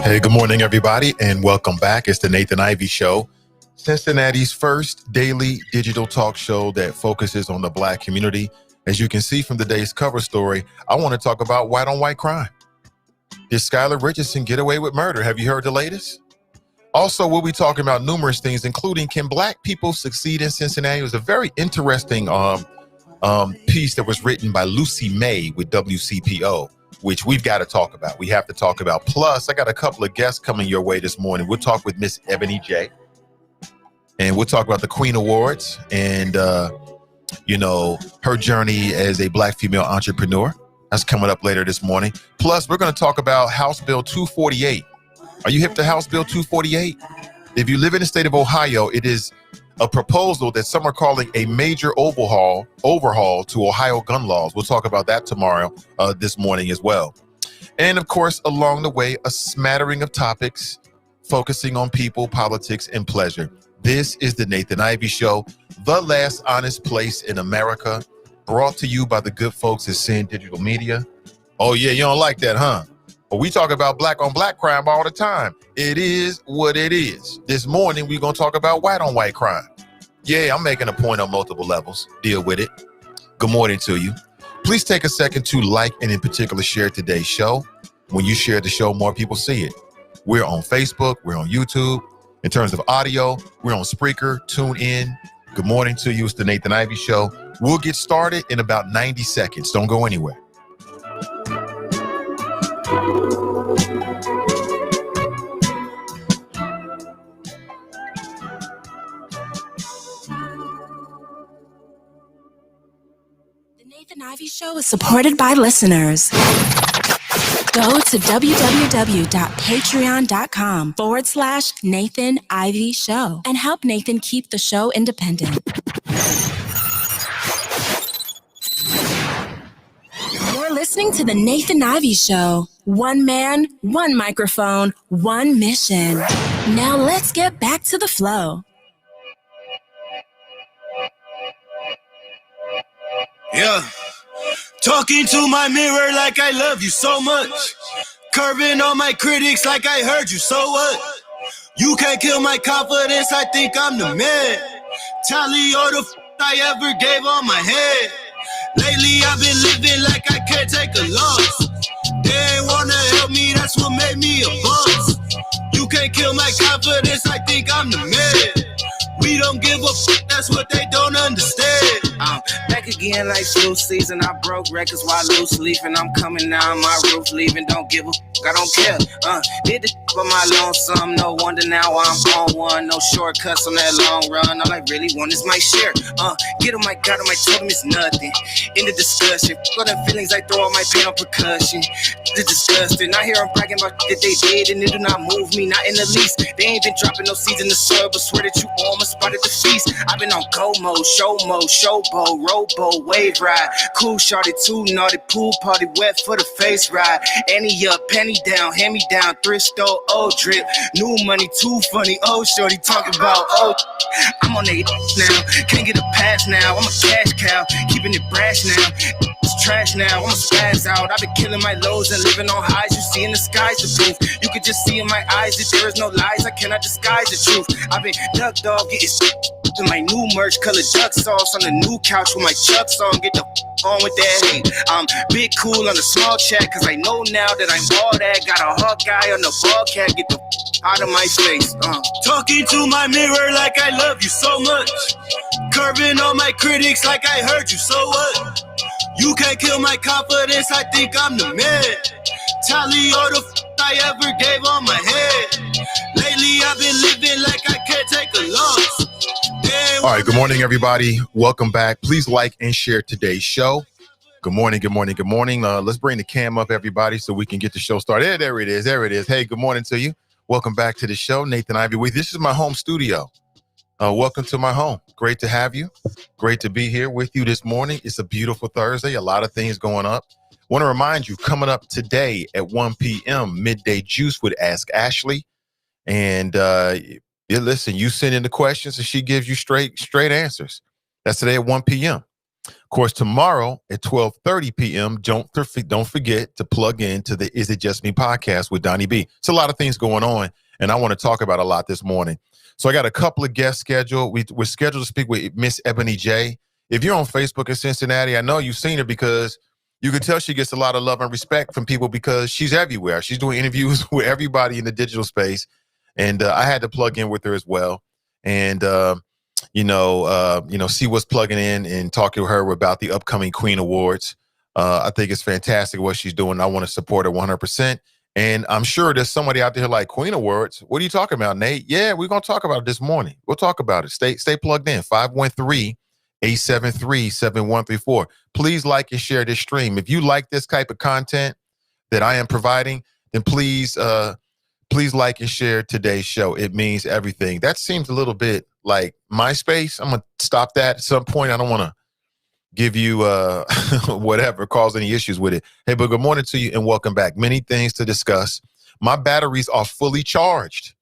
Hey, good morning, everybody, and welcome back. It's the Nathan Ivey Show, Cincinnati's first daily digital talk show that focuses on the Black community. As you can see from today's cover story, I want to talk about white-on-white crime. Did Skylar Richardson get away with murder? Have you heard the latest? Also, we'll be talking about numerous things, including can Black people succeed in Cincinnati? It was a very interesting piece that was written by Lucy May with WCPO, which we've got to talk about. We have to talk about. Plus, I got a couple of guests coming your way this morning. We'll talk with Miss Ebony J. And we'll talk about the Queen Awards and, her journey as a Black female entrepreneur. That's coming up later this morning. Plus, we're going to talk about House Bill 248. Are you hip to House Bill 248? If you live in the state of Ohio, it is a proposal that some are calling a major overhaul to Ohio gun laws. We'll talk about that tomorrow, this morning as well. And of course, along the way, a smattering of topics focusing on people, politics, and pleasure. This is the Nathan Ivey Show, the last honest place in America, brought to you by the good folks at Sin Digital Media. Oh yeah, you don't like that, huh? But we talk about black on black crime all the time. It is what it is. This morning, we're going to talk about white on white crime. Yeah, I'm making a point on multiple levels. Deal with it. Good morning to you. Please take a second to like and in particular share today's show. When you share the show, more people see it. We're on Facebook. We're on YouTube. In terms of audio, we're on Spreaker. Tune in. Good morning to you. It's the Nathan Ivey Show. We'll get started in about 90 seconds. Don't go anywhere. The Nathan Ivey Show is supported by listeners. Go to www.patreon.com/Nathan Ivey Show and help Nathan keep the show independent. You're listening to the Nathan Ivey Show. One man, one microphone, one mission. Now let's get back to the flow. Yeah. Talking to my mirror like I love you so much. Curving on my critics like I heard you, so what? You can't kill my confidence, I think I'm the man. Tally all the I ever gave on my head. Lately I've been living like I can't take a loss. They ain't wanna help me, that's what made me a boss. You can't kill my confidence, I think I'm the man. We don't give a that's what they don't understand. I'm back again like flu season. I broke records while loose leafing. I'm coming down my roof, leaving. Don't give a I don't care. Did the for my lonesome. No wonder now I'm on one. No shortcuts on that long run. All I really want is my share. Get on my God on my totem is nothing. In the discussion, all the feelings I throw all my pain on percussion. The disgusting. I hear them bragging about that they did and it do not move me, not in the least. They ain't been dropping no seeds in the soil, but swear that you almost spotted the feast. I've been on go mode, showboat, rowboat, wave ride. Cool shorty, too naughty, pool party, wet for the face ride. Annie up, penny down, hand me down, thrift store, old drip. New money, too funny, old shorty talking about, oh. I'm on they now, can't get a pass now. I'm a cash cow, keeping it brash now. It's trash now, I'm a spaz out. I've been killing my lows and living on highs. You see in the skies the proof. You can just see in my eyes that there is no lies. I cannot disguise the truth. I've been duck dog, getting in my new merch, colored duck sauce on the new couch with my chucks on. Get the on with that hate. I'm big cool on the small chat, cause I know now that I'm all that. Got a hawk guy on the ball cat, get the out of my face. Talking to my mirror like I love you so much. Curving on my critics like I heard you, so what? You can't kill my confidence, I think I'm the man. Tally all the I ever gave on my head. Lately I've been living like I can't take a loss. All right, good morning, everybody. Welcome back. Please like and share today's show. Good morning, good morning, good morning. Let's bring the cam up, everybody, so we can get the show started. There it is, there it is. Hey, good morning to you. Welcome back to the show. Nathan Ivey with you. This is my home studio. Welcome to my home. Great to have you. Great to be here with you this morning. It's a beautiful Thursday. A lot of things going up. Want to remind you, coming up today at 1 p.m., Midday Juice with Ask Ashley. And listen, you send in the questions and she gives you straight answers. That's today at 1 p.m. Of course, tomorrow at 12:30 p.m., don't forget to plug in to the Is It Just Me podcast with Donnie B. It's a lot of things going on, and I want to talk about a lot this morning. So I got a couple of guests scheduled. We're scheduled to speak with Miss Ebony J. If you're on Facebook in Cincinnati, I know you've seen her because you can tell she gets a lot of love and respect from people because she's everywhere. She's doing interviews with everybody in the digital space. And I had to plug in with her as well. And, see what's plugging in and talking to her about the upcoming Queen Awards. I think it's fantastic what she's doing. I want to support her 100%. And I'm sure there's somebody out there like Queen Awards. What are you talking about, Nate? Yeah, we're going to talk about it this morning. We'll talk about it. Stay plugged in. 513-873-7134. Please like and share this stream. If you like this type of content that I am providing, then please like and share today's show. It means everything. That seems a little bit like MySpace. I'm going to stop that at some point. I don't want to give you whatever, cause any issues with it. Hey, but good morning to you and welcome back. Many things to discuss. My batteries are fully charged.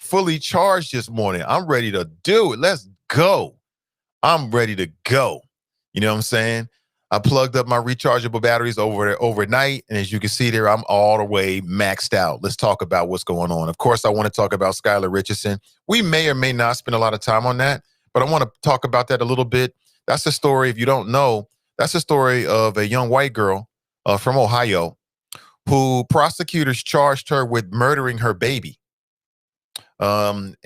fully charged this morning. I'm ready to do it. Let's go. I'm ready to go. You know what I'm saying? I plugged up my rechargeable batteries overnight, and as you can see there, I'm all the way maxed out. Let's talk about what's going on. Of course, I want to talk about Skylar Richardson. We may or may not spend a lot of time on that, but I want to talk about that a little bit. That's the story, if you don't know, that's the story of a young white girl from Ohio who prosecutors charged her with murdering her baby. And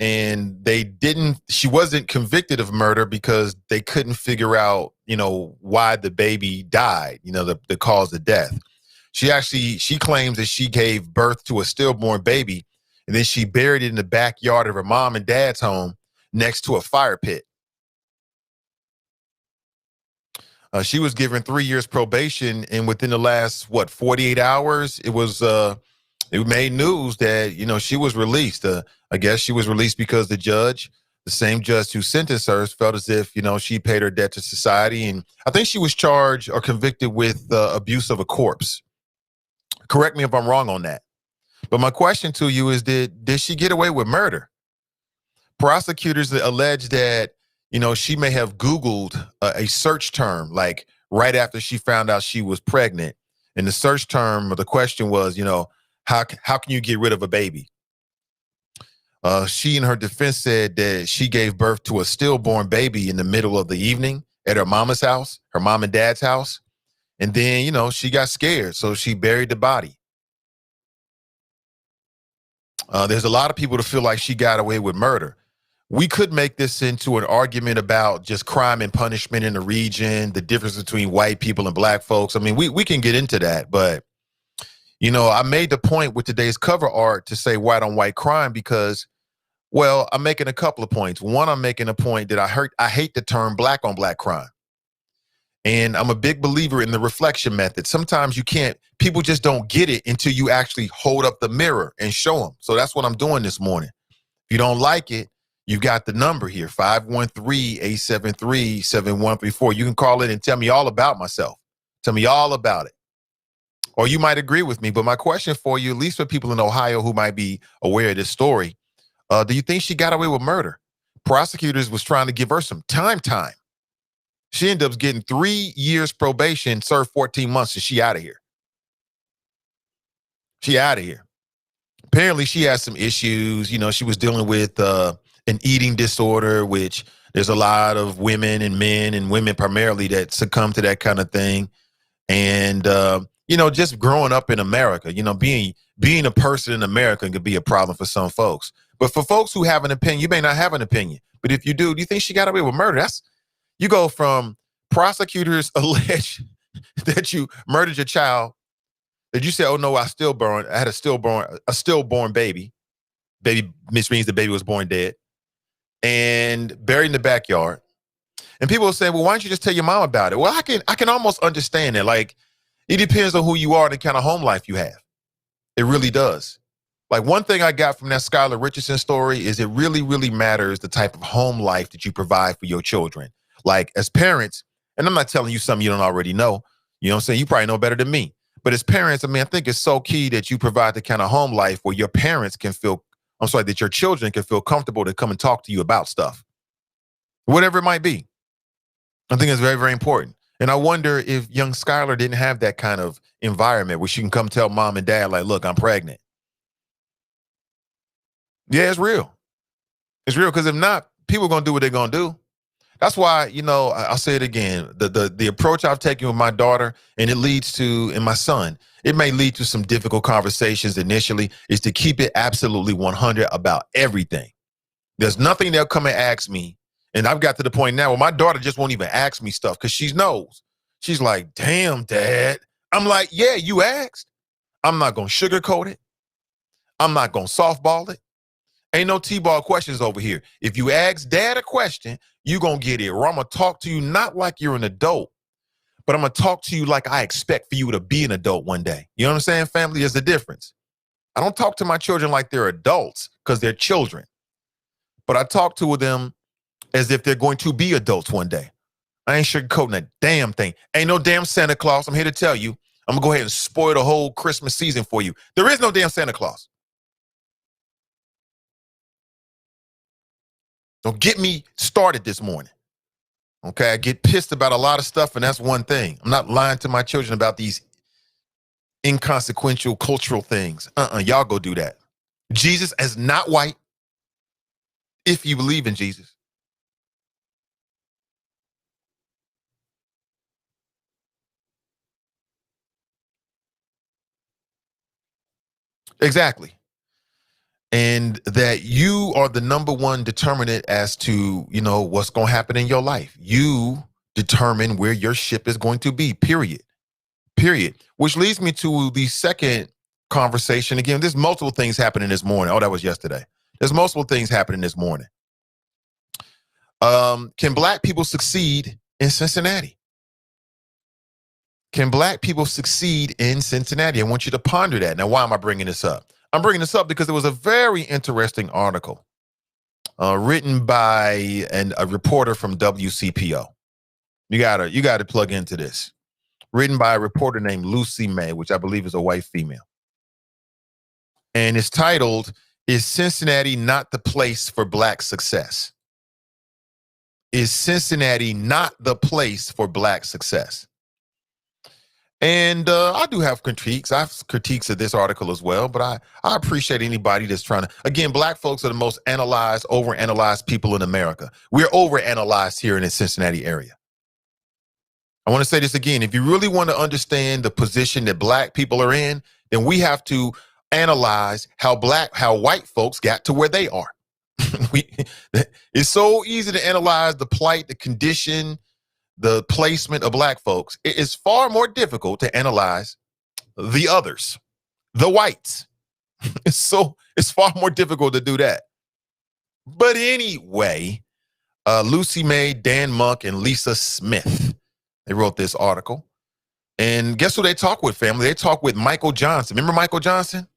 she wasn't convicted of murder because they couldn't figure out, why the baby died, the cause of death. She claims that she gave birth to a stillborn baby, and then she buried it in the backyard of her mom and dad's home next to a fire pit. She was given 3 years probation, and within the last 48 hours, it made news that she was released. I guess she was released because the same judge who sentenced her, felt as if she paid her debt to society, and I think she was charged or convicted with abuse of a corpse. Correct me if I'm wrong on that. But my question to you is, did she get away with murder? Prosecutors allege that she may have Googled a search term, like right after she found out she was pregnant. And the search term, or the question was, how can you get rid of a baby? She, in her defense, said that she gave birth to a stillborn baby in the middle of the evening at her mama's house, her mom and dad's house. And then, she got scared, so she buried the body. There's a lot of people that feel like she got away with murder. We could make this into an argument about just crime and punishment in the region, the difference between white people and black folks. I mean, we can get into that, but I made the point with today's cover art to say white on white crime because, well, I'm making a couple of points. One, I'm making a point that I hate the term black on black crime. And I'm a big believer in the reflection method. Sometimes people just don't get it until you actually hold up the mirror and show them. So that's what I'm doing this morning. If you don't like it, you've got the number here, 513-873-7134. You can call in and tell me all about myself. Tell me all about it. Or you might agree with me, but my question for you, at least for people in Ohio who might be aware of this story, do you think she got away with murder? Prosecutors was trying to give her some time. She ended up getting 3 years probation, served 14 months, and she out of here. She out of here. Apparently, she has some issues. She was dealing with an eating disorder, which there's a lot of women and men and women primarily that succumb to that kind of thing. And, just growing up in America, being a person in America could be a problem for some folks. But for folks who have an opinion, you may not have an opinion. But if you do you think she got away with murder? You go from prosecutors allege that you murdered your child, that you say, oh no, I had a stillborn baby. Baby, which means the baby was born dead, and buried in the backyard. And people will say, well, why don't you just tell your mom about it? Well, I can almost understand it. Like, it depends on who you are and the kind of home life you have. It really does. Like, one thing I got from that Skylar Richardson story is it really, really matters the type of home life that you provide for your children. Like, as parents, and I'm not telling you something you don't already know, you know what I'm saying? You probably know better than me. But as parents, I think it's so key that you provide the kind of home life where your parents that your children can feel comfortable to come and talk to you about stuff. Whatever it might be. I think it's very, very important. And I wonder if young Skylar didn't have that kind of environment where she can come tell mom and dad, like, look, I'm pregnant. Yeah, it's real. It's real, because if not, people are going to do what they're going to do. That's why, I'll say it again, the approach I've taken with my daughter, and my son, it may lead to some difficult conversations initially, is to keep it absolutely 100 about everything. There's nothing they'll come and ask me. And I've got to the point now where my daughter just won't even ask me stuff because she knows. She's like, damn, Dad. I'm like, yeah, you asked. I'm not going to sugarcoat it. I'm not going to softball it. Ain't no T-ball questions over here. If you ask Dad a question, you're going to get it. Or I'm going to talk to you not like you're an adult, but I'm going to talk to you like I expect for you to be an adult one day. You know what I'm saying, family? There's a difference. I don't talk to my children like they're adults because they're children. But I talk to them as if they're going to be adults one day. I ain't sugarcoating a damn thing. Ain't no damn Santa Claus. I'm here to tell you. I'm going to go ahead and spoil the whole Christmas season for you. There is no damn Santa Claus. Don't get me started this morning. Okay, I get pissed about a lot of stuff, and that's one thing. I'm not lying to my children about these inconsequential cultural things. Y'all go do that. Jesus is not white if you believe in Jesus. Exactly. And that you are the number one determinant as to, what's going to happen in your life. You determine where your ship is going to be, period. Which leads me to the second conversation. Again, there's multiple things happening this morning. Oh, that was yesterday. There's multiple things happening this morning. Can black people succeed in Cincinnati? Can black people succeed in Cincinnati? I want you to ponder that. Now, why am I bringing this up? I'm bringing this up because there was a very interesting article written by a reporter from WCPO. You gotta plug into this. Written by a reporter named Lucy May, which I believe is a white female. And it's titled, "Is Cincinnati Not the Place for Black Success?" Is Cincinnati not the place for black success? And I do have critiques. I have critiques of this article as well, but I appreciate anybody that's trying to, again, black folks are the most overanalyzed people in America. We're overanalyzed here in the Cincinnati area. I want to say this again. If you really want to understand the position that black people are in, then we have to analyze how white folks got to where they are. It's so easy to analyze the plight, the condition, the placement of black folks. It is far more difficult to analyze the others, the whites. It's far more difficult to do that. But anyway, Lucy May, Dan Monk, and Lisa Smith, they wrote this article. And guess who they talk with, family? They talk with Michael Johnson. Remember Michael Johnson?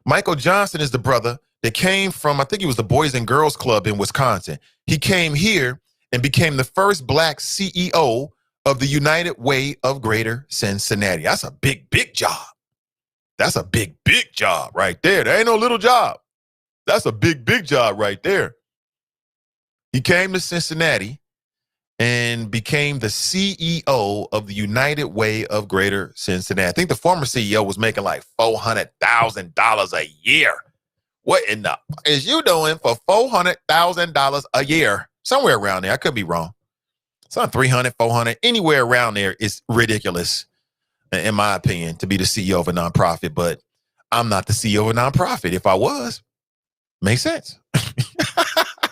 Michael Johnson is the brother that came from, I think it was the Boys and Girls Club in Wisconsin. He came here and became the first black CEO of the United Way of Greater Cincinnati. That's a big, big job. That's a big, big job right there. There ain't no little job. That's a big, big job right there. He came to Cincinnati and became the CEO of the United Way of Greater Cincinnati. I think the former CEO was making like $400,000 a year. What in the is you doing for $400,000 a year? Somewhere around there. I could be wrong. Some 300, 400, anywhere around there is ridiculous, in my opinion, to be the CEO of a nonprofit. But I'm not the CEO of a nonprofit. If I was, makes sense.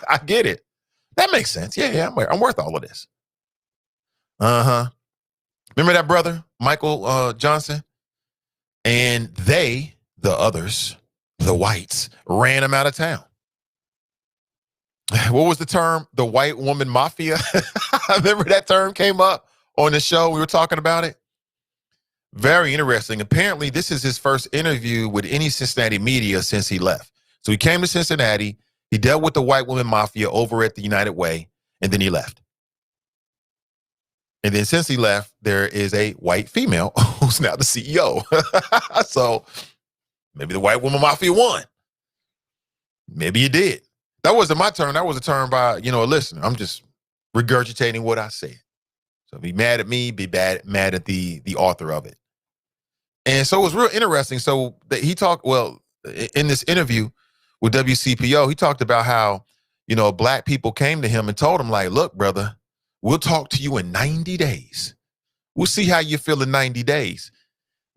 I get it. That makes sense. Yeah, I'm worth all of this. Remember that brother, Michael Johnson? And they, the others, the whites, ran him out of town. What was the term? The white woman mafia? Remember that term came up on the show? We were talking about it. Very interesting. Apparently, this is his first interview with any Cincinnati media since he left. So he came to Cincinnati. He dealt with the white woman mafia over at the United Way, and then he left. And then since he left, there is a white female who's now the CEO. So maybe the white woman mafia won. Maybe it did. That wasn't my turn. That was a turn by, a listener. I'm just regurgitating what I said. So be mad at me, be mad at the author of it. And so it was real interesting. So he talked, in this interview with WCPO, he talked about how, black people came to him and told him, like, look, brother, we'll talk to you in 90 days. We'll see how you feel in 90 days.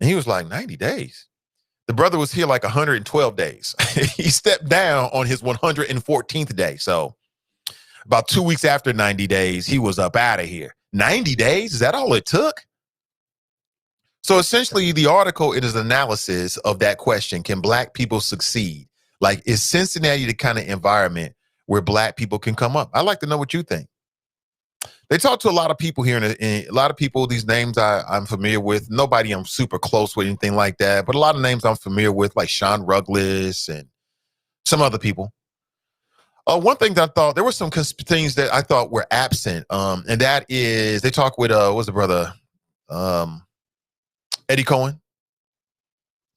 And he was like, 90 days? The brother was here like 112 days. He stepped down on his 114th day. So about 2 weeks after 90 days, he was up out of here. 90 days? Is that all it took? So essentially, the article, it is an analysis of that question. Can black people succeed? Like, is Cincinnati the kind of environment where black people can come up? I'd like to know what you think. They talk to a lot of people here, and a lot of people, these names I'm familiar with. Nobody I'm super close with, anything like that, but a lot of names I'm familiar with, like Sean Ruggles and some other people. One thing that I thought, there were some things that I thought were absent, and that is, they talk with, what's the brother, Eddie Cohen.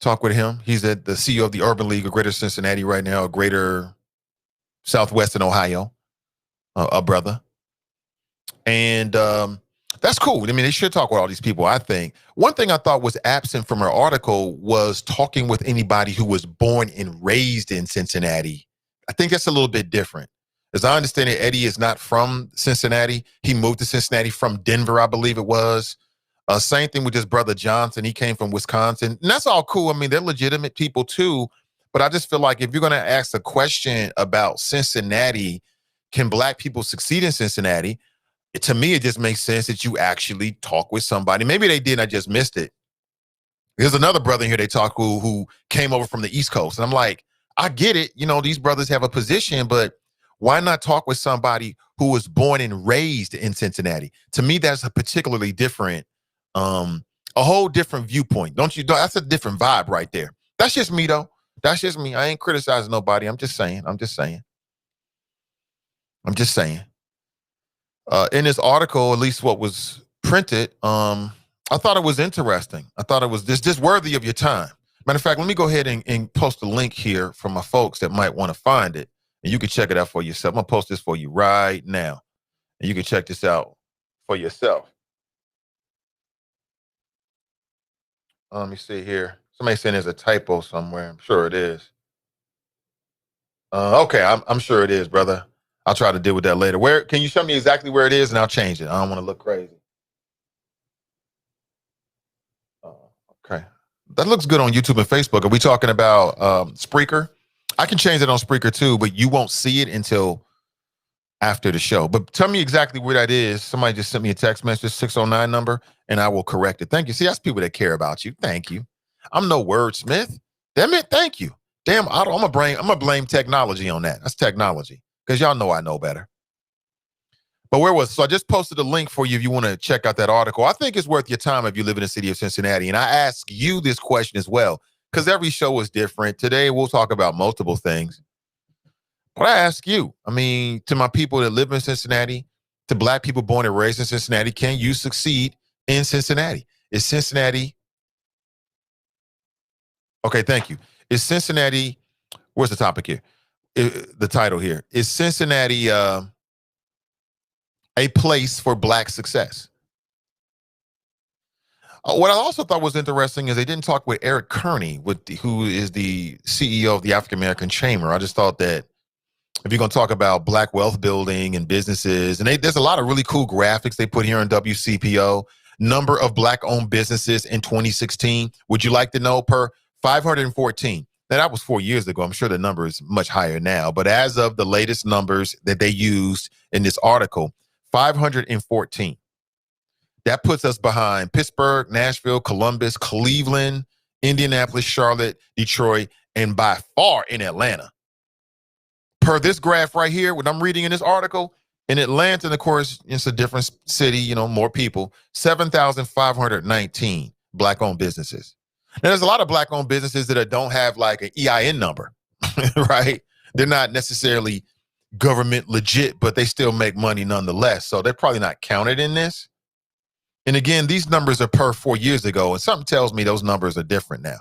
Talk with him. He's the CEO of the Urban League of Greater Cincinnati right now, Greater Southwestern Ohio. a brother. And that's cool. I mean, they should talk with all these people, I think. One thing I thought was absent from her article was talking with anybody who was born and raised in Cincinnati. I think that's a little bit different. As I understand it, Eddie is not from Cincinnati. He moved to Cincinnati from Denver, I believe it was. Same thing with his brother Johnson. He came from Wisconsin. And that's all cool. I mean, they're legitimate people too. But I just feel like if you're going to ask a question about Cincinnati, can black people succeed in Cincinnati? To me, it just makes sense that you actually talk with somebody. Maybe they did, and I just missed it. There's another brother here they talk who came over from the East Coast. And I'm like, I get it. You know, these brothers have a position, but why not talk with somebody who was born and raised in Cincinnati? To me, that's a particularly different, a whole different viewpoint. Don't you? That's a different vibe right there. That's just me, though. That's just me. I ain't criticizing nobody. I'm just saying. In this article, at least what was printed, I thought it was interesting. I thought it was just worthy of your time. Matter of fact, let me go ahead and post a link here for my folks that might want to find it. And you can check it out for yourself. I'm going to post this for you right now. And you can check this out for yourself. Let me see here. Somebody saying there's a typo somewhere. I'm sure it is. Okay, I'm sure it is, brother. I'll try to deal with that later. Where can you show me exactly where it is, and I'll change it. I don't want to look crazy. Okay, that looks good on YouTube and Facebook. Are we talking about Spreaker? I can change it on Spreaker too, but you won't see it until after the show. But tell me exactly where that is. Somebody just sent me a text message, 609 number, and I will correct it. Thank you. See, that's people that care about you. Thank you. I'm no wordsmith. Damn it. Thank you. Damn, I'm gonna blame technology on that. That's technology. Because y'all know I know better. But so I just posted a link for you if you want to check out that article. I think it's worth your time if you live in the city of Cincinnati. And I ask you this question as well, because every show is different. Today, we'll talk about multiple things. But I ask you, I mean, to my people that live in Cincinnati, to black people born and raised in Cincinnati, can you succeed in Cincinnati? Is Cincinnati... Okay, thank you. Is Cincinnati... Where's the topic here? The title here is Cincinnati a place for black success. What I also thought was interesting is they didn't talk with Eric Kearney, who is the CEO of the African American Chamber. I just thought that if you're going to talk about black wealth building and businesses, and there's a lot of really cool graphics they put here on WCPO. Number of black owned businesses in 2016. Would you like to know? Per 514. Now, that was 4 years ago. I'm sure the number is much higher now. But as of the latest numbers that they used in this article, 514. That puts us behind Pittsburgh, Nashville, Columbus, Cleveland, Indianapolis, Charlotte, Detroit, and by far in Atlanta. Per this graph right here, what I'm reading in this article, in Atlanta, and of course, it's a different city, you know, more people, 7,519 black-owned businesses. Now, there's a lot of black-owned businesses that don't have like an EIN number, right? They're not necessarily government legit, but they still make money nonetheless. So they're probably not counted in this. And again, these numbers are per 4 years ago, and something tells me those numbers are different now.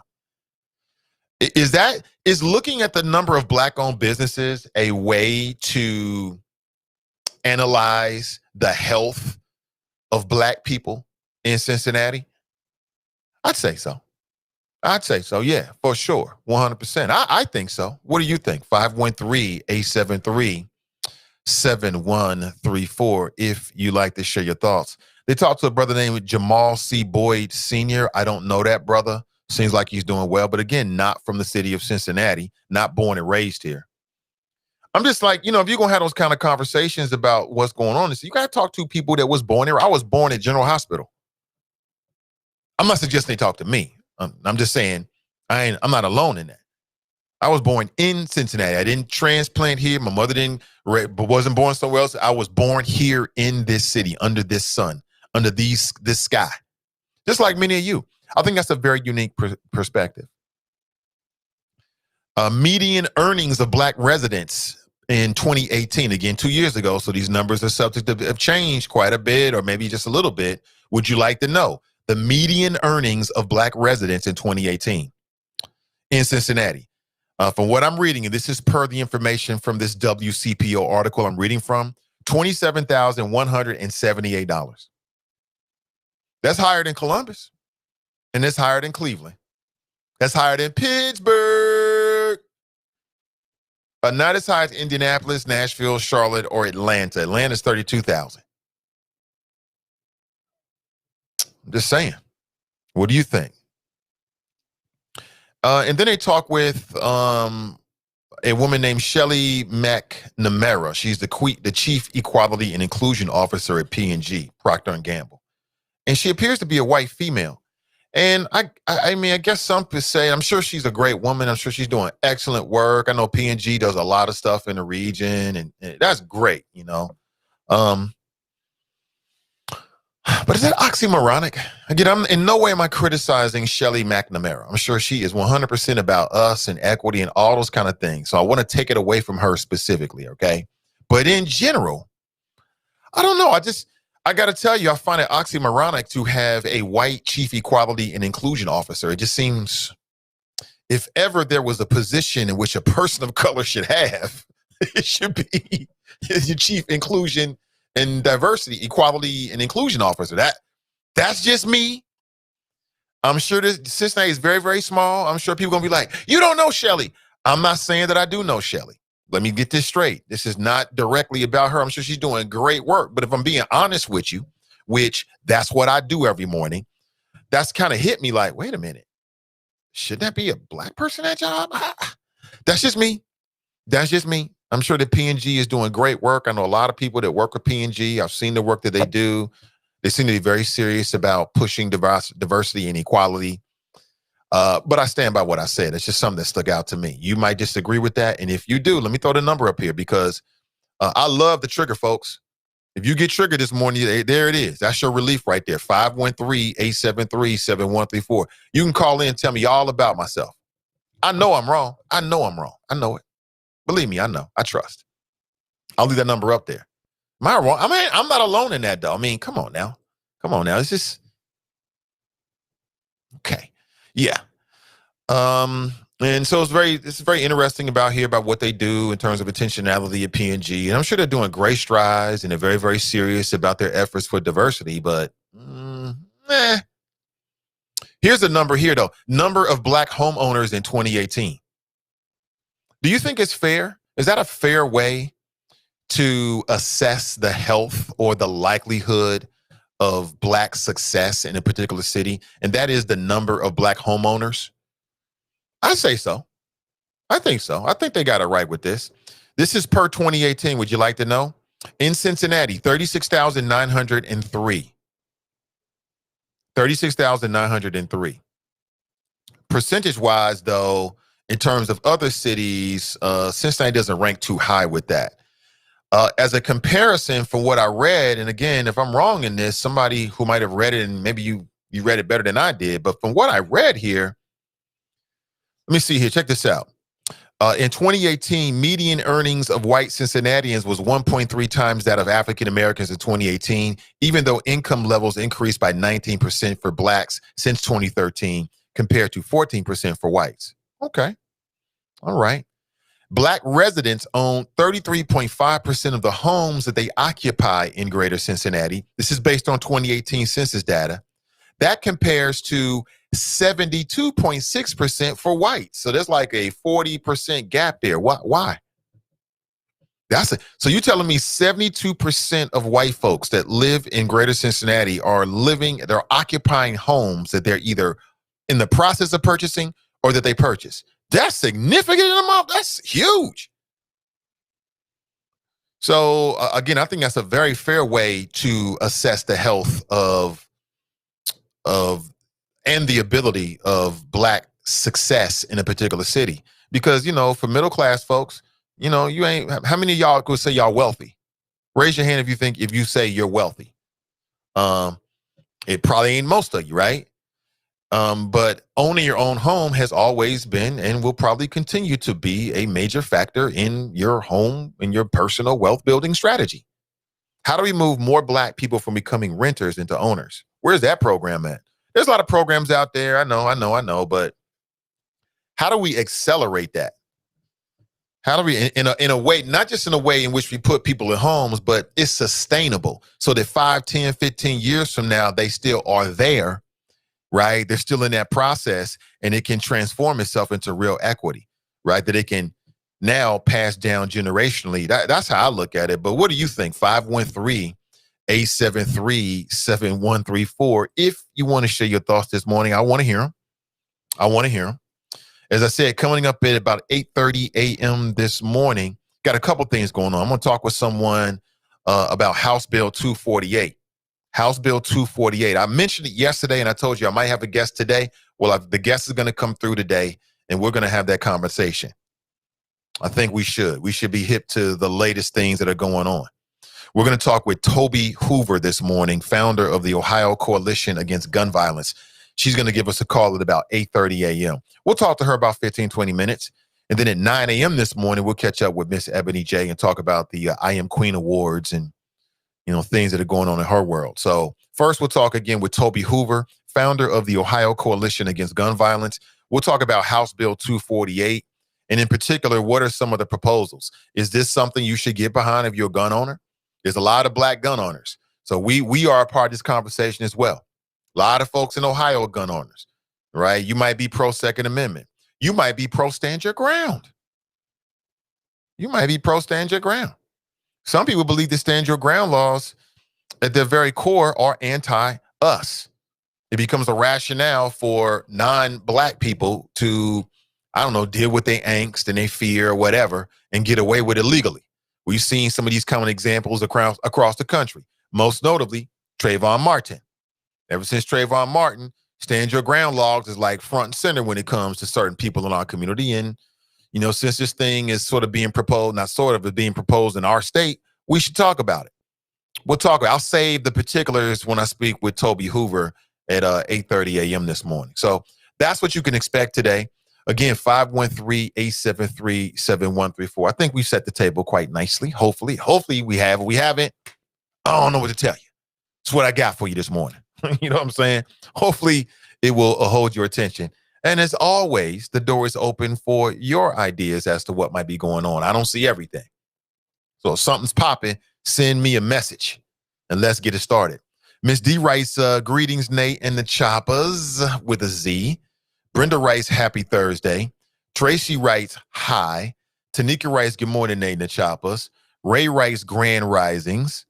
Is looking at the number of black-owned businesses a way to analyze the health of black people in Cincinnati? I'd say so. Yeah, for sure. 100%. I think so. What do you think? 513-873-7134 if you like to share your thoughts. They talked to a brother named Jamal C. Boyd Sr. I don't know that brother. Seems like he's doing well, but again, not from the city of Cincinnati, not born and raised here. I'm just like, you know, if you're going to have those kind of conversations about what's going on, you got to talk to people that was born here. I was born at General Hospital. I'm not suggesting they talk to me. I'm just saying I'm not alone in that. I was born in Cincinnati. I didn't transplant here. My mother wasn't born somewhere else. I was born here in this city, under this sun, under this sky, just like many of you. I think that's a very unique perspective. Median earnings of black residents in 2018, again, 2 years ago. So these numbers are subject to have changed quite a bit, or maybe just a little bit. Would you like to know the median earnings of black residents in 2018 in Cincinnati? From what I'm reading, and this is per the information from this WCPO article I'm reading from, $27,178. That's higher than Columbus. And it's higher than Cleveland. That's higher than Pittsburgh. But not as high as Indianapolis, Nashville, Charlotte, or Atlanta. Atlanta's $32,000. I'm just saying. What do you think? And then they talk with a woman named Kelli McNamara. She's the Chief Equality and Inclusion Officer at P&G, Procter & Gamble. And she appears to be a white female. And I mean, I guess some could say, I'm sure she's a great woman. I'm sure she's doing excellent work. I know P&G does a lot of stuff in the region, and that's great, you know. But is that oxymoronic? Again, I'm in no way am I criticizing Kelli McNamara. I'm sure she is 100% about us and equity and all those kind of things. So I want to take it away from her specifically, okay? But in general, I don't know. I got to tell you, I find it oxymoronic to have a white chief equality and inclusion officer. It just seems, if ever there was a position in which a person of color should have, it should be your chief inclusion and diversity, equality and inclusion officer. That's just me. I'm sure this Cincinnati is very, very small. I'm sure people are going to be like, you don't know Kelli. I'm not saying that I do know Kelli. Let me get this straight. This is not directly about her. I'm sure she's doing great work. But if I'm being honest with you, which that's what I do every morning, that's kind of hit me like, wait a minute. Should that be a black person at job? That's just me. That's just me. I'm sure that P&G is doing great work. I know a lot of people that work with P&G. I've seen the work that they do. They seem to be very serious about pushing diversity and equality. But I stand by what I said. It's just something that stuck out to me. You might disagree with that. And if you do, let me throw the number up here because I love the trigger, folks. If you get triggered this morning, there it is. That's your relief right there. 513-873-7134. You can call in and tell me all about myself. I know I'm wrong. I know I'm wrong. I know it. Believe me, I know. I trust. I'll leave that number up there. Am I wrong? I mean, I'm not alone in that, though. I mean, come on now. Come on now. It's just... Okay. Yeah. And so it's very interesting about what they do in terms of intentionality at P&G. And I'm sure they're doing great strides and they're very, very serious about their efforts for diversity. But here's a number here, though. Number of black homeowners in 2018. Do you think it's fair? Is that a fair way to assess the health or the likelihood of black success in a particular city? And that is the number of black homeowners? I say so. I think so. I think they got it right with this. This is per 2018. Would you like to know? In Cincinnati, 36,903. 36,903. Percentage-wise, though, in terms of other cities, Cincinnati doesn't rank too high with that. As a comparison from what I read, and again, if I'm wrong in this, somebody who might have read it and maybe you read it better than I did, but from what I read here, let me see here. Check this out. In 2018, median earnings of white Cincinnatians was 1.3 times that of African Americans in 2018, even though income levels increased by 19% for blacks since 2013, compared to 14% for whites. Okay. All right. Black residents own 33.5% of the homes that they occupy in greater Cincinnati. This is based on 2018 census data. That compares to 72.6% for whites. So there's like a 40% gap there. Why? So you're telling me 72% of white folks that live in greater Cincinnati they're occupying homes that they're either in the process of purchasing or that they purchase. That's significant enough. That's huge. So again, I think that's a very fair way to assess the health of and the ability of black success in a particular city. Because, for middle class folks, how many of y'all could say y'all wealthy? Raise your hand if you say you're wealthy. It probably ain't most of you, right? But owning your own home has always been and will probably continue to be a major factor in your home and your personal wealth building strategy. How do we move more black people from becoming renters into owners? Where's that program at? There's a lot of programs out there. I know. But how do we accelerate that? How do we, in a way, not just in a way in which we put people in homes, but it's sustainable so that 5, 10, 15 years from now, they still are there, right? They're still in that process and it can transform itself into real equity, right? That it can now pass down generationally. That's how I look at it. But what do you think? 513-873-7134. If you want to share your thoughts this morning, I want to hear them. I want to hear them. As I said, coming up at about 8:30 a.m. this morning, got a couple things going on. I'm going to talk with someone about House Bill 248. House Bill 248. I mentioned it yesterday, and I told you I might have a guest today. Well, the guest is going to come through today, and we're going to have that conversation. I think we should. We should be hip to the latest things that are going on. We're going to talk with Toby Hoover this morning, founder of the Ohio Coalition Against Gun Violence. She's going to give us a call at about 8:30 a.m. We'll talk to her about 15, 20 minutes. And then at 9 a.m. this morning, we'll catch up with Miss Ebony J and talk about the I Am Queen Awards and, things that are going on in her world. So first, we'll talk again with Toby Hoover, founder of the Ohio Coalition Against Gun Violence. We'll talk about House Bill 248. And in particular, what are some of the proposals? Is this something you should get behind if you're a gun owner? There's a lot of black gun owners. So we are a part of this conversation as well. A lot of folks in Ohio are gun owners, right? You might be pro-Second Amendment. You might be pro-stand your ground. You might be pro-stand your ground. Some people believe the stand your ground laws at their very core are anti-us. It becomes a rationale for non-black people to, deal with their angst and their fear or whatever and get away with it legally. We've seen some of these common examples across the country, most notably Trayvon Martin. Ever since Trayvon Martin, stand your ground laws is like front and center when it comes to certain people in our community. And, since this thing is sort of being proposed, not sort of, it's being proposed in our state, we should talk about it. I'll save the particulars when I speak with Toby Hoover at 8:30 a.m. this morning. So that's what you can expect today. Again, 513-873-7134. I think we set the table quite nicely. Hopefully we have. If we haven't, I don't know what to tell you. It's what I got for you this morning. You know what I'm saying? Hopefully it will hold your attention. And as always, the door is open for your ideas as to what might be going on. I don't see everything. So if something's popping, send me a message and let's get it started. Miss D writes, greetings, Nate and the Choppers with a Z. Brenda writes, happy Thursday. Tracy writes, hi. Tanika writes, good morning, Nate and the Choppers. Ray writes, grand risings.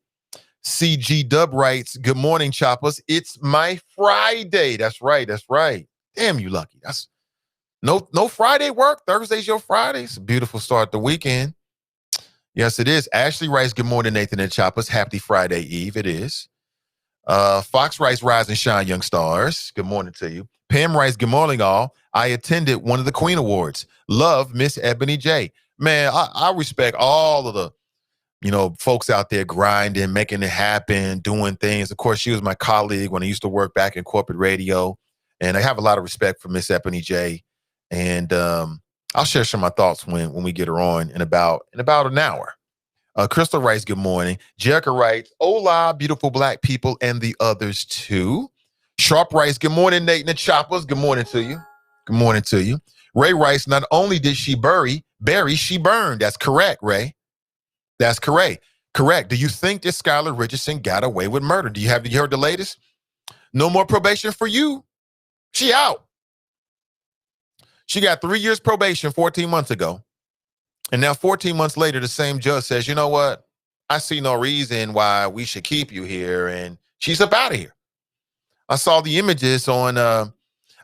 CG Dub writes, good morning, Choppers. It's my Friday. That's right. Damn, you lucky. That's no Friday work. Thursday's your Friday. It's a beautiful start to the weekend. Yes, it is. Ashley writes, good morning, Nathan and Choppers. Happy Friday Eve. It is. Fox writes, rise and shine, young stars. Good morning to you. Pam writes, good morning, all. I attended one of the Queen Awards. Love Miss Ebony J. Man, I respect all of the folks out there grinding, making it happen, doing things. Of course, she was my colleague when I used to work back in corporate radio. And I have a lot of respect for Miss Ebony J. And I'll share some of my thoughts when we get her on in about an hour. Crystal writes, good morning. Jerica writes, hola, beautiful black people and the others too. Sharp writes, good morning, Nate and the Choppers. Good morning to you. Good morning to you. Ray writes, not only did she bury, she burned. That's correct, Ray. That's correct. Correct. Do you think that Skylar Richardson got away with murder? You heard the latest? No more probation for you. She out. She got 3 years probation 14 months ago. And now 14 months later, the same judge says, you know what? I see no reason why we should keep you here. And she's up out of here. I saw the images on, I'm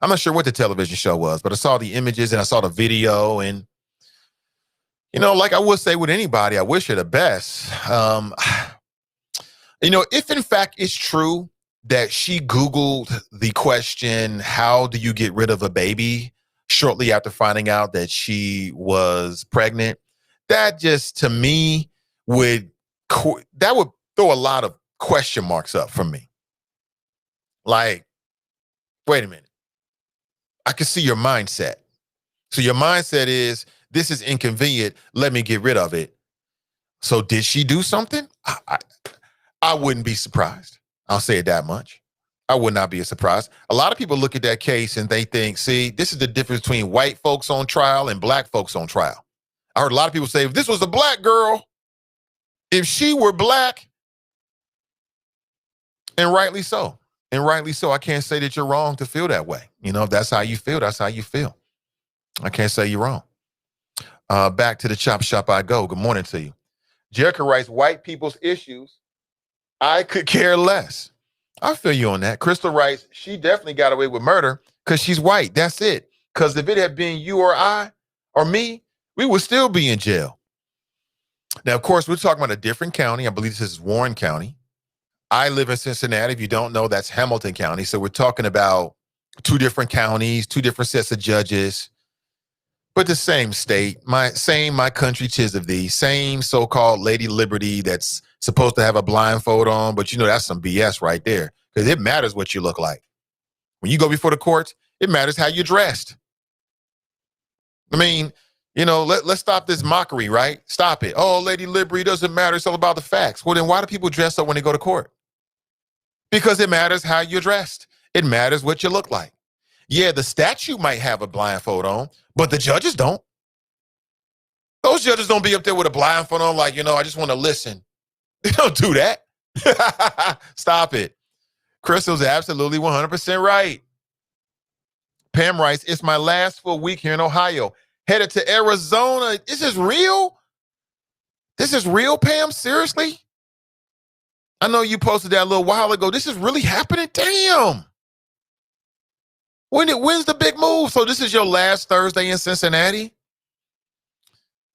not sure what the television show was, but I saw the images and I saw the video. And, like I would say with anybody, I wish her the best. If in fact it's true that she Googled the question, how do you get rid of a baby, shortly after finding out that she was pregnant, that just, to me, would throw a lot of question marks up for me. Like, wait a minute. I can see your mindset. So your mindset is, this is inconvenient. Let me get rid of it. So did she do something? I wouldn't be surprised. I'll say it that much. I would not be surprised. A lot of people look at that case and they think, see, this is the difference between white folks on trial and black folks on trial. I heard a lot of people say, if this was a black girl, if she were black, and rightly so. And rightly so. I can't say that you're wrong to feel that way. You know, if that's how you feel, that's how you feel. I can't say you're wrong. Back to the chop shop I go. Good morning to you. Jericho writes, white people's issues, I could care less. I feel you on that. Crystal writes, she definitely got away with murder because she's white. That's it. Because if it had been you or I or me, we would still be in jail. Now, of course, we're talking about a different county. I believe this is Warren County. I live in Cincinnati. If you don't know, that's Hamilton County. So we're talking about two different counties, two different sets of judges, but the same state, my country, 'tis of thee, same so-called Lady Liberty that's supposed to have a blindfold on, but you know that's some BS right there because it matters what you look like. When you go before the courts, it matters how you're dressed. I mean, you know, let's stop this mockery, right? Stop it. Oh, Lady Liberty doesn't matter. It's all about the facts. Well, then why do people dress up when they go to court? Because it matters how you're dressed. It matters what you look like. Yeah, the statue might have a blindfold on, but the judges don't. Those judges don't be up there with a blindfold on like, you know, I just want to listen. They don't do that. Stop it. Crystal's absolutely 100% right. Pam writes, it's my last full week here in Ohio. Headed to Arizona. This is real? This is real, Pam? Seriously? I know you posted that a little while ago. This is really happening? Damn. When's the big move? So this is your last Thursday in Cincinnati?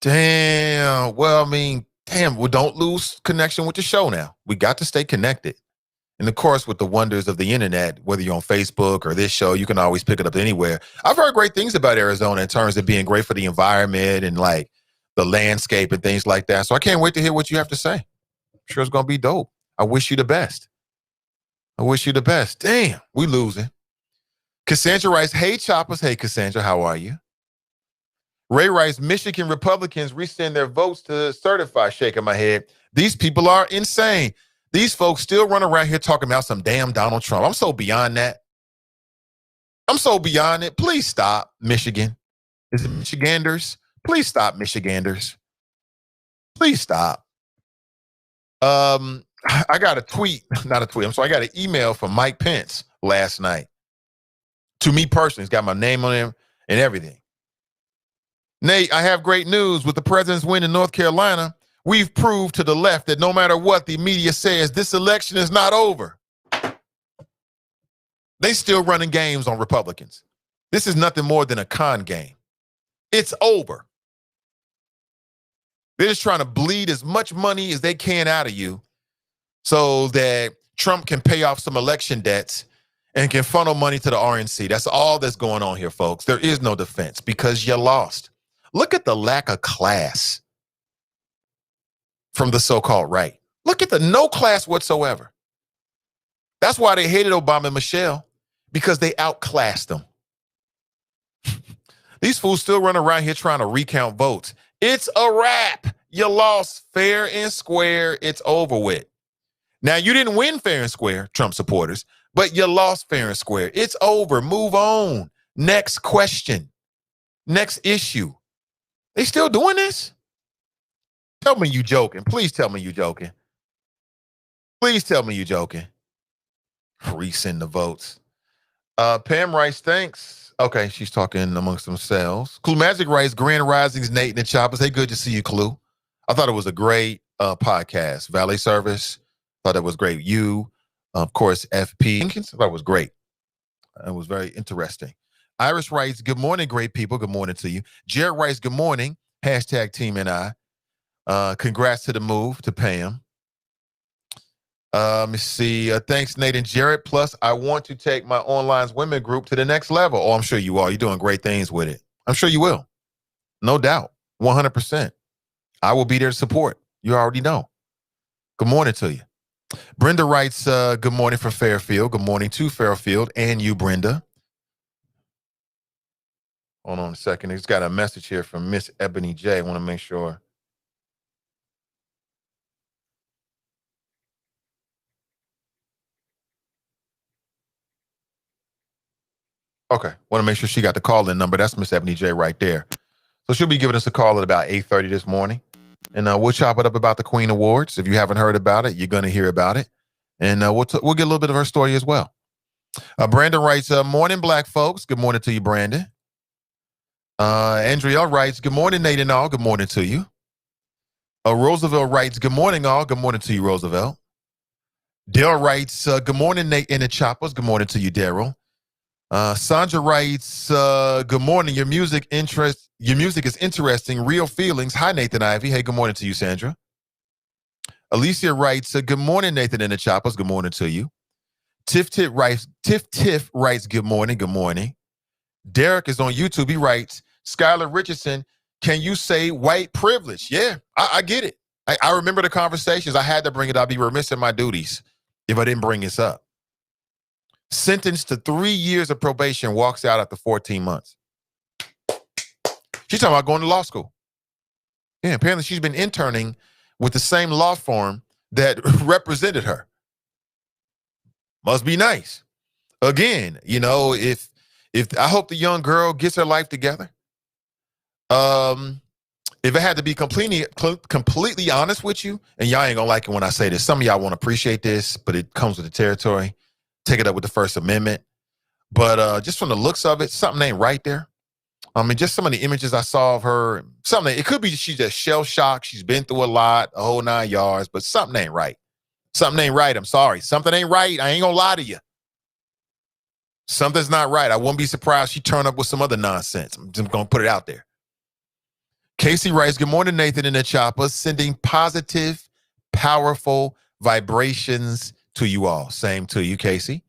Damn. Well, I mean, damn, well, don't lose connection with the show now. We got to stay connected. And of course, with the wonders of the internet, whether you're on Facebook or this show, you can always pick it up anywhere. I've heard great things about Arizona in terms of being great for the environment and like the landscape and things like that. So I can't wait to hear what you have to say. I'm sure it's going to be dope. I wish you the best. I wish you the best. Damn, we losing. Cassandra writes, hey, Choppers. Hey, Cassandra, how are you? Ray writes, Michigan Republicans rescind their votes to certify. Shaking my head. These people are insane. These folks still run around here talking about some damn Donald Trump. I'm so beyond that. I'm so beyond it. Please stop, Michigan. Is it Michiganders? Please stop, Michiganders. Please stop. I got a tweet, not a tweet. I'm sorry. I got an email from Mike Pence last night. To me personally, it's got my name on him and everything. Nate, I have great news. With the president's win in North Carolina, we've proved to the left that no matter what the media says, this election is not over. They still running games on Republicans. This is nothing more than a con game. It's over. They're just trying to bleed as much money as they can out of you so that Trump can pay off some election debts and can funnel money to the RNC. That's all that's going on here, folks. There is no defense because you lost. Look at the lack of class from the so-called right. Look at the no class whatsoever. That's why they hated Obama and Michelle, because they outclassed them. These fools still run around here trying to recount votes. It's a wrap. You lost fair and square. It's over with. Now, you didn't win fair and square, Trump supporters, but you lost fair and square. It's over. Move on. Next question. Next issue. They still doing this? Tell me you joking. Please tell me you joking. Please tell me you joking. Resend the votes. Pam writes, thanks. Okay, she's talking amongst themselves. Clue Magic writes, Grand Risings, Nate and the Choppers. Hey, good to see you, Clue. I thought it was a great podcast. Valet Service. Thought that was great. You, of course, FP. I thought it was great. It was very interesting. Iris writes, good morning, great people. Good morning to you. Jared writes, good morning. Hashtag Team and I. Congrats to the move to Pam. Let me see. Thanks, Nate and Jared. Plus, I want to take my online women group to the next level. Oh, I'm sure you are. You're doing great things with it. I'm sure you will. No doubt. 100%. I will be there to support. You already know. Good morning to you. Brenda writes, good morning from Fairfield. Good morning to Fairfield and you, Brenda. Hold on a second. He's got a message here from Miss Ebony J. I want to make sure. Okay. Want to make sure she got the call-in number. That's Miss Ebony J right there. So she'll be giving us a call at about 8:30 this morning. And we'll chop it up about the Queen Awards. If you haven't heard about it, you're going to hear about it. And we'll get a little bit of her story as well. Brandon writes, morning, black folks. Good morning to you, Brandon. Andrea writes, good morning, Nate and all. Good morning to you. Roosevelt writes, good morning, all. Good morning to you, Roosevelt. Daryl writes, good morning, Nate and the Choppers. Good morning to you, Daryl. Sandra writes, good morning. Your music is interesting. Real feelings. Hi, Nathan Ivey. Hey, good morning to you, Sandra. Alicia writes, good morning, Nathan and the Choppers. Good morning to you. Tiff writes, good morning. Good morning. Derek is on YouTube. He writes, Skylar Richardson, can you say white privilege? Yeah, I get it. I remember the conversations. I had to bring it up. I'd be remiss in my duties if I didn't bring this up. Sentenced to 3 years of probation, walks out after 14 months. She's talking about going to law school. Yeah, apparently she's been interning with the same law firm that represented her. Must be nice. Again, if I hope the young girl gets her life together. If I had to be completely honest with you, and y'all ain't gonna like it when I say this, some of y'all won't appreciate this, but it comes with the territory. Take it up with the First Amendment. But just from the looks of it, something ain't right there. I mean, just some of the images I saw of her, it could be she's just shell-shocked. She's been through a lot, a whole 9 yards, but something ain't right. Something ain't right. I'm sorry. Something ain't right. I ain't gonna lie to you. Something's not right. I wouldn't be surprised she turned up with some other nonsense. I'm just gonna put it out there. Casey writes, good morning, Nathan and the Chopper, sending positive, powerful vibrations to you all. Same to you, Casey.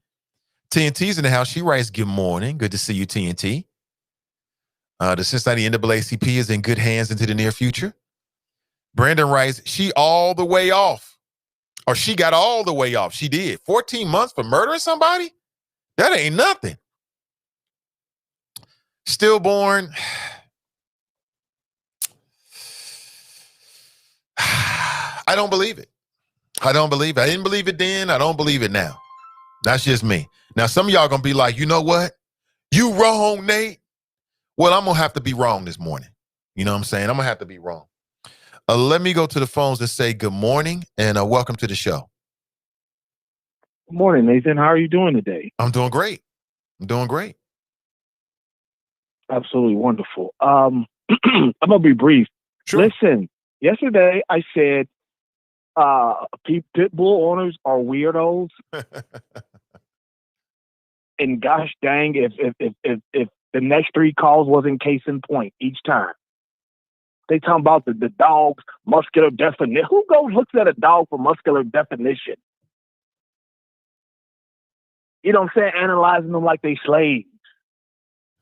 TNT's in the house. She writes, good morning. Good to see you, TNT. The Cincinnati NAACP is in good hands into the near future. Brandon writes, she all the way off. Or she got all the way off. She did. 14 months for murdering somebody? That ain't nothing. Stillborn. I don't believe it. I don't believe it. I didn't believe it then. I don't believe it now. That's just me. Now, some of y'all going to be like, you know what? You wrong, Nate. Well, I'm going to have to be wrong this morning. You know what I'm saying? I'm going to have to be wrong. Let me go to the phones and say good morning and welcome to the show. Good morning, Nathan. How are you doing today? I'm doing great. Absolutely wonderful. I'm going to be brief. Sure. Listen, yesterday I said pit bull owners are weirdos. And gosh dang, if the next 3 calls wasn't case in point each time. They talking about the dog's muscular definition. Who goes looks at a dog for muscular definition? You know what I'm saying? Analyzing them like they slaves.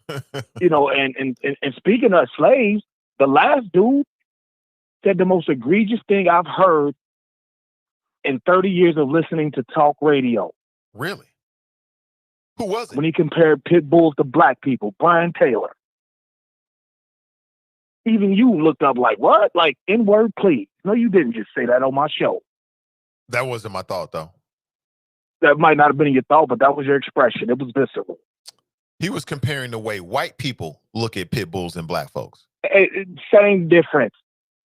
And speaking of slaves, the last dude said the most egregious thing I've heard in 30 years of listening to talk radio. Really? Who was it? When he compared pit bulls to black people, Brian Taylor. Even you looked up like, what? Like, N-word, please. No, you didn't just say that on my show. That wasn't my thought, though. That might not have been your thought, but that was your expression. It was visceral. He was comparing the way white people look at pit bulls and black folks. Same difference.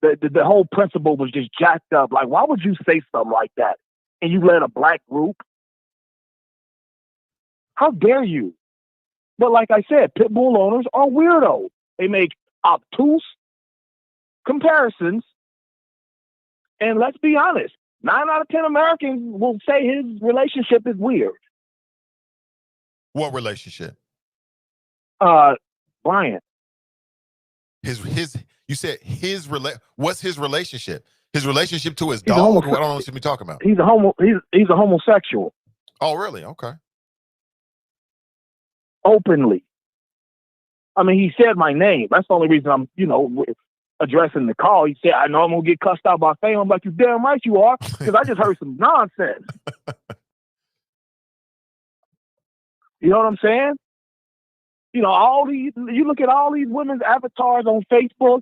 The whole principle was just jacked up. Like, why would you say something like that? And you let a black group? How dare you? But like I said, pit bull owners are weirdos. They make obtuse comparisons. And let's be honest, 9 out of 10 Americans will say his relationship is weird. What relationship? Brian. You said what's his relationship? His relationship to his dog? I don't know what you're talking about. He's a homosexual. Oh, really? Okay. Openly. I mean, he said my name. That's the only reason I'm, addressing the call. He said, I know I'm going to get cussed out by fame. I'm like, you damn right you are, because I just heard some nonsense. You know what I'm saying? You look at all these women's avatars on Facebook,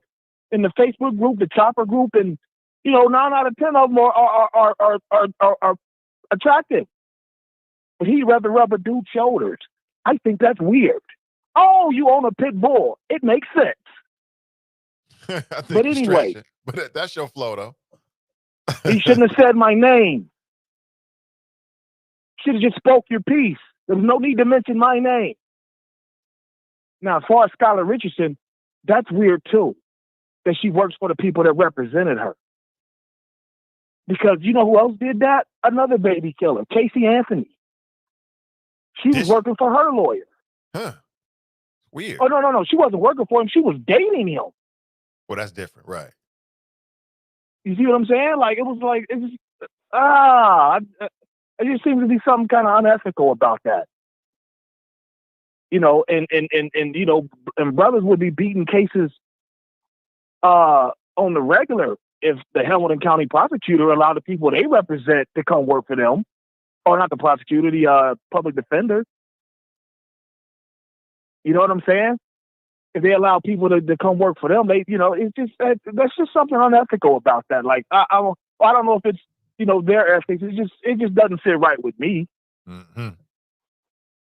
in the Facebook group, the Chopper group, and, 9 out of 10 of them are attractive. But he'd rather rub a dude's shoulders. I think that's weird. Oh, you own a pit bull. It makes sense. I think But you're anyway, stretching. But that's your flow, though. he shouldn't have said my name. Should have just spoke your piece. There was no need to mention my name. Now, as far as Skylar Richardson, that's weird too, that she works for the people that represented her. Because you know who else did that? Another baby killer, Casey Anthony. She was working for her lawyer. Huh. Weird. Oh, no. She wasn't working for him. She was dating him. Well, that's different, right? You see what I'm saying? Like, it was like, it just seems to be something kind of unethical about that. You know, and you know, and brothers would be beating cases on the regular if the Hamilton County prosecutor allowed the people they represent to come work for them. Or not the prosecutor, the public defender. You know what I'm saying? If they allow people to come work for them, they, you know, it's just that's just something unethical about that. Like I don't know if it's, you know, their ethics. It just doesn't sit right with me. Mm-hmm.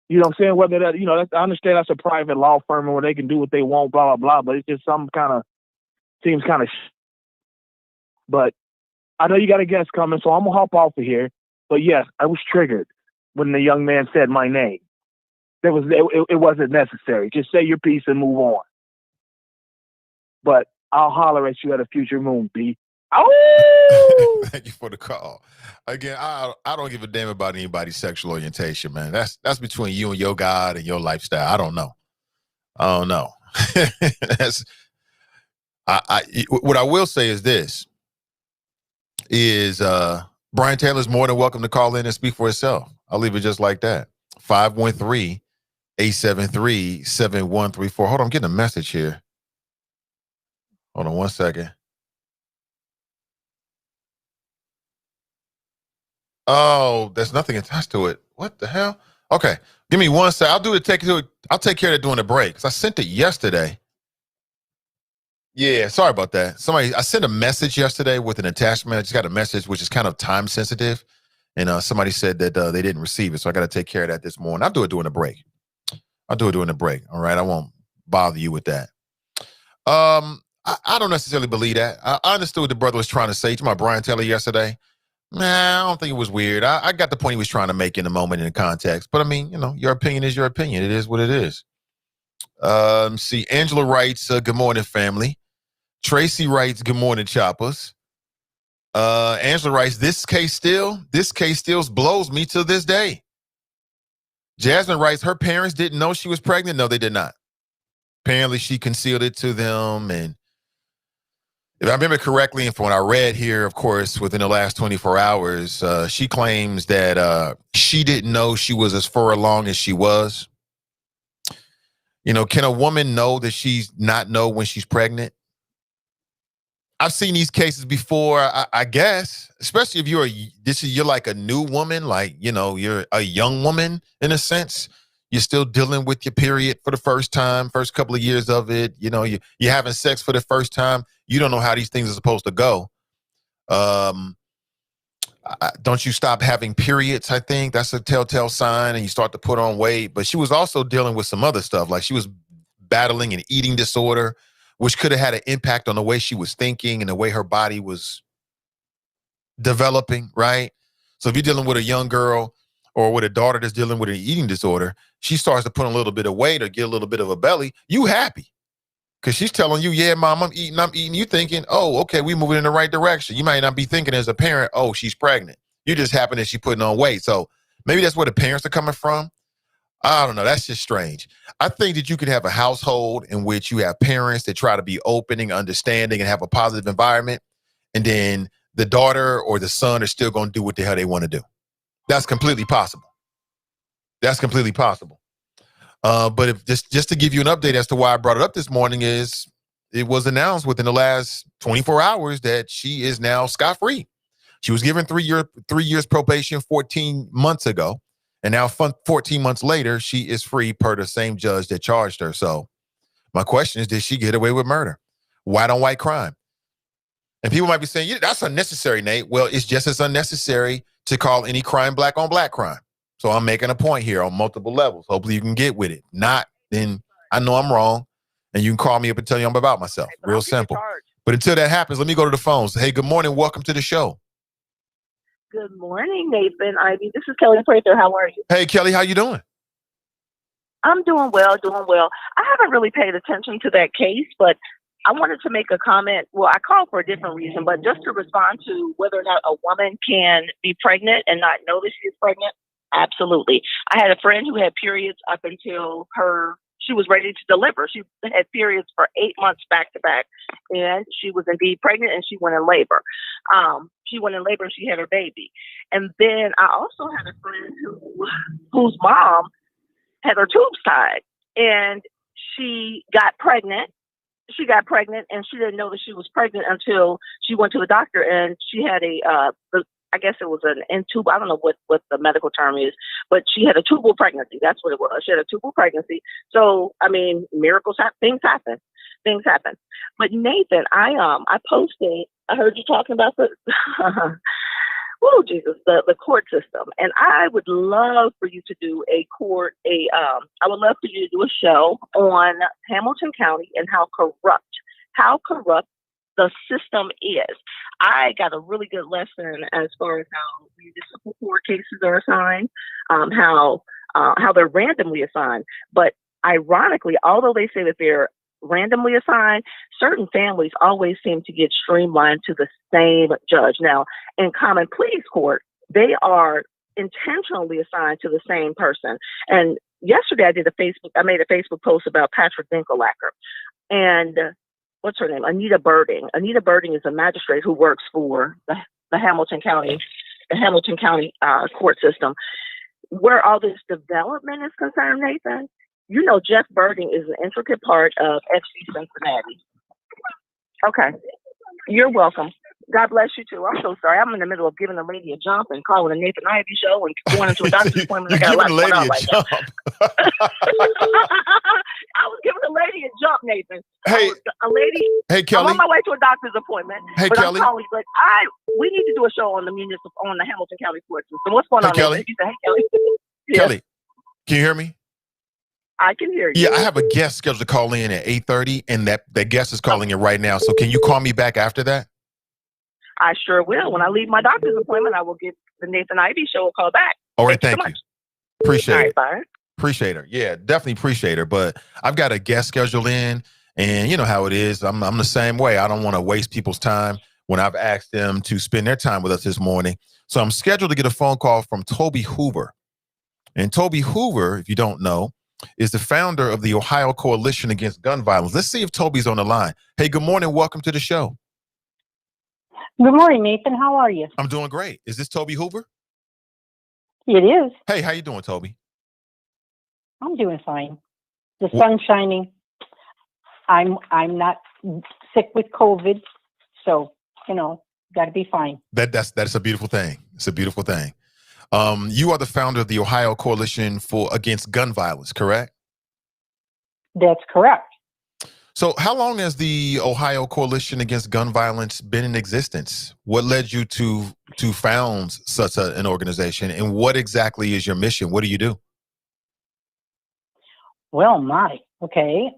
You know what I'm saying? Whether that, you know, I understand that's a private law firm and where they can do what they want, blah blah blah. But it's just some kind of seems kind of. But I know you got a guest coming, so I'm gonna hop off of here. But yes, I was triggered when the young man said my name. It wasn't necessary. Just say your piece and move on. But I'll holler at you at a future moon, B. Oh! Thank you for the call. Again, I don't give a damn about anybody's sexual orientation, man. That's between you and your God and your lifestyle. I don't know. What I will say is this: Brian Taylor's more than welcome to call in and speak for himself. I'll leave it just like that. 513-873-7134. Hold on, I'm getting a message here. Hold on one second. Oh, there's nothing attached to it. What the hell? Okay, give me 1 sec. I'll take care of it during the break because I sent it yesterday. Yeah, sorry about that. I sent a message yesterday with an attachment. I just got a message which is kind of time sensitive, and somebody said that they didn't receive it, so I got to take care of that this morning. I'll do it during the break. All right, I won't bother you with that. I don't necessarily believe that. I understood what the brother was trying to say to my Brian Taylor yesterday. Nah, I don't think it was weird. I got the point he was trying to make in the moment in the context. But I mean, you know, your opinion is your opinion. It is what it is. See, Angela writes, good morning, family. Tracy writes, good morning, choppers. Angela writes, this case still blows me to this day. Jasmine writes, her parents didn't know she was pregnant. No, they did not. Apparently she concealed it to them. And if I remember correctly, and from what I read here, of course, within the last 24 hours, she claims that she didn't know she was as far along as she was. You know, can a woman know that she's not know when she's pregnant? I've seen these cases before, I guess, especially if you're like a new woman, like, you know, you're a young woman in a sense. You're still dealing with your period for the first time, first couple of years of it. You know, you're having sex for the first time. You don't know how these things are supposed to go. Don't you stop having periods, I think. That's a telltale sign, and you start to put on weight. But she was also dealing with some other stuff. Like she was battling an eating disorder, which could have had an impact on the way she was thinking and the way her body was developing, right? So if you're dealing with a young girl or with a daughter that's dealing with an eating disorder, she starts to put on a little bit of weight or get a little bit of a belly, you happy. Because she's telling you, yeah, mom, I'm eating. You thinking, oh, okay, we moving in the right direction. You might not be thinking as a parent, oh, she's pregnant. You're just happy that she's putting on weight. So maybe that's where the parents are coming from. I don't know. That's just strange. I think that you could have a household in which you have parents that try to be opening, understanding, and have a positive environment. And then the daughter or the son are still going to do what the hell they want to do. That's completely possible. But if just to give you an update as to why I brought it up this morning is it was announced within the last 24 hours that she is now scot-free. She was given 3 years probation 14 months ago. And now 14 months later, she is free per the same judge that charged her. So my question is, did she get away with murder? White on white crime. And people might be saying, yeah, that's unnecessary, Nate. Well, it's just as unnecessary to call any crime black on black crime. So I'm making a point here on multiple levels. Hopefully you can get with it. Not, then I know I'm wrong. and you can call me up and tell you I'm about myself. But Real I'll be in simple. charge. But until that happens, let me go to the phones. Hey, good morning. Welcome to the show. Good morning, Nathan Ivey. This is Kelli Prather. How are you? Hey, Kelly, how you doing? I'm doing well, I haven't really paid attention to that case, but I wanted to make a comment. Well, I called for a different reason, but just to respond to whether or not a woman can be pregnant and not know that she's pregnant. Absolutely. I had a friend who had periods up until she was ready to deliver. She had periods for 8 months back to back, and she was indeed pregnant, and she went in labor. She went in labor and she had her baby. And then I also had a friend whose mom had her tubes tied, and she got pregnant. And she didn't know that she was pregnant until she went to the doctor, and she had I guess it was an intube. I don't know what the medical term is, but she had a tubal pregnancy. That's what it was. She had a tubal pregnancy. So, I mean, miracles happen. Things happen. But Nathan, I posted, I heard you talking about the, oh, Jesus, the court system. And I would love for you to do I would love for you to do a show on Hamilton County and how corrupt the system is. I got a really good lesson as far as how municipal court cases are assigned, how they're randomly assigned. But ironically, although they say that they're randomly assigned, certain families always seem to get streamlined to the same judge. Now, in common pleas court, they are intentionally assigned to the same person. And yesterday I made a Facebook post about Patrick Dinkelacker. And what's her name? Anita Birding. Anita Birding is a magistrate who works for the Hamilton County court system. Where all this development is concerned, Nathan, you know Jeff Birding is an intricate part of FC Cincinnati. Okay. You're welcome. God bless you too. I'm so sorry. I'm in the middle of giving a lady a jump and calling a Nathan Ivey Show and going into a doctor's appointment. You're giving a lady a jump. I was giving a lady a jump, Nathan. Hey, Hey, Kelly. I'm on my way to a doctor's appointment. Hey, but Kelly. I'm calling, but we need to do a show on the Hamilton County court system. What's going on, Kelly? Nathan? You say, hey, Kelly. Yes. Kelly, can you hear me? I can hear you. Yeah, I have a guest scheduled to call in at 8:30, and that guest is calling in right now. So can you call me back after that? I sure will. When I leave my doctor's appointment, I will give the Nathan Ivey Show a call back. All right, Thank thank you. you. Appreciate it. Bye. Appreciate her. Yeah, definitely appreciate her. But I've got a guest scheduled in, and you know how it is. I'm the same way. I don't want to waste people's time when I've asked them to spend their time with us this morning. So I'm scheduled to get a phone call from Toby Hoover. And Toby Hoover, if you don't know, is the founder of the Ohio Coalition Against Gun Violence. Let's see if Toby's on the line. Hey, good morning. Welcome to the show. Good morning, Nathan. How are you? I'm doing great. Is this Toby Hoover? It is. Hey, how you doing, Toby? I'm doing fine. The sun's shining. I'm not sick with COVID, so got to be fine. That's a beautiful thing. It's a beautiful thing. You are the founder of the Ohio Coalition Against Gun Violence, correct? That's correct. So how long has the Ohio Coalition Against Gun Violence been in existence? What led you to found such an organization, and what exactly is your mission? What do you do? Well, okay.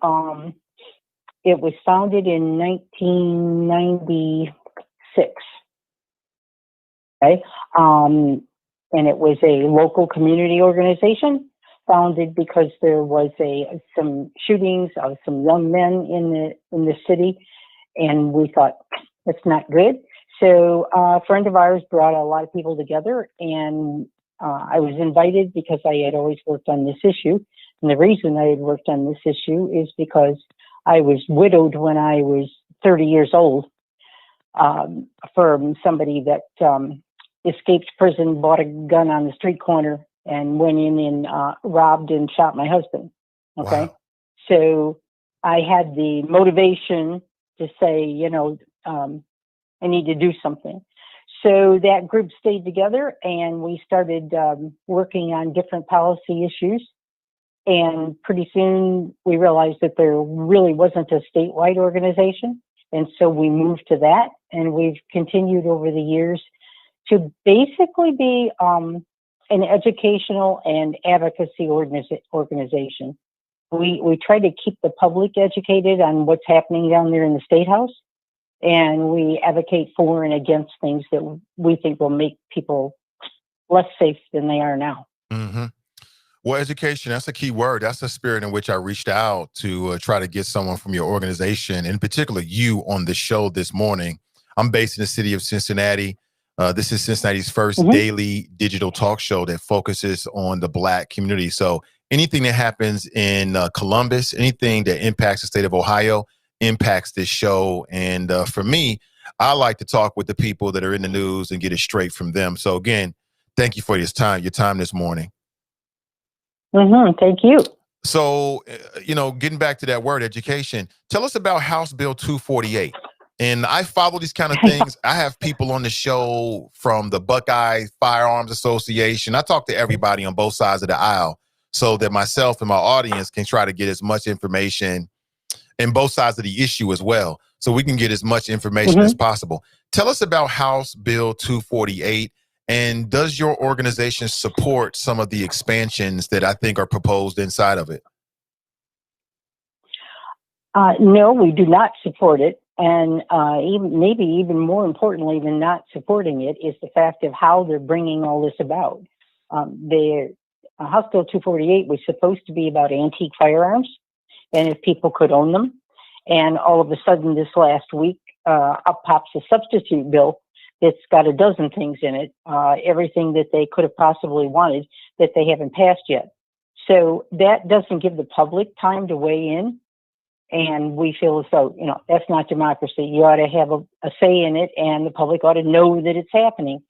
It was founded in 1996. Okay. And it was a local community organization founded because there was some shootings of some young men in the city, and we thought that's not good. So a friend of ours brought a lot of people together, and I was invited because I had always worked on this issue. And the reason I had worked on this issue is because I was widowed when I was 30 years old from somebody that escaped prison, bought a gun on the street corner, and went in and robbed and shot my husband. Okay. Wow. So I had the motivation to say, I need to do something. So that group stayed together, and we started working on different policy issues. And pretty soon we realized that there really wasn't a statewide organization. And so we moved to that, and we've continued over the years to basically be an educational and advocacy organization. we try to keep the public educated on what's happening down there in the State House, and we advocate for and against things that we think will make people less safe than they are now. Mm-hmm. Well, education, that's a key word. That's the spirit in which I reached out to try to get someone from your organization, in particular you, on the show this morning. I'm based in the city of Cincinnati. This is Cincinnati's first daily digital talk show that focuses on the Black community. So anything that happens in Columbus, anything that impacts the state of Ohio, impacts this show. And for me, I like to talk with the people that are in the news and get it straight from them. So again, thank you for your time this morning. Thank you. So, getting back to that word, education, tell us about House Bill 248. And I follow these kind of things. I have people on the show from the Buckeye Firearms Association. I talk to everybody on both sides of the aisle so that myself and my audience can try to get as much information in both sides of the issue as well, so we can get as much information as possible. Tell us about House Bill 248. And does your organization support some of the expansions that I think are proposed inside of it? No, we do not support it. And maybe even more importantly than not supporting it is the fact of how they're bringing all this about. House Bill 248 was supposed to be about antique firearms and if people could own them. And all of a sudden this last week, up pops a substitute bill. It's got a dozen things in it, everything that they could have possibly wanted that they haven't passed yet. So that doesn't give the public time to weigh in. And we feel as though, that's not democracy. You ought to have a say in it, and the public ought to know that it's happening.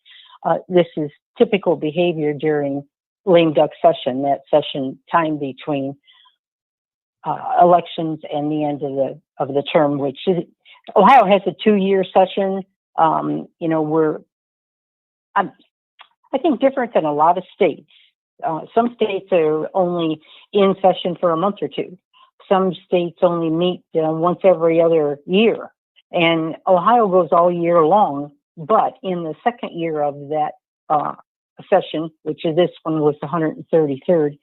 This is typical behavior during lame duck session, that session time between elections and the end of the term, which is, Ohio has a 2-year session. I think different than a lot of states. Some states are only in session for a month or two. Some states only meet once every other year. And Ohio goes all year long. But in the second year of that session, which is this one was the 133rd,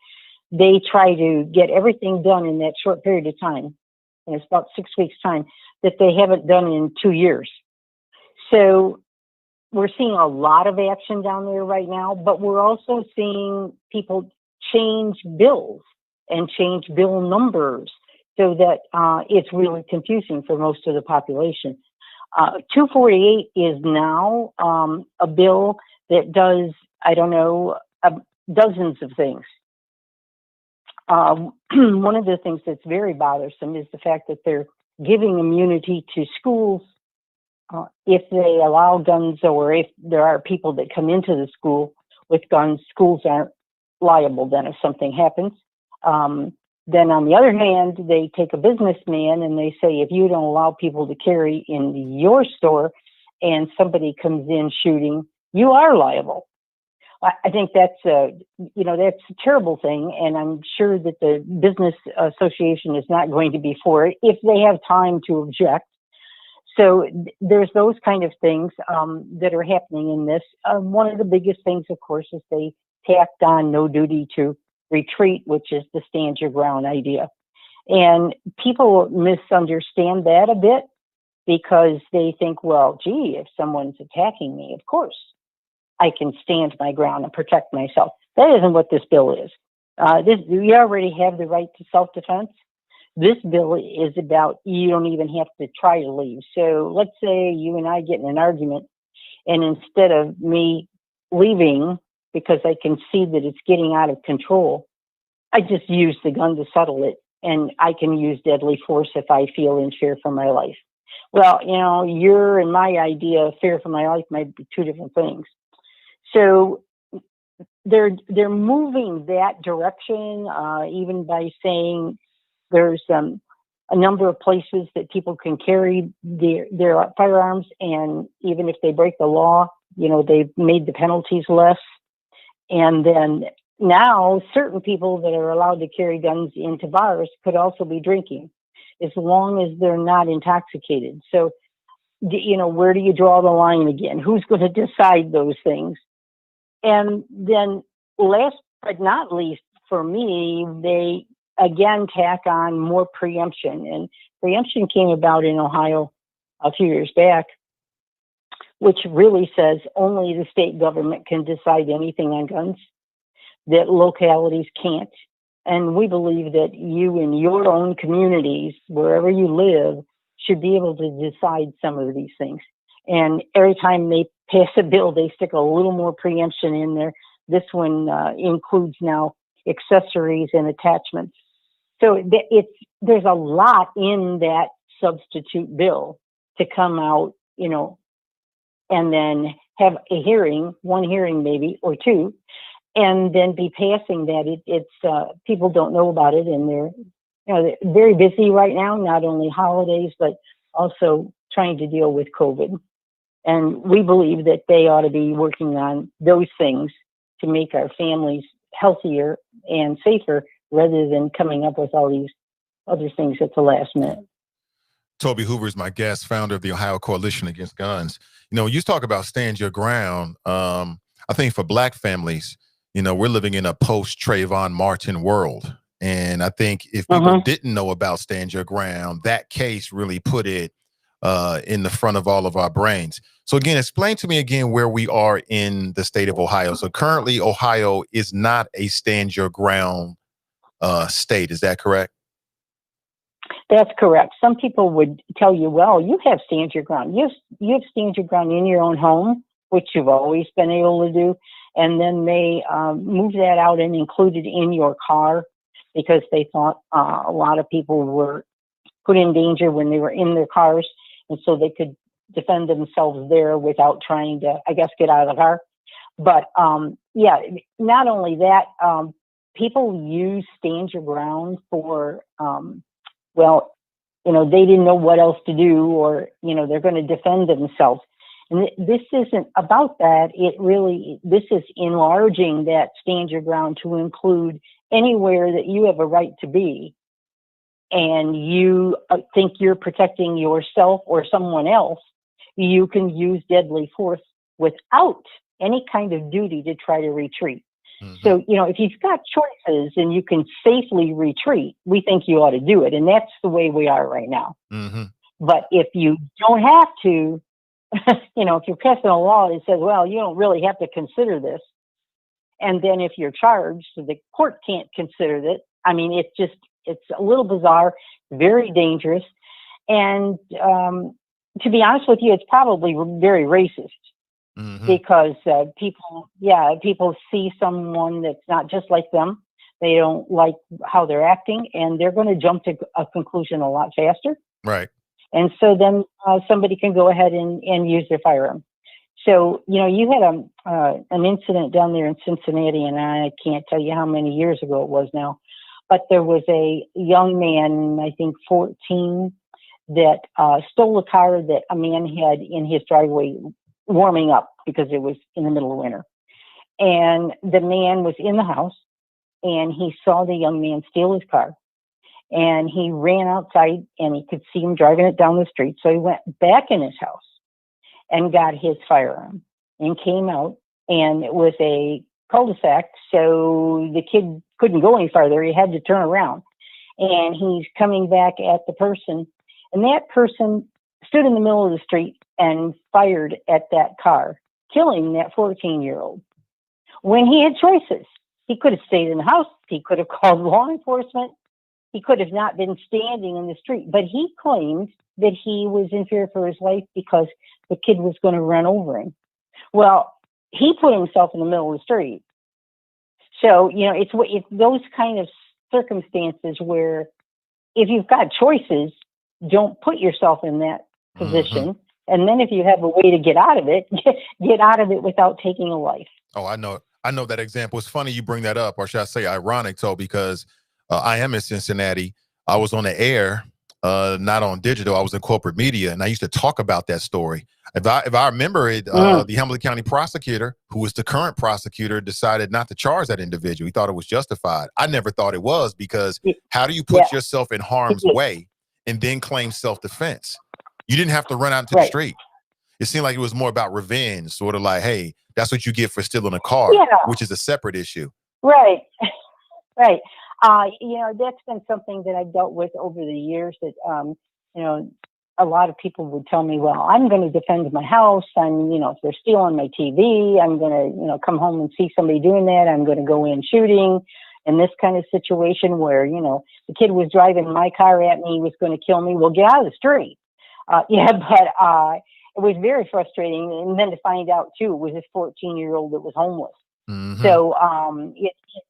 they try to get everything done in that short period of time. And it's about 6 weeks' time that they haven't done in 2 years. So we're seeing a lot of action down there right now, but we're also seeing people change bills and change bill numbers so that it's really confusing for most of the population. 248 is now a bill that does, dozens of things. One of the things that's very bothersome is the fact that they're giving immunity to schools if they allow guns, or if there are people that come into the school with guns. Schools aren't liable then if something happens. Then on the other hand, they take a businessman and they say, if you don't allow people to carry in your store and somebody comes in shooting, you are liable. I think that's that's a terrible thing, and I'm sure that the business association is not going to be for it if they have time to object. So there's those kind of things that are happening in this. One of the biggest things, of course, is they tacked on no duty to retreat, which is the stand your ground idea. And people misunderstand that a bit because they think, well, gee, if someone's attacking me, of course, I can stand my ground and protect myself. That isn't what this bill is. We already have the right to self-defense. This bill is about, you don't even have to try to leave. So let's say you and I get in an argument, and instead of me leaving because I can see that it's getting out of control, I just use the gun to settle it, and I can use deadly force if I feel in fear for my life. Well, your and my idea of fear for my life might be two different things. So they're moving that direction, even by saying there's a number of places that people can carry their firearms, and even if they break the law, they've made the penalties less. And then now certain people that are allowed to carry guns into bars could also be drinking, as long as they're not intoxicated. So, where do you draw the line again? Who's going to decide those things? And then last but not least, for me, they again tack on more preemption. And preemption came about in Ohio a few years back, which really says only the state government can decide anything on guns, that localities can't. And we believe that you in your own communities, wherever you live, should be able to decide some of these things. And every time they pass a bill, they stick a little more preemption in there. This one includes now accessories and attachments. So there's a lot in that substitute bill to come out, you know, and then have a hearing, one hearing maybe, or two, and then be passing that. It's people don't know about it, and they're very busy right now, not only holidays, but also trying to deal with COVID. And we believe that they ought to be working on those things to make our families healthier and safer, rather than coming up with all these other things at the last minute. Toby Hoover is my guest, founder of the Ohio Coalition Against Guns. You know, you talk about stand your ground. I think for Black families, you know, we're living in a post-Trayvon Martin world. And I think if people didn't know about stand your ground, that case really put it in the front of all of our brains. So again, explain to me again where we are in the state of Ohio. So currently, Ohio is not a stand your ground state. Is that correct? That's correct. Some people would tell you, well, you have stand your ground. You have stand your ground in your own home, which you've always been able to do. And then they move that out and include it in your car, because they thought a lot of people were put in danger when they were in their cars. And so they could defend themselves there without trying to, I guess, get out of the car. But yeah, not only that, people use stand your ground for, well, you know, they didn't know what else to do, or, you know, they're going to defend themselves. And this isn't about that. This is enlarging that stand your ground to include anywhere that you have a right to be, and you think you're protecting yourself or someone else, you can use deadly force without any kind of duty to try to retreat. So, you know, if you've got choices and you can safely retreat, we think you ought to do it. And that's the way we are right now. But if you don't have to, you know, if you're passing a law that says, well, you don't really have to consider this, and then if you're charged, the court can't consider it. I mean, it's a little bizarre, very dangerous. And to be honest with you, it's probably very racist. Because people see someone that's not just like them. They don't like how they're acting, and they're going to jump to a conclusion a lot faster. Right. And so then somebody can go ahead and use their firearm. So, you know, you had an incident down there in Cincinnati, and I can't tell you how many years ago it was now, but there was a young man, I think 14, that stole a car that a man had in his driveway warming up, because it was in the middle of winter. And the man was in the house, and he saw the young man steal his car, and he ran outside, and he could see him driving it down the street. So he went back in his house and got his firearm and came out, and it was a cul-de-sac. So the kid couldn't go any farther. He had to turn around, and he's coming back at the person, and that person stood in the middle of the street and fired at that car, killing that 14-year-old. When he had choices, he could have stayed in the house. He could have called law enforcement. He could have not been standing in the street, but he claimed that he was in fear for his life because the kid was going to run over him. Well, he put himself in the middle of the street. So, you know, it's those kind of circumstances where if you've got choices, don't put yourself in that position. And then if you have a way to get out of it, get out of it without taking a life. Oh, I know that example. It's funny you bring that up, or should I say ironic, because I am in Cincinnati. I was on the air, not on digital. I was in corporate media, and I used to talk about that story. If I remember it, the Hamilton County prosecutor, who was the current prosecutor, decided not to charge that individual. He thought it was justified. I never thought it was, because how do you put yourself in harm's way and then claim self-defense? You didn't have to run out into the street. It seemed like it was more about revenge, sort of like, hey, that's what you get for stealing a car, which is a separate issue. Right. That's been something that I've dealt with over the years that, a lot of people would tell me, well, I'm going to defend my house. If they're stealing my TV, I'm going to, come home and see somebody doing that. I'm going to go in shooting. In this kind of situation where, the kid was driving my car at me, he was going to kill me. Well, get out of the street. But it was very frustrating. And then to find out too, it was this 14-year-old that was homeless. Mm-hmm. So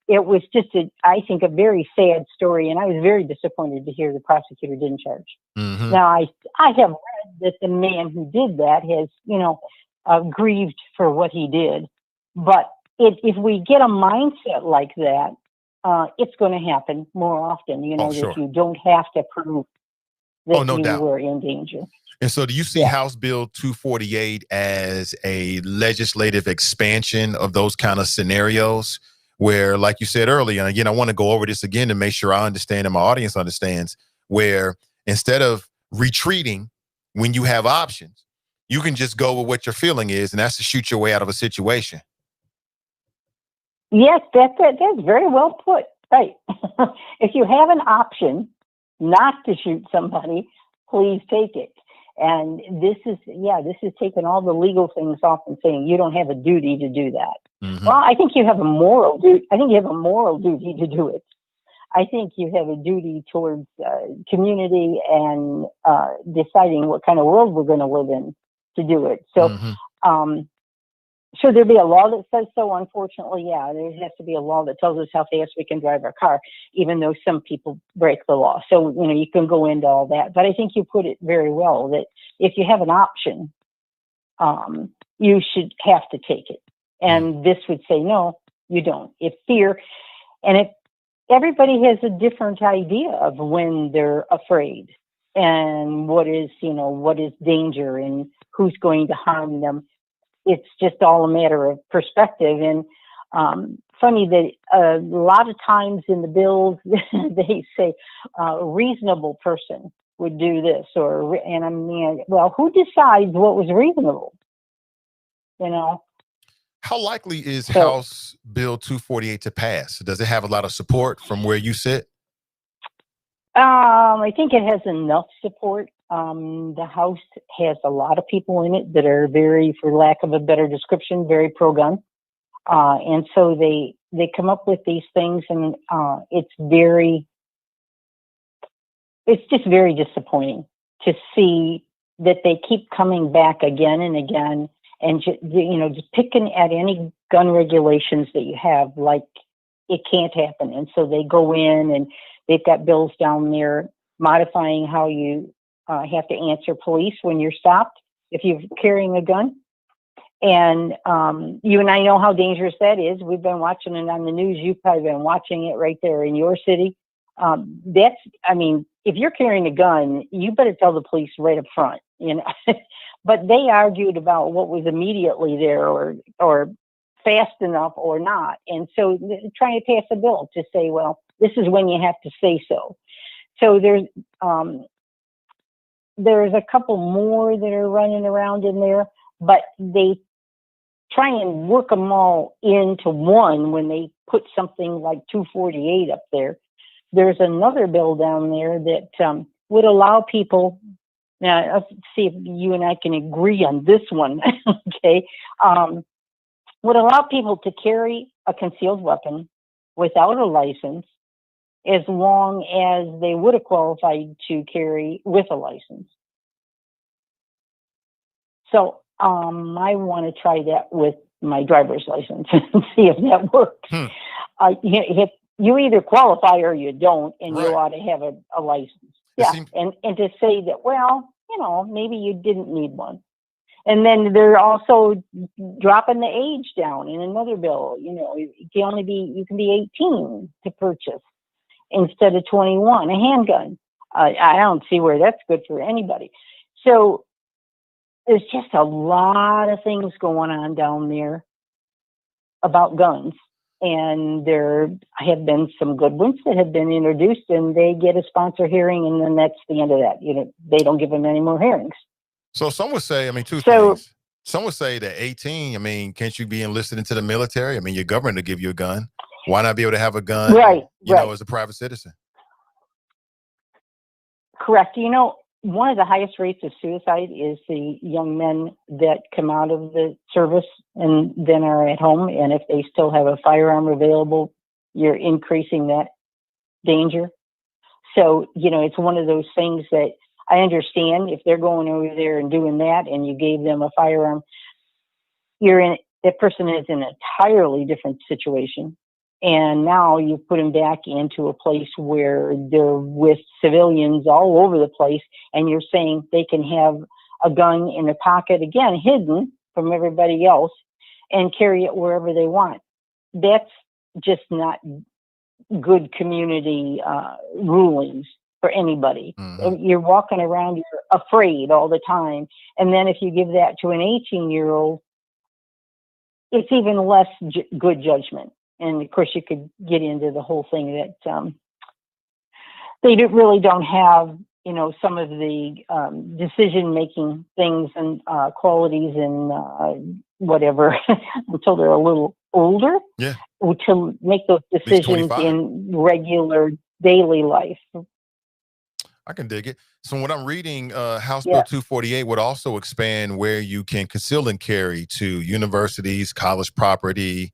it was just, I think, a very sad story. And I was very disappointed to hear the prosecutor didn't charge. Mm-hmm. Now, I have read that the man who did that has, grieved for what he did. But if we get a mindset like that, it's going to happen more often, Sure. that you don't have to prove that no you doubt. were in danger. And so do you see House Bill 248 as a legislative expansion of those kind of scenarios where, like you said earlier, and again, I want to go over this again to make sure I understand and my audience understands, where instead of retreating when you have options, you can just go with what your feeling is, and that's to shoot your way out of a situation. Yes, that's very well put. Right. If you have an option not to shoot somebody, please take it. And this is taking all the legal things off and saying you don't have a duty to do that. Mm-hmm. Well, I think you have a moral duty. I think you have a moral duty to do it. I think you have a duty towards community and deciding what kind of world we're going to live in to do it. So, should there be a law that says so? Unfortunately, there has to be a law that tells us how fast we can drive our car, even though some people break the law. So, you can go into all that. But I think you put it very well that if you have an option, you should have to take it. And this would say, no, you don't. If fear, and if everybody has a different idea of when they're afraid and what is danger and who's going to harm them. It's just all a matter of perspective. And funny that a lot of times in the bills, they say a reasonable person would do this, and I mean, well, who decides what was reasonable? How likely is House Bill 248 to pass? Does it have a lot of support from where you sit? I think it has enough support. The House has a lot of people in it that are very, for lack of a better description, very pro-gun. And so they come up with these things, and it's just very disappointing to see that they keep coming back again and again, and just picking at any gun regulations that you have, like it can't happen. And so they go in and they've got bills down there modifying how you have to answer police when you're stopped if you're carrying a gun. And you and I know how dangerous that is. We've been watching it on the news. You've probably been watching it right there in your city. If you're carrying a gun, you better tell the police right up front, But they argued about what was immediately there or fast enough or not. And so they're trying to pass a bill to say, well, this is when you have to say so. So there's a couple more that are running around in there, but they try and work them all into one when they put something like 248 up there. There's another bill down there that would allow people, now let's see if you and I can agree on this one, okay, would allow people to carry a concealed weapon without a license as long as they would have qualified to carry with a license. So I want to try that with my driver's license and see if that works. If you either qualify or you don't, and you ought to have a license. Yeah, and to say that, well, maybe you didn't need one. And then they're also dropping the age down in another bill. You can be 18 to purchase instead of 21, a handgun. I don't see where that's good for anybody. So there's just a lot of things going on down there about guns. And there have been some good ones that have been introduced, and they get a sponsor hearing, and then that's the end of that. They don't give them any more hearings. So some would say, two things. Some would say that 18, can't you be enlisted into the military? Your government will give you a gun. Why not be able to have a gun, Right. as a private citizen? Correct. You know, one of the highest rates of suicide is the young men that come out of the service and then are at home. And if they still have a firearm available, you're increasing that danger. So, it's one of those things that I understand if they're going over there and doing that and you gave them a firearm, that person is in an entirely different situation. And now you put them back into a place where they're with civilians all over the place, and you're saying they can have a gun in their pocket, again, hidden from everybody else, and carry it wherever they want. That's just not good community rulings for anybody. Mm-hmm. You're walking around, you're afraid all the time. And then if you give that to an 18-year-old, it's even less good judgment. And of course, you could get into the whole thing that they really don't have, some of the decision-making things and qualities and whatever until they're a little older. Yeah. To make those decisions in regular daily life. I can dig it. So what I'm reading, House Bill 248 would also expand where you can conceal and carry to universities, college property,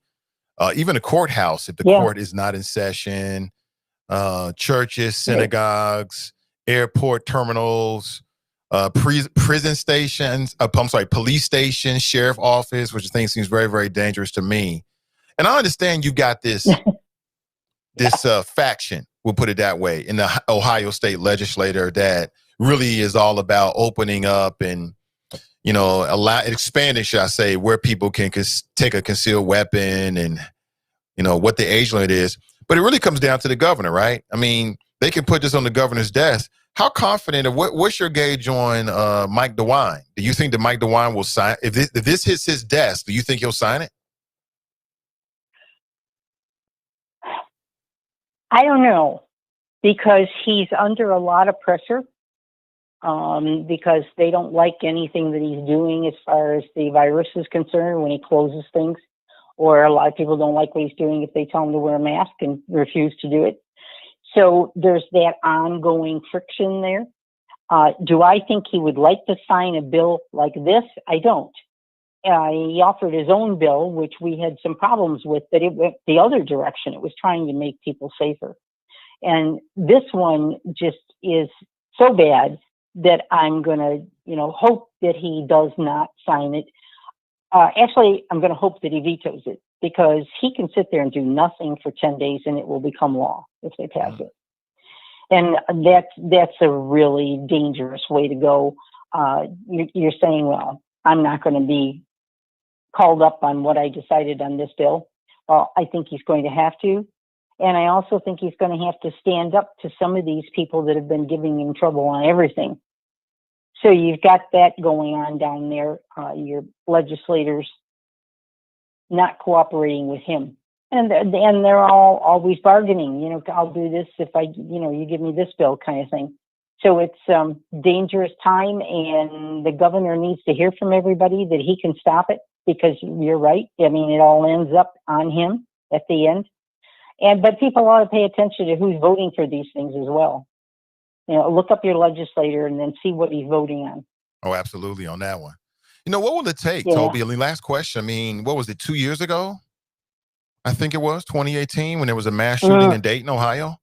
even a courthouse if the court is not in session, churches, synagogues, airport terminals, prison stations, police stations, sheriff office, which I think seems very, very dangerous to me. And I understand you got this faction, we'll put it that way, in the Ohio State Legislature that really is all about opening up and, expanding, should I say, where people can take a concealed weapon and, what the age limit is. But it really comes down to the governor, right? I mean, they can put this on the governor's desk. How confident, or what's your gauge on Mike DeWine? Do you think that Mike DeWine will sign? If this hits his desk, do you think he'll sign it? I don't know, because he's under a lot of pressure, because they don't like anything that he's doing as far as the virus is concerned when he closes things, or a lot of people don't like what he's doing if they tell him to wear a mask and refuse to do it. So there's that ongoing friction there. Do I think he would like to sign a bill like this? I don't. He offered his own bill, which we had some problems with, but it went the other direction. It was trying to make people safer. And this one just is so bad that I'm going to, hope that he does not sign it. Actually, I'm going to hope that he vetoes it, because he can sit there and do nothing for 10 days and it will become law if they pass it. And that's a really dangerous way to go. You're saying, well, I'm not going to be called up on what I decided on this bill. Well, I think he's going to have to. And I also think he's going to have to stand up to some of these people that have been giving him trouble on everything. So you've got that going on down there, your legislators not cooperating with him. And they're all always bargaining, I'll do this if you give me this bill kind of thing. So it's dangerous time, and the governor needs to hear from everybody that he can stop it, because you're right. I mean, it all ends up on him at the end. But people ought to pay attention to who's voting for these things as well. Look up your legislator and then see what he's voting on. Oh, absolutely, on that one. What will it take, Toby? I mean, last question. I mean, what was it, 2 years ago? I think it was 2018 when there was a mass shooting in Dayton, Ohio.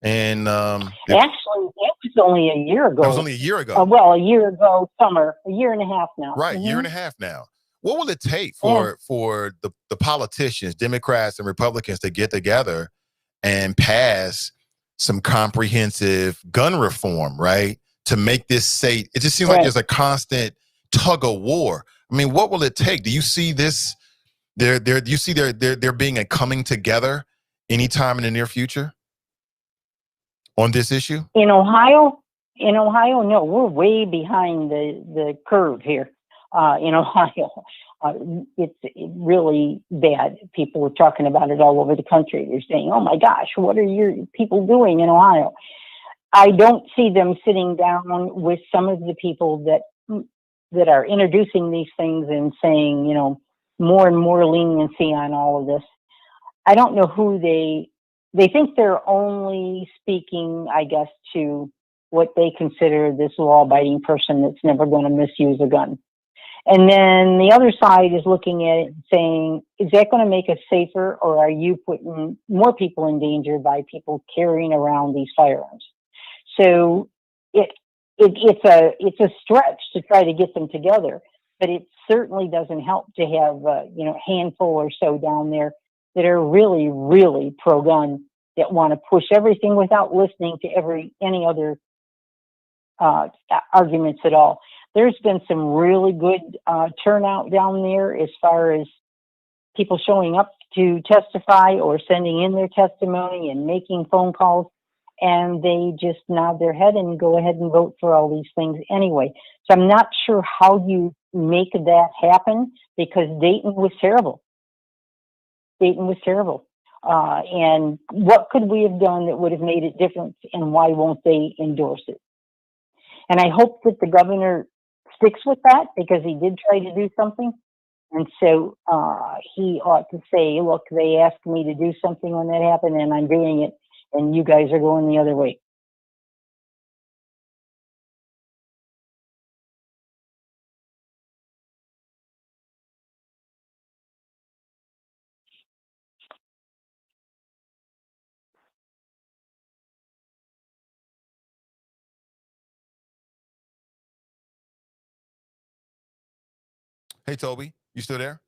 And actually, it was only a year ago. That was only a year ago. A year ago, summer, a year and a half now. Right, year and a half now. What will it take for the politicians, Democrats and Republicans, to get together and pass some comprehensive gun reform, right? To make this safe. It just seems like there's a constant tug of war. I mean, what will it take? Do you see this? Do you see there being a coming together anytime in the near future on this issue? In Ohio, no, we're way behind the curve here. In Ohio, it's really bad. People are talking about it all over the country. They're saying, "Oh my gosh, what are your people doing in Ohio?" I don't see them sitting down with some of the people that are introducing these things and saying, more and more leniency on all of this. I don't know who they think they're only speaking, I guess, to what they consider this law-abiding person that's never going to misuse a gun. And then the other side is looking at it and saying, is that going to make us safer, or are you putting more people in danger by people carrying around these firearms? So it's a stretch to try to get them together, but it certainly doesn't help to have a handful or so down there that are really, really pro-gun, that want to push everything without listening to any other arguments at all. There's been some really good turnout down there as far as people showing up to testify or sending in their testimony and making phone calls, and they just nod their head and go ahead and vote for all these things anyway. So I'm not sure how you make that happen, because Dayton was terrible. And what could we have done that would have made it different, and why won't they endorse it? And I hope that the governor sticks with that, because he did try to do something. And so he ought to say, look, they asked me to do something when that happened, and I'm doing it, and you guys are going the other way. Hey, Toby, you still there?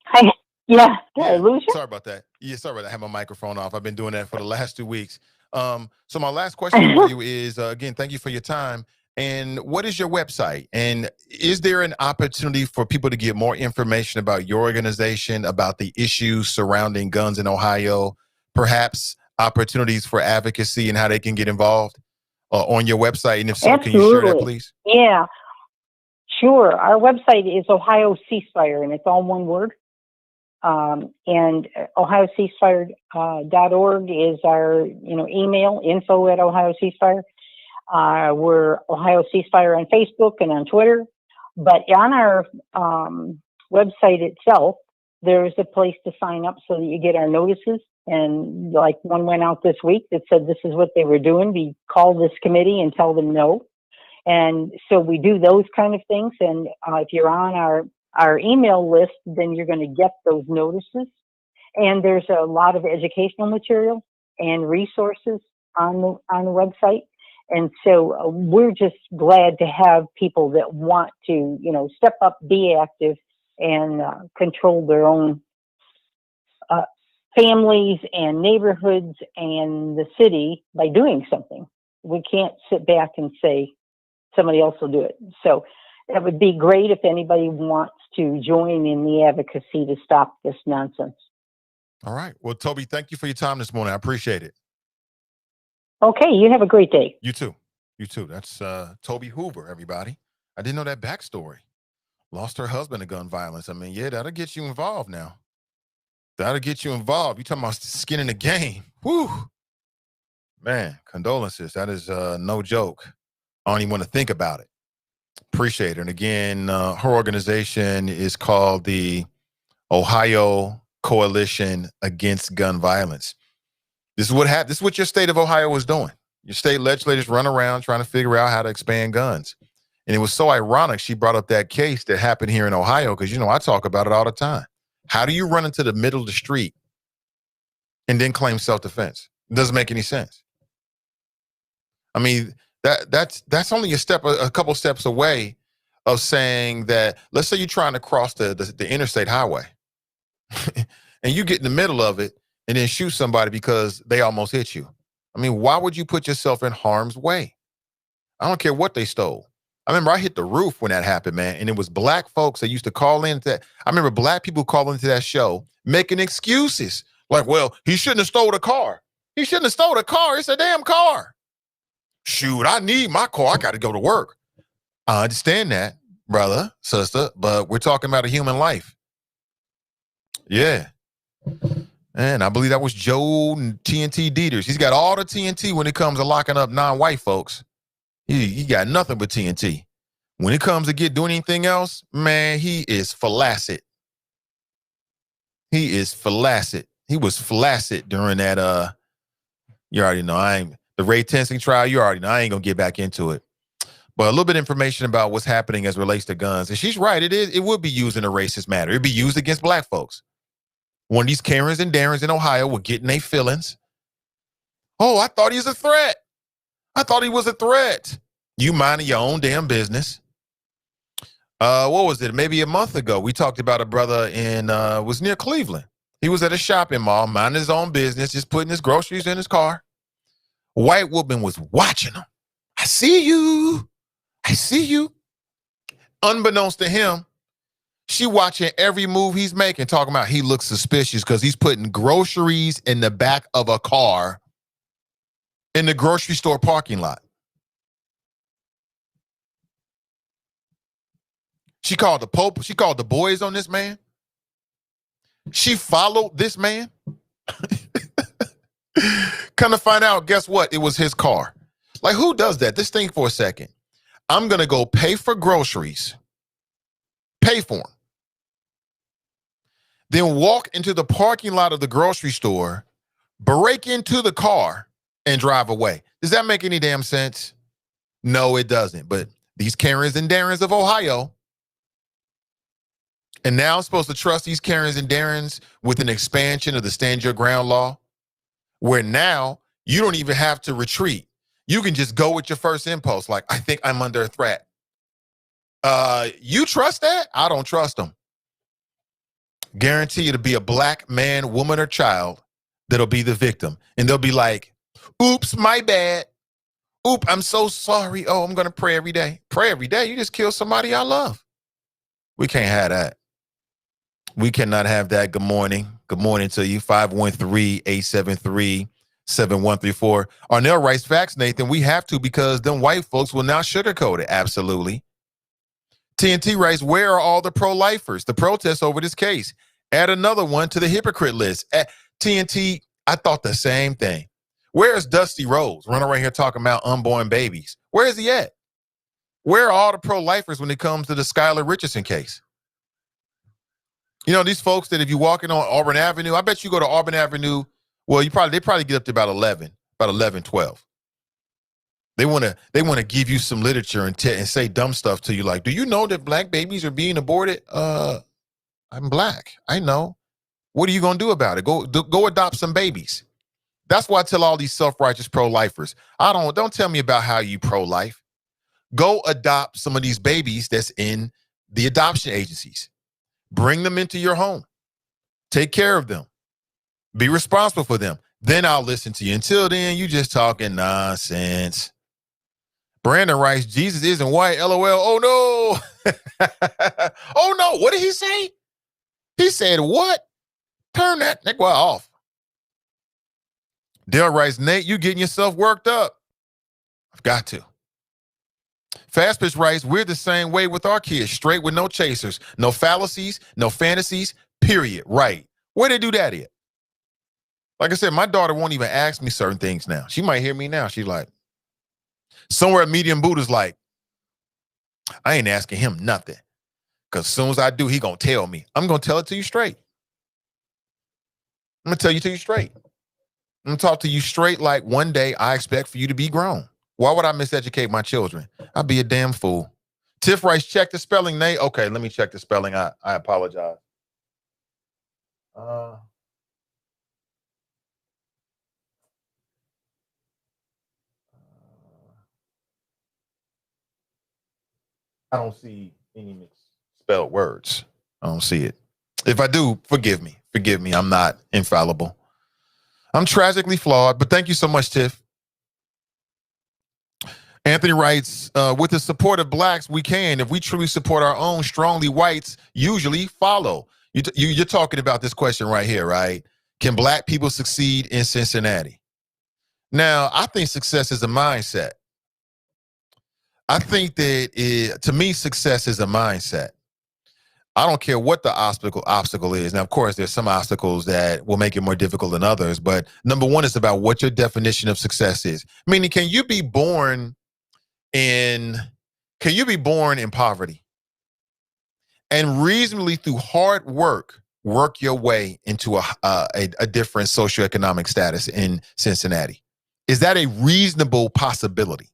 Hi. Yeah. Did I lose you? Sorry about that. Yeah, sorry about that. I had my microphone off. I've been doing that for the last 2 weeks. So my last question for you is, again, thank you for your time. And what is your website? And is there an opportunity for people to get more information about your organization, about the issues surrounding guns in Ohio, perhaps opportunities for advocacy and how they can get involved on your website? And if so, Absolutely. Can you share that, please? Yeah, sure. Our website is Ohio Ceasefire, and it's all one word. And ohioceasefire.org is our, email, info@ohioceasefire. We're Ohio Ceasefire on Facebook and on Twitter. But on our website itself, there's a place to sign up so that you get our notices. And like one went out this week that said this is what they were doing. We call this committee and tell them no. And so we do those kind of things. And if you're on our email list, then you're going to get those notices. And there's a lot of educational material and resources on the website. And so we're just glad to have people that want to, step up, be active, and control their own families and neighborhoods and the city by doing something. We can't sit back and say somebody else will do it. So that would be great if anybody wants to join in the advocacy to stop this nonsense. All right. Well, Toby, thank you for your time this morning. I appreciate it. Okay. You have a great day. You too. You too. That's Toby Hoover, everybody. I didn't know that backstory. Lost her husband to gun violence. I mean, yeah, that'll get you involved now. That'll get you involved. You talking about skin in the game. Whew. Man, condolences. That is no joke. I don't even want to think about it. Appreciate it. And again, her organization is called the Ohio Coalition Against Gun Violence. This is what happened. This is what your state of Ohio was doing. Your state legislators run around trying to figure out how to expand guns. And it was so ironic she brought up that case that happened here in Ohio, because, I talk about it all the time. How do you run into the middle of the street and then claim self-defense? It doesn't make any sense. I mean, that's only a couple steps away of saying that, let's say you're trying to cross the interstate highway and you get in the middle of it and then shoot somebody because they almost hit you. I mean, why would you put yourself in harm's way? I don't care what they stole. I remember I hit the roof when that happened, man. And it was black folks that used to call in. I remember black people calling into that show, making excuses. Like, well, he shouldn't have stole the car. He shouldn't have stole the car. It's a damn car. Shoot, I need my car. I got to go to work. I understand that, brother, sister, but we're talking about a human life. Yeah. And I believe that was Joe TNT Dieters. He's got all the TNT when it comes to locking up non-white folks. He got nothing but TNT. When it comes to doing anything else, man, he is flaccid. He is flaccid. He was flaccid during that. You already know the Ray Tensing trial. You already know I ain't gonna get back into it. But a little bit of information about what's happening as it relates to guns. And she's right. It would be used in a racist manner. It'd be used against black folks. When these Karens and Darrens in Ohio were getting their feelings. Oh, I thought he was a threat. I thought he was a threat. You minding your own damn business. What was it? Maybe a month ago, we talked about a brother was near Cleveland. He was at a shopping mall, minding his own business, just putting his groceries in his car. A white woman was watching him. I see you. I see you. Unbeknownst to him, she watching every move he's making, talking about he looks suspicious because he's putting groceries in the back of a car in the grocery store parking lot. She called the Pope. She called the boys on this man. She followed this man. Come to find out, guess what? It was his car. Like, who does that? Just think for a second. I'm going to go pay for groceries. Pay for them. Then walk into the parking lot of the grocery store, break into the car, and drive away. Does that make any damn sense? No, it doesn't. But these Karens and Darrens of Ohio, and now I'm supposed to trust these Karens and Darrens with an expansion of the stand your ground law, where now you don't even have to retreat. You can just go with your first impulse, like, I think I'm under a threat. You trust that? I don't trust them. Guarantee you to be a black man, woman, or child that'll be the victim. And they'll be like, oops, my bad. Oop, I'm so sorry. Oh, I'm going to pray every day. Pray every day? You just killed somebody I love. We can't have that. We cannot have that. Good morning. Good morning to you. 513-873-7134. Arnell writes, facts, Nathan. We have to because them white folks will now sugarcoat it. Absolutely. TNT writes, where are all the pro-lifers? The protests over this case. Add another one to the hypocrite list. TNT, I thought the same thing. Where's Dusty Rose running around here talking about unborn babies? Where is he at? Where are all the pro-lifers when it comes to the Skylar Richardson case? You know, these folks that if you're walking on Auburn Avenue, I bet you go to Auburn Avenue, well, they probably get up to about 11, 12. They want to give you some literature and say dumb stuff to you like, do you know that black babies are being aborted? I'm black. I know. What are you going to do about it? Go adopt some babies. That's why I tell all these self-righteous pro-lifers, don't tell me about how you pro-life. Go adopt some of these babies that's in the adoption agencies. Bring them into your home. Take care of them. Be responsible for them. Then I'll listen to you. Until then, you just talking nonsense. Brandon writes, Jesus isn't white, LOL. Oh, no. Oh, no. What did he say? He said, what? Turn that nigga off. Dale writes, Nate, you getting yourself worked up. I've got to. Fast Pitch writes, we're the same way with our kids, straight with no chasers, no fallacies, no fantasies, period. Right. Where they do that at? Like I said, my daughter won't even ask me certain things now. She might hear me now. She's like, somewhere at Medium Buddha's like, I ain't asking him nothing. Because as soon as I do, he going to tell me. I'm going to tell it to you straight. I'm going to tell you to you straight. I'm going to talk to you straight like one day I expect for you to be grown. Why would I miseducate my children? I'd be a damn fool. Tiff writes, check the spelling, Nate. Okay, let me check the spelling. I apologize. I don't see any misspelled words. I don't see it. If I do, forgive me. Forgive me. I'm not infallible. I'm tragically flawed, but thank you so much, Tiff. Anthony writes, with the support of blacks, we can. If we truly support our own, strongly whites usually follow. You're talking about this question right here, right? Can black people succeed in Cincinnati? Now, I think success is a mindset. I think that, to me, success is a mindset. I don't care what the obstacle is. Now, of course, there's some obstacles that will make it more difficult than others. But number one is about what your definition of success is. Meaning, can you be born in poverty and reasonably through hard work work your way into a different socioeconomic status in Cincinnati? Is that a reasonable possibility?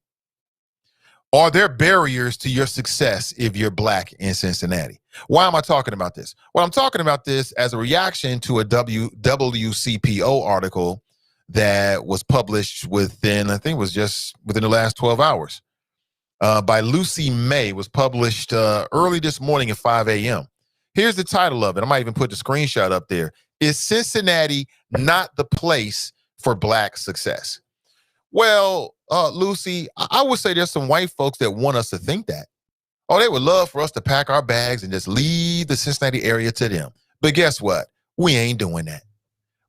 Are there barriers to your success if you're Black in Cincinnati? Why am I talking about this? Well, I'm talking about this as a reaction to a WCPO article that was published within, I think it was just within the last 12 hours, by Lucy May. Was published early this morning at 5 a.m. Here's the title of it. I might even put the screenshot up there. Is Cincinnati not the place for Black success? Well, Lucy, I would say there's some white folks that want us to think that. Oh, they would love for us to pack our bags and just leave the Cincinnati area to them. But guess what? We ain't doing that.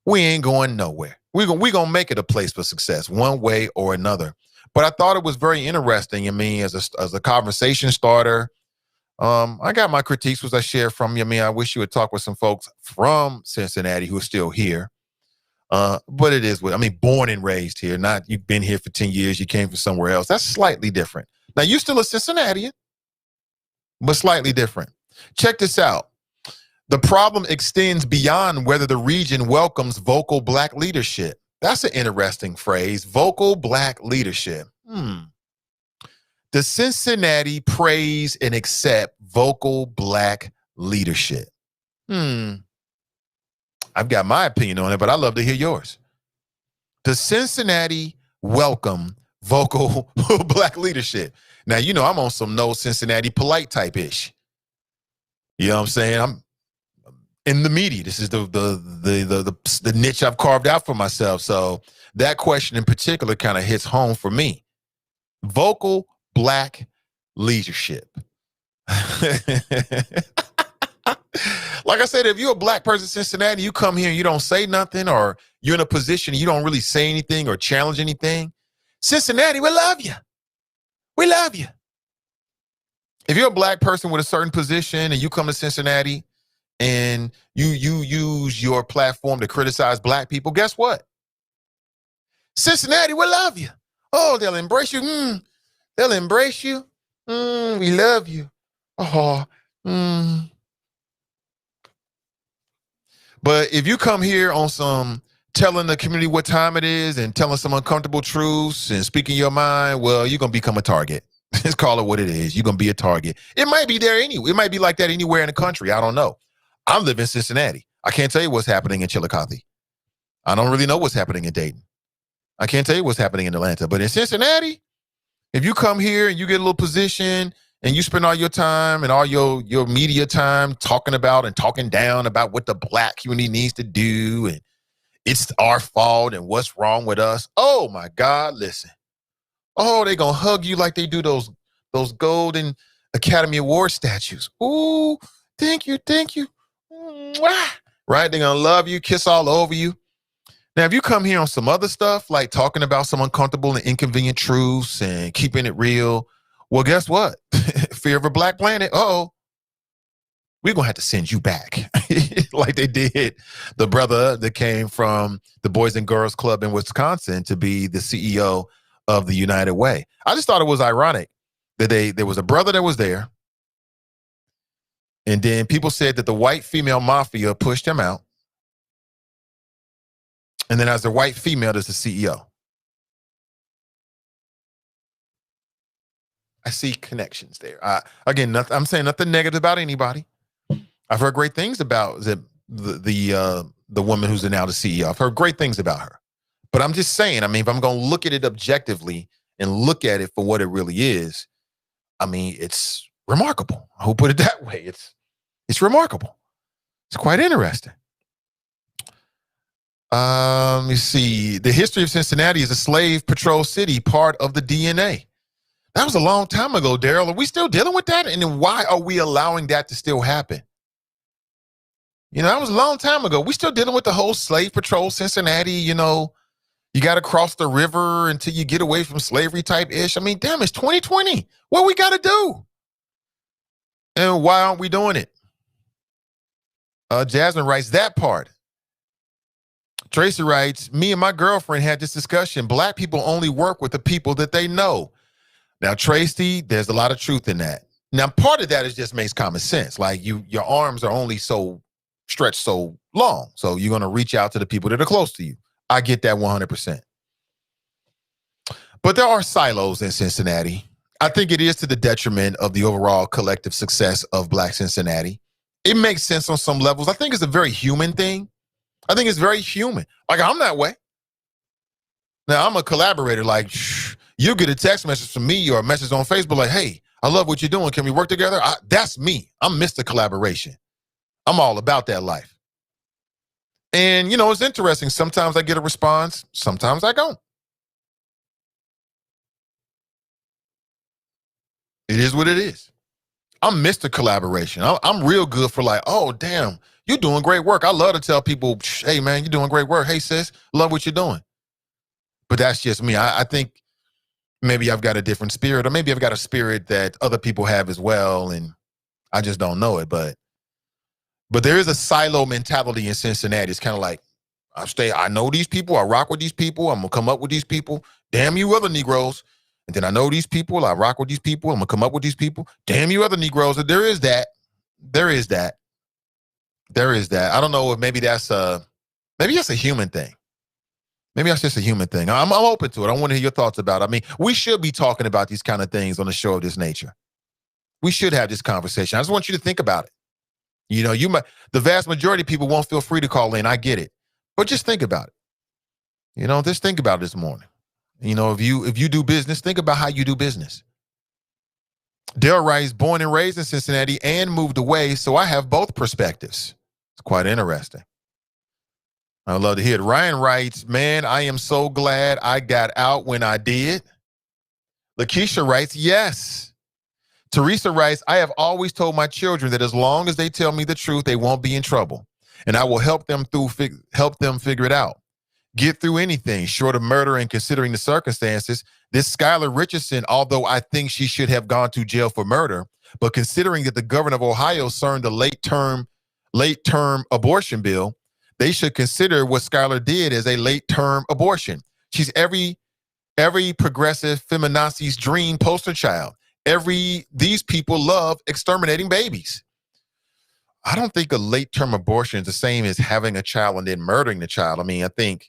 We ain't going nowhere. We're gonna make it a place for success one way or another. But I thought it was very interesting. I mean, as a conversation starter, I got my critiques, which I shared from you. I mean, I wish you would talk with some folks from Cincinnati who are still here. But it is what, I mean, born and raised here, not you've been here for 10 years, you came from somewhere else. That's slightly different. Now, you're still a Cincinnatian, but slightly different. Check this out. The problem extends beyond whether the region welcomes vocal Black leadership. That's an interesting phrase, vocal Black leadership. Does Cincinnati praise and accept vocal Black leadership? I've got my opinion on it, but I'd love to hear yours. Does Cincinnati welcome vocal Black leadership? Now, you know, I'm on some no Cincinnati polite type-ish. You know what I'm saying? I'm in the media. This is the niche I've carved out for myself. So that question in particular kind of hits home for me. Vocal Black leadership. Like I said, if you're a Black person in Cincinnati, you come here and you don't say nothing, or you're in a position and you don't really say anything or challenge anything, Cincinnati, we love you. We love you. If you're a Black person with a certain position and you come to Cincinnati and you use your platform to criticize Black people, guess what? Cincinnati, we love you. Oh, they'll embrace you. They'll embrace you. We love you. Oh, But if you come here on some telling the community what time it is and telling some uncomfortable truths and speaking your mind, well, you're going to become a target. Just call it what it is. You're going to be a target. It might be there anyway. It might be like that anywhere in the country. I don't know. I live in Cincinnati. I can't tell you what's happening in Chillicothe. I don't really know what's happening in Dayton. I can't tell you what's happening in Atlanta. But in Cincinnati, if you come here and you get a little position and you spend all your time and all your media time talking about and talking down about what the Black community needs to do and it's our fault and what's wrong with us. Oh my God, listen. Oh, they're gonna hug you like they do those Golden Academy Award statues. Ooh, thank you. Mwah. Right? They're gonna love you, kiss all over you. Now, if you come here on some other stuff, like talking about some uncomfortable and inconvenient truths and keeping it real, well, guess what? Fear of a Black planet. Uh-oh. We're going to have to send you back like they did the brother that came from the Boys and Girls Club in Wisconsin to be the CEO of the United Way. I just thought it was ironic that there was a brother that was there. And then people said that the white female mafia pushed him out. And then as a white female, there's the CEO. I see connections there. Again, I'm saying nothing negative about anybody. I've heard great things about the woman who's now the CEO. I've heard great things about her. But I'm just saying, I mean, if I'm going to look at it objectively and look at it for what it really is, I mean, it's remarkable. I'll put it that way. It's remarkable. It's quite interesting. Let me see. The history of Cincinnati is a slave patrol city, part of the DNA. That was a long time ago, Daryl. Are we still dealing with that? And then why are we allowing that to still happen? You know, that was a long time ago. We still dealing with the whole slave patrol Cincinnati, you know, you got to cross the river until you get away from slavery type ish. I mean, damn, it's 2020. What we got to do? And why aren't we doing it? Jasmine writes that part. Tracy writes, me and my girlfriend had this discussion. Black people only work with the people that they know. Now, Tracy, there's a lot of truth in that. Now, part of that is just makes common sense. Like your arms are only so stretch so long. So you're going to reach out to the people that are close to you. I get that 100%. But there are silos in Cincinnati. I think it is to the detriment of the overall collective success of Black Cincinnati. It makes sense on some levels. I think it's a very human thing. I think it's very human. Like, I'm that way. Now, I'm a collaborator. Like, you get a text message from me or a message on Facebook like, hey, I love what you're doing. Can we work together? That's me. I'm Mr. Collaboration. I'm all about that life. And, it's interesting. Sometimes I get a response. Sometimes I don't. It is what it is. I'm Mr. Collaboration. I'm real good for like, oh, damn, you're doing great work. I love to tell people, hey, man, you're doing great work. Hey, sis, love what you're doing. But that's just me. I think maybe I've got a different spirit, or maybe I've got a spirit that other people have as well, and I just don't know it. But there is a silo mentality in Cincinnati. It's kind of like, I know these people. I rock with these people. I'm going to come up with these people. Damn you other Negroes. And then I know these people. I rock with these people. I'm going to come up with these people. Damn you other Negroes. There is that. There is that. I don't know if maybe that's a human thing. Maybe that's just a human thing. I'm open to it. I want to hear your thoughts about it. I mean, we should be talking about these kind of things on a show of this nature. We should have this conversation. I just want you to think about it. The vast majority of people won't feel free to call in. I get it. But just think about it. Just think about it this morning. If you do business, think about how you do business. Dale writes, born and raised in Cincinnati and moved away, so I have both perspectives. It's quite interesting. I'd love to hear it. Ryan writes, man, I am so glad I got out when I did. Lakeisha writes, yes. Teresa writes, I have always told my children that as long as they tell me the truth, they won't be in trouble. And I will help them figure it out. Get through anything short of murder, and considering the circumstances, this Skylar Richardson, although I think she should have gone to jail for murder, but considering that the governor of Ohio signed a late term abortion bill, they should consider what Skylar did as a late term abortion. She's every progressive feminazi's dream poster child. These people love exterminating babies. I don't think a late term abortion is the same as having a child and then murdering the child. I mean, I think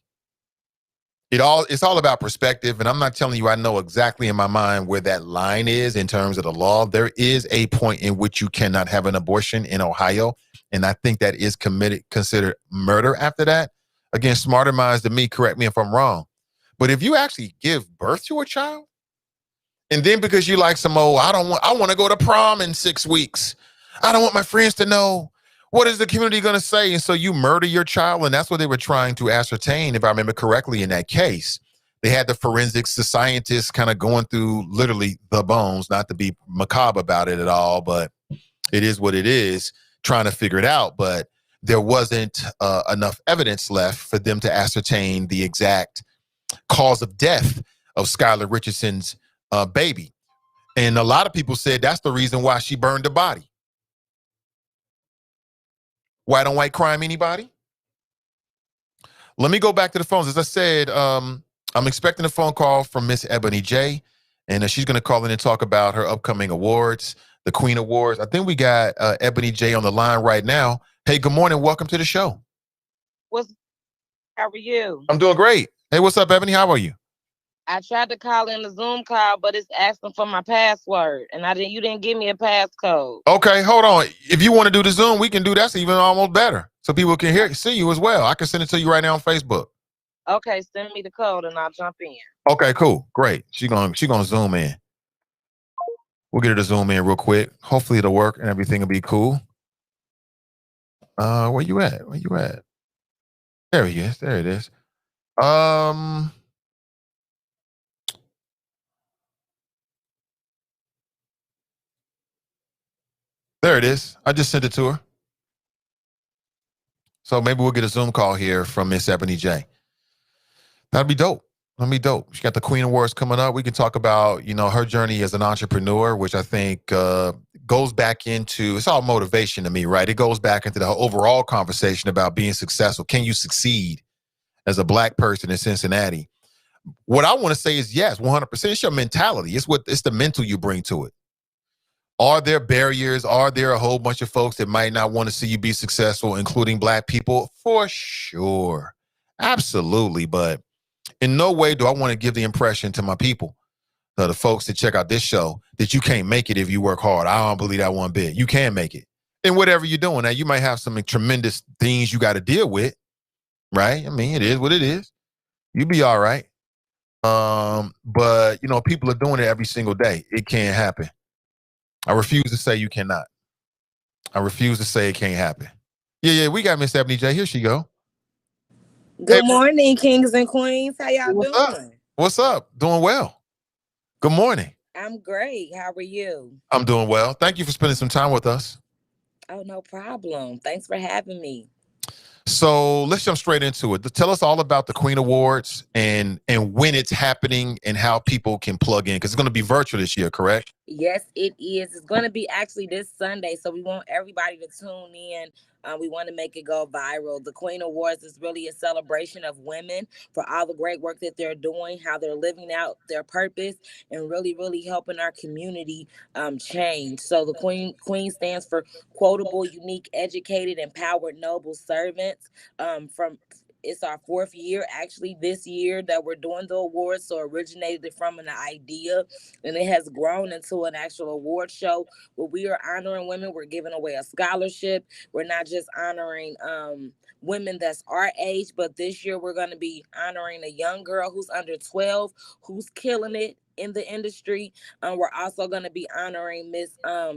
it's all about perspective, and I'm not telling you I know exactly in my mind where that line is in terms of the law. There is a point in which you cannot have an abortion in Ohio, and I think that is considered murder after that. Again, smarter minds than me, correct me if I'm wrong. But if you actually give birth to a child, and then because you like I want to go to prom in 6 weeks. I don't want my friends to know. What is the community going to say? And so you murder your child, and that's what they were trying to ascertain, if I remember correctly, in that case. They had the forensics, the scientists kind of going through literally the bones, not to be macabre about it at all, but it is what it is, trying to figure it out. But there wasn't enough evidence left for them to ascertain the exact cause of death of Skylar Richardson's baby. And a lot of people said that's the reason why she burned the body. White on white crime, anybody? Let me go back to the phones. As I said, I'm expecting a phone call from Miss Ebony J, and she's going to call in and talk about her upcoming awards, the Queen Awards. I think we got Ebony J on the line right now. Hey, good morning. Welcome to the show. How are you? I'm doing great. Hey, what's up, Ebony? How are you? I tried to call in the Zoom call, but it's asking for my password, and you didn't give me a passcode. Okay, hold on. If you want to do the Zoom, we can do that's even almost better, so people can see you as well. I can send it to you right now on Facebook. Okay, send me the code and I'll jump in. Okay, cool, great. She gonna Zoom in. We'll get her to Zoom in real quick. Hopefully it'll work and everything will be cool. Where you at? There he is. There it is. There it is. I just sent it to her. So maybe we'll get a Zoom call here from Miss Ebony J. That'd be dope. She got the Queen Awards coming up. We can talk about, her journey as an entrepreneur, which I think goes back into, it's all motivation to me, right? It goes back into the overall conversation about being successful. Can you succeed as a Black person in Cincinnati? What I want to say is yes, 100%. It's your mentality. It's the mental you bring to it. Are there barriers? Are there a whole bunch of folks that might not want to see you be successful, including Black people? For sure. Absolutely. But in no way do I want to give the impression to my people, the folks that check out this show, that you can't make it if you work hard. I don't believe that one bit. You can make it. And whatever you're doing. Now, you might have some tremendous things you got to deal with, right? I mean, it is what it is. You be all right. But, people are doing it every single day. It can't happen. I refuse to say you cannot. I refuse to say it can't happen. Yeah, we got Miss Ebony J. Here she go. Good morning, kings and queens. How y'all What's doing? Up? What's up? Doing well. Good morning. I'm great. How are you? I'm doing well. Thank you for spending some time with us. Oh, no problem. Thanks for having me. So let's jump straight into it. Tell us all about the Queen Awards and when it's happening and how people can plug in, because it's going to be virtual this year, correct? Yes, it is. It's going to be actually this Sunday, so we want everybody to tune in. We want to make it go viral. The Queen Awards is really a celebration of women for all the great work that they're doing, how they're living out their purpose, and really, really helping our community change. So the Queen stands for quotable, unique, educated, empowered, noble servants. It's our 4th year, actually, this year that we're doing the awards. So originated from an idea, and it has grown into an actual award show where we are honoring women. We're giving away a scholarship. We're not just honoring women that's our age, but this year we're going to be honoring a young girl who's under 12, who's killing it in the industry. We're also going to be honoring Miss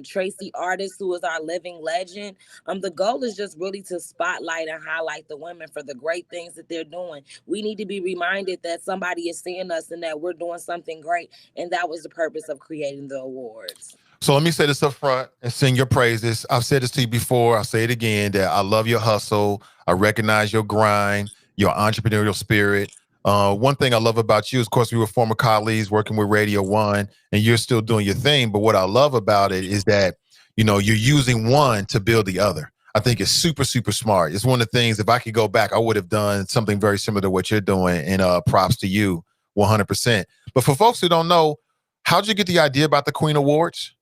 Tracy Artist, who is our living legend. The goal is just really to spotlight and highlight the women for the great things that they're doing. We need to be reminded that somebody is seeing us and that we're doing something great. And that was the purpose of creating the awards. So let me say this up front and sing your praises. I've said this to you before. I'll say it again, that I love your hustle. I recognize your grind, your entrepreneurial spirit. One thing I love about you is, of course, we were former colleagues working with Radio 1, and you're still doing your thing. But what I love about it is that, you're using one to build the other. I think it's super, super smart. It's one of the things, if I could go back, I would have done something very similar to what you're doing. And props to you, 100%. But for folks who don't know, how'd you get the idea about the Queen Awards?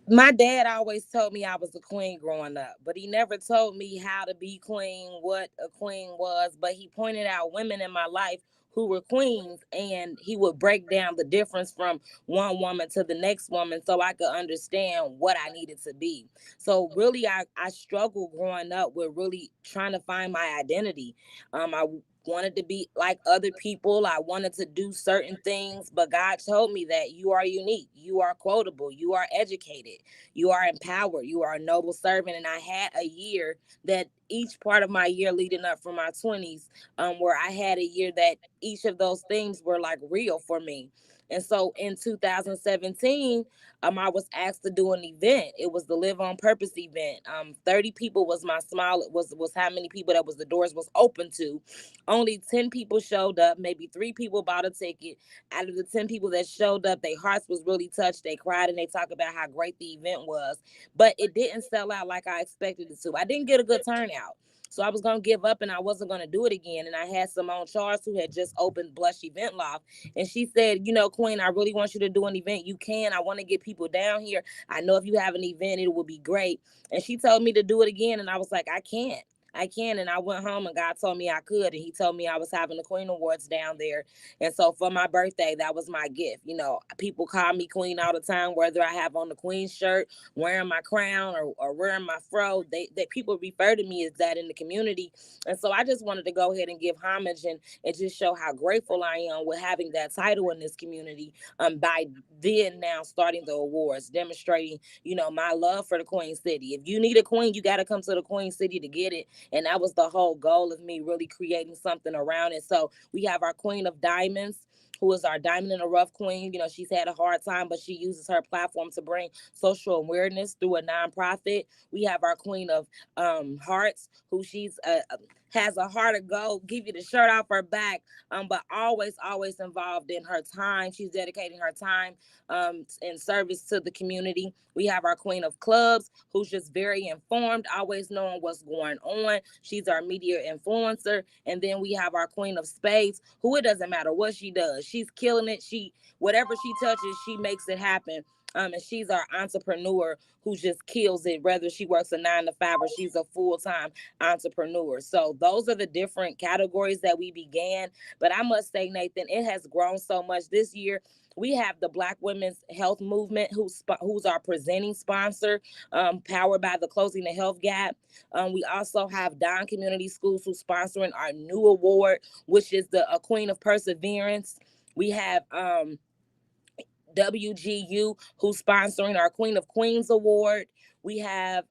My dad always told me I was a queen growing up, but he never told me how to be queen, what a queen was. But he pointed out women in my life who were queens, and he would break down the difference from one woman to the next woman so I could understand what I needed to be. So really, I struggled growing up with really trying to find my identity. I wanted to be like other people. I wanted to do certain things, but God told me that you are unique, you are quotable, you are educated, you are empowered, you are a noble servant. And I had a year that each part of my year leading up from my 20s, where I had a year that each of those things were like real for me. And so in 2017, I was asked to do an event. It was the Live on Purpose event. 30 people was my was how many people that was the doors was open to. Only 10 people showed up. Maybe 3 people bought a ticket. Out of the 10 people that showed up, their hearts was really touched. They cried and they talked about how great the event was. But it didn't sell out like I expected it to. I didn't get a good turnout. So I was going to give up and I wasn't going to do it again. And I had Simone Charles, who had just opened Blush Event Loft. And she said, Queen, I really want you to do an event. You can. I want to get people down here. I know if you have an event, it would be great. And she told me to do it again. And I was like, I can't. And I went home and God told me I could. And he told me I was having the Queen Awards down there. And so for my birthday, that was my gift. People call me Queen all the time, whether I have on the Queen shirt, wearing my crown or wearing my fro. They people refer to me as that in the community. And so I just wanted to go ahead and give homage and just show how grateful I am with having that title in this community, by then now starting the awards, demonstrating, my love for the Queen City. If you need a queen, you got to come to the Queen City to get it. And that was the whole goal of me really creating something around it. So we have our Queen of Diamonds, who is our Diamond in the Rough queen. She's had a hard time, but she uses her platform to bring social awareness through a nonprofit. We have our Queen of Hearts, who she's has a heart of gold, give you the shirt off her back, but always involved in her time. She's dedicating her time in service to the community. We have our Queen of Clubs, who's just very informed, always knowing what's going on. She's our media influencer. And then we have our Queen of Spades, who it doesn't matter what she does. she's killing it. Whatever she touches, she makes it happen. And she's our entrepreneur who just kills it, whether she works a 9 to 5 or she's a full-time entrepreneur. So those are the different categories that we began. But I must say, Nathan, it has grown so much this year. We have the Black Women's Health Movement, who's our presenting sponsor, powered by the Closing the Health Gap. We also have Don Community Schools, who's sponsoring our new award, which is the Queen of Perseverance. We have WGU, who's sponsoring our Queen of Queens Award. We have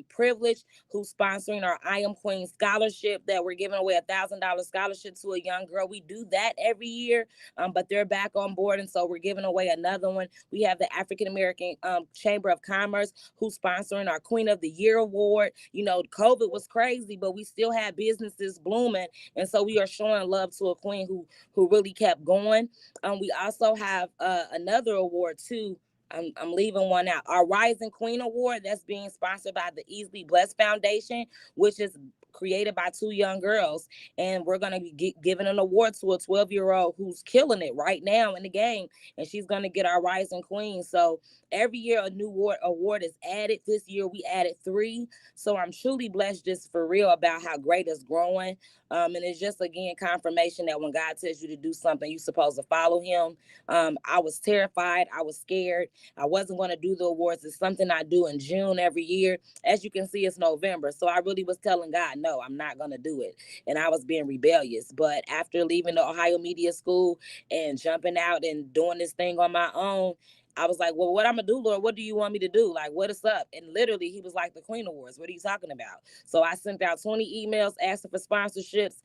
Privilege, who's sponsoring our I Am Queen scholarship that we're giving away $1,000 scholarship to a young girl. We do that every year, but they're back on board, and so we're giving away another one. We have the African American Chamber of Commerce, who's sponsoring our Queen of the Year Award. You know, COVID was crazy, but we still had businesses blooming, and so we are showing love to a queen who really kept going. We also have another award too. I'm leaving one out. Our Rising Queen Award, that's being sponsored by the Easily Blessed Foundation, which is created by 2 young girls. And we're going to be giving an award to a 12-year-old who's killing it right now in the game. And she's going to get our Rising Queen. So every year a new award is added. This year we added 3. So I'm truly blessed just for real about how great it's growing. And it's just, again, confirmation that when God tells you to do something, you're supposed to follow him. I was terrified. I was scared. I wasn't going to do the awards. It's something I do in June every year. As you can see, it's November. So I really was telling God, no, I'm not going to do it. And I was being rebellious. But after leaving the Ohio Media School and jumping out and doing this thing on my own, I was like, well, what I'm going to do, Lord? What do you want me to do? Like, what is up? And literally, he was like, the Queen Awards. What are you talking about? So I sent out 20 emails asking for sponsorships.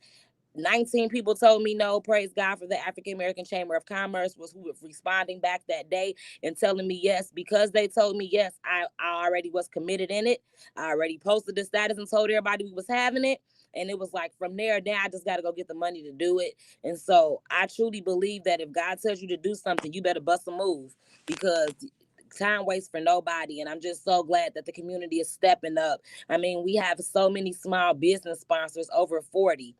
19 people told me no. Praise God for the African American Chamber of Commerce was who was responding back that day and telling me yes. Because they told me yes, I already was committed in it. I already posted the status and told everybody we was having it. And it was like, from there, now I just got to go get the money to do it. And so I truly believe that if God tells you to do something, you better bust a move, because time waits for nobody. And I'm just so glad that the community is stepping up. I mean, we have so many small business sponsors, over 40.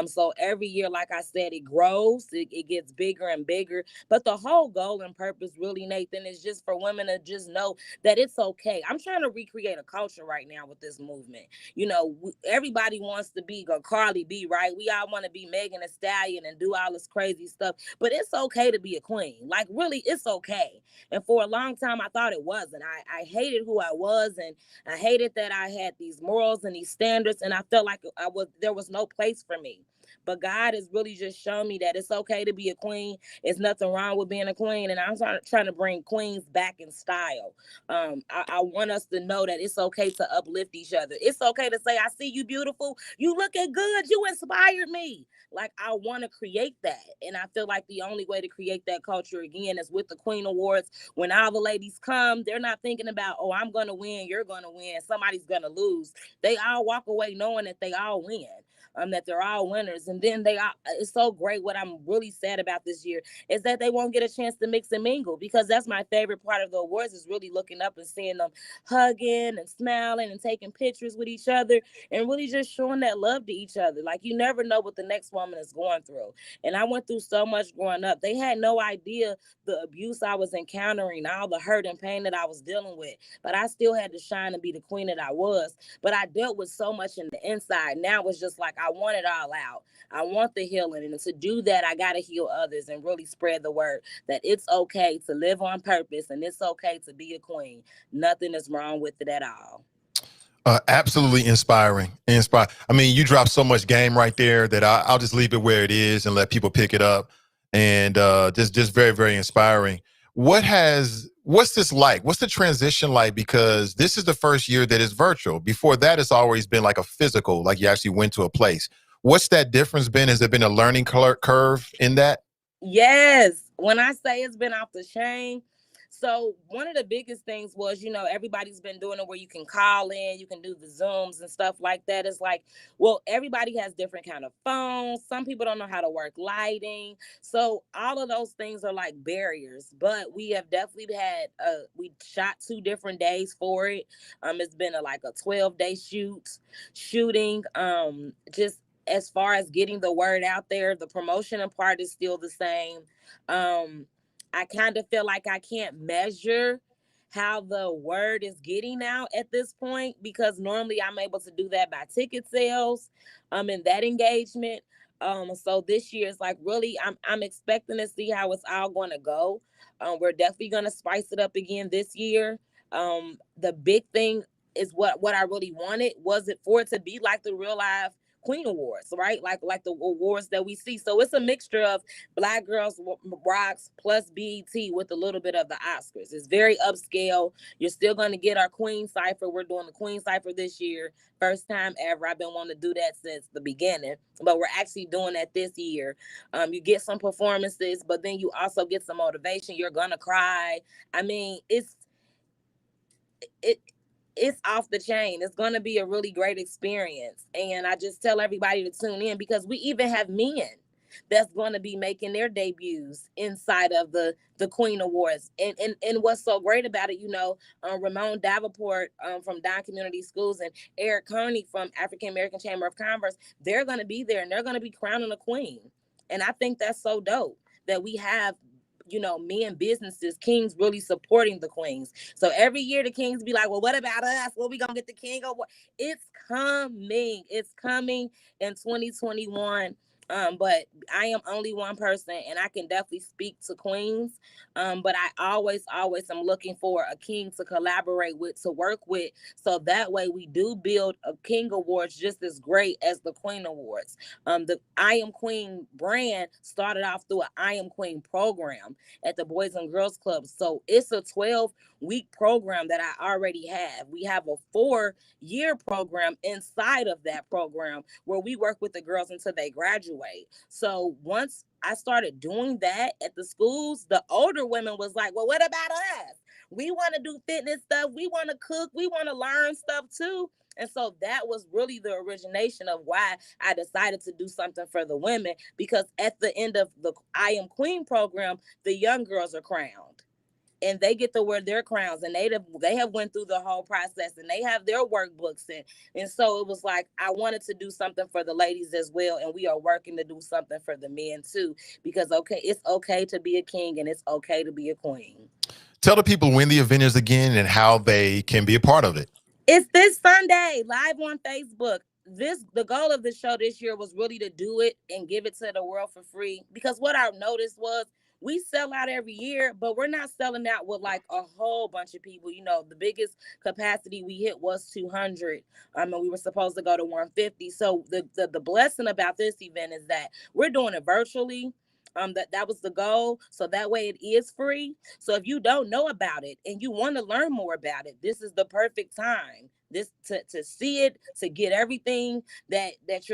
So every year, like I said, it grows, it gets bigger and bigger. But the whole goal and purpose, really, Nathan, is just for women to just know that it's okay. I'm trying to recreate a culture right now with this movement. You know, everybody wants to be a Carly B, right? We all want to be Megan Thee Stallion and do all this crazy stuff. But it's okay to be a queen. Like, really, it's okay. And for a long time, I thought it wasn't. I hated who I was, and I hated that I had these morals and these standards, and I felt like there was no place for me. But God has really just shown me that it's okay to be a queen. It's nothing wrong with being a queen, and I'm trying to bring queens back in style. I want us to know that it's okay to uplift each other. It's okay to say, I see you beautiful. You looking good. You inspired me. Like, I want to create that. And I feel like the only way to create that culture, again, is with the Queen Awards. When all the ladies come, they're not thinking about, oh, I'm going to win, you're going to win, somebody's going to lose. They all walk away knowing that they all win. That they're all winners. And then it's so great. What I'm really sad about this year is that they won't get a chance to mix and mingle, because that's my favorite part of the awards, is really looking up and seeing them hugging and smiling and taking pictures with each other and really just showing that love to each other. Like, you never know what the next woman is going through. And I went through so much growing up. They had no idea the abuse I was encountering, all the hurt and pain that I was dealing with. But I still had to shine and be the queen that I was. But I dealt with so much in the inside. Now it's just like, I want it all out. I want the healing. And to do that, I got to heal others and really spread the word that it's okay to live on purpose, and it's okay to be a queen. Nothing is wrong with it at all. Absolutely inspiring. I mean, you dropped so much game right there that I'll just leave it where it is and let people pick it up. And just very, very inspiring. What's this like? What's the transition like? Because this is the first year that is virtual. Before that, it's always been like a physical, like you actually went to a place. What's that difference been? Has there been a learning curve in that? Yes. When I say it's been off the chain, so one of the biggest things was, you know, everybody's been doing it where you can call in, you can do the Zooms and stuff like that. It's like, well, everybody has different kind of phones. Some people don't know how to work lighting. So all of those things are like barriers, but we have definitely had, we shot 2 different days for it. It's been like a 12-day shooting, just as far as getting the word out there, the promotion and part is still the same. I kind of feel like I can't measure how the word is getting out at this point, because normally I'm able to do that by ticket sales, and that engagement. So this year is like, really, I'm expecting to see how it's all going to go. We're definitely going to spice it up again this year. The big thing is what I really wanted was it for it to be like the Real Life Queen Awards, right? Like the awards that we see. So it's a mixture of Black Girls Rocks plus BET with a little bit of the Oscars. It's very upscale. You're still going to get our Queen Cypher. We're doing the Queen Cypher this year. First time ever. I've been wanting to do that since the beginning, but we're actually doing that this year. You get some performances, but then you also get some motivation. You're going to cry. I mean, it's off the chain. It's going to be a really great experience. And I just tell everybody to tune in, because we even have men that's going to be making their debuts inside of the Queen Awards. And what's so great about it, Ramon Davenport from Don Community Schools and Eric Kearney from African American Chamber of Commerce, they're going to be there and they're going to be crowning a queen. And I think that's so dope that we have men businesses, kings really supporting the queens. So every year the kings be like, well, what about us? Well, we gonna get the king or what? It's coming in 2021. But I am only one person, and I can definitely speak to queens. But I always am looking for a king to collaborate with, to work with, so that way we do build a King Awards just as great as the Queen Awards. The I Am Queen brand started off through an I Am Queen program at the Boys and Girls Club. So it's a 12-week program that I already have. We have a 4-year program inside of that program where we work with the girls until they graduate. So once I started doing that at the schools, the older women was like, well, what about us? We want to do fitness stuff. We want to cook. We want to learn stuff too. And so that was really the origination of why I decided to do something for the women, because at the end of the I Am Queen program, the young girls are crowned. And they get to wear their crowns, and they have went through the whole process, and they have their workbooks. And so it was like, I wanted to do something for the ladies as well. And we are working to do something for the men too, because it's okay to be a king and it's okay to be a queen. Tell the people when the event is again and how they can be a part of it. It's this Sunday, live on Facebook. The goal of the show this year was really to do it and give it to the world for free, because what I noticed was, we sell out every year, but we're not selling out with like a whole bunch of people. The biggest capacity we hit was 200. And we were supposed to go to 150. So the blessing about this event is that we're doing it virtually. That was the goal. So that way it is free. So if you don't know about it and you want to learn more about it, this is the perfect time. This to see it, to get everything that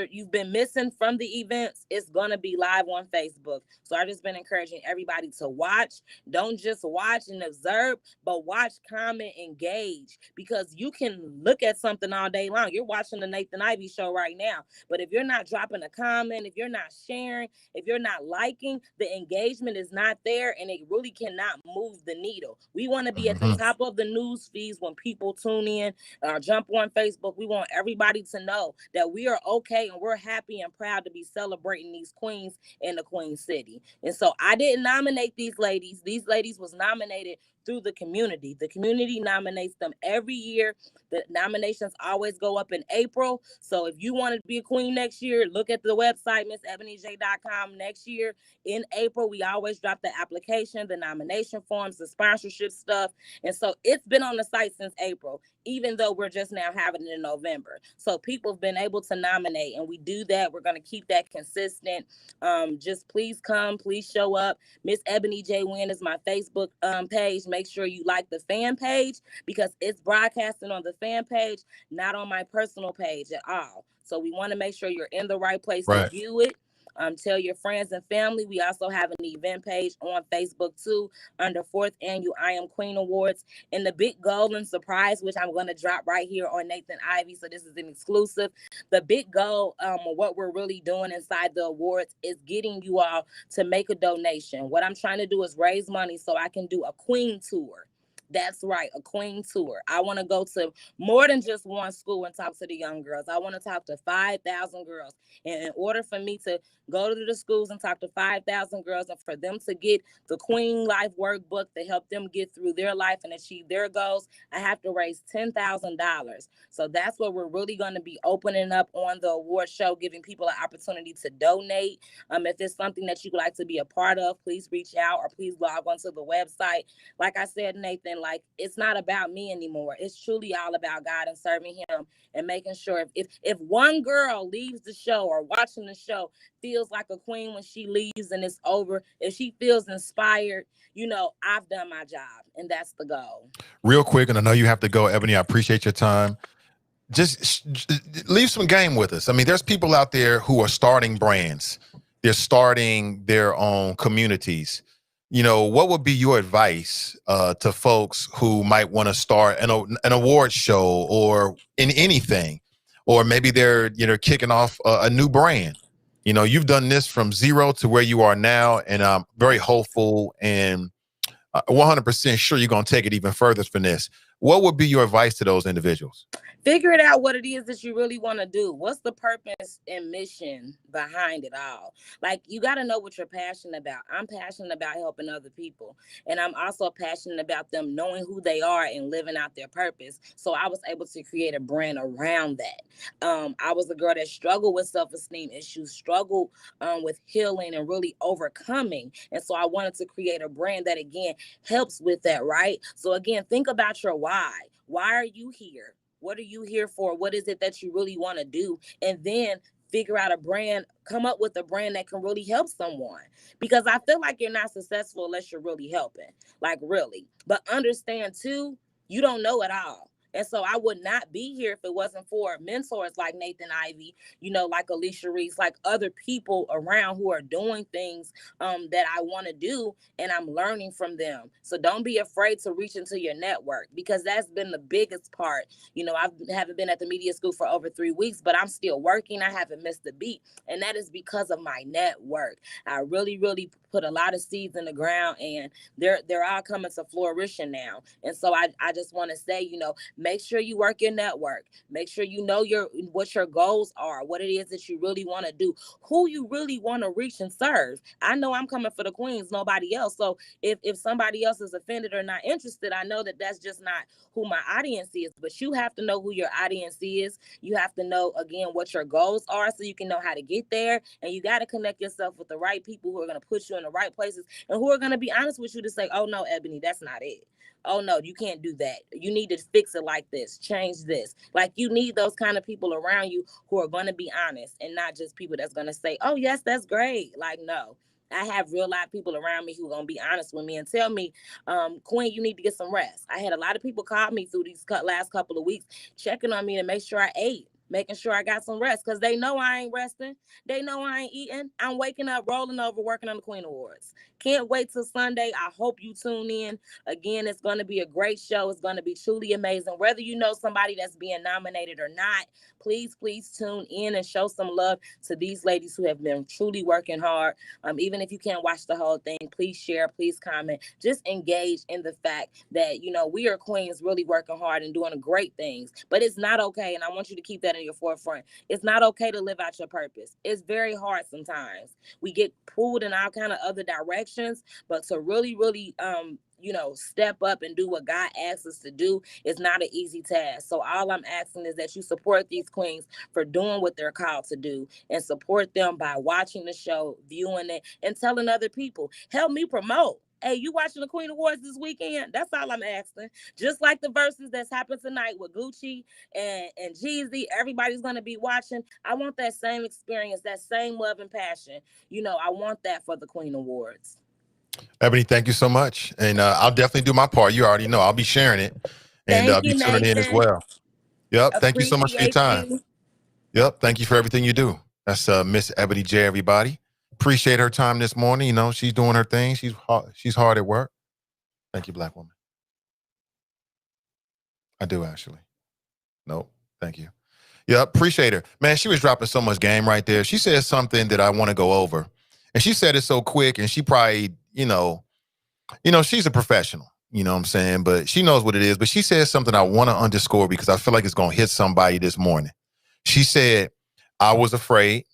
you've been missing from the events. It's gonna be live on Facebook. So I've just been encouraging everybody to watch. Don't just watch and observe, but watch, comment, engage, because you can look at something all day long. You're watching the Nathan Ivey Show right now, but if you're not dropping a comment, if you're not sharing, if you're not liking, the engagement is not there, and it really cannot move the needle. We want to be at the top of the news feeds when people tune in. Jump on Facebook. We want everybody to know that we are okay and we're happy and proud to be celebrating these queens in the Queen City. And so I didn't nominate these ladies. These ladies was nominated through the community. The community nominates them every year. The nominations always go up in April. So if you want to be a queen next year, look at the website, MissEbonyJ.com. Next year in April, we always drop the application, the nomination forms, the sponsorship stuff. And so it's been on the site since April, even though we're just now having it in November. So people have been able to nominate, and we do that. We're going to keep that consistent. Just please come, please show up. Miss Ebony J. Wynn is my Facebook page. Make sure you like the fan page, because it's broadcasting on the fan page, not on my personal page at all. So we want to make sure you're in the right place to view it. Tell your friends and family. We also have an event page on Facebook too, under 4th Annual I Am Queen Awards. And the big goal and surprise, which I'm going to drop right here on Nathan Ivey, so this is an exclusive. The big goal, what we're really doing inside the awards, is getting you all to make a donation. What I'm trying to do is raise money so I can do a queen tour That's right, a queen tour. I want to go to more than just one school and talk to the young girls. I want to talk to 5,000 girls. And in order for me to go to the schools and talk to 5,000 girls and for them to get the Queen Life Workbook to help them get through their life and achieve their goals, I have to raise $10,000. So that's what we're really going to be opening up on the award show, giving people an opportunity to donate. If it's something that you'd like to be a part of, please reach out or please log onto the website. Like I said, Nathan, like it's not about me anymore. It's truly all about God and serving him and making sure if one girl leaves the show or watching the show feels like a queen when she leaves and it's over, if she feels inspired, I've done my job, and that's the goal. Real quick, and I know you have to go, Ebony, I appreciate your time. Just leave some game with us. I mean, there's people out there who are starting brands. They're starting their own communities. What would be your advice to folks who might want to start an award show or in anything, or maybe they're kicking off a new brand? You've done this from zero to where you are now, and I'm very hopeful and 100% sure you're going to take it even further from this. What would be your advice to those individuals? Figure it out what it is that you really want to do. What's the purpose and mission behind it all? Like, you got to know what you're passionate about. I'm passionate about helping other people. And I'm also passionate about them knowing who they are and living out their purpose. So I was able to create a brand around that. I was a girl that struggled with self-esteem issues, struggled with healing and really overcoming. And so I wanted to create a brand that, again, helps with that, right? So again, think about your why. Why are you here? What are you here for? What is it that you really want to do? And then figure out a brand, come up with a brand that can really help someone. Because I feel like you're not successful unless you're really helping, like really. But understand too, you don't know it all. And so I would not be here if it wasn't for mentors like Nathan Ivey, like Alicia Reese, like other people around who are doing things that I want to do, and I'm learning from them. So don't be afraid to reach into your network, because that's been the biggest part. I haven't been at the media school for over 3 weeks, but I'm still working. I haven't missed a beat. And that is because of my network. I really, really put a lot of seeds in the ground, and they're all coming to fruition now. And so I just want to say, make sure you work your network. Make sure you know what your goals are, what it is that you really want to do, who you really want to reach and serve. I know I'm coming for the queens, nobody else. So if somebody else is offended or not interested, I know that that's just not who my audience is. But you have to know who your audience is. You have to know, again, what your goals are so you can know how to get there. And you got to connect yourself with the right people who are going to put you in the right places and who are going to be honest with you to say, oh, no, Ebony, that's not it. Oh, no, you can't do that. You need to fix it like this, change this. Like, you need those kind of people around you who are going to be honest and not just people that's going to say, oh, yes, that's great. Like, no. I have real life people around me who are going to be honest with me and tell me, Queen, you need to get some rest. I had a lot of people call me through these last couple of weeks, checking on me to make sure I ate, making sure I got some rest, because they know I ain't resting. They know I ain't eating. I'm waking up, rolling over, working on the Queen Awards. Can't wait till Sunday. I hope you tune in. Again, it's going to be a great show. It's going to be truly amazing. Whether you know somebody that's being nominated or not, please tune in and show some love to these ladies who have been truly working hard. Even if you can't watch the whole thing, please share, please comment. Just engage in the fact that, we are queens really working hard and doing great things. But it's not okay, and I want you to keep that in your forefront. It's not okay to live out your purpose. It's very hard sometimes. We get pulled in all kind of other directions, but to really, really, step up and do what God asks us to do is not an easy task. So all I'm asking is that you support these queens for doing what they're called to do, and support them by watching the show, viewing it, and telling other people. Help me promote. Hey, you watching the Queen Awards this weekend? That's all I'm asking. Just like the verses that's happened tonight with Gucci and Jeezy, everybody's going to be watching. I want that same experience, that same love and passion. I want that for the Queen Awards. Ebony, thank you so much. And I'll definitely do my part. You already know I'll be sharing it, and Thank be you, tuning in as Nathan. well. Yep. Thank you so much for your Appreciate time. you. Yep. Thank you for everything you do. That's Miss Ebony J, everybody. Appreciate her time this morning. She's doing her thing. She's hard at work. Thank you, Black woman. I do, actually. Nope. Thank you. Yeah, appreciate her. Man, she was dropping so much game right there. She said something that I want to go over. And she said it so quick, and she probably, she's a professional. you know what I'm saying? But she knows what it is. But she said something I want to underscore because I feel like it's going to hit somebody this morning. She said, I was afraid,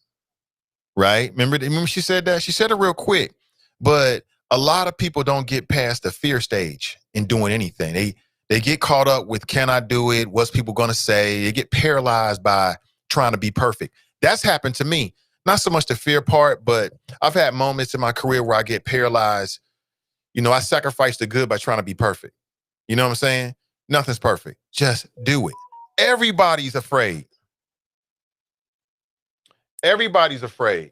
right? Remember she said that? She said it real quick. But a lot of people don't get past the fear stage in doing anything. They get caught up with, can I do it? What's people going to say? They get paralyzed by trying to be perfect. That's happened to me. Not so much the fear part, but I've had moments in my career where I get paralyzed. You know, I sacrifice the good by trying to be perfect. You know what I'm saying? Nothing's perfect. Just do it. Everybody's afraid. Everybody's afraid.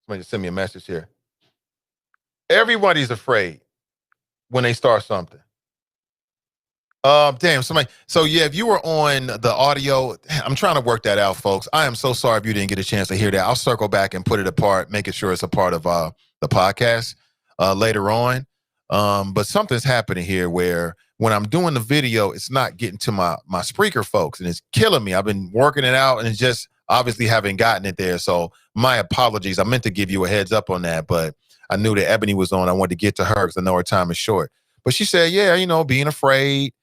Somebody just send me a message here. Everybody's afraid when they start something. Damn, somebody. So yeah, if you were on the audio, I'm trying to work that out, folks. I am so sorry if you didn't get a chance to hear that. I'll circle back and put it apart, making sure it's a part of the podcast later on. But something's happening here where when I'm doing the video, it's not getting to my Spreaker folks, and it's killing me. I've been working it out, and it's just obviously haven't gotten it there. So my apologies. I meant to give you a heads up on that, but I knew that Ebony was on. I wanted to get to her because I know her time is short. But she said, yeah, you know, being afraid.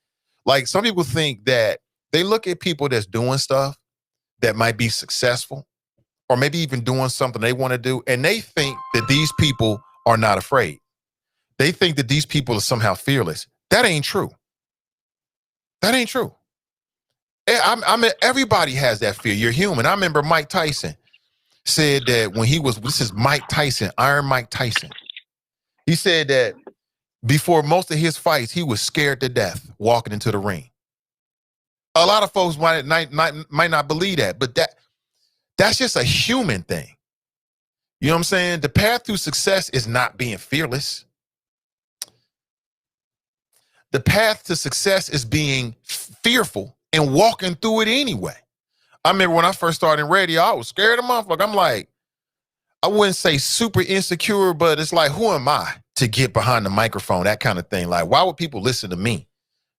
Like some people think that they look at people that's doing stuff that might be successful or maybe even doing something they want to do, and they think that these people are not afraid. They think that these people are somehow fearless. That ain't true. That ain't true. I mean, everybody has that fear. You're human. I remember Mike Tyson said that when he was, this is Mike Tyson, Iron Mike Tyson. He said that before most of his fights, he was scared to death walking into the ring. A lot of folks might not believe that, but that's just a human thing. You know what I'm saying? The path to success is not being fearless. The path to success is being fearful and walking through it anyway. I remember when I first started in radio, I was scared of motherfucker. I'm like, I wouldn't say super insecure, but it's like, who am I to get behind the microphone? That kind of thing. Like, why would people listen to me?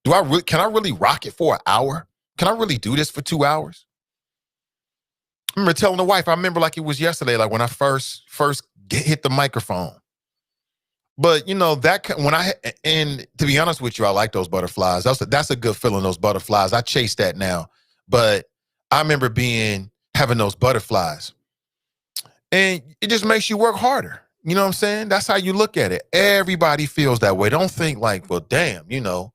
Can I really rock it for an hour? Can I really do this for 2 hours? I remember telling the wife, I remember like it was yesterday, like when I first hit the microphone. But you know, and to be honest with you, I like those butterflies. That's a good feeling, those butterflies. I chase that now. But I remember having those butterflies. And it just makes you work harder. You know what I'm saying? That's how you look at it. Everybody feels that way. Don't think like, well, damn, you know,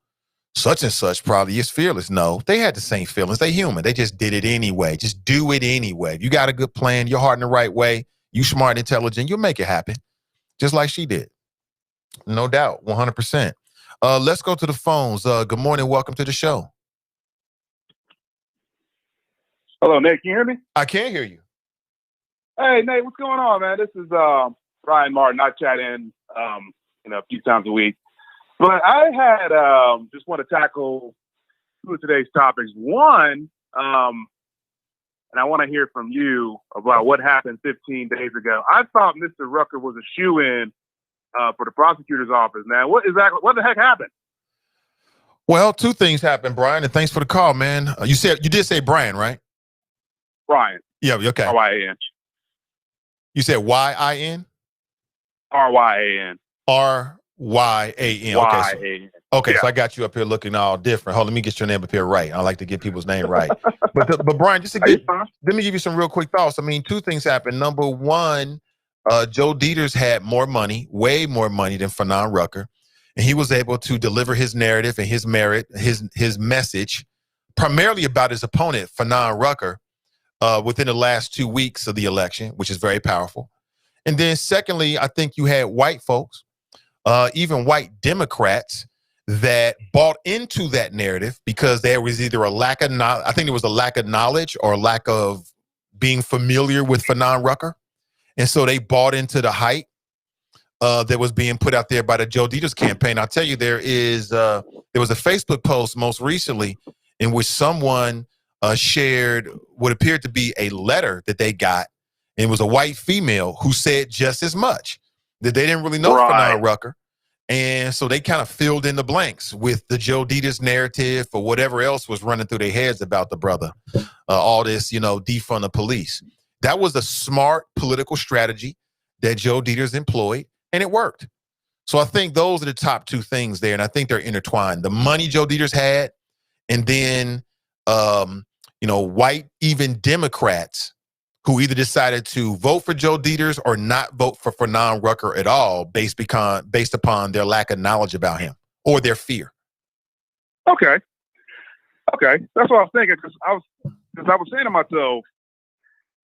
such and such probably is fearless. No, they had the same feelings. They human. They just did it anyway. Just do it anyway. If you got a good plan, your heart in the right way, you smart, intelligent, you'll make it happen. Just like she did. No doubt, 100%. Let's go to the phones. Good morning. Welcome to the show. Hello, Nick. Can you hear me? I can hear you. Hey, Nate, what's going on, man? This is Brian Martin. I chat in a few times a week. But I had just want to tackle two of today's topics. One, and I want to hear from you about what happened 15 days ago. I thought Mr. Rucker was a shoo-in for the prosecutor's office, man. What the heck happened? Well, two things happened, Brian, and thanks for the call, man. You did say Brian, right? Brian. Yeah, okay. R-Y-A-N. You said Y-I-N? R-Y-A-N. R-Y-A-N. Y-A-N. Okay, Yeah. So I got you up here looking all different. Hold on, let me get your name up here right. I like to get people's name right. But Brian, let me give you some real quick thoughts. I mean, two things happened. Number one, Joe Dieters had more money, way more money than Fanon Rucker. And he was able to deliver his narrative and his merit, his message, primarily about his opponent, Fanon Rucker, within the last 2 weeks of the election, which is very powerful. And then secondly, I think you had white folks, even white Democrats, that bought into that narrative because there was either a lack of knowledge. I think there was a lack of knowledge or lack of being familiar with Fanon Rucker. And so they bought into the hype that was being put out there by the Joe Dieters campaign. I'll tell you, there was a Facebook post most recently in which someone shared what appeared to be a letter that they got. And it was a white female who said just as much, that they didn't really know Fanon Rucker. And so they kind of filled in the blanks with the Joe Dieters narrative or whatever else was running through their heads about the brother. All this, defund the police. That was a smart political strategy that Joe Dieters employed, and it worked. So I think those are the top two things there, and I think they're intertwined. The money Joe Deters had, and then, white, even Democrats who either decided to vote for Joe Deters or not vote for Fanon Rucker at all based upon their lack of knowledge about him or their fear. Okay. That's what I was thinking, because I was saying to myself,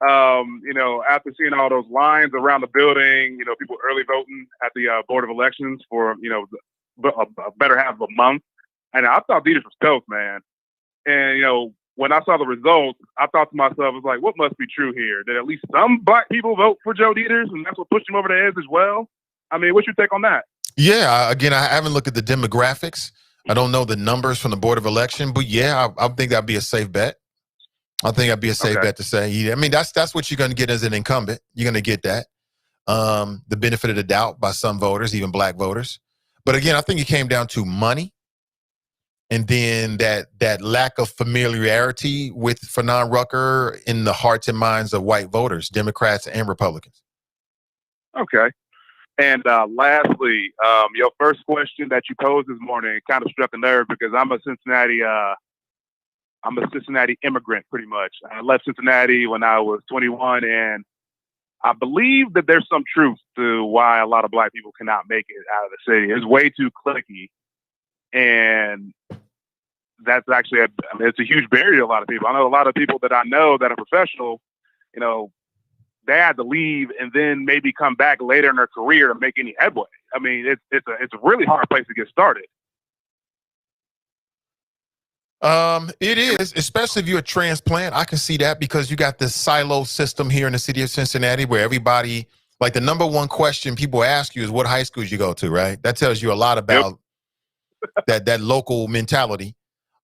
after seeing all those lines around the building, people early voting at the Board of Elections for, a better half of a month. And I thought Deters was toast, man. And, when I saw the results, I thought to myself, I was like, what must be true here? Did at least some black people vote for Joe Deters, and that's what pushed him over the edge as well? I mean, what's your take on that? Yeah, again, I haven't looked at the demographics. I don't know the numbers from the Board of Election, but yeah, I think that'd be a safe bet. I think that'd be a safe bet to say. Yeah, I mean, that's what you're going to get as an incumbent. You're going to get that. The benefit of the doubt by some voters, even black voters. But again, I think it came down to money. And then that lack of familiarity with Fanon Rucker in the hearts and minds of white voters, Democrats and Republicans. Okay. And lastly, your first question that you posed this morning kind of struck a nerve, because I'm a Cincinnati immigrant, pretty much. I left Cincinnati when I was 21, and I believe that there's some truth to why a lot of black people cannot make it out of the city. It's way too cliquey. And that's actually it's a huge barrier to a lot of people. I know a lot of people that I know that are professional, they had to leave and then maybe come back later in their career to make any headway. I mean, it's a really hard place to get started. It is, especially if you're a transplant. I can see that, because you got this silo system here in the city of Cincinnati where everybody, like, the number one question people ask you is what high schools you go to, right? That tells you a lot about that local mentality.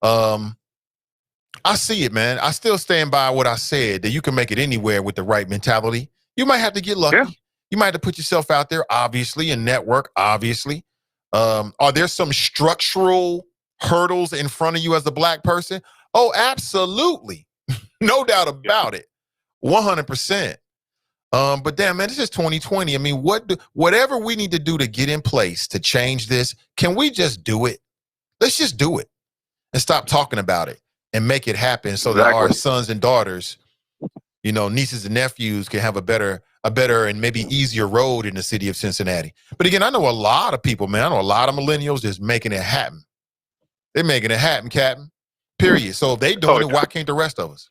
I see it, man. I still stand by what I said, that you can make it anywhere with the right mentality. You might have to get lucky. Yeah. You might have to put yourself out there, obviously, and network, obviously. Are there some structural hurdles in front of you as a black person? Oh, absolutely. No doubt about it. 100%. But damn, man, this is 2020. I mean, whatever we need to do to get in place to change this, can we just do it? Let's just do it and stop talking about it and make it happen, so that our sons and daughters, nieces and nephews, can have a better and maybe easier road in the city of Cincinnati. But again, I know a lot of people, man. I know a lot of millennials just making it happen. They're making it happen, Captain. Period. So if they doing it, why can't the rest of us?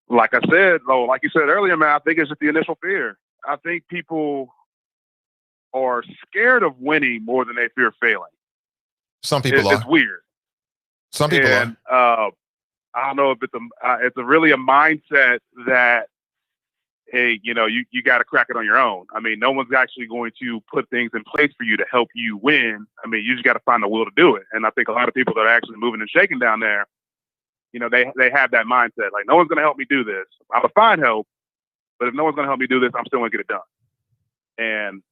Like I said, like you said earlier, man, I think it's just the initial fear. I think people are scared of winning more than they fear failing. Some people are. It's weird. Some people are. I don't know if it's really a mindset that, hey, you got to crack it on your own. I mean, no one's actually going to put things in place for you to help you win. I mean, you just got to find the will to do it. And I think a lot of people that are actually moving and shaking down there, they have that mindset. Like, no one's going to help me do this. I'll find help, but if no one's going to help me do this, I'm still going to get it done. And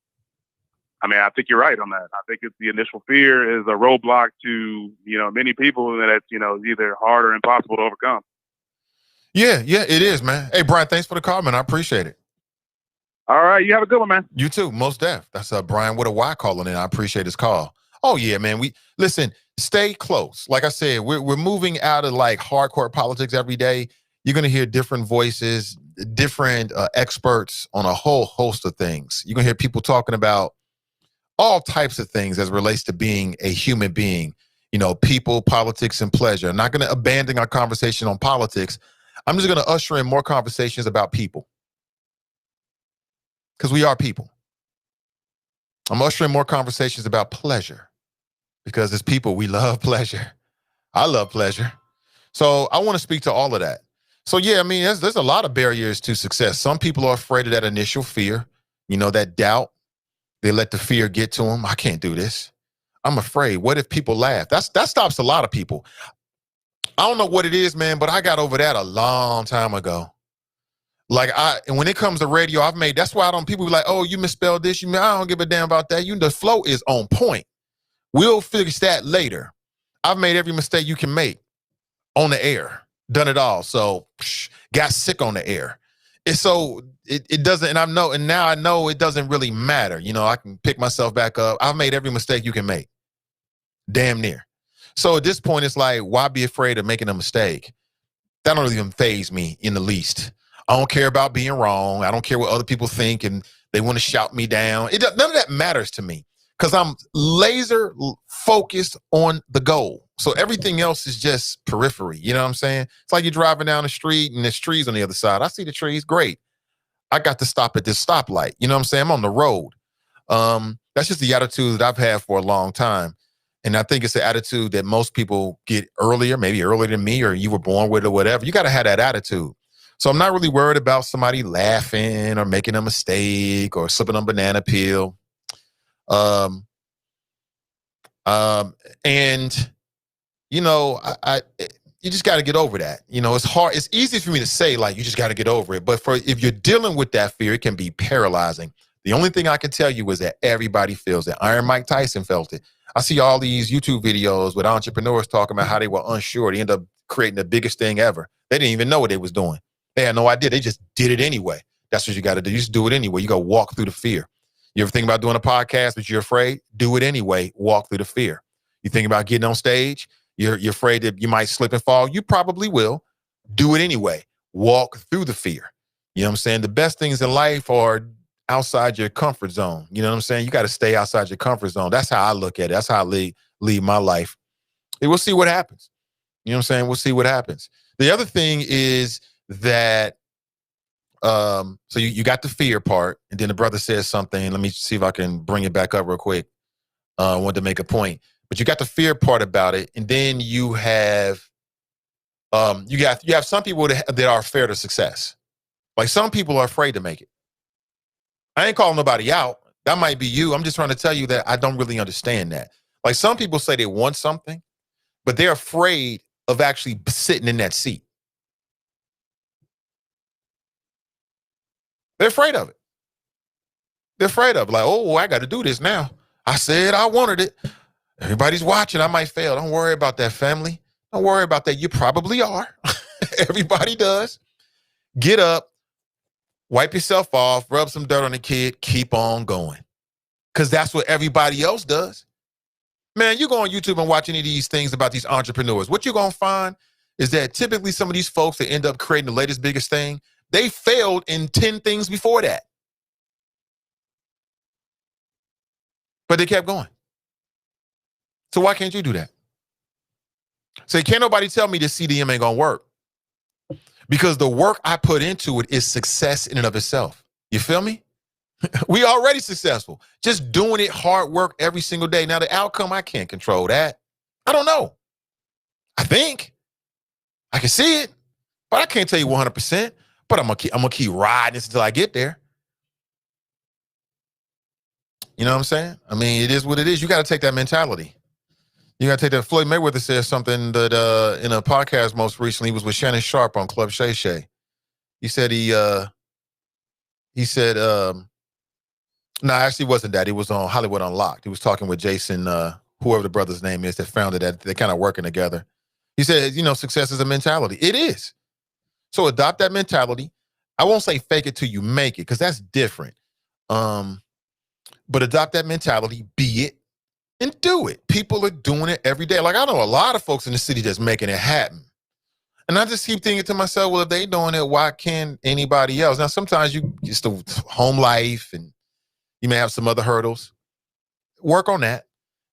I mean, I think you're right on that. I think it's the initial fear is a roadblock to, many people that it's, either hard or impossible to overcome. Yeah, it is, man. Hey, Brian, thanks for the call, man. I appreciate it. All right. You have a good one, man. You too. Most def. That's Brian with a Y calling in. I appreciate his call. Oh, yeah, man. Listen, stay close. Like I said, we're moving out of like hardcore politics every day. You're going to hear different voices, different experts on a whole host of things. You're going to hear people talking about all types of things as it relates to being a human being, people, politics, and pleasure. I'm not going to abandon our conversation on politics. I'm just going to usher in more conversations about people, because we are people. I'm ushering more conversations about pleasure, because as people, we love pleasure. I love pleasure. So I want to speak to all of that. So yeah, I mean, there's a lot of barriers to success. Some people are afraid of that initial fear, that doubt. They let the fear get to them. I can't do this. I'm afraid. What if people laugh? That stops a lot of people. I don't know what it is, man, but I got over that a long time ago. Like and when it comes to radio, that's why people be like, oh, you misspelled this. I don't give a damn about that. The flow is on point. We'll fix that later. I've made every mistake you can make on the air, done it all. So got sick on the air. it doesn't, and now I know it doesn't really matter. You know, I can pick myself back up. I've made every mistake you can make. Damn near. So at this point, it's like, why be afraid of making a mistake? That don't even faze me in the least. I don't care about being wrong. I don't care what other people think and they want to shout me down. None of that matters to me because I'm laser focused on the goal. So everything else is just periphery. You know what I'm saying? It's like you're driving down the street and there's trees on the other side. I see the trees. Great. I got to stop at this stoplight. You know what I'm saying? I'm on the road. That's just the attitude that I've had for a long time. And I think it's an attitude that most people get earlier, maybe earlier than me, or you were born with or whatever. You got to have that attitude. So I'm not really worried about somebody laughing or making a mistake or slipping on banana peel. And, you know, you just got to get over that. You know, it's hard. It's easy for me to say, like, you just got to get over it. But if you're dealing with that fear, it can be paralyzing. The only thing I can tell you is that everybody feels it. Iron Mike Tyson felt it. I see all these YouTube videos with entrepreneurs talking about how they were unsure. They end up creating the biggest thing ever. They didn't even know what they was doing. They had no idea. They just did it anyway. That's what you got to do. You just do it anyway. You got to walk through the fear. You ever think about doing a podcast, but you're afraid? Do it anyway. Walk through the fear. You think about getting on stage? You're afraid that you might slip and fall. You probably will. Do it anyway. Walk through the fear. You know what I'm saying? The best things in life are outside your comfort zone. You know what I'm saying? You got to stay outside your comfort zone. That's how I look at it. That's how I lead my life. And we'll see what happens. You know what I'm saying? We'll see what happens. The other thing is that, so you got the fear part, and then the brother says something. Let me see if I can bring it back up real quick. I wanted to make a point. But you got the fear part about it, and then you have some people that are afraid of success. Like some people are afraid to make it. I ain't calling nobody out. That might be you. I'm just trying to tell you that I don't really understand that. Like some people say they want something, but they're afraid of actually sitting in that seat. They're afraid of it. They're afraid of it. Like, oh, I got to do this now. I said I wanted it. Everybody's watching. I might fail. Don't worry about that, family. Don't worry about that. You probably are. Everybody does. Get up. Wipe yourself off, rub some dirt on the kid, keep on going. Because that's what everybody else does. Man, you go on YouTube and watch any of these things about these entrepreneurs. What you're going to find is that typically some of these folks that end up creating the latest, biggest thing, they failed in 10 things before that. But they kept going. So why can't you do that? So can't nobody tell me this CDM ain't going to work. Because the work I put into it is success in and of itself. You feel me? We already successful. Just doing it, hard work every single day. Now the outcome, I can't control that. I don't know. I think. I can see it, but I can't tell you 100%. But I'm gonna keep riding this until I get there. You know what I'm saying? I mean, it is what it is. You got to take that mentality. You got to take that. Floyd Mayweather said something that in a podcast most recently, he was with Shannon Sharp on Club Shay Shay. He said no, actually wasn't that. He was on Hollywood Unlocked. He was talking with Jason, whoever the brother's name is that founded that. They're kind of working together. He said, you know, success is a mentality. It is. So adopt that mentality. I won't say fake it till you make it, because that's different. But adopt that mentality, be it, and do it. People are doing it every day. Like I know a lot of folks in the city that's making it happen. And I just keep thinking to myself, well, if they doing it, why can't anybody else? Now, sometimes it's the home life and you may have some other hurdles. Work on that.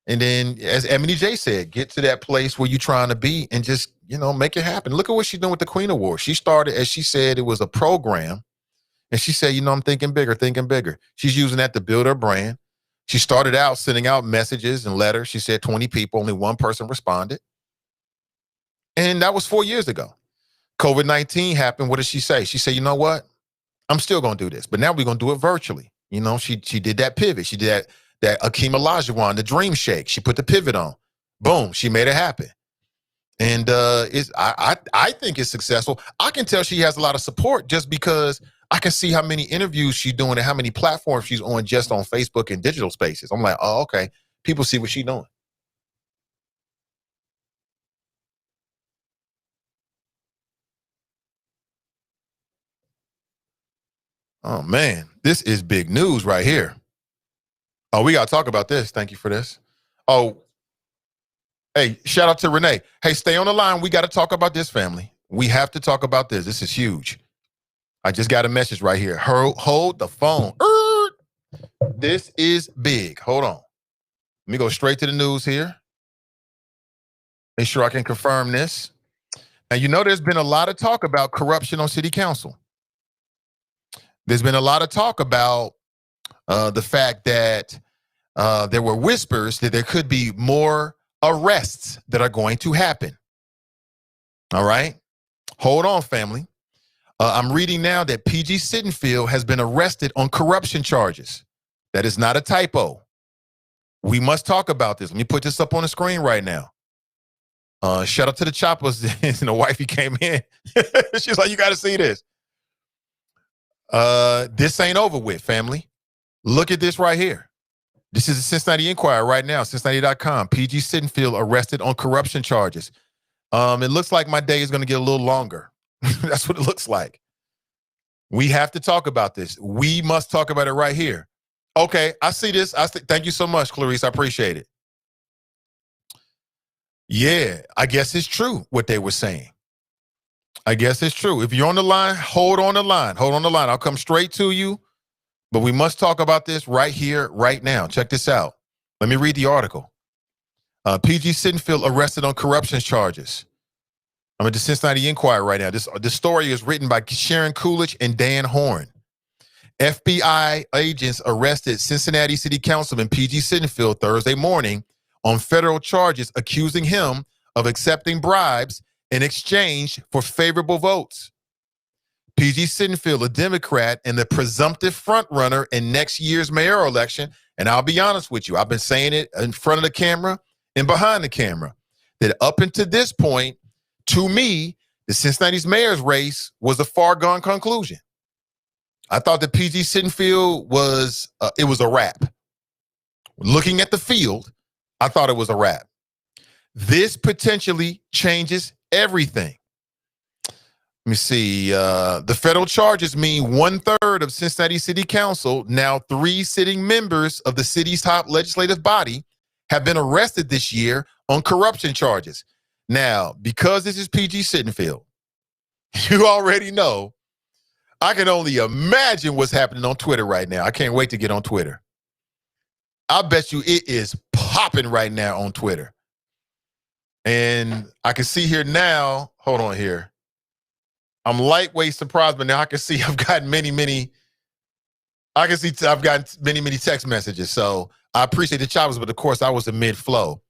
And then, as Emily J said, get to that place where you're trying to be and just, you know, make it happen. Look at what she's doing with the Queen Award. She started, as she said, it was a program. And she said, you know, I'm thinking bigger, thinking bigger. She's using that to build her brand. She started out sending out messages and letters. She said 20 people, only one person responded. And that was 4 years ago. COVID-19 happened. What did she say? She said, you know what? I'm still going to do this, but now we're going to do it virtually. You know, she did that pivot. She did that Akeem Olajuwon, the Dream Shake. She put the pivot on. Boom, she made it happen. And I think it's successful. I can tell she has a lot of support just because I can see how many interviews she's doing and how many platforms she's on just on Facebook and digital spaces. I'm like, oh, okay. People see what she's doing. Oh, man, this is big news right here. Oh, we got to talk about this. Thank you for this. Oh, hey, shout out to Renee. Hey, stay on the line. We got to talk about this, family. We have to talk about this. This is huge. I just got a message right here. Hold the phone. This is big. Hold on. Let me go straight to the news here. Make sure I can confirm this. Now, you know, there's been a lot of talk about corruption on city council. There's been a lot of talk about the fact that there were whispers that there could be more arrests that are going to happen. All right. Hold on, family. I'm reading now that PG Sittenfield has been arrested on corruption charges. That is not a typo. We must talk about this. Let me put this up on the screen right now. Shout out to the choppers. And the wifey came in. She's like, you got to see this. This ain't over with, family. Look at this right here. This is the Cincinnati Enquirer right now, Cincinnati.com. PG Sittenfield arrested on corruption charges. It looks like my day is going to get a little longer. That's what it looks like. We have to talk about this. We must talk about it right here. Okay, I see this. Thank you so much, Clarice. I appreciate it. Yeah, I guess it's true what they were saying. I guess it's true. If you're on the line, hold on the line. Hold on the line. I'll come straight to you. But we must talk about this right here, right now. Check this out. Let me read the article. PG Sittenfield arrested on corruption charges. I'm at the Cincinnati Enquirer right now. This story is written by Sharon Coolidge and Dan Horn. FBI agents arrested Cincinnati City Councilman PG Sittenfield Thursday morning on federal charges accusing him of accepting bribes in exchange for favorable votes. PG Sittenfield, a Democrat and the presumptive frontrunner in next year's mayoral election, and I'll be honest with you, I've been saying it in front of the camera and behind the camera, that up until this point, to me, the Cincinnati's mayor's race was a far-gone conclusion. I thought that PG Sittenfield was a wrap. Looking at the field, I thought it was a wrap. This potentially changes everything. Let me see. The federal charges mean 1/3 of Cincinnati City Council, now 3 sitting members of the city's top legislative body, have been arrested this year on corruption charges. Now, because this is PG Sittenfield, you already know, I can only imagine what's happening on Twitter right now. I can't wait to get on Twitter. I bet you it is popping right now on Twitter. And I can see here now, hold on here. I'm lightweight surprised, but now I can see I've gotten many text messages. So I appreciate the choppers, but of course I was in mid-flow.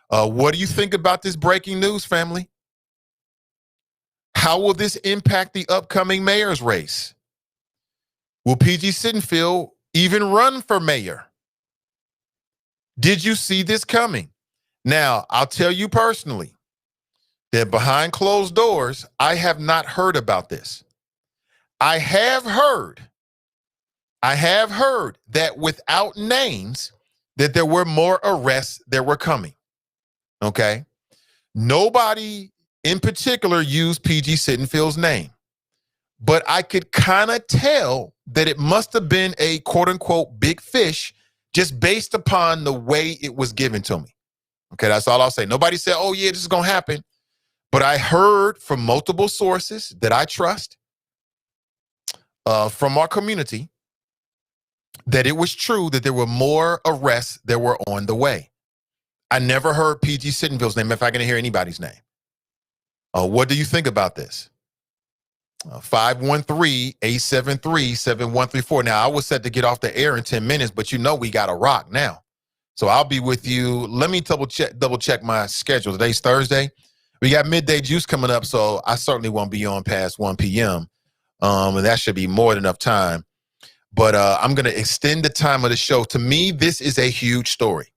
What do you think about this breaking news, family? How will this impact the upcoming mayor's race? Will PG Sittenfield even run for mayor? Did you see this coming? Now, I'll tell you personally that behind closed doors, I have not heard about this. I have heard that without names, that there were more arrests that were coming. Okay? Nobody in particular used PG Sittenfield's name, but I could kind of tell that it must have been a quote unquote big fish just based upon the way it was given to me. Okay, that's all I'll say. Nobody said, oh yeah, this is going to happen. But I heard from multiple sources that I trust from our community that it was true that there were more arrests that were on the way. I never heard PG Sittenfield's name, if I can hear anybody's name. What do you think about this? 513-873-7134. Now, I was set to get off the air in 10 minutes, but you know we got to rock now. So I'll be with you. Let me double check my schedule. Today's Thursday. We got midday juice coming up, so I certainly won't be on past 1 p.m. And that should be more than enough time. But I'm going to extend the time of the show. To me, this is a huge story.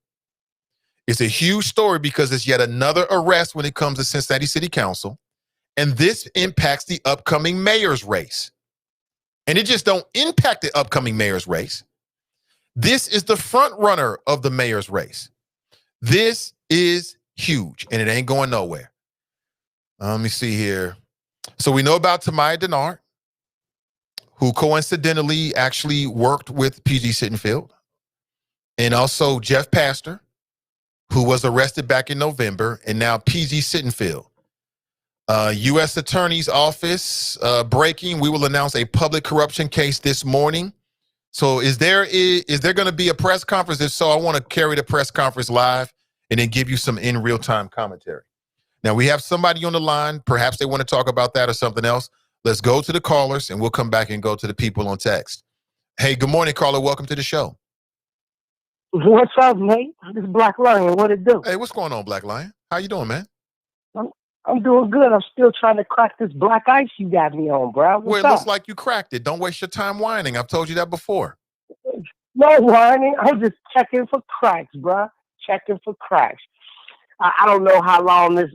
It's a huge story because it's yet another arrest when it comes to Cincinnati City Council. And this impacts the upcoming mayor's race. And it just don't impact the upcoming mayor's race. This is the front runner of the mayor's race. This is huge, and it ain't going nowhere. Let me see here. So we know about Tamaya Denard, who coincidentally actually worked with PG Sittenfield, and also Jeff Pastor, who was arrested back in November, and now PG Sittenfield. U.S. Attorney's Office breaking. We will announce a public corruption case this morning. So is there going to be a press conference? If so, I want to carry the press conference live and then give you some in real-time commentary. Now, we have somebody on the line. Perhaps they want to talk about that or something else. Let's go to the callers, and we'll come back and go to the people on text. Hey, good morning, caller. Welcome to the show. What's up, Nate? This is Black Lion. What it do? Hey, what's going on, Black Lion? How you doing, man? I'm doing good. I'm still trying to crack this black ice you got me on, bro. Well, it looks like you cracked it. Don't waste your time whining. I've told you that before. No whining. I'm just checking for cracks, bro. Checking for cracks. I don't know how long this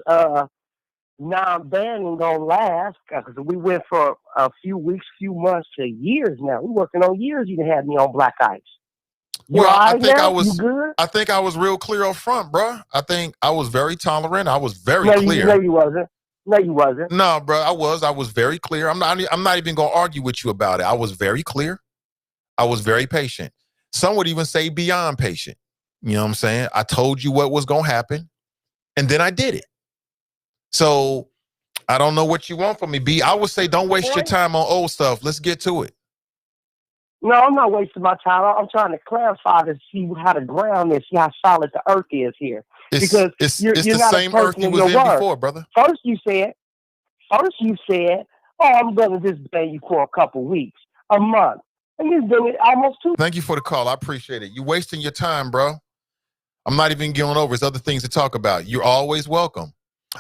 non-banning gonna last, because we went for a few weeks, few months to years now. We're working on years. You had me on black ice. Well, I think I was real clear up front, bro. I think I was very tolerant. I was very clear. No, you wasn't. No, you wasn't. No, bro, I was very clear. I'm not even gonna argue with you about it. I was very clear. I was very patient. Some would even say beyond patient. You know what I'm saying? I told you what was gonna happen, and then I did it. So I don't know what you want from me, B. I would say don't waste your time on old stuff. Let's get to it. No, I'm not wasting my time. I'm trying to clarify to see how the ground is, see how solid the earth is here. It's you're the not same earth you was in before, brother. First you said, oh, I'm going to just ban you for a couple weeks, a month. And you've done it almost 2 Thank you for the call. I appreciate it. You're wasting your time, bro. I'm not even going over. There's other things to talk about. You're always welcome.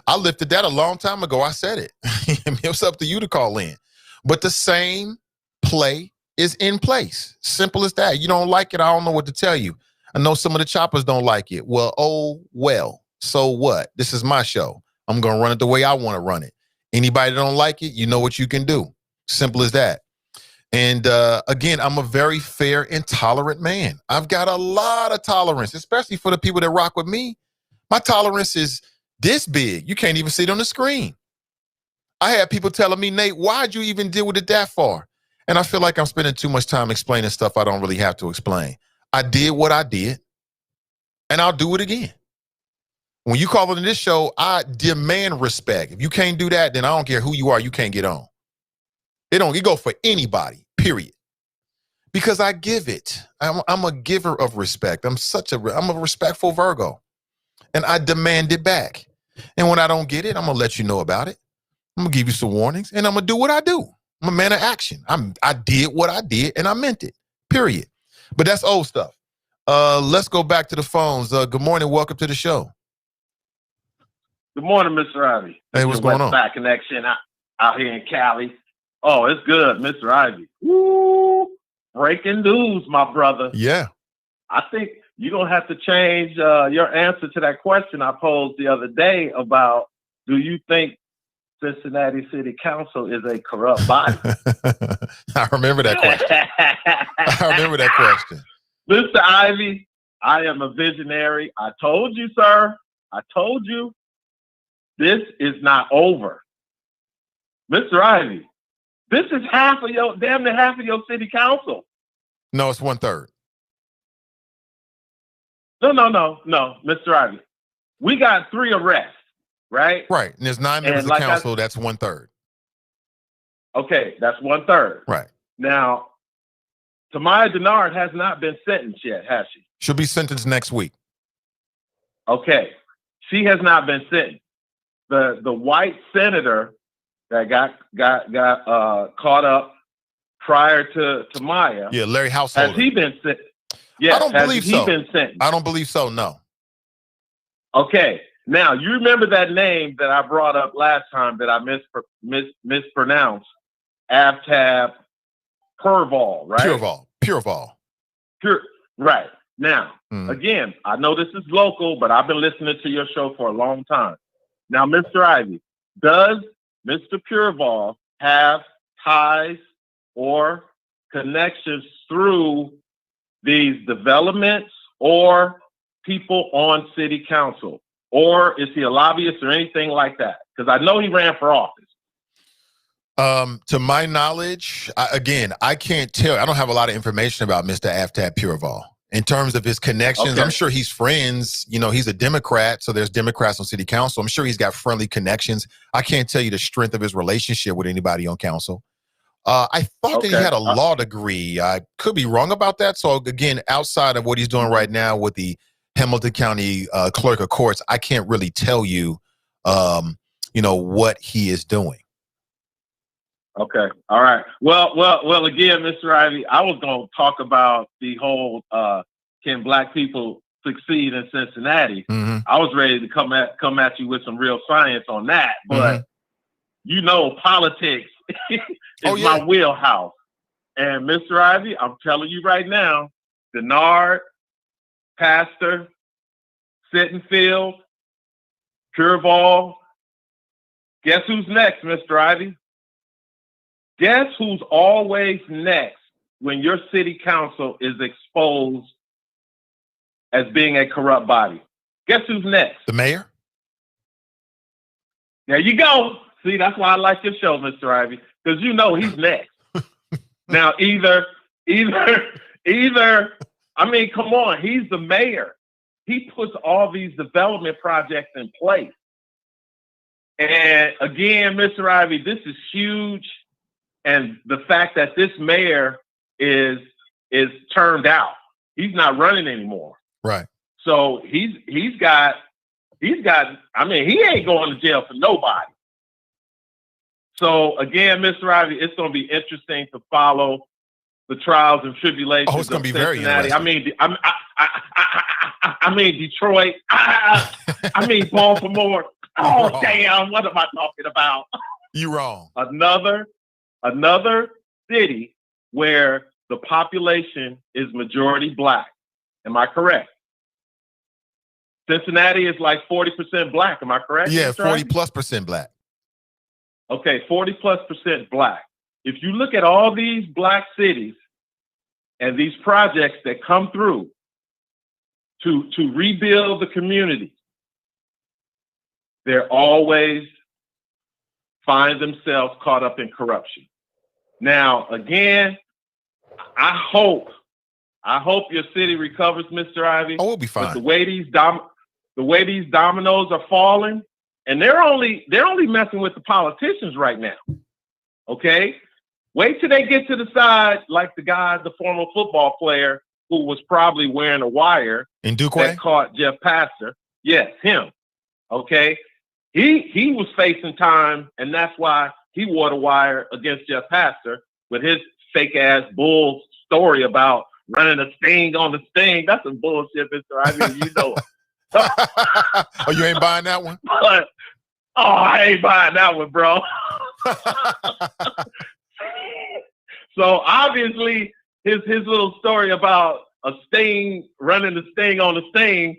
I lifted that a long time ago. I said it. It's up to you to call in. But the same play is in place. Simple as that. You don't like it, I don't know what to tell you. I know some of the choppers don't like it. Well, so what? This is my show. I'm going to run it the way I want to run it. Anybody that don't like it, you know what you can do. Simple as that. And again, I'm a very fair and tolerant man. I've got a lot of tolerance, especially for the people that rock with me. My tolerance is this big. You can't even see it on the screen. I had people telling me, Nate, why'd you even deal with it that far? And I feel like I'm spending too much time explaining stuff I don't really have to explain. I did what I did, and I'll do it again. When you call in this show, I demand respect. If you can't do that, then I don't care who you are, you can't get on. It go for anybody, period. Because I give it. I'm a giver of respect. I'm a respectful Virgo. And I demand it back. And when I don't get it, I'm going to let you know about it. I'm going to give you some warnings, and I'm going to do what I do. I'm a man of action. I did what I did, and I meant it, period. But that's old stuff. Let's go back to the phones. Good morning. Welcome to the show. Good morning, Mr. Ivey. Hey, what's going on? Back connection out here in Cali. Oh, it's good, Mr. Ivey. Woo! Breaking news, my brother. Yeah. I think you're going to have to change your answer to that question I posed the other day about, do you think Cincinnati City Council is a corrupt body? I remember that question. Mr. Ivey, I am a visionary. I told you, sir. I told you. This is not over. Mr. Ivey, this is damn near half of your city council. No, it's 1/3. No, Mr. Ivey. We got 3 arrests, right? Right. And there's 9 members of council. That's 1/3. Okay, that's 1/3. Right. Now, Tamaya Denard has not been sentenced yet, has she? She'll be sentenced next week. Okay. She has not been sentenced. The white senator that got caught up prior to Tamaya. Yeah, Larry Householder. Has he been sentenced? Yeah, I don't believe so. Been sentenced? I don't believe so, no. Okay. Now, you remember that name that I brought up last time that I mispronounced? Avtab Purval, right? Pureval. Right. Now, again, I know this is local, but I've been listening to your show for a long time. Now, Mr. Ivey, does Mr. Pureval have ties or connections through these developments or people on city council? Or is he a lobbyist or anything like that? Because I know he ran for office. To my knowledge, I can't tell. I don't have a lot of information about Mr. Aftab Pureval. In terms of his connections, Okay. I'm sure he's friends. You know, he's a Democrat, so there's Democrats on city council. I'm sure he's got friendly connections. I can't tell you the strength of his relationship with anybody on council. I thought that he had a law degree. I could be wrong about that. So again, outside of what he's doing right now with the Hamilton County Clerk of Courts, I can't really tell you, what he is doing. Okay. All right. Well. Again, Mr. Ivey, I was going to talk about the whole can black people succeed in Cincinnati. Mm-hmm. I was ready to come at you with some real science on that, but politics is my wheelhouse. And Mr. Ivey, I'm telling you right now, Denard, Pastor, Sittenfield, Pureval. Guess who's next, Mr. Ivey? Guess who's always next when your city council is exposed as being a corrupt body? Guess who's next? The mayor? There you go. See, that's why I like your show, Mr. Ivey, because he's next. Now, either, I mean, come on, he's the mayor. He puts all these development projects in place. And again, Mr. Ivey, this is huge. And the fact that this mayor is turned out, he's not running anymore. Right. So he's got, I mean, he ain't going to jail for nobody. So again, Mr. Ivey, it's going to be interesting to follow the trials and tribulations. Oh, it's going to be very Cincinnati. interesting. I mean, Detroit. I mean, Baltimore. Oh, damn. What am I talking about? You wrong. Another city where the population is majority black. Am I correct? Cincinnati is like 40% black. Am I correct? Yeah, Mr. Ivey? 40+% black. Okay, 40+% black. If you look at all these black cities and these projects that come through to rebuild the community, they're always find themselves caught up in corruption. Now, again, I hope your city recovers, Mr. Ivey. Oh, we'll be fine. But the way these dominoes are falling, and they're only messing with the politicians right now. Okay, wait till they get to the side, like the former football player who was probably wearing a wire in Duke that caught Jeff Pastor. Yes, him. Okay. He was facing time, and that's why he wore the wire against Jeff Pastor with his fake ass bull story about running a sting on the sting. That's some bullshit, Mr. Ivey. You know it. Oh, you ain't buying that one? But, I ain't buying that one, bro. So obviously his little story about a sting running the sting on the sting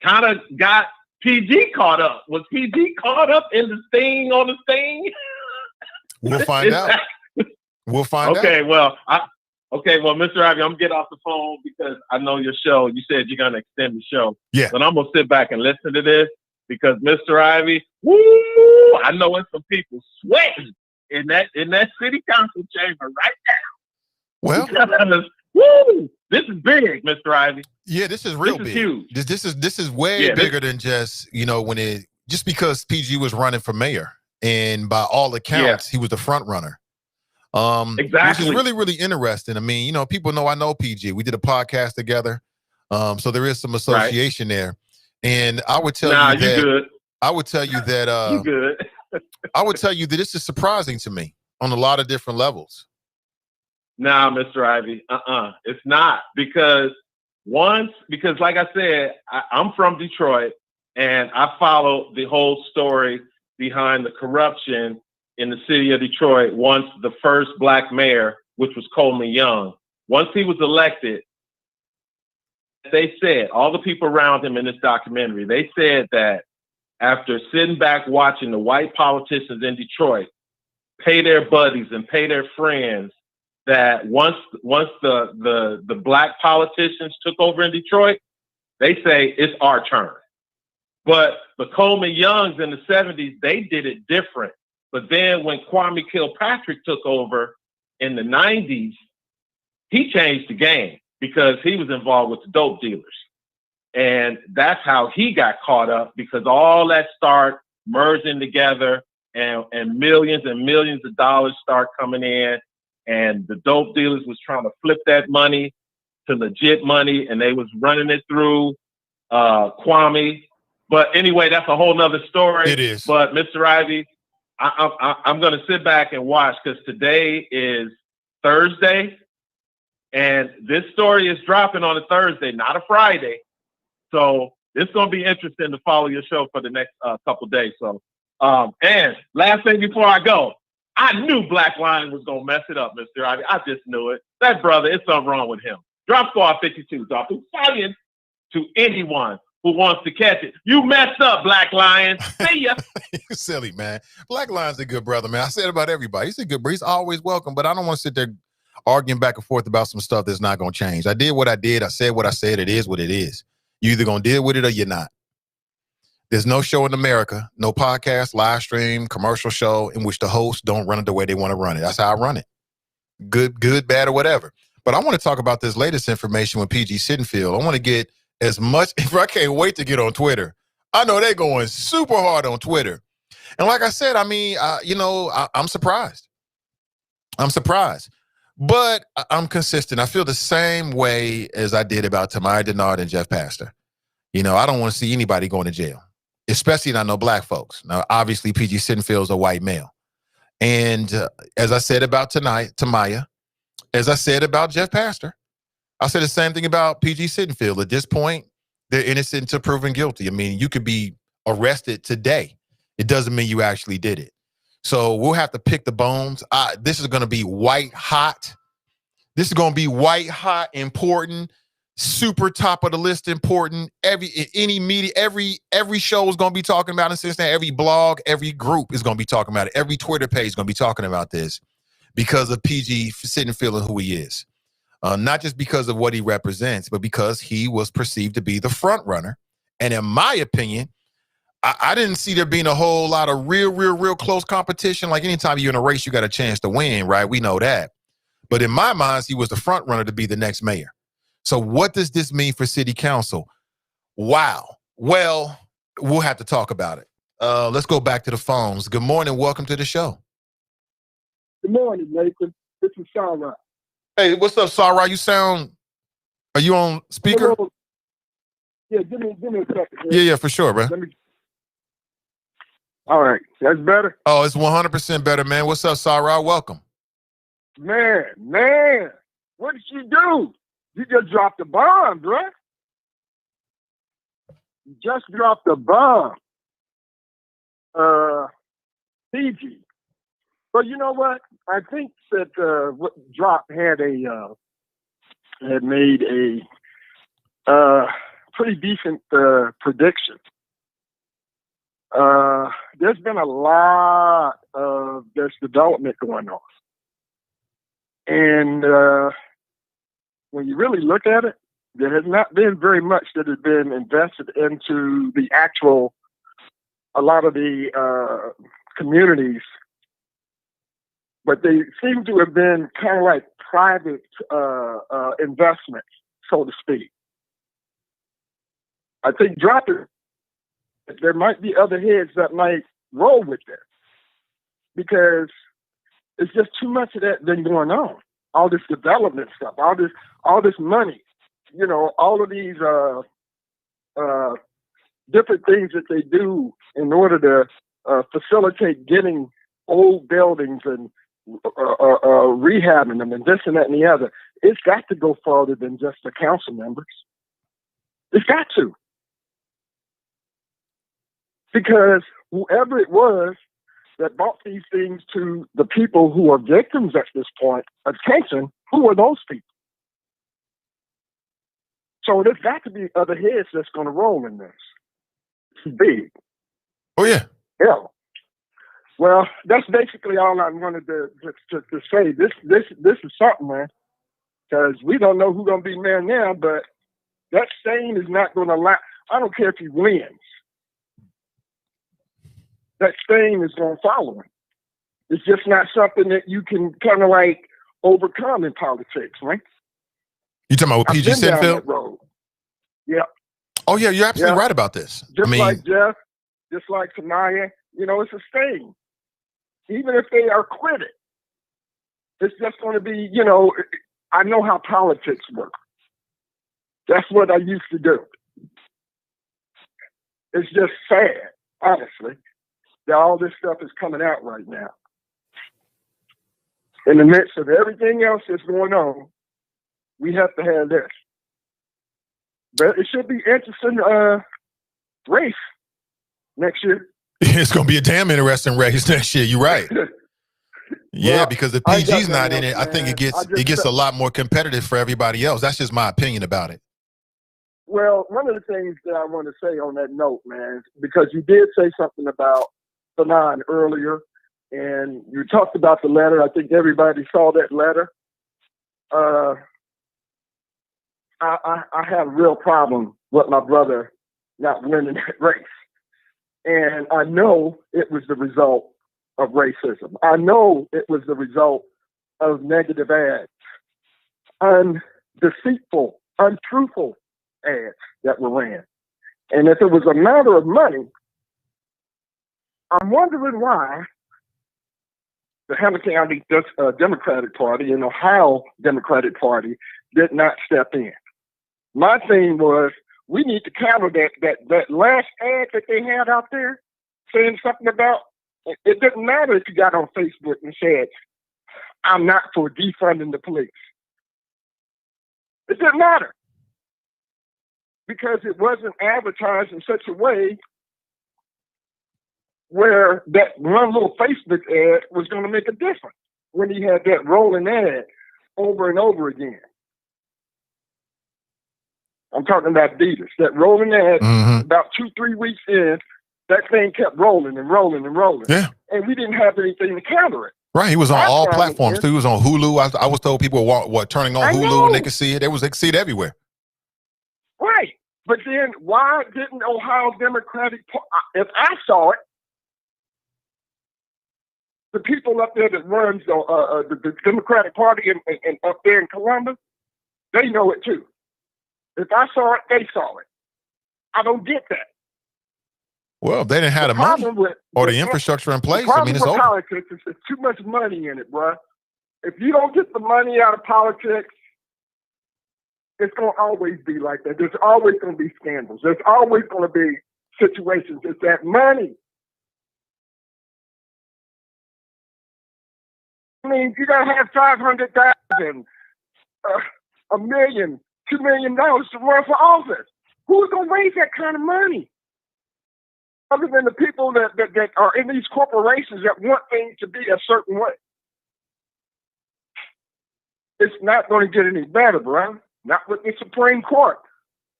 kind of got PG caught up. Was PG caught up in the sting on the sting? We'll find out. We'll find out. Okay, well, Mr. Ivey, I'm gonna get off the phone because I know your show. You said you're gonna extend the show. Yeah. But I'm gonna sit back and listen to this because Mr. Ivey, woo, I know it's some people sweating in that city council chamber right now. Well, woo, this is big, Mr. Ivey. Yeah, this is real big. Huge. This is way bigger than just, just because PG was running for mayor, and by all accounts, he was the front runner. Exactly. Which is really, really interesting. I mean, people know I know PG. We did a podcast together. So there is some association there. And I would tell you that good. I would tell you that you good. I would tell you that this is surprising to me on a lot of different levels. Nah, Mr. Ivey, it's not because like I said, I'm from Detroit and I follow the whole story behind the corruption in the city of Detroit once the first black mayor, which was Coleman Young, once he was elected, they said, all the people around him in this documentary, they said that after sitting back watching the white politicians in Detroit pay their buddies and pay their friends, that once the black politicians took over in Detroit, they say it's our turn. But the Coleman Youngs in the 70s, they did it different. But then when Kwame Kilpatrick took over in the 90s, he changed the game because he was involved with the dope dealers. And that's how he got caught up, because all that started merging together and millions of dollars start coming in. And the dope dealers was trying to flip that money to legit money, and they was running it through Kwame. But anyway, that's a whole nother story. It is. But Mr. Ivey, I'm going to sit back and watch, because today is Thursday, and this story is dropping on a Thursday, not a Friday. So it's going to be interesting to follow your show for the next couple days. So, and last thing before I go, I knew Black Lion was going to mess it up, Mr. Ivey. I just knew it. That brother, it's something wrong with him. Drop Squad 52, drop Italian to anyone who wants to catch it. You messed up, Black Lion. See ya. You're silly, man. Black Lion's a good brother, man. I said about everybody. He's a good brother. He's always welcome, but I don't want to sit there arguing back and forth about some stuff that's not going to change. I did what I did. I said what I said. It is what it is. You either going to deal with it or you're not. There's no show in America, no podcast, live stream, commercial show in which the hosts don't run it the way they want to run it. That's how I run it. Good, bad, or whatever. But I want to talk about this latest information with PG Sittenfield. I want to get as much, I can't wait to get on Twitter. I know they're going super hard on Twitter. And like I said, I mean, I'm surprised. I'm surprised. But I'm consistent. I feel the same way as I did about Tamaya Denard and Jeff Pastor. I don't want to see anybody going to jail, especially not no black folks. Now, obviously, PG Sittenfield's a white male. And as I said about Tamaya, as I said about Jeff Pastor, I said the same thing about PG Sittenfield. At this point, they're innocent until proven guilty. I mean, you could be arrested today. It doesn't mean you actually did it. So we'll have to pick the bones. This is going to be white hot. This is going to be white hot, important, super top of the list, important. Any media, every show is going to be talking about it. Since then, every blog, every group is going to be talking about it. Every Twitter page is going to be talking about this because of PG Sittenfield and who he is. Not just because of what he represents, but because he was perceived to be the front runner. And in my opinion, I didn't see there being a whole lot of real close competition. Like anytime you're in a race, you got a chance to win, right? We know that. But in my mind, he was the front runner to be the next mayor. So what does this mean for city council? Wow. Well, we'll have to talk about it. Let's go back to the phones. Good morning. Welcome to the show. Good morning, Nathan. This is Skylar. Hey, what's up, Sarah? Are you on speaker? Yeah, give me a second. Yeah, for sure, bro. All right, that's better. Oh, it's 100% better, man. What's up, Sarah? Welcome. Man, what did you do? You just dropped a bomb, bro. You just dropped a bomb. PG. But you know what? I think that what Drop had made a pretty decent prediction. There's been a lot of this development going on. And when you really look at it, there has not been very much that has been invested into a lot of the communities. But they seem to have been kind of like private investments, so to speak. I think there might be other heads that might roll with this because it's just too much of that been going on. All this development stuff, all this money, all of these different things that they do in order to facilitate getting old buildings and rehabbing them and this and that and the other. It's got to go farther than just the council members. It's got to. Because whoever it was that brought these things to the people who are victims at this point, attention, who are those people? So there's got to be other heads that's going to roll in this. It's big. Oh, yeah. Yeah. Well, that's basically all I wanted to say. This is something, man, because we don't know who's going to be mayor now, but that stain is not going to last. I don't care if he wins. That stain is going to follow him. It's just not something that you can kind of like overcome in politics, right? You talking about PG I've been down Sinfield? that road. Yeah. Oh yeah, you're absolutely right about this. Just like Jeff, just like Samaya, it's a stain. Even if they are acquitted, it's just going to be, I know how politics work. That's what I used to do. It's just sad, honestly, that all this stuff is coming out right now. In the midst of everything else that's going on, we have to have this. But it should be interesting race next year. It's going to be a damn interesting race next year. You're right. Yeah, Well, because if PG's not in it, I think it gets a lot more competitive for everybody else. That's just my opinion about it. Well, one of the things that I want to say on that note, man, because you did say something about Fanon earlier, and you talked about the letter. I think everybody saw that letter. I have a real problem with my brother not winning that race. And I know it was the result of racism. I know it was the result of negative ads, deceitful, untruthful ads that were ran. And if it was a matter of money, I'm wondering why the Hamilton County Democratic Party and Ohio Democratic Party did not step in. My thing was, we need to counter that last ad that they had out there saying something about, it didn't matter if you got on Facebook and said, I'm not for defunding the police. It didn't matter. Because it wasn't advertised in such a way where that one little Facebook ad was going to make a difference when he had that rolling ad over and over again. I'm talking about Adidas. That rolling ad, about 2-3 weeks in, that thing kept rolling and rolling and rolling. Yeah. And we didn't have anything to counter it. Right. He was on all platforms. He was on Hulu. I was told people were turning on Hulu and they could see it. They could see it everywhere. Right. But then why didn't Ohio Democratic Party, if I saw it, the people up there that runs the Democratic Party and up there in Columbus, they know it too. If I saw it, they saw it. I don't get that. Well, if they didn't have the money or the infrastructure in place, I mean, it's over. Politics is there's too much money in it, bro. If you don't get the money out of politics, it's going to always be like that. There's always going to be scandals. There's always going to be situations. It's that money. I mean, you got to have $500,000, $1 million, $2 million to run for office. Who's going to raise that kind of money? Other than the people that are in these corporations that want things to be a certain way. It's not going to get any better, bro. Not with the Supreme Court.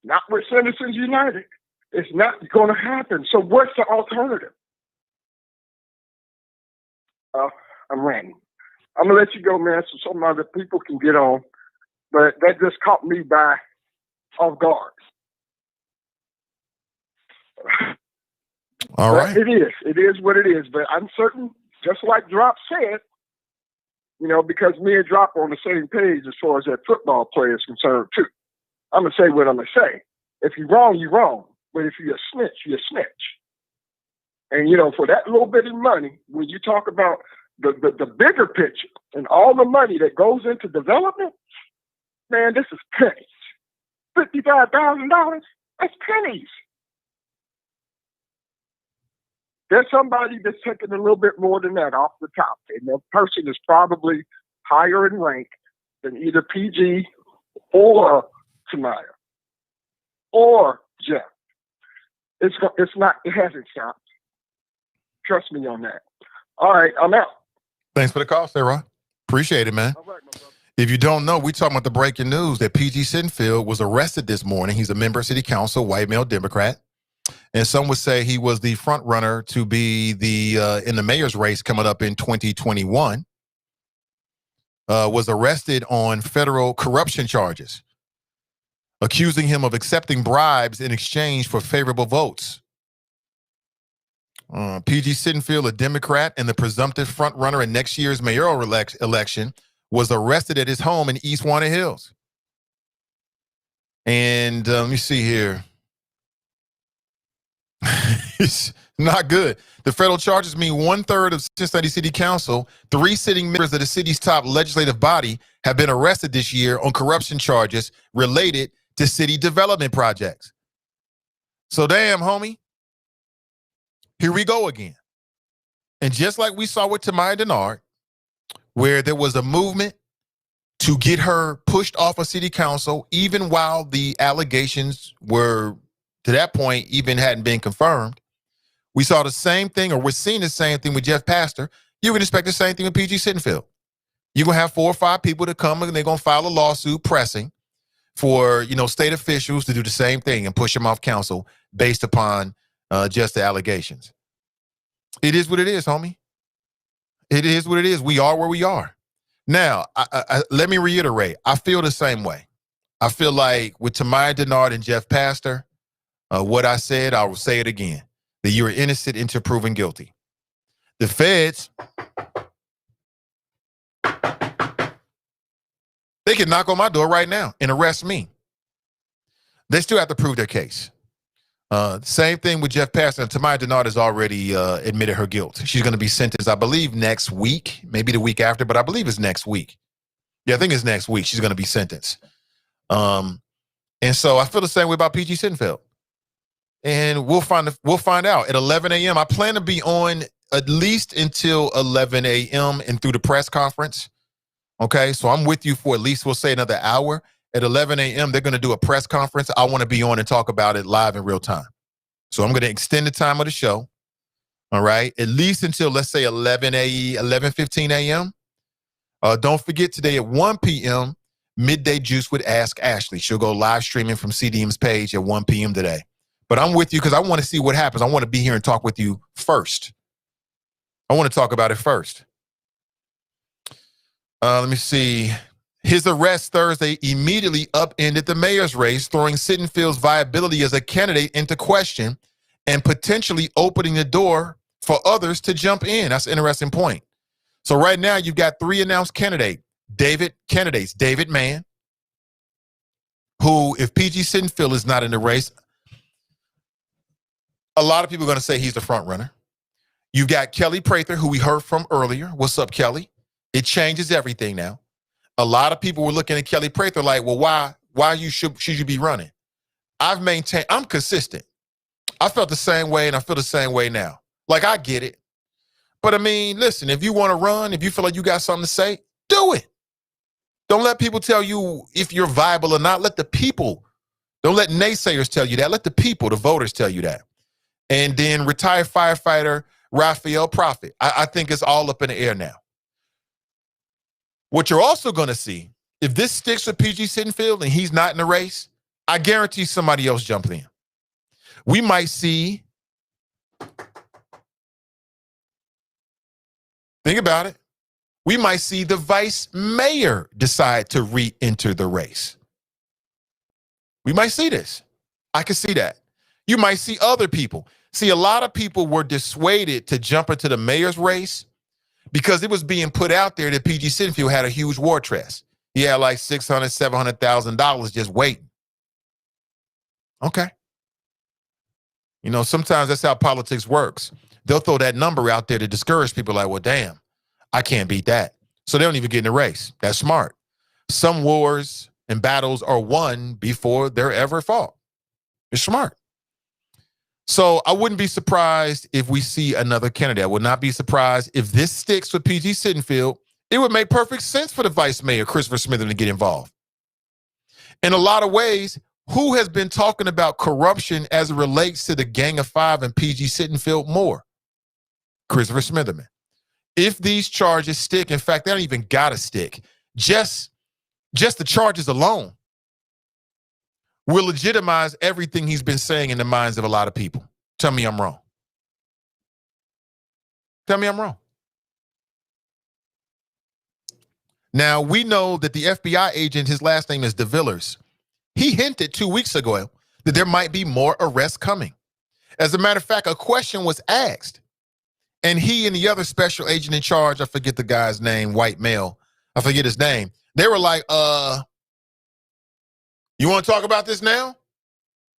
Not with Citizens United. It's not going to happen. So what's the alternative? I'm ranting. I'm going to let you go, man, so some other people can get on. But that just caught me by off guard. All right. It is. It is what it is. But I'm certain, just like Drop said, because me and Drop are on the same page as far as that football player is concerned, too. I'm going to say what I'm going to say. If you're wrong, you're wrong. But if you're a snitch, you're a snitch. And, for that little bit of money, when you talk about the bigger picture and all the money that goes into development, man, this is pennies. $55,000, that's pennies. There's somebody that's taking a little bit more than that off the top. And that person is probably higher in rank than either PG or Tamaya or Jeff. It's not, it hasn't stopped. Trust me on that. All right, I'm out. Thanks for the call, Sarah. Appreciate it, man. All right, my brother. If you don't know, we're talking about the breaking news that PG Sinfield was arrested this morning. He's a member of City Council, white male Democrat. And some would say he was the front runner to be in the mayor's race coming up in 2021. Was arrested on federal corruption charges, accusing him of accepting bribes in exchange for favorable votes. PG Sittenfield, a Democrat and the presumptive frontrunner in next year's mayoral election, was arrested at his home in East Walnut Hills. And let me see here. It's not good. The federal charges mean 1/3 of Cincinnati City Council, 3 sitting members of the city's top legislative body, have been arrested this year on corruption charges related to city development projects. So damn, homie, here we go again. And just like we saw with Tamaya Denard, where there was a movement to get her pushed off of city council, even while the allegations were, to that point, even hadn't been confirmed. We saw the same thing, or we're seeing the same thing with Jeff Pastor. You can expect the same thing with PG Sittenfield. You're going to have 4 or 5 people to come and they're going to file a lawsuit pressing for, state officials to do the same thing and push them off council based upon just the allegations. It is what it is, homie. It is what it is. We are where we are. Now, let me reiterate. I feel the same way. I feel like with Tamaya Denard and Jeff Pastor, what I said, I will say it again, that you are innocent until proven guilty. The feds, they can knock on my door right now and arrest me. They still have to prove their case. Same thing with Jeff Pastor. Tamaya Denard has already admitted her guilt. She's going to be sentenced, I believe, next week, maybe the week after, but I believe it's next week. Yeah, I think it's next week she's going to be sentenced. And so I feel the same way about PG Sittenfield. And we'll find out at 11 a.m. I plan to be on at least until 11 a.m. and through the press conference. Okay, so I'm with you for at least, we'll say, another hour. At 11 a.m., they're going to do a press conference. I want to be on and talk about it live in real time. So I'm going to extend the time of the show, all right, at least until, let's say, 11:15 a.m. Don't forget today at 1 p.m., Midday Juice with Ask Ashley. She'll go live streaming from CDM's page at 1 p.m. today. But I'm with you because I want to see what happens. I want to be here and talk with you first. I want to talk about it first. Let me see. His arrest Thursday immediately upended the mayor's race, throwing Sittenfield's viability as a candidate into question and potentially opening the door for others to jump in. That's an interesting point. So right now you've got 3 announced candidates. David Mann, who, if PG Sittenfield is not in the race, a lot of people are going to say he's the front runner. You've got Kelli Prather, who we heard from earlier. What's up, Kelli? It changes everything now. A lot of people were looking at Kelli Prather like, well, why should you be running? I've maintained, I'm consistent. I felt the same way and I feel the same way now. Like, I get it. But I mean, listen, if you want to run, if you feel like you got something to say, do it. Don't let people tell you if you're viable or not. Let the people, don't let naysayers tell you that. Let the people, the voters, tell you that. And then retired firefighter Raphael Prophet. I think it's all up in the air now. What you're also going to see, if this sticks with PG Sittenfield and he's not in the race, I guarantee somebody else jumps in. We might see, think about it, we might see the vice mayor decide to re-enter the race. We might see this. I can see that. You might see other people. See, a lot of people were dissuaded to jump into the mayor's race because it was being put out there that PG Sittenfield had a huge war chest. He had like $600,000, $700,000 just waiting. Okay. You know, sometimes that's how politics works. They'll throw that number out there to discourage people like, well, damn, I can't beat that. So they don't even get in the race. That's smart. Some wars and battles are won before they're ever fought. It's smart. So I wouldn't be surprised if we see another candidate. I would not be surprised if this sticks with PG Sittenfield. It would make perfect sense for the vice mayor, Christopher Smitherman, to get involved. In a lot of ways, who has been talking about corruption as it relates to the Gang of Five and PG Sittenfield more? Christopher Smitherman. If these charges stick, in fact, they don't even gotta stick. Just the charges alone will legitimize everything he's been saying in the minds of a lot of people. Tell me I'm wrong. Tell me I'm wrong. Now, we know that the FBI agent, his last name is DeVillers. He hinted 2 weeks ago that there might be more arrests coming. As a matter of fact, a question was asked, and he and the other special agent in charge, I forget the guy's name, white male, I forget his name. They were like, you want to talk about this now?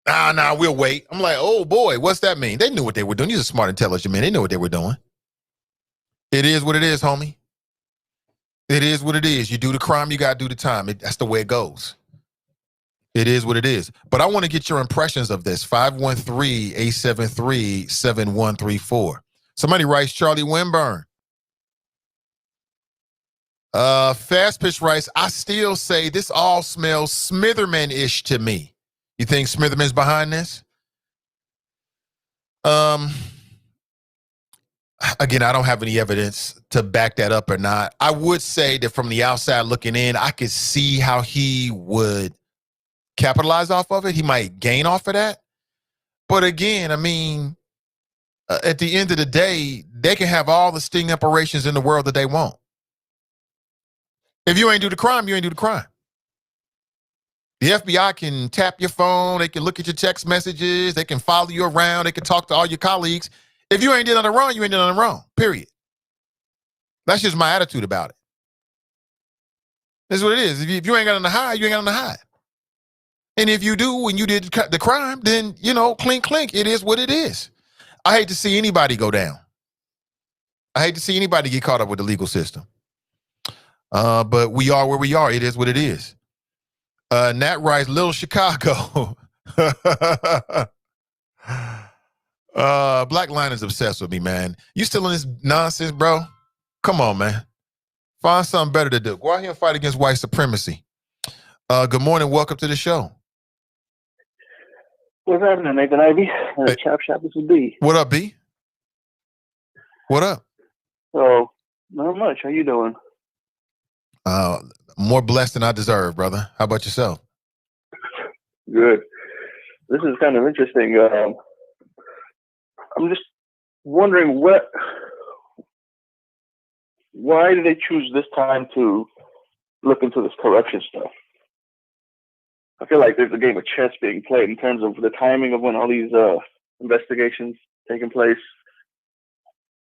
Nah, we'll wait. I'm like, oh boy, what's that mean? They knew what they were doing. These are smart, intelligent men. They know what they were doing. It is what it is, homie. It is what it is. You do the crime, you got to do the time. That's the way it goes. It is what it is. But I want to get your impressions of this. 513-873-7134. Somebody writes, Charlie Winburn. Fast Pitch writes, I still say this all smells Smitherman-ish to me. You think Smitherman's behind this? Again, I don't have any evidence to back that up or not. I would say that from the outside looking in, I could see how he would capitalize off of it. He might gain off of that. But again, I mean, at the end of the day, they can have all the sting operations in the world that they want. If you ain't do the crime, you ain't do the crime. The FBI can tap your phone. They can look at your text messages. They can follow you around. They can talk to all your colleagues. If you ain't did nothing wrong, you ain't did nothing wrong, period. That's just my attitude about it. That's what it is. If you ain't got nothing to hide, you ain't got nothing to hide. And if you do, when you did the crime, then, clink, clink, it is what it is. I hate to see anybody go down. I hate to see anybody get caught up with the legal system. But we are where we are. It is what it is. Nat writes, Little Chicago. Black Line is obsessed with me, man. You still in this nonsense, bro? Come on, man. Find something better to do. Go out here and fight against white supremacy. Good morning. Welcome to the show. What's happening, Nathan Ivey? Hey. Chop, this is B. What up, B? What up? So, not much. How you doing? More blessed than I deserve, brother. How about yourself? Good. This is kind of interesting. I'm just wondering why did they choose this time to look into this corruption stuff? I feel like there's a game of chess being played in terms of the timing of when all these investigations taking place.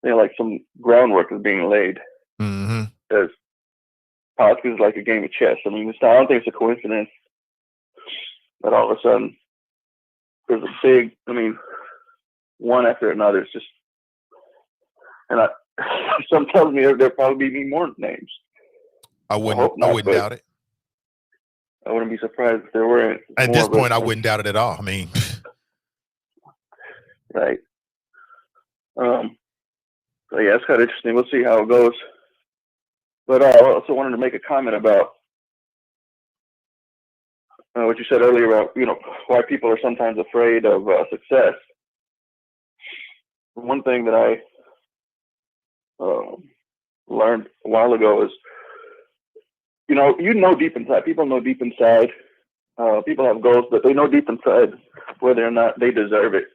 Like some groundwork is being laid. Mm-hmm. Because politics is like a game of chess. I mean, I don't think it's a coincidence that all of a sudden there's a big, one after another. It's just, and some tells me there'll probably be more names. I wouldn't doubt it. I wouldn't be surprised if there weren't. At this point, I wouldn't doubt it at all. Right. So yeah, it's kind of interesting. We'll see how it goes. But I also wanted to make a comment about what you said earlier about, why people are sometimes afraid of success. One thing that I learned a while ago is, deep inside, people know deep inside, people have goals, but they know deep inside whether or not they deserve it.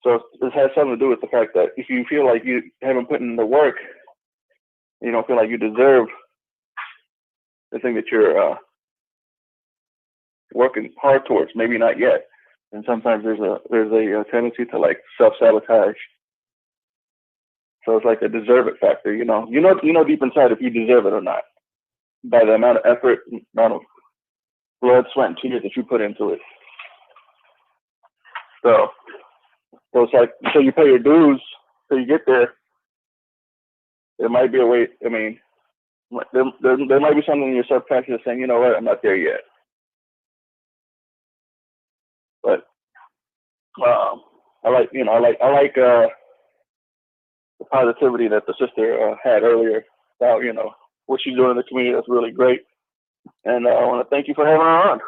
So this has something to do with the fact that if you feel like you haven't put in the work, you don't feel like you deserve the thing that you're working hard towards, maybe not yet. And sometimes there's a tendency to like self-sabotage. So it's like a deserve it factor, you know deep inside if you deserve it or not, by the amount of effort, amount of blood, sweat, and tears that you put into it. So it's like, until you pay your dues, till you get there, there might be a way. There might be something in your subconscious saying, you know what, I'm not there yet. But I like the positivity that the sister had earlier about, what she's doing in the community. That's really great. And I want to thank you for having her on.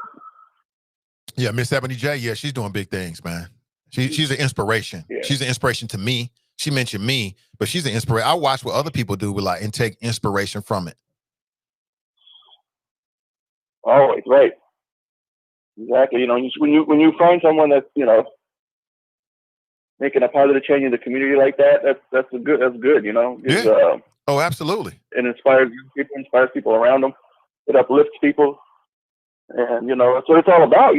Yeah, Miss Ebony J, yeah, she's doing big things, man. She's an inspiration. Yeah. She's an inspiration to me. She mentioned me, but she's an inspiration. I watch what other people do and take inspiration from it. Always, right. Exactly. When you find someone that's, making a positive change in the community like that, that's good. Yeah. Oh, absolutely. It inspires people around them. It uplifts people. And, that's what it's all about,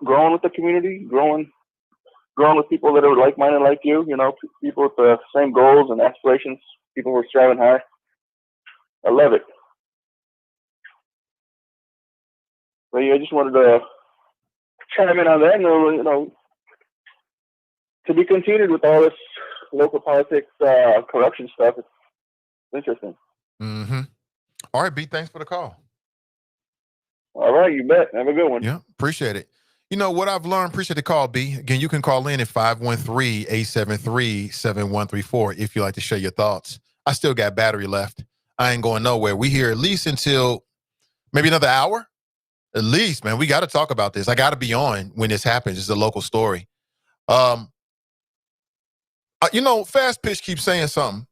growing with the community, growing growing with people that are like-minded like you, people with the same goals and aspirations, people who are striving high. I love it. But yeah, I just wanted to chime in on that, to be continued with all this local politics, corruption stuff. It's interesting. Mm-hmm. All right, B, thanks for the call. All right, you bet. Have a good one. Yeah, appreciate it. What I've learned, appreciate the call, B. Again, you can call in at 513-873-7134 if you'd like to share your thoughts. I still got battery left. I ain't going nowhere. We here at least until maybe another hour. At least, man, we got to talk about this. I got to be on when this happens. It's a local story. Fast Pitch keeps saying something.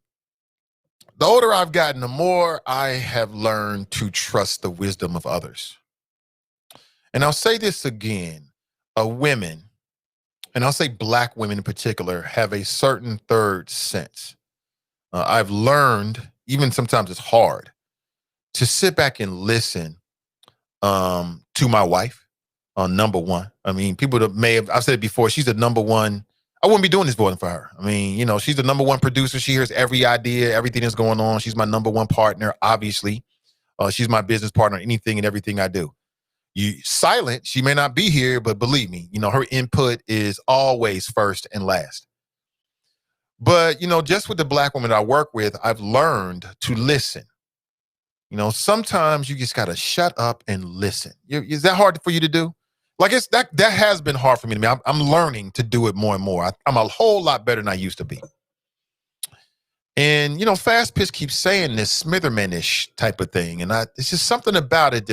The older I've gotten, the more I have learned to trust the wisdom of others. And I'll say this again, women, and I'll say black women in particular, have a certain third sense. I've learned, even sometimes it's hard, to sit back and listen to my wife, number one. I mean, people that I've said it before, she's the number one. I wouldn't be doing this for her. I mean, she's the number one producer. She hears every idea, everything that's going on. She's my number one partner, obviously. She's my business partner, anything and everything I do. Silent, she may not be here, but believe me, her input is always first and last. But, just with the black women I work with, I've learned to listen. Sometimes you just got to shut up and listen. Is that hard for you to do? Like that has been hard for me to do. I'm learning to do it more and more. I'm a whole lot better than I used to be. And, Fast Pitch keeps saying this Smitherman-ish type of thing. And it's just something about it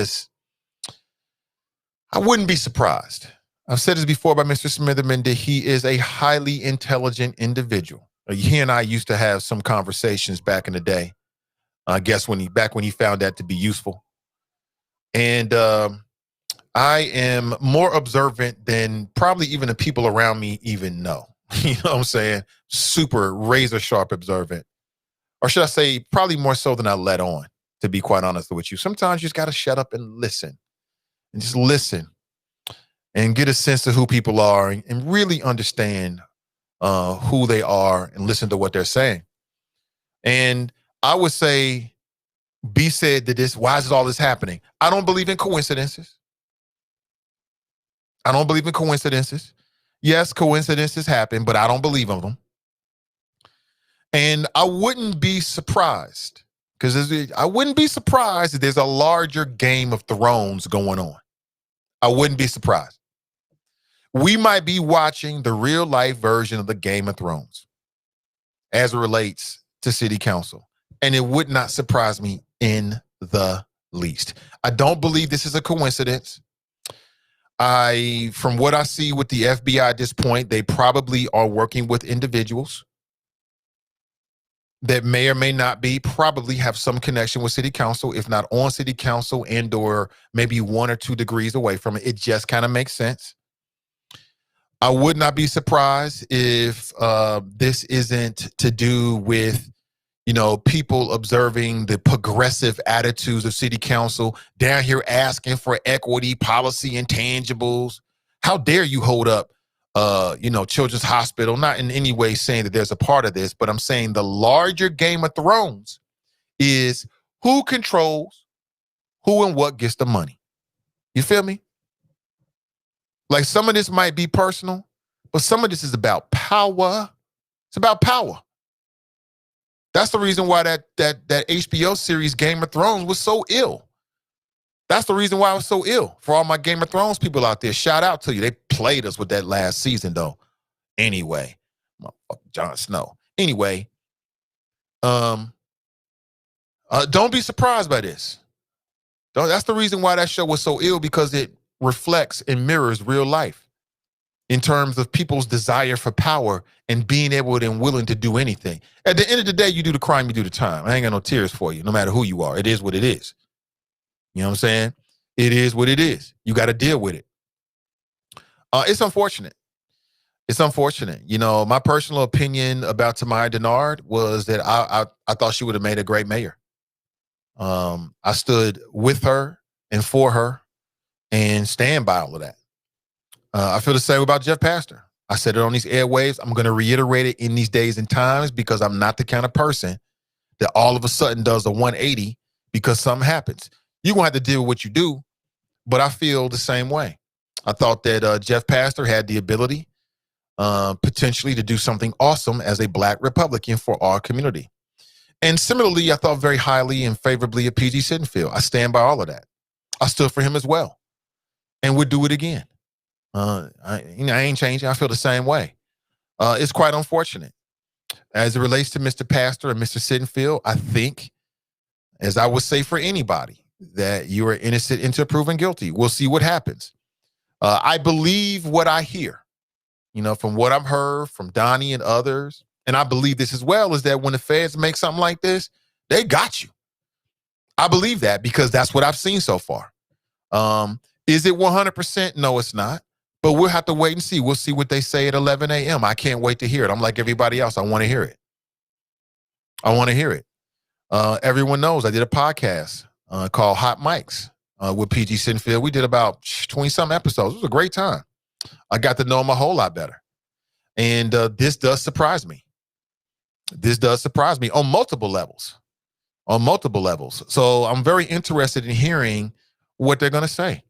I wouldn't be surprised. I've said this before about Mr. Smitherman, that he is a highly intelligent individual. He and I used to have some conversations back in the day. I guess when he found that to be useful. And I am more observant than probably even the people around me even know. You know what I'm saying? Super razor sharp observant. Or should I say probably more so than I let on, to be quite honest with you. Sometimes you just got to shut up and listen. And just listen and get a sense of who people are and really understand who they are and listen to what they're saying. And I would say, B said that why is all this happening? I don't believe in coincidences. I don't believe in coincidences. Yes, coincidences happen, but I don't believe in them. And I wouldn't be surprised, because I wouldn't be surprised if there's a larger Game of Thrones going on. I wouldn't be surprised. We might be watching the real life version of the Game of Thrones as it relates to city council. And it would not surprise me in the least. I don't believe this is a coincidence. From what I see with the FBI at this point, they probably are working with individuals that may or may not probably have some connection with city council, if not on city council and or maybe 1 or 2 degrees away from it. It just kind of makes sense. I would not be surprised if this isn't to do with, people observing the progressive attitudes of city council down here asking for equity, policy, intangibles. How dare you hold up Children's Hospital, not in any way saying that there's a part of this, but I'm saying the larger Game of Thrones is who controls who and what gets the money. You feel me? Like some of this might be personal, but some of this is about power. It's about power. That's the reason why that HBO series Game of Thrones was so ill. That's the reason why I was so ill. For all my Game of Thrones people out there, shout out to you. They played us with that last season, though. Anyway, Jon Snow. Anyway, don't be surprised by this. That's the reason why that show was so ill, because it reflects and mirrors real life in terms of people's desire for power and being able and willing to do anything. At the end of the day, you do the crime, you do the time. I ain't got no tears for you, no matter who you are. It is what it is. You know what I'm saying? It is what it is. You got to deal with it. It's unfortunate. It's unfortunate. My personal opinion about Tamaya Denard was that I thought she would have made a great mayor. I stood with her and for her and stand by all of that. I feel the same about Jeff Pastor. I said it on these airwaves. I'm going to reiterate it in these days and times because I'm not the kind of person that all of a sudden does a 180 because something happens. You're going to have to deal with what you do, but I feel the same way. I thought that Jeff Prather had the ability potentially to do something awesome as a Black Republican for our community. And similarly, I thought very highly and favorably of P.G. Sittenfield. I stand by all of that. I stood for him as well. And would do it again. I ain't changing. I feel the same way. It's quite unfortunate. As it relates to Mr. Prather and Mr. Sittenfield, I think, as I would say for anybody, that you are innocent until proven guilty. We'll see what happens. I believe what I hear, from what I've heard from Donnie and others, and I believe this as well, is that when the feds make something like this, they got you. I believe that because that's what I've seen so far. Is it 100%? No, it's not. But we'll have to wait and see. We'll see what they say at 11 a.m. I can't wait to hear it. I'm like everybody else. I want to hear it. Everyone knows I did a podcast called Hot Mics with PG Sittenfield. We did about 20-some episodes. It was a great time. I got to know him a whole lot better. And this does surprise me. This does surprise me on multiple levels. So I'm very interested in hearing what they're going to say.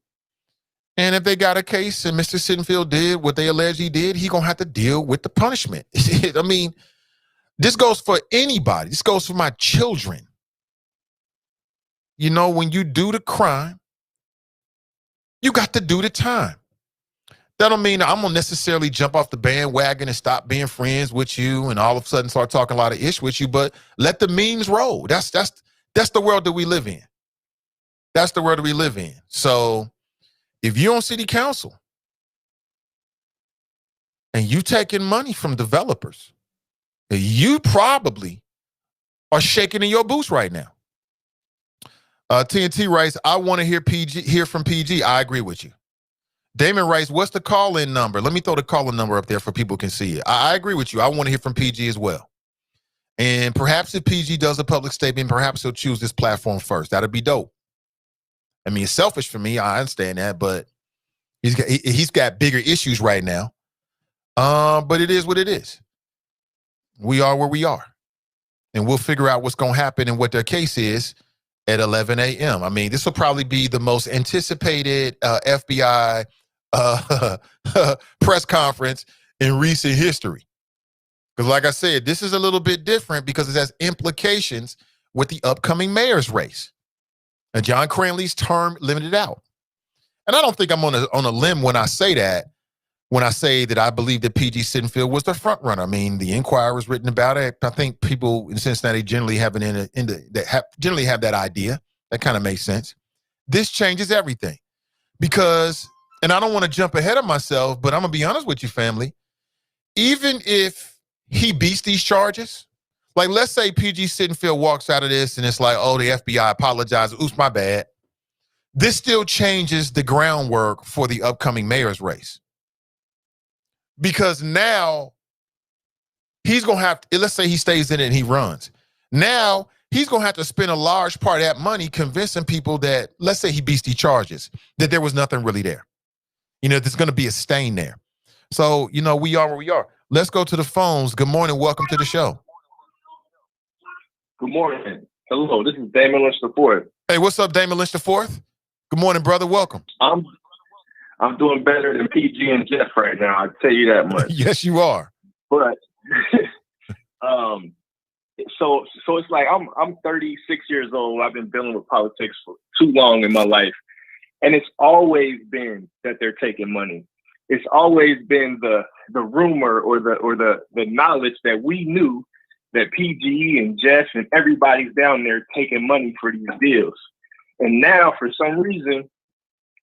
And if they got a case and Mr. Sittenfield did what they allege he did, he's going to have to deal with the punishment. I mean, this goes for anybody. This goes for my children. When you do the crime, you got to do the time. That don't mean I'm going to necessarily jump off the bandwagon and stop being friends with you and all of a sudden start talking a lot of ish with you, but let the memes roll. That's the world that we live in. That's the world that we live in. So if you're on city council and you taking money from developers, you probably are shaking in your boots right now. TNT writes, I want to hear from PG. I agree with you. Damon writes, what's the call-in number? Let me throw the call-in number up there for people can see it. I agree with you. I want to hear from PG as well. And perhaps if PG does a public statement, perhaps he'll choose this platform first. That'd be dope. I mean, it's selfish for me. I understand that, but he's got bigger issues right now. But it is what it is. We are where we are. And we'll figure out what's going to happen and what their case is at 11 a.m. I mean, this will probably be the most anticipated FBI press conference in recent history. Because like I said, this is a little bit different because it has implications with the upcoming mayor's race. And John Cranley's term limited out. And I don't think I'm on a limb when I say that, I believe that P.G. Sittenfield was the front runner. I mean, the Inquirer was written about it. I think people in Cincinnati generally have that idea. That kind of makes sense. This changes everything because, and I don't want to jump ahead of myself, but I'm going to be honest with you, family. Even if he beats these charges, like let's say P.G. Sittenfield walks out of this and it's like, oh, the FBI apologized. Oops, my bad. This still changes the groundwork for the upcoming mayor's race. Because now he's going to have to, let's say he stays in it and he runs. Now he's going to have to spend a large part of that money convincing people that, let's say he beats these charges, that there was nothing really there. There's going to be a stain there. So, we are where we are. Let's go to the phones. Good morning. Welcome to the show. Good morning. Hello, this is Damon Lynch IV. Hey, what's up, Damon Lynch IV? Good morning, brother. Welcome. I'm doing better than PG and Jeff right now. I'll tell you that much. Yes, you are. But so it's like I'm 36 years old. I've been dealing with politics for too long in my life, and it's always been that they're taking money. It's always been the rumor or the knowledge that we knew that PG and Jeff and everybody's down there taking money for these deals. And now, for some reason,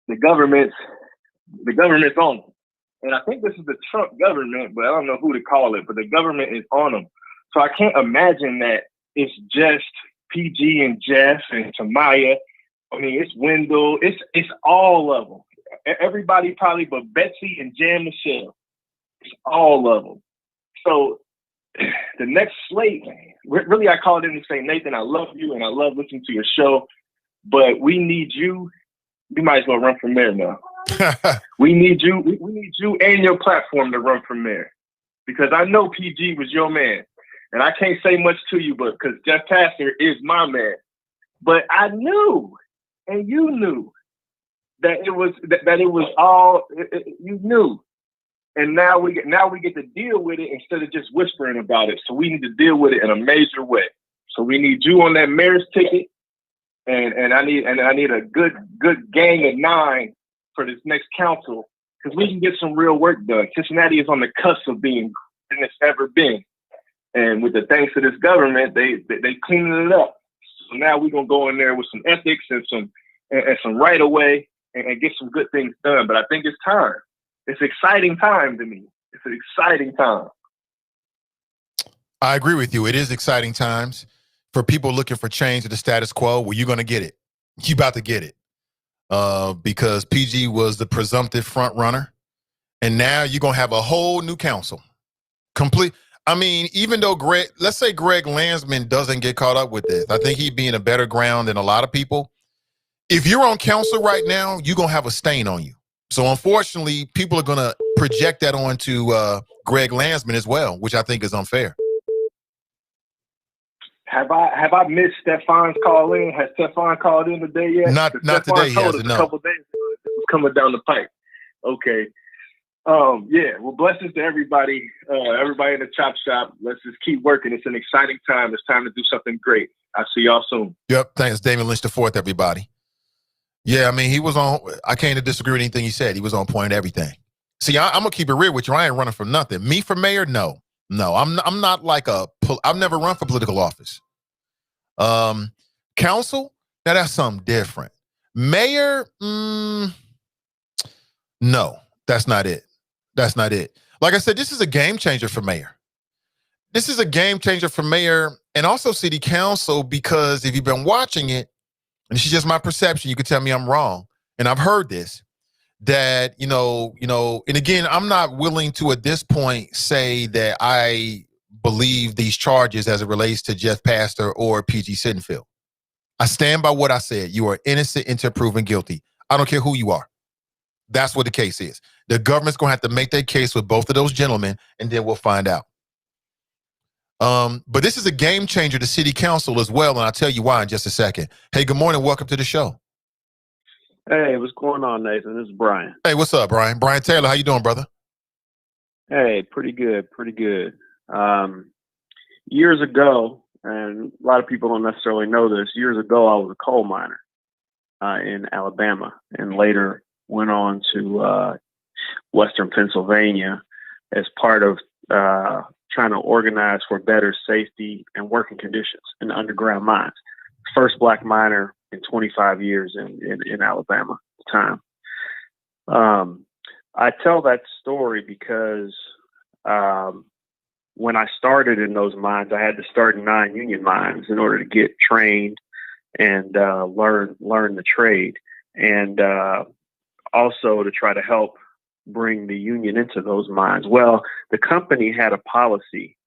the government's on them. And I think this is the Trump government, but I don't know who to call it, but the government is on them. So I can't imagine that it's just PG and Jeff and Tamaya. I mean, it's Wendell. It's all of them. Everybody probably but Betsy and Jan Michelle. It's all of them. So the next slate, really I called in to say, Nathan, I love you and I love listening to your show, but we need you. You might as well run for mayor now. We need you. We need you and your platform to run for mayor, because I know PG was your man, and I can't say much to you, but because Jeff Pastor is my man. But I knew, and you knew, that it was all you knew, and now we get to deal with it instead of just whispering about it. So we need to deal with it in a major way. So we need you on that mayor's ticket, and I need a good gang of 9 for this next council, because we can get some real work done. Cincinnati is on the cusp of being greater than it's ever been, and with the thanks to this government, they cleaning it up. So now we're gonna go in there with some ethics and some right of way and get some good things done. But I think it's time. It's exciting time to me. It's an exciting time. I agree with you. It is exciting times for people looking for change to the status quo. Well, you're gonna get it. You about to get it. Because PG was the presumptive front runner, and now you're gonna have a whole new council. Complete. I mean, even though let's say Greg Landsman doesn't get caught up with this, I think he'd be in a better ground than a lot of people. If you're on council right now, you're gonna have a stain on you. So unfortunately, people are gonna project that onto Greg Landsman as well, which I think is unfair. Have I missed Stefan's call in? Has Stefan called in today yet? Not today. He hasn't. No. A couple days ago, it was coming down the pipe. Okay. Yeah. Well, blessings to everybody. Everybody in the chop shop. Let's just keep working. It's an exciting time. It's time to do something great. I'll see y'all soon. Yep. Thanks, Damon Lynch IV, everybody. Yeah, I mean, he was on. I can't disagree with anything he said. He was on point at everything. See, I'm gonna keep it real with you. I ain't running for nothing. Me for mayor? No. I'm not like I've never run for political office. Council? Now that's something different. Mayor? No, that's not it. That's not it. Like I said, this is a game changer for mayor. This is a game changer for mayor and also city council, because if you've been watching it, and this is just my perception, you can tell me I'm wrong, and I've heard this, that, you know, and again, I'm not willing to at this point say that I believe these charges as it relates to Jeff Pastor or PG Sittenfield. I stand by what I said. You are innocent until proven guilty. I don't care who you are. That's what the case is. The government's going to have to make their case with both of those gentlemen, and then we'll find out. But this is a game changer to city council as well, and I'll tell you why in just a second. Hey, good morning. Welcome to the show. Hey, what's going on, Nathan? This is Brian. Hey, what's up, Brian? Brian Taylor, how you doing, brother? Hey, pretty good. Years ago, and a lot of people don't necessarily know this, years ago I was a coal miner in Alabama, and later went on to Western Pennsylvania as part of trying to organize for better safety and working conditions in underground mines. First black miner in 25 years in Alabama at the time. I tell that story because when I started in those mines, I had to start in non-union mines in order to get trained and learn the trade, and also to try to help bring the union into those mines. Well, the company had a policy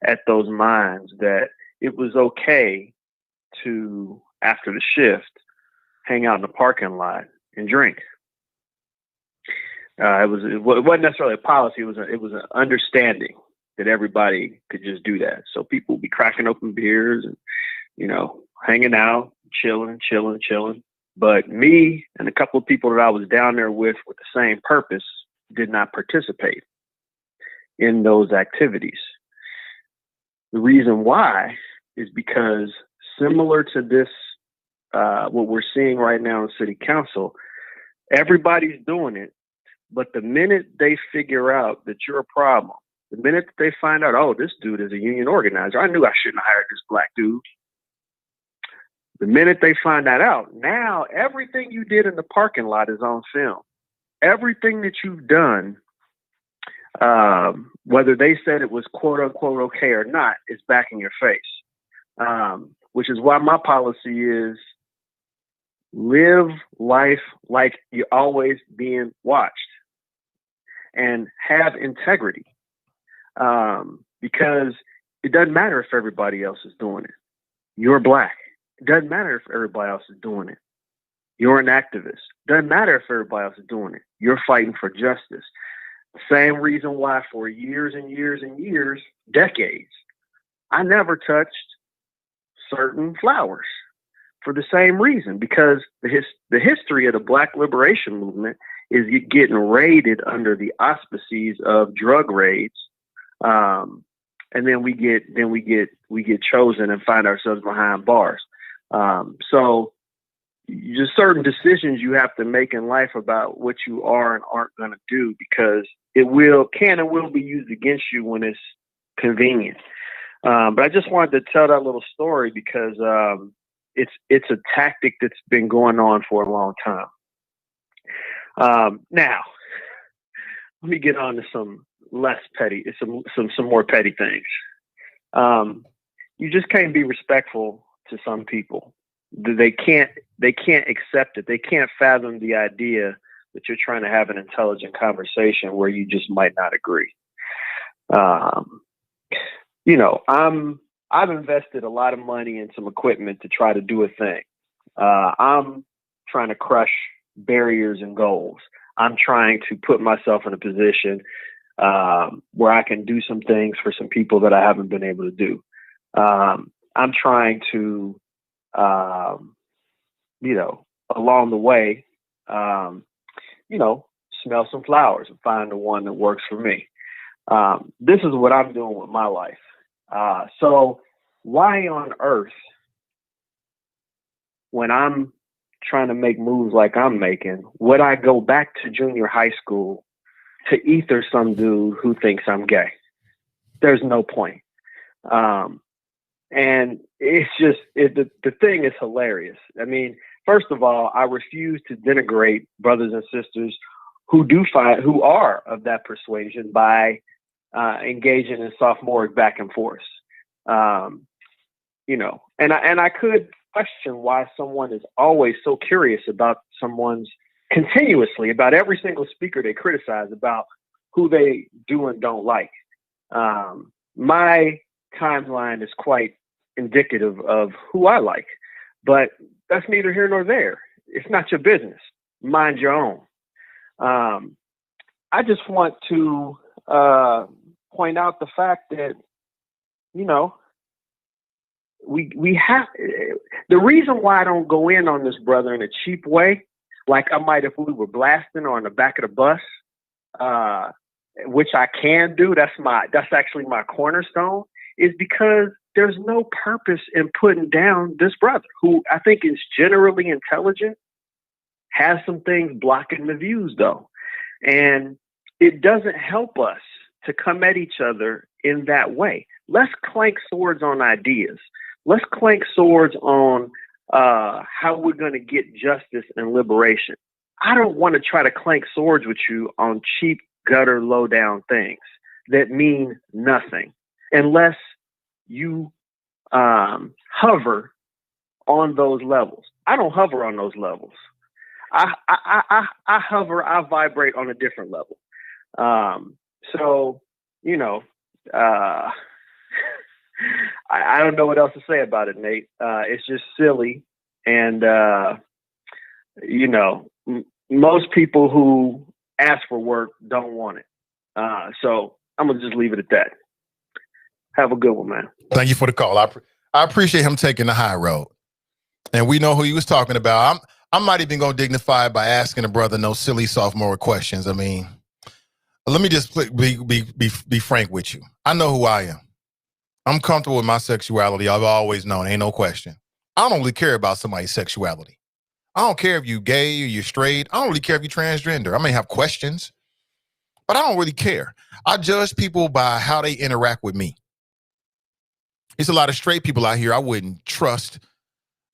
at those mines that it was okay to, after the shift, hang out in the parking lot and drink. It wasn't necessarily a policy. It was an understanding that everybody could just do that. So people would be cracking open beers and, hanging out, chilling. But me and a couple of people that I was down there with the same purpose did not participate in those activities. The reason why is because, similar to this, what we're seeing right now in city council, everybody's doing it. But the minute they figure out that you're a problem, the minute that they find out, oh, this dude is a union organizer, I knew I shouldn't have hired this black dude. The minute they find that out, now everything you did in the parking lot is on film. Everything that you've done, whether they said it was quote unquote okay or not, is back in your face. Which is why my policy is live life like you're always being watched and have integrity. Because it doesn't matter if everybody else is doing it. You're black. It doesn't matter if everybody else is doing it. You're an activist. Doesn't matter if everybody else is doing it. You're fighting for justice. Same reason why for years and years and years, decades, I never touched certain flowers for the same reason, because the history of the Black liberation movement is getting raided under the auspices of drug raids. And then we get chosen and find ourselves behind bars. So just certain decisions you have to make in life about what you are and aren't going to do, because it can and will be used against you when it's convenient. But I just wanted to tell that little story because it's a tactic that's been going on for a long time. Now, let me get on to some less petty, some more petty things. You just can't be respectful to some people. They can't accept it. They can't fathom the idea that you're trying to have an intelligent conversation where you just might not agree. I've invested a lot of money in some equipment to try to do a thing. I'm trying to crush barriers and goals. I'm trying to put myself in a position where I can do some things for some people that I haven't been able to do. I'm trying to, along the way, smell some flowers and find the one that works for me. This is what I'm doing with my life. So why on earth, when I'm trying to make moves like I'm making, would I go back to junior high school to ether some dude who thinks I'm gay? There's no point. And it's just, the thing is hilarious. I mean, first of all, I refuse to denigrate brothers and sisters who are of that persuasion by engaging in sophomoric back and forth. And I could question why someone is always so curious about continuously about every single speaker they criticize, about who they do and don't like. My timeline is quite indicative of who I like, but that's neither here nor there. It's not your business. Mind your own. I just want to point out the fact that, we have, the reason why I don't go in on this brother in a cheap way, like I might if we were blasting or on the back of the bus, which I can do, that's actually my cornerstone, is because there's no purpose in putting down this brother, who I think is generally intelligent, has some things blocking the views though. And it doesn't help us to come at each other in that way. Let's clank swords on ideas. Let's clank swords on how we're going to get justice and liberation. I don't want to try to clank swords with you on cheap, gutter, low down things that mean nothing unless you hover on those levels. I don't hover on those levels. I vibrate on a different level. I don't know what else to say about it, Nate. It's just silly. And, most people who ask for work don't want it. So I'm going to just leave it at that. Have a good one, man. Thank you for the call. I appreciate him taking the high road. And we know who he was talking about. I'm not even going to dignify by asking a brother no silly sophomore questions. I mean, let me just be frank with you. I know who I am. I'm comfortable with my sexuality. I've always known. Ain't no question. I don't really care about somebody's sexuality. I don't care if you're gay or you're straight. I don't really care if you're transgender. I may have questions, but I don't really care. I judge people by how they interact with me. There's a lot of straight people out here I wouldn't trust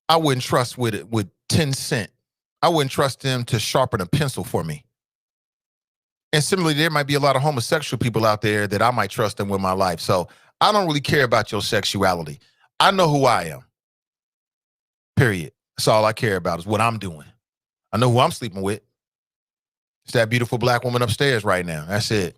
with 10 cents. I wouldn't trust them to sharpen a pencil for me. And similarly, there might be a lot of homosexual people out there that I might trust them with my life. So I don't really care about your sexuality. I know who I am. Period. That's all I care about is what I'm doing. I know who I'm sleeping with. It's that beautiful black woman upstairs right now. That's it.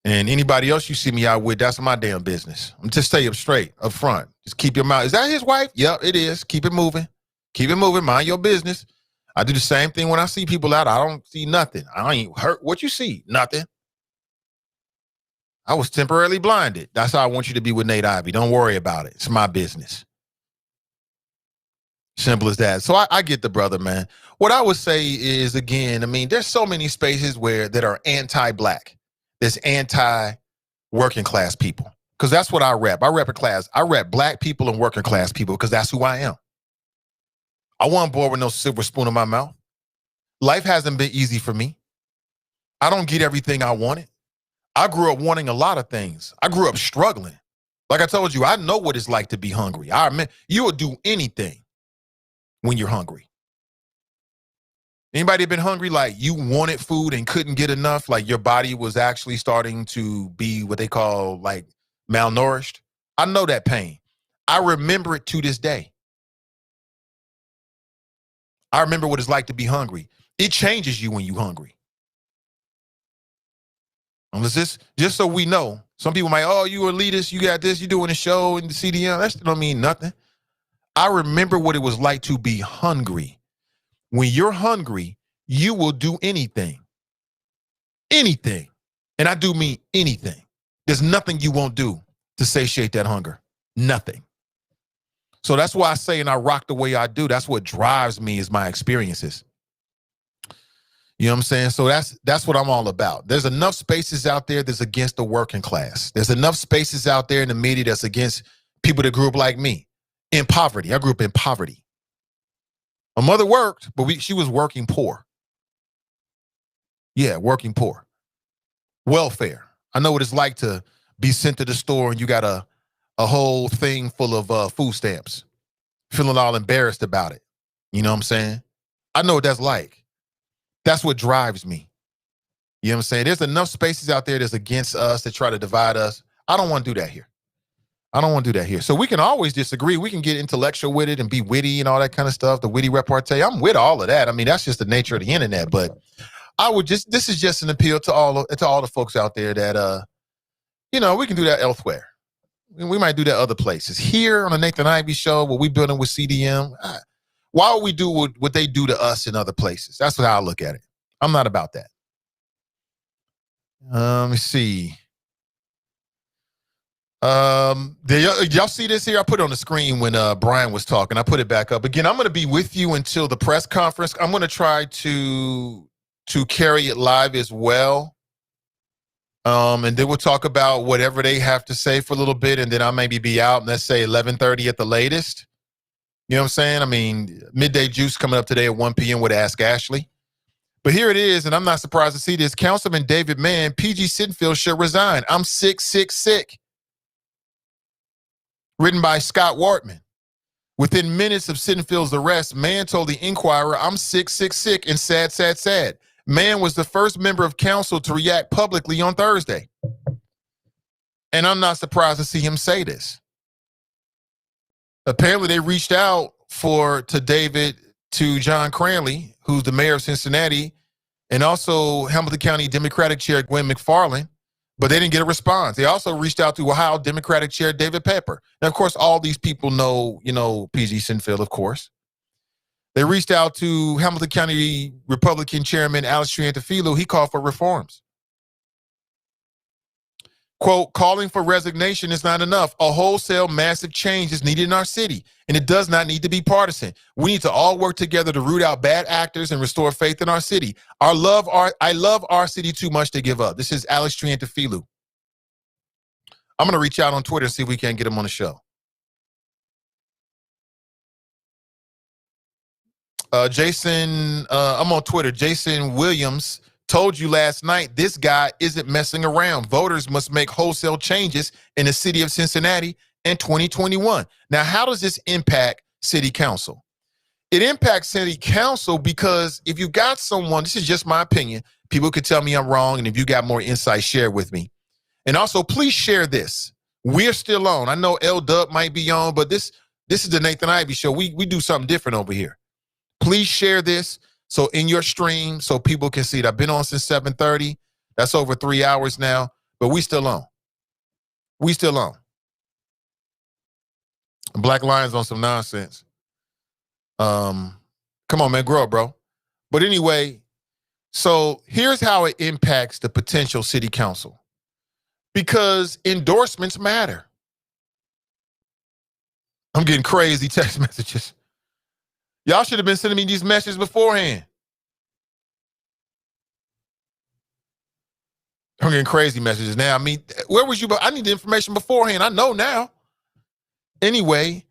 And anybody else you see me out with, that's my damn business. I'm just stay up straight, up front. Just keep your mouth. Is that his wife? Yep, it is. Keep it moving. Keep it moving. Mind your business. I do the same thing when I see people out. I don't see nothing. I ain't hurt. What you see? Nothing. I was temporarily blinded. That's how I want you to be with Nate Ivey. Don't worry about it. It's my business. Simple as that. So I get the brother, man. What I would say is, again, I mean, there's so many spaces that are anti-black. There's anti-working class people. Because that's what I rep. I rep black people and working class people because that's who I am. I wasn't born with no silver spoon in my mouth. Life hasn't been easy for me. I don't get everything I wanted. I grew up wanting a lot of things. I grew up struggling. Like I told you, I know what it's like to be hungry. You will do anything when you're hungry. Anybody been hungry, like you wanted food and couldn't get enough, like your body was actually starting to be what they call like malnourished? I know that pain. I remember it to this day. I remember what it's like to be hungry. It changes you when you're hungry. Unless just so we know, some people might, oh, you elitist, you got this, you doing a show in the CDM. That still don't mean nothing. I remember what it was like to be hungry. When you're hungry, you will do anything. Anything. And I do mean anything. There's nothing you won't do to satiate that hunger. Nothing. So that's why I say, and I rock the way I do. That's what drives me is my experiences. You know what I'm saying? So that's what I'm all about. There's enough spaces out there that's against the working class. There's enough spaces out there in the media that's against people that grew up like me in poverty. I grew up in poverty. My mother worked, but she was working poor. Yeah, working poor. Welfare. I know what it's like to be sent to the store and you got a whole thing full of food stamps, feeling all embarrassed about it. You know what I'm saying? I know what that's like. That's what drives me. You know what I'm saying? There's enough spaces out there that's against us that try to divide us. I don't want to do that here. I don't want to do that here. So we can always disagree. We can get intellectual with it and be witty and all that kind of stuff, the witty repartee. I'm with all of that. I mean, that's just the nature of the internet. But this is just an appeal to all the folks out there that, we can do that elsewhere. We might do that other places. Here on the Nathan Ivey Show, what we building with CDM, why would we do what they do to us in other places? That's how I look at it. I'm not about that. Let me see. Y'all see this here? I put it on the screen when Brian was talking. I put it back up. Again, I'm going to be with you until the press conference. I'm going to try to carry it live as well. And then we'll talk about whatever they have to say for a little bit, and then I'll maybe be out, let's say 11:30 at the latest. You know what I'm saying? I mean, Midday Juice coming up today at 1 p.m. with Ask Ashley. But here it is, and I'm not surprised to see this. Councilman David Mann, PG Sittenfield should resign. I'm sick, sick, sick. Written by Scott Wartman. Within minutes of Sittenfield's arrest, Mann told the Inquirer, I'm sick, sick, sick, and sad, sad, sad. Mann was the first member of council to react publicly on Thursday. And I'm not surprised to see him say this. Apparently, they reached out to John Cranley, who's the mayor of Cincinnati, and also Hamilton County Democratic Chair Gwen McFarland, but they didn't get a response. They also reached out to Ohio Democratic Chair David Pepper. Now, of course, all these people know, PG Sittenfield, of course. They reached out to Hamilton County Republican Chairman Alex Triantafilo. He called for reforms. Quote, calling for resignation is not enough. A wholesale massive change is needed in our city, and it does not need to be partisan. We need to all work together to root out bad actors and restore faith in our city. I love our city too much to give up. This is Alex Triantafilo. I'm going to reach out on Twitter and see if we can get him on the show. Jason, I'm on Twitter. Jason Williams told you last night this guy isn't messing around. Voters must make wholesale changes in the city of Cincinnati in 2021. Now, how does this impact city council? It impacts city council because if you got someone, this is just my opinion, people could tell me I'm wrong, and if you got more insight, share with me. And also, please share this. We're still on. I know L-Dub might be on, but this is the Nathan Ivey Show. We do something different over here. Please share this so in your stream so people can see it. I've been on since 7:30. That's over 3 hours now, but we still on. We still on. Black Lions on some nonsense. Come on, man, grow up, bro. But anyway, so here's how it impacts the potential city council. Because endorsements matter. I'm getting crazy text messages. Y'all should have been sending me these messages beforehand. I'm getting crazy messages now. I mean, where was you? I need the information beforehand. I know now. Anyway,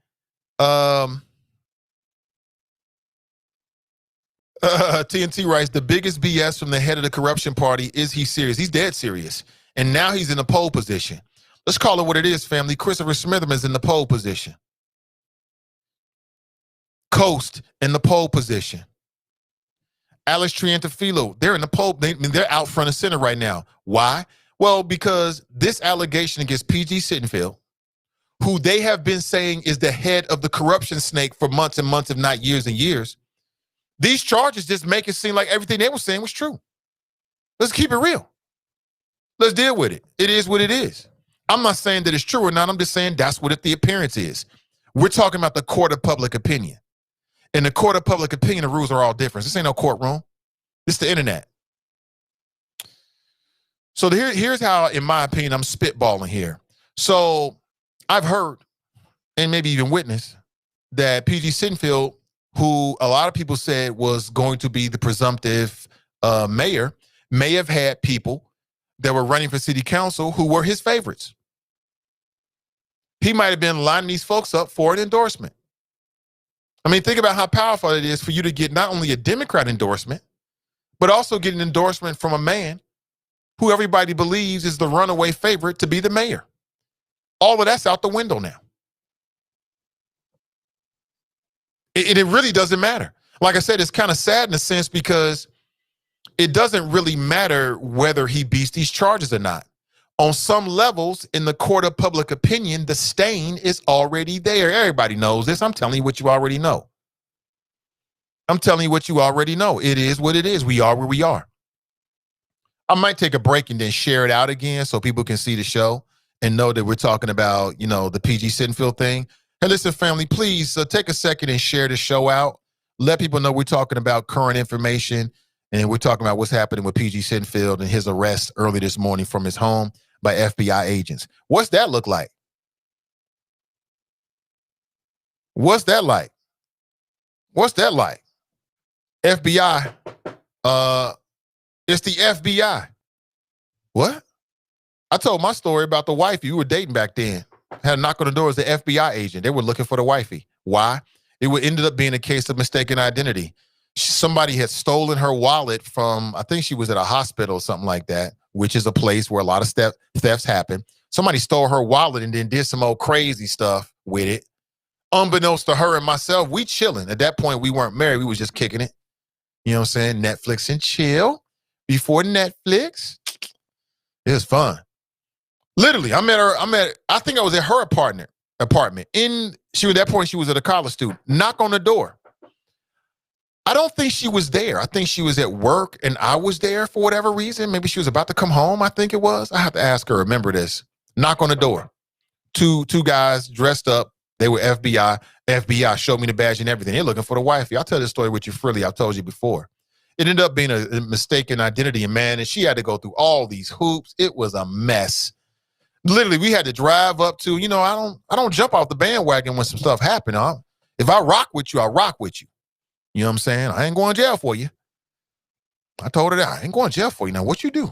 TNT writes, the biggest BS from the head of the corruption party is he serious. He's dead serious. And now he's in the pole position. Let's call it what it is, family. Christopher Smitherman is in the pole position. Coast in the pole position. Alex Triantafilo, they're in the pole. They're out front and center right now. Why? Well, because this allegation against PG Sittenfeld, who they have been saying is the head of the corruption snake for months and months, if not years and years, these charges just make it seem like everything they were saying was true. Let's keep it real. Let's deal with it. It is what it is. I'm not saying that it's true or not. I'm just saying that's what the appearance is. We're talking about the court of public opinion. In the court of public opinion, the rules are all different. This ain't no courtroom. This is the internet. So here's how, in my opinion, I'm spitballing here. So I've heard, and maybe even witnessed, that PG Sittenfeld, who a lot of people said was going to be the presumptive mayor, may have had people that were running for city council who were his favorites. He might have been lining these folks up for an endorsement. I mean, think about how powerful it is for you to get not only a Democrat endorsement, but also get an endorsement from a man who everybody believes is the runaway favorite to be the mayor. All of that's out the window now. It really doesn't matter. Like I said, it's kind of sad in a sense because it doesn't really matter whether he beats these charges or not. On some levels, in the court of public opinion, the stain is already there. Everybody knows this. I'm telling you what you already know. I'm telling you what you already know. It is what it is. We are where we are. I might take a break and then share it out again so people can see the show and know that we're talking about, the PG Sittenfeld thing. Hey, listen, family, please take a second and share the show out. Let people know we're talking about current information and we're talking about what's happening with PG Sittenfeld and his arrest early this morning from his home by FBI agents. What's that look like? What's that like? What's that like? FBI, it's the FBI. What? I told my story about the wifey we were dating back then. Had a knock on the door as the FBI agent. They were looking for the wifey. Why? It ended up being a case of mistaken identity. Somebody had stolen her wallet from, I think she was at a hospital or something like that, which is a place where a lot of thefts happen. Somebody stole her wallet and then did some old crazy stuff with it. Unbeknownst to her and myself, we chilling. At that point, we weren't married. We was just kicking it. You know what I'm saying? Netflix and chill. Before Netflix, it was fun. Literally, I think I was at her apartment. At that point, she was at a college student. Knock on the door. I don't think she was there. I think she was at work and I was there for whatever reason. Maybe she was about to come home, I think it was. I have to ask her, remember this. Knock on the door. Two guys dressed up. They were FBI. FBI showed me the badge and everything. They're looking for the wifey. I'll tell this story with you freely. I've told you before. It ended up being a mistaken identity, and man, and she had to go through all these hoops. It was a mess. Literally, we had to drive up to, I don't jump off the bandwagon when some stuff happened. If I rock with you, I rock with you. You know what I'm saying? I ain't going to jail for you. I told her that. I ain't going to jail for you. Now, what you do?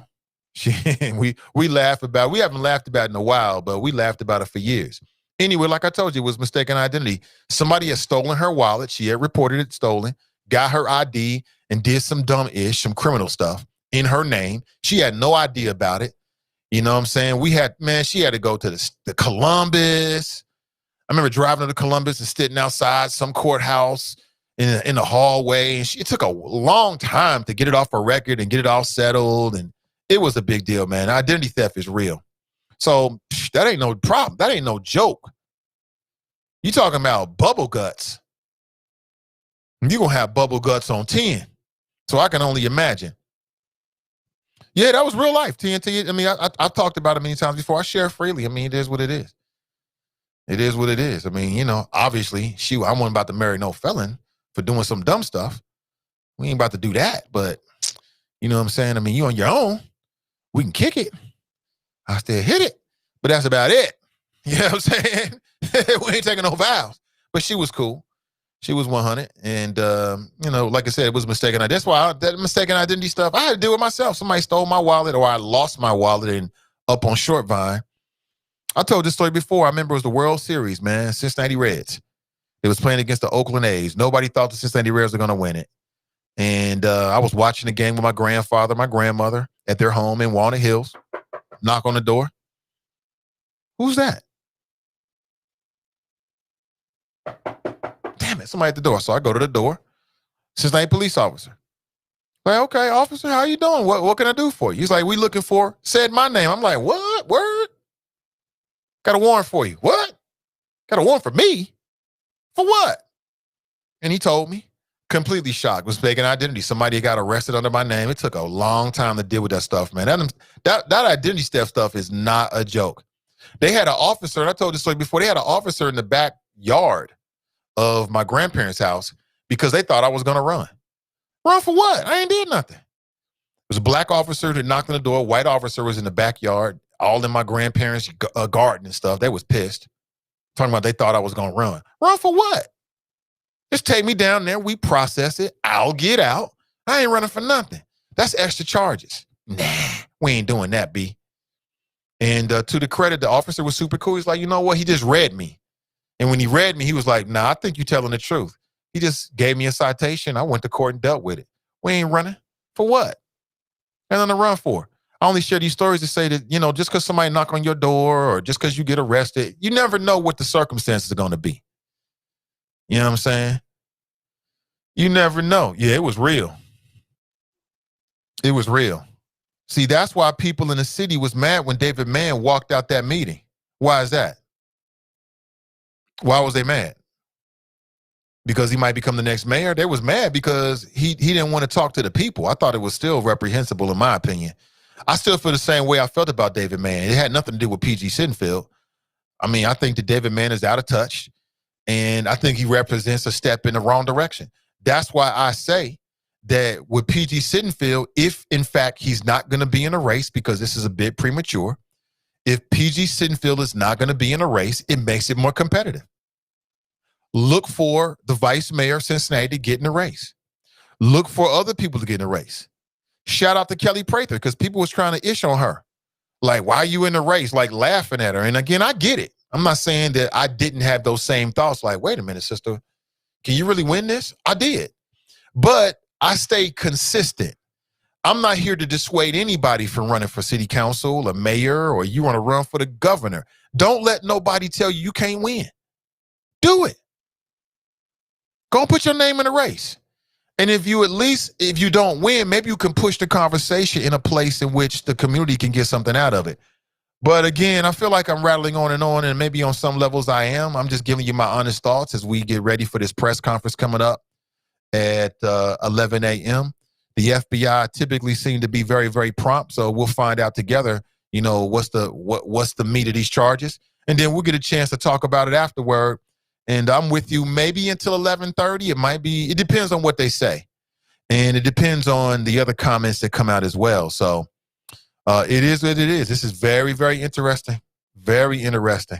We laugh about it. We haven't laughed about it in a while, but we laughed about it for years. Anyway, like I told you, it was mistaken identity. Somebody had stolen her wallet. She had reported it stolen, got her ID, and did some some criminal stuff in her name. She had no idea about it. You know what I'm saying? She had to go to the Columbus. I remember driving to the Columbus and sitting outside some courthouse in the hallway. And it took a long time to get it off her record and get it all settled. And it was a big deal, man. Identity theft is real. So that ain't no problem. That ain't no joke. You talking about bubble guts. You're going to have bubble guts on 10. So I can only imagine. Yeah, that was real life, TNT. I mean, I've talked about it many times before. I share freely. I mean, it is what it is. It is what it is. I mean, obviously, I wasn't about to marry no felon for doing some dumb stuff. We ain't about to do that, but you know what I'm saying? I mean, you on your own. We can kick it. I still hit it, but that's about it. You know what I'm saying? We ain't taking no vows. But she was cool. She was 100. And, you know, like I said, it was mistaken. That's why that mistaken identity stuff, I had to do it myself. Somebody stole my wallet or I lost my wallet and up on Short Vine. I told this story before. I remember it was the World Series, man, Cincinnati Reds. It was playing against the Oakland A's. Nobody thought the Cincinnati Reds were going to win it. And I was watching the game with my grandfather, my grandmother at their home in Walnut Hills. Knock on the door. Who's that? Damn it, somebody at the door. So I go to the door. Cincinnati police officer. Like, okay, officer, how you doing? What can I do for you? He's like, we looking for, said my name. I'm like, what? Word? Got a warrant for you. What? Got a warrant for me? For what? And he told me. Completely shocked. Mistaken identity. Somebody got arrested under my name. It took a long time to deal with that stuff, man. That identity theft stuff is not a joke. They had an officer, and I told this story before, they had an officer in the backyard of my grandparents' house because they thought I was going to run. Run for what? I ain't did nothing. There was a black officer that knocked on the door. White officer was in the backyard, all in my grandparents' garden and stuff. They was pissed. Talking about they thought I was going to run. Run for what? Just take me down there. We process it. I'll get out. I ain't running for nothing. That's extra charges. Nah, we ain't doing that, B. And to the credit, the officer was super cool. He's like, you know what? He just read me. And when he read me, he was like, nah, I think you're telling the truth. He just gave me a citation. I went to court and dealt with it. We ain't running. For what? Ain't nothing to run for. I only share these stories to say that, you know, just because somebody knock on your door or just because you get arrested, you never know what the circumstances are going to be. You know what I'm saying? You never know. Yeah, it was real. It was real. See, that's why people in the city was mad when David Mann walked out that meeting. Why is that? Why was they mad? Because he might become the next mayor? They was mad because he didn't want to talk to the people. I thought it was still reprehensible in my opinion. I still feel the same way I felt about David Mann. It had nothing to do with PG Sinfield. I mean, I think that David Mann is out of touch. And I think he represents a step in the wrong direction. That's why I say that with PG Sittenfield, if in fact he's not going to be in a race, because this is a bit premature, if PG Sittenfield is not going to be in a race, it makes it more competitive. Look for the vice mayor of Cincinnati to get in the race. Look for other people to get in the race. Shout out to Kelli Prather, because people was trying to ish on her. Like, why are you in the race? Like, laughing at her. And again, I get it. I'm not saying that I didn't have those same thoughts. Like, wait a minute, sister. Can you really win this? I did. But I stayed consistent. I'm not here to dissuade anybody from running for city council or mayor, or you want to run for the governor. Don't let nobody tell you you can't win. Do it. Go put your name in the race. And if you don't win, maybe you can push the conversation in a place in which the community can get something out of it. But again, I feel like I'm rattling on, and maybe on some levels I am. I'm just giving you my honest thoughts as we get ready for this press conference coming up at 11 a.m. The FBI typically seem to be very, very prompt, so we'll find out together, you know, what's the meat of these charges, and then we'll get a chance to talk about it afterward. And I'm with you maybe until 11:30. It might be. It depends on what they say, and it depends on the other comments that come out as well. So. It is what it is. This is very, very interesting. Very interesting.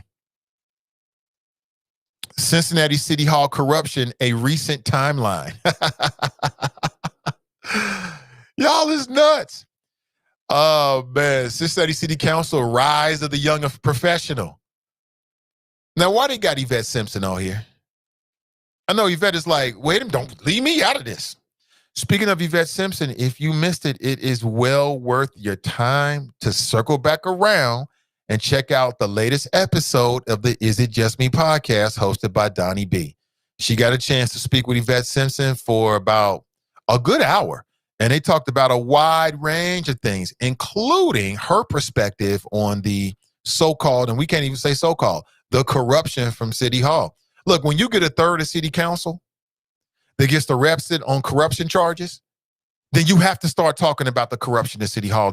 Cincinnati City Hall corruption, a recent timeline. Y'all is nuts. Oh, man. Cincinnati City Council, rise of the young professional. Now, why they got Yvette Simpson on here? I know Yvette is like, wait a minute, don't leave me out of this. Speaking of Yvette Simpson, if you missed it, it is well worth your time to circle back around and check out the latest episode of the Is It Just Me podcast hosted by Donnie B. She got a chance to speak with Yvette Simpson for about a good hour, and they talked about a wide range of things, including her perspective on the so-called, and we can't even say so-called, the corruption from City Hall. Look, when you get a third of City Council that gets arrested on corruption charges, then you have to start talking about the corruption at City Hall.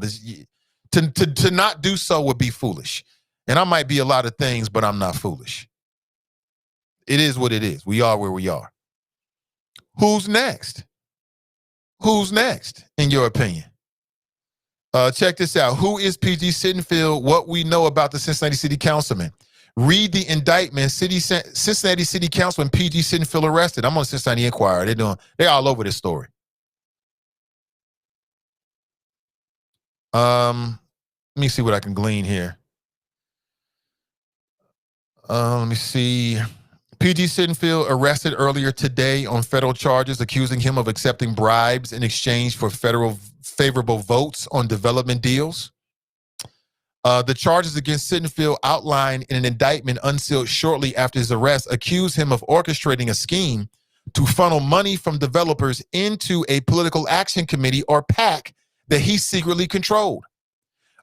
To not do so would be foolish. And I might be a lot of things, but I'm not foolish. It is what it is. We are where we are. Who's next? Who's next, in your opinion? Check this out. Who is P.G. Sittenfield? What we know about the Cincinnati City Councilman. Read the indictment. Cincinnati City Councilman P.G. Sittenfield arrested. I'm on Cincinnati Enquirer. They're all over this story. Let me see what I can glean here. Let me see. P.G. Sittenfield arrested earlier today on federal charges accusing him of accepting bribes in exchange for federal favorable votes on development deals. The charges against Sittenfield, outlined in an indictment unsealed shortly after his arrest, accuse him of orchestrating a scheme to funnel money from developers into a political action committee, or PAC, that he secretly controlled.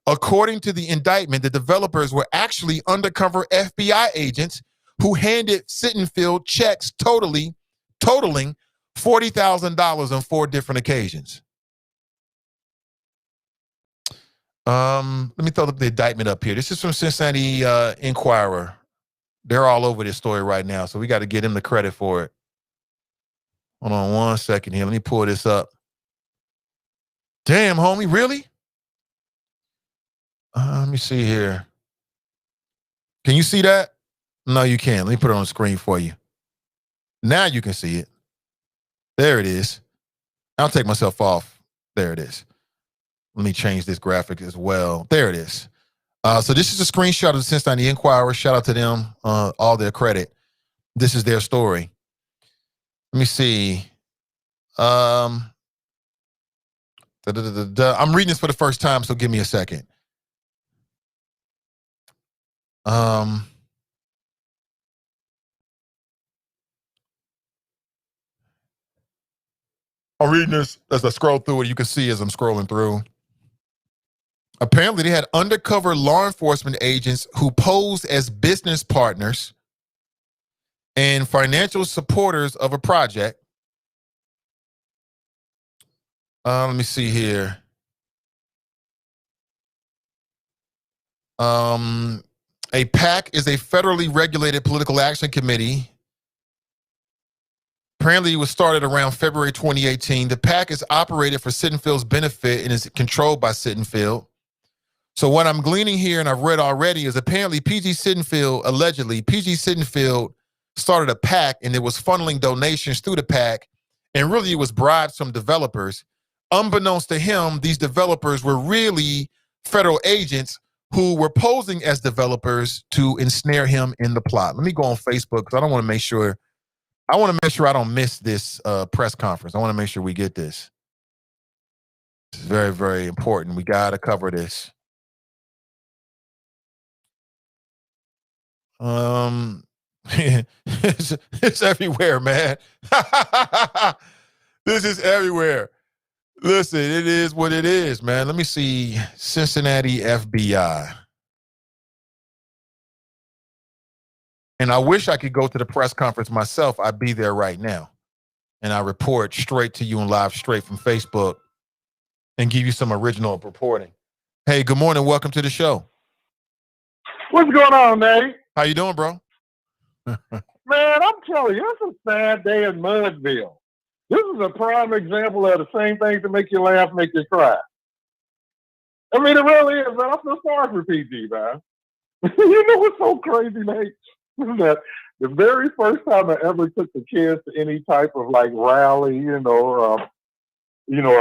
According to the indictment, the developers were actually undercover FBI agents who handed Sittenfield checks totaling $40,000 on 4 different occasions. Let me throw the indictment up here. This is from Cincinnati Enquirer. They're all over this story right now, so we got to give them the credit for it. Hold on one second here. Let me pull this up. Damn, homie, really? Let me see here. Can you see that? No, you can't. Let me put it on the screen for you. Now you can see it. There it is. I'll take myself off. There it is. Let me change this graphic as well. There it is. So this is a screenshot of the Cincinnati Enquirer. Shout out to them, all their credit. This is their story. Let me see. I'm reading this for the first time, so give me a second. I'm reading this as I scroll through it. You can see as I'm scrolling through. Apparently, they had undercover law enforcement agents who posed as business partners and financial supporters of a project. Let me see here. A PAC is a federally regulated political action committee. Apparently, it was started around February 2018. The PAC is operated for Sittenfield's benefit and is controlled by Sittenfield. So what I'm gleaning here, and I've read already, is apparently P.G. Sittenfield started a PAC, and it was funneling donations through the PAC, and really it was bribes from developers. Unbeknownst to him, these developers were really federal agents who were posing as developers to ensnare him in the plot. Let me go on Facebook because I want to make sure I don't miss this press conference. I want to make sure we get this. This is very, very important. We got to cover this. It's everywhere, man. This is everywhere. Listen, it is what it is, man. Let me see. Cincinnati FBI. And I wish I could go to the press conference myself. I'd be there right now. And I report straight to you and live straight from Facebook and give you some original reporting. Hey, good morning. Welcome to the show. What's going on, Nate? How you doing, bro? Man, I'm telling you, it's a sad day in Mudville. This is a prime example of the same things that make you laugh, make you cry. I mean, it really is, man. I feel sorry for PG, man. You know what's so crazy, Nate? That the very first time I ever took the kids to any type of like rally, or a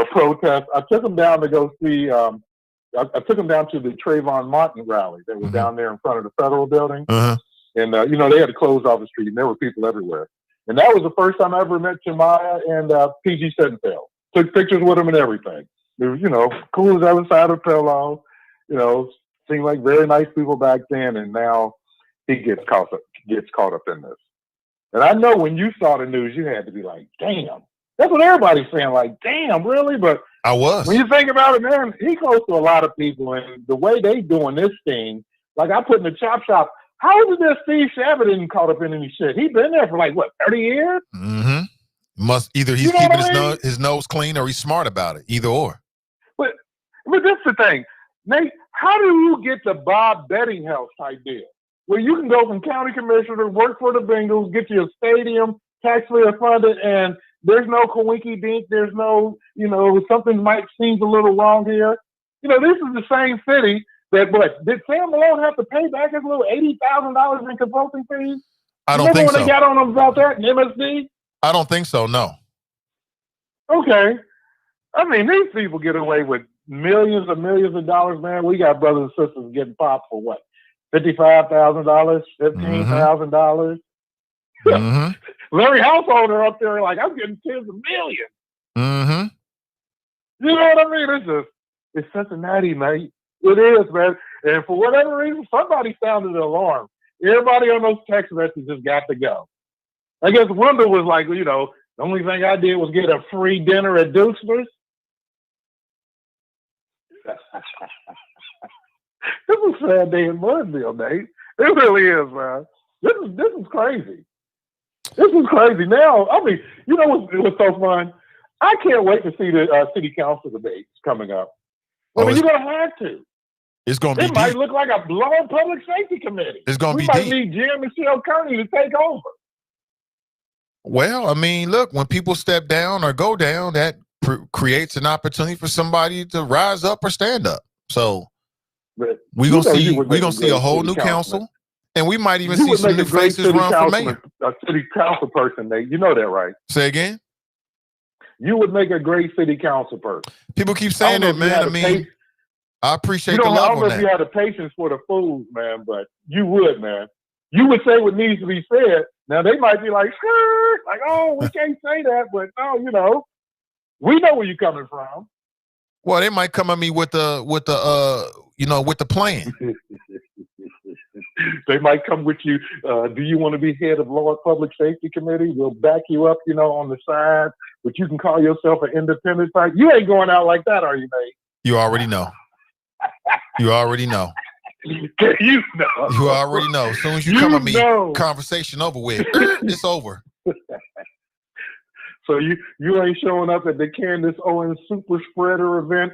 protest, I took them down to go see. I took them down to the Trayvon Martin rally that was down there in front of the Federal Building. Uh-huh. And, they had to close off the street, and there were people everywhere. And that was the first time I ever met Jemiah and P.G. Sittenfield. Took pictures with him and everything. It was, cool as other side of the pillow. Seemed like very nice people back then, and now he gets caught up in this. And I know when you saw the news, you had to be like, damn. That's what everybody's saying, like, damn, really? But I was. When you think about it, man, he close to a lot of people, and the way they doing this thing, like I put in the chop shop, how is it that Steve Shepard caught up in any shit? He been there for 30 years? Mm-hmm. Either he's keeping his nose clean or he's smart about it. Either or. But this is the thing. Nate, how do you get the Bob Bettinghouse type deal? Where you can go from county commissioner, work for the Bengals, get you a stadium, taxpayer funded, and There's no coinky dink. There's no, something might seem a little wrong here. This is the same city that, did Sam Malone have to pay back his little $80,000 in consulting fees? I don't think so. Remember when they got on him about that in MSD? I don't think so, no. Okay. I mean, these people get away with millions and millions of dollars, man. We got brothers and sisters getting popped for what? $55,000, $15,000. Mm-hmm. Larry Householder up there, like, I'm getting tens of millions. Mm-hmm. You know what I mean? It's Cincinnati, mate. It is, man. And for whatever reason, somebody sounded the alarm. Everybody on those text messages just got to go. I guess Wendell was like, the only thing I did was get a free dinner at Deuce's. This is a sad day in Mudville, Nate. It really is, man. This is crazy. This is crazy. Now, I mean, what's so fun? I can't wait to see the city council debates coming up. You're going to have to. It's going to be It might look like a blown public safety committee. It's going to be We might deep. need Jim Michelle Kearney to take over. Well, I mean, look, when people step down or go down, that creates an opportunity for somebody to rise up or stand up. So we're going to see a whole new council, and we might even see some new faces run for mayor. A city council person, Nate. You know that, right? Say again? You would make a great city council person. People keep saying that, man. I mean, I appreciate the love on that. I don't know if you have the patience for the fools, man, but you would, man. You would say what needs to be said. Now, they might be like, oh, we can't say that, but no, we know where you're coming from. Well, they might come at me with the plan. They might come with you. Do you want to be head of Lord Public Safety Committee? We'll back you up, on the side, but you can call yourself an independent type. You ain't going out like that, are you, Nate? You already know. You already know. You know. You already know. As soon as you come at me, conversation over with. It's over. So you ain't showing up at the Candace Owens super spreader event,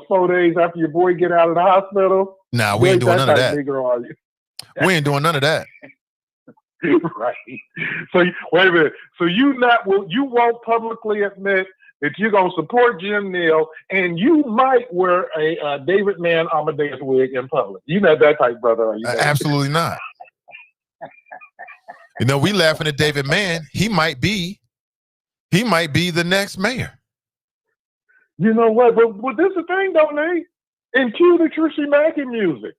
4 days after your boy get out of the hospital? Nah, we ain't doing none of that. Nigga, are you? We ain't doing none of that. Right. So wait a minute. So you won't publicly admit that you're gonna support Jim Neal, and you might wear a David Mann Amadeus wig in public. You not that type brother, are you? Absolutely not. We laughing at David Mann. He might be the next mayor. You know what? But this is the thing, don't they? And cue the Trishy Mackey music.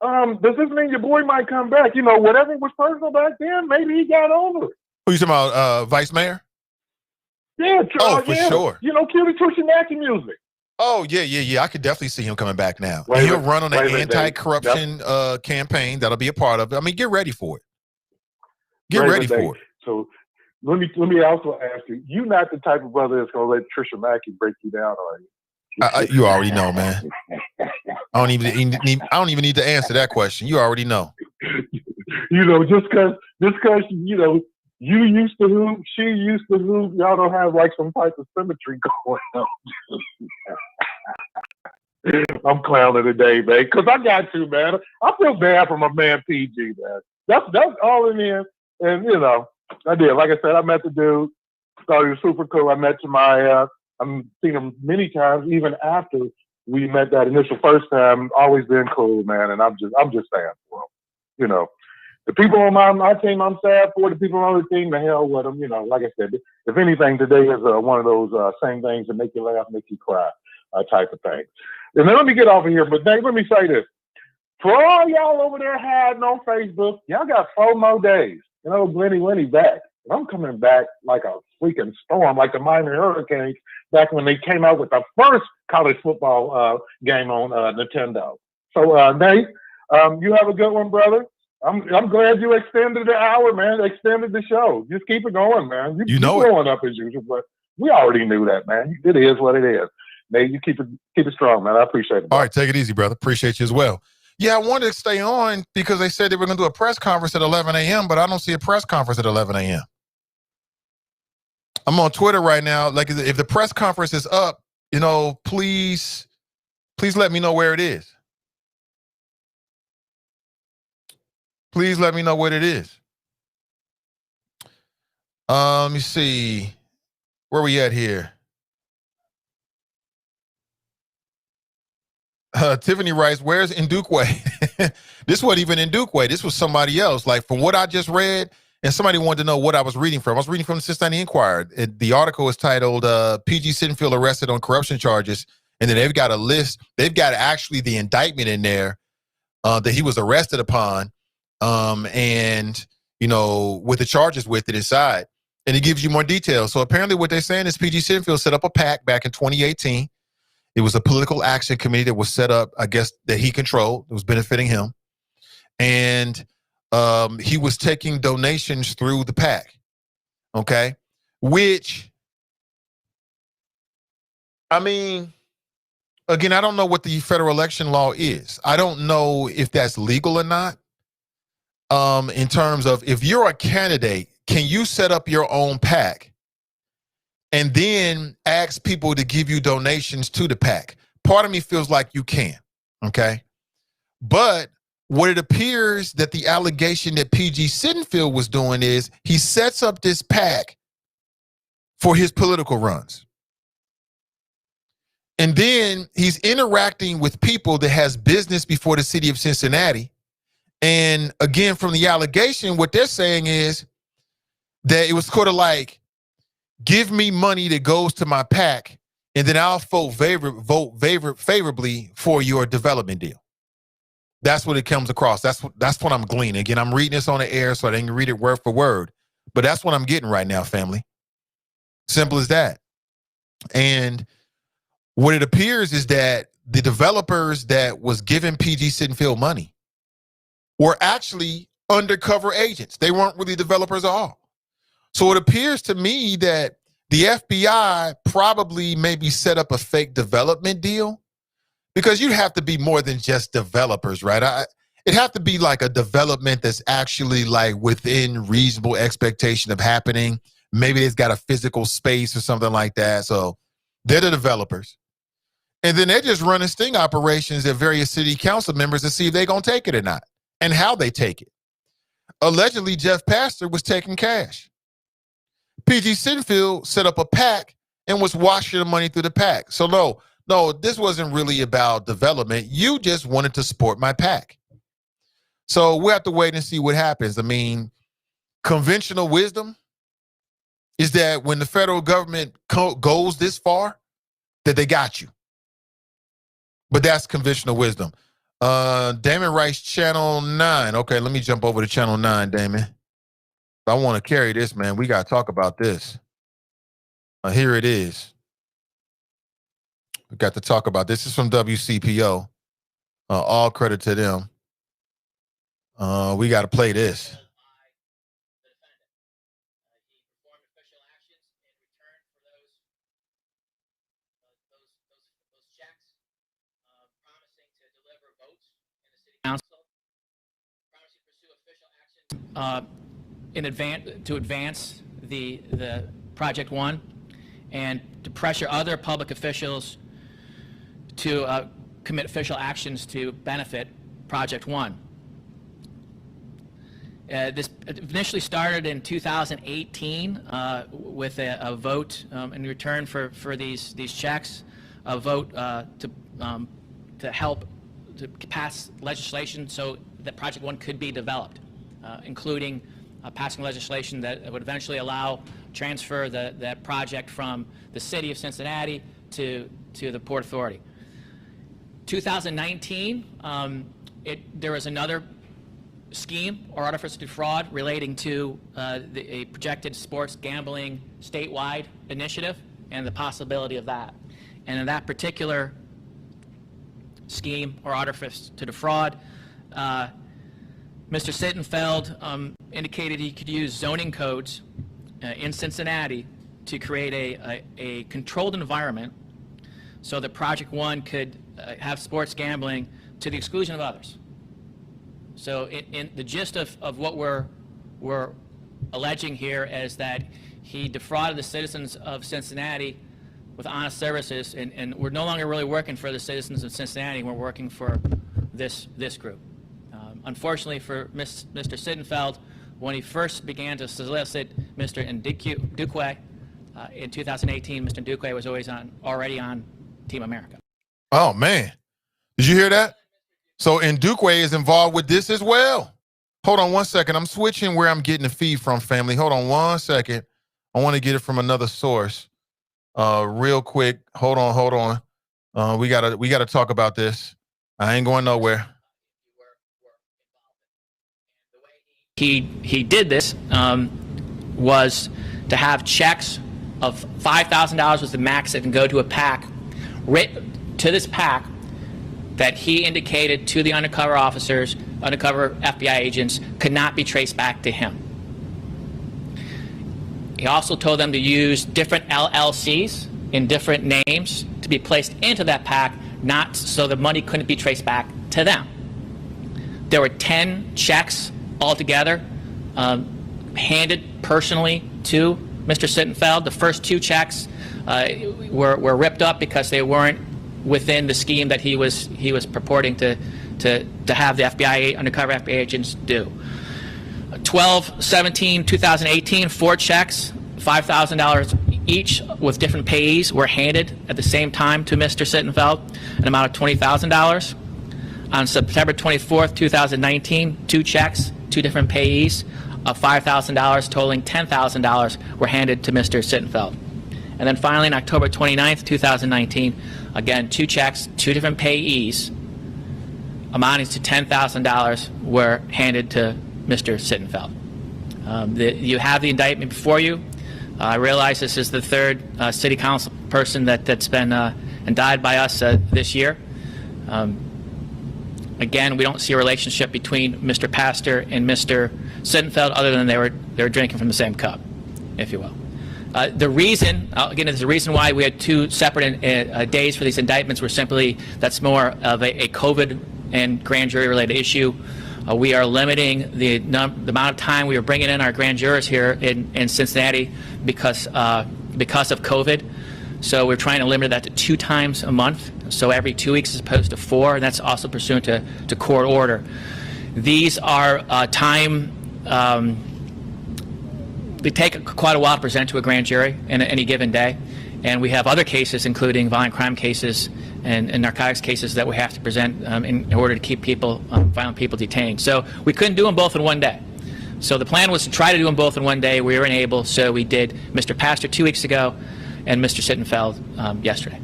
Does this mean your boy might come back? Whatever was personal back then, maybe he got over it. Who you talking about? Vice Mayor? Yeah, for sure. Cue the Trishy Mackey music. Oh, yeah. I could definitely see him coming back now. Wait He'll run on an anti-corruption campaign. That'll be a part of it. I mean, get ready for it. Get ready for it. So let me also ask you, you're not the type of brother that's going to let Trisha Mackey break you down, are you? You already know, man. I don't even need to answer that question. You already know. Just because you used to hoop, she used to hoop, y'all don't have like some type of symmetry going on. I'm clowning today, man, because I got to, man. I feel bad for my man PG, man. That's all it is. And I did. Like I said, I met the dude. Thought he was super cool. I met Jemiah. I've seen him many times, even after we met that initial first time. Always been cool, man. And I'm just sad for him. The people on my team, I'm sad for. The people on the team, the hell with them. Like I said, if anything, today is one of those same things that make you laugh, make you cry type of thing. And then let me get off of here. But Dave, let me say this. For all y'all over there hiding on Facebook, y'all got 4 more days. Glenny back. And I'm coming back like a freaking storm, like the Miami Hurricanes back when they came out with the first college football game on Nintendo. So, Nate, you have a good one, brother. I'm glad you extended the hour, man. Extended the show. Just keep it going, man. You know it. Going up as usual, but we already knew that, man. It is what it is. Nate, you keep it strong, man. I appreciate it. All right, take it easy, brother. Appreciate you as well. Yeah, I wanted to stay on because they said they were going to do a press conference at 11 a.m., but I don't see a press conference at 11 a.m. I'm on Twitter right now. Like, if the press conference is up, please let me know where it is. Please let me know what it is. Let me see. Where we at here? Tiffany writes, where's Ndukwe? This wasn't even Ndukwe. This was somebody else. Like, from what I just read, and somebody wanted to know what I was reading from. I was reading from the Cincinnati Enquirer. The article is titled, P.G. Sittenfield arrested on corruption charges. And then they've got a list. They've got actually the indictment in there that he was arrested upon. And, you know, with the charges with it inside. And it gives you more details. So apparently what they're saying is P.G. Sittenfield set up a PAC back in 2018. It was a political action committee that was set up, I guess, that he controlled. It was benefiting him. And he was taking donations through the PAC. Okay? Which, I mean, again, I don't know what the federal election law is. I don't know if that's legal or not. In terms of, if you're a candidate, can you set up your own PAC and then ask people to give you donations to the PAC? Part of me feels like you can, okay? But what it appears that the allegation that P.G. Sittenfield was doing is he sets up this PAC for his political runs. And then he's interacting with people that has business before the city of Cincinnati. And again, from the allegation, what they're saying is that it was sort of like, give me money that goes to my PAC, and then I'll vote favorably for your development deal. That's what it comes across. That's what I'm gleaning. Again, I'm reading this on the air, so I didn't read it word for word. But that's what I'm getting right now, family. Simple as that. And what it appears is that the developers that was giving P.G. Sittenfield money were actually undercover agents. They weren't really developers at all. So it appears to me that the FBI probably maybe set up a fake development deal, because you'd have to be more than just developers, right? It'd have to be like a development that's actually like within reasonable expectation of happening. Maybe it's got a physical space or something like that. So they're the developers. And then they're just running sting operations at various city council members to see if they're going to take it or not and how they take it. Allegedly, Jeff Pastor was taking cash. P.G. Sittenfield set up a PAC and was washing the money through the PAC. So no, this wasn't really about development. You just wanted to support my PAC. So we'll have to wait and see what happens. I mean, conventional wisdom is that when the federal government goes this far, that they got you. But that's conventional wisdom. Damon writes Channel 9. Okay, let me jump over to Channel 9, Damon. I want to carry this, man. We got to talk about this. Here it is. We got to talk about this. This is from WCPO. All credit to them. We got to play this. To advance the Project One, and to pressure other public officials to commit official actions to benefit Project One. This initially started in 2018 with a vote in return for these checks, a vote to help to pass legislation so that Project One could be developed, including passing legislation that would eventually allow transfer that project from the city of Cincinnati to the Port Authority. 2019, there was another scheme or artifice to defraud relating to a projected sports gambling statewide initiative and the possibility of that. And in that particular scheme or artifice to defraud, Mr. Sittenfeld indicated he could use zoning codes in Cincinnati to create a controlled environment so that Project One could have sports gambling to the exclusion of others. So in the gist of what we're alleging here is that he defrauded the citizens of Cincinnati with honest services, and we're no longer really working for the citizens of Cincinnati, we're working for this group. Unfortunately for Mr. Sittenfeld, when he first began to solicit Mr. Ndukwe In 2018, Mr. Duque was already on Team America. Oh, man. Did you hear that? So Duque is involved with this as well. Hold on one second. I'm switching where I'm getting the feed from, family. Hold on one second. I want to get it from another source real quick. Hold on. We gotta talk about this. I ain't going nowhere. He did this was to have checks of $5,000 was the max that can go to a PAC, to this PAC, that he indicated to the undercover officers, undercover FBI agents, could not be traced back to him. He also told them to use different LLCs in different names to be placed into that PAC, not so the money couldn't be traced back to them. There were 10 checks altogether handed personally to Mr. Sittenfeld. The first 2 checks were ripped up because they weren't within the scheme that he was purporting to have the FBI undercover FBI agents do. 12/17/2018, 4 checks, $5,000 each, with different payees, were handed at the same time to Mr. Sittenfeld, an amount of $20,000. On September 24th, 2019, 2 checks, 2 different payees of $5,000, totaling $10,000, were handed to Mr. Sittenfeld. And then finally, on October 29th, 2019, again, 2 checks, 2 different payees, amounting to $10,000, were handed to Mr. Sittenfeld. You have the indictment before you. I realize this is the 3rd city council person that's been indicted by us this year. Again, we don't see a relationship between Mr. Pastor and Mr. Sittenfeld other than they were drinking from the same cup, if you will. The reason, again, there's a reason why we had 2 separate days for these indictments were simply that's more of a COVID and grand jury related issue. We are limiting the amount of time we are bringing in our grand jurors here in Cincinnati because of COVID. So we're trying to limit that to 2 times a month, so every 2 weeks as opposed to 4, and that's also pursuant to court order. These are they take quite a while to present to a grand jury in any given day, and we have other cases, including violent crime cases and narcotics cases, that we have to present in order to keep violent people detained. So we couldn't do them both in one day. So the plan was to try to do them both in one day. We were unable, so we did Mr. Pastor 2 weeks ago and Mr. Sittenfeld yesterday.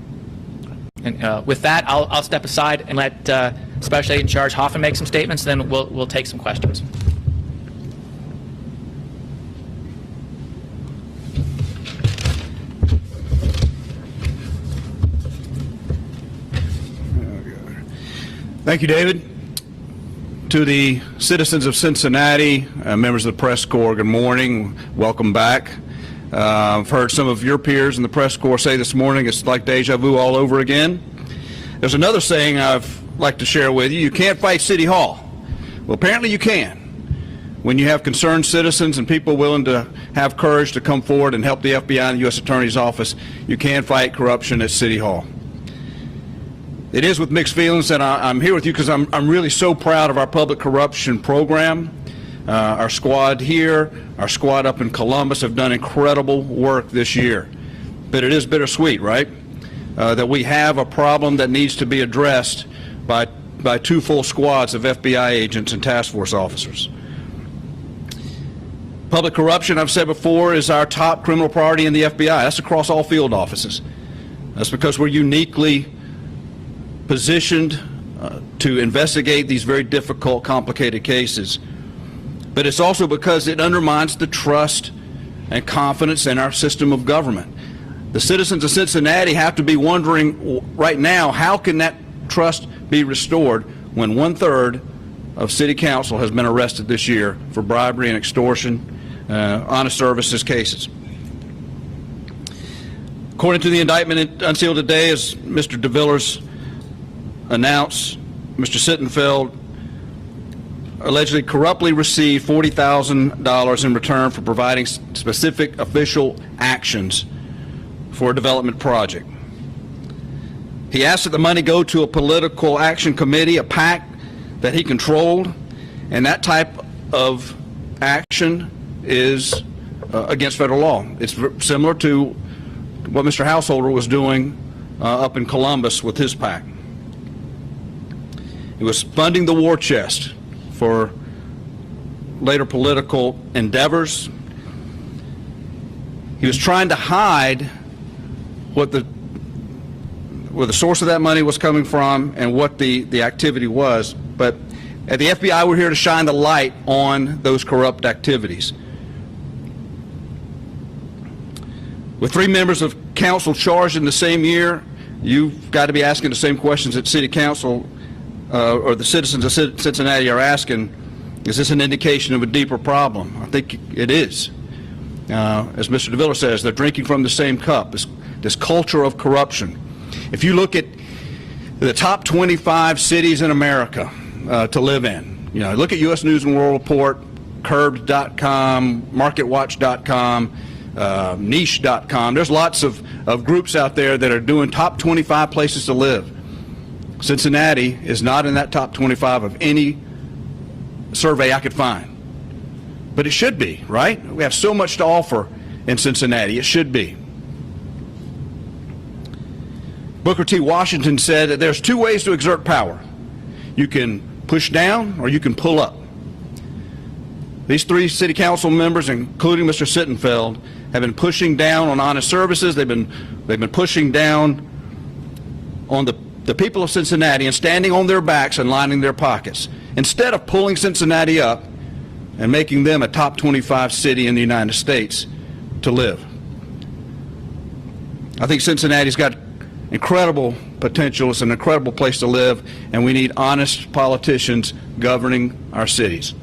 And with that, I'll step aside and let Special Agent in Charge Hoffman make some statements, then we'll take some questions. Thank you, David. To the citizens of Cincinnati, members of the press corps, good morning. Welcome back. I've heard some of your peers in the press corps say this morning it's like deja vu all over again. There's another saying I'd like to share with you. You can't fight City Hall. Well, apparently you can. When you have concerned citizens and people willing to have courage to come forward and help the FBI and the U.S. Attorney's Office, you can fight corruption at City Hall. It is with mixed feelings that I'm here with you because I'm really so proud of our public corruption program. Our squad here, our squad up in Columbus have done incredible work this year. But it is bittersweet, right? That we have a problem that needs to be addressed by 2 full squads of FBI agents and task force officers. Public corruption, I've said before, is our top criminal priority in the FBI. That's across all field offices. That's because we're uniquely positioned to investigate these very difficult, complicated cases. But it's also because it undermines the trust and confidence in our system of government. The citizens of Cincinnati have to be wondering right now, how can that trust be restored when 1/3 of City Council has been arrested this year for bribery and extortion, honest services cases. According to the indictment unsealed today, as Mr. DeVillers announced, Mr. Sittenfeld allegedly corruptly received $40,000 in return for providing specific official actions for a development project. He asked that the money go to a political action committee, a PAC that he controlled, and that type of action is against federal law. It's similar to what Mr. Householder was doing up in Columbus with his PAC. He was funding the war chest for later political endeavors. He was trying to hide where the source of that money was coming from and what the activity was. But at the FBI, we're here to shine the light on those corrupt activities. With 3 members of council charged in the same year, you've got to be asking the same questions that City Council or the citizens of Cincinnati are asking. Is this an indication of a deeper problem? I think it is. As Mr. DeViller says, they're drinking from the same cup, this culture of corruption. If you look at the top 25 cities in America to live in, look at U.S. News and World Report, Curbed.com, MarketWatch.com, Niche.com. There's lots of groups out there that are doing top 25 places to live. Cincinnati is not in that top 25 of any survey I could find. But it should be, right? We have so much to offer in Cincinnati. It should be. Booker T. Washington said that there's 2 ways to exert power. You can push down or you can pull up. These 3 city council members, including Mr. Sittenfeld, have been pushing down on honest services. They've been pushing down on the people of Cincinnati and standing on their backs and lining their pockets, instead of pulling Cincinnati up and making them a top 25 city in the United States to live. I think Cincinnati's got incredible potential. It's an incredible place to live, and we need honest politicians governing our cities.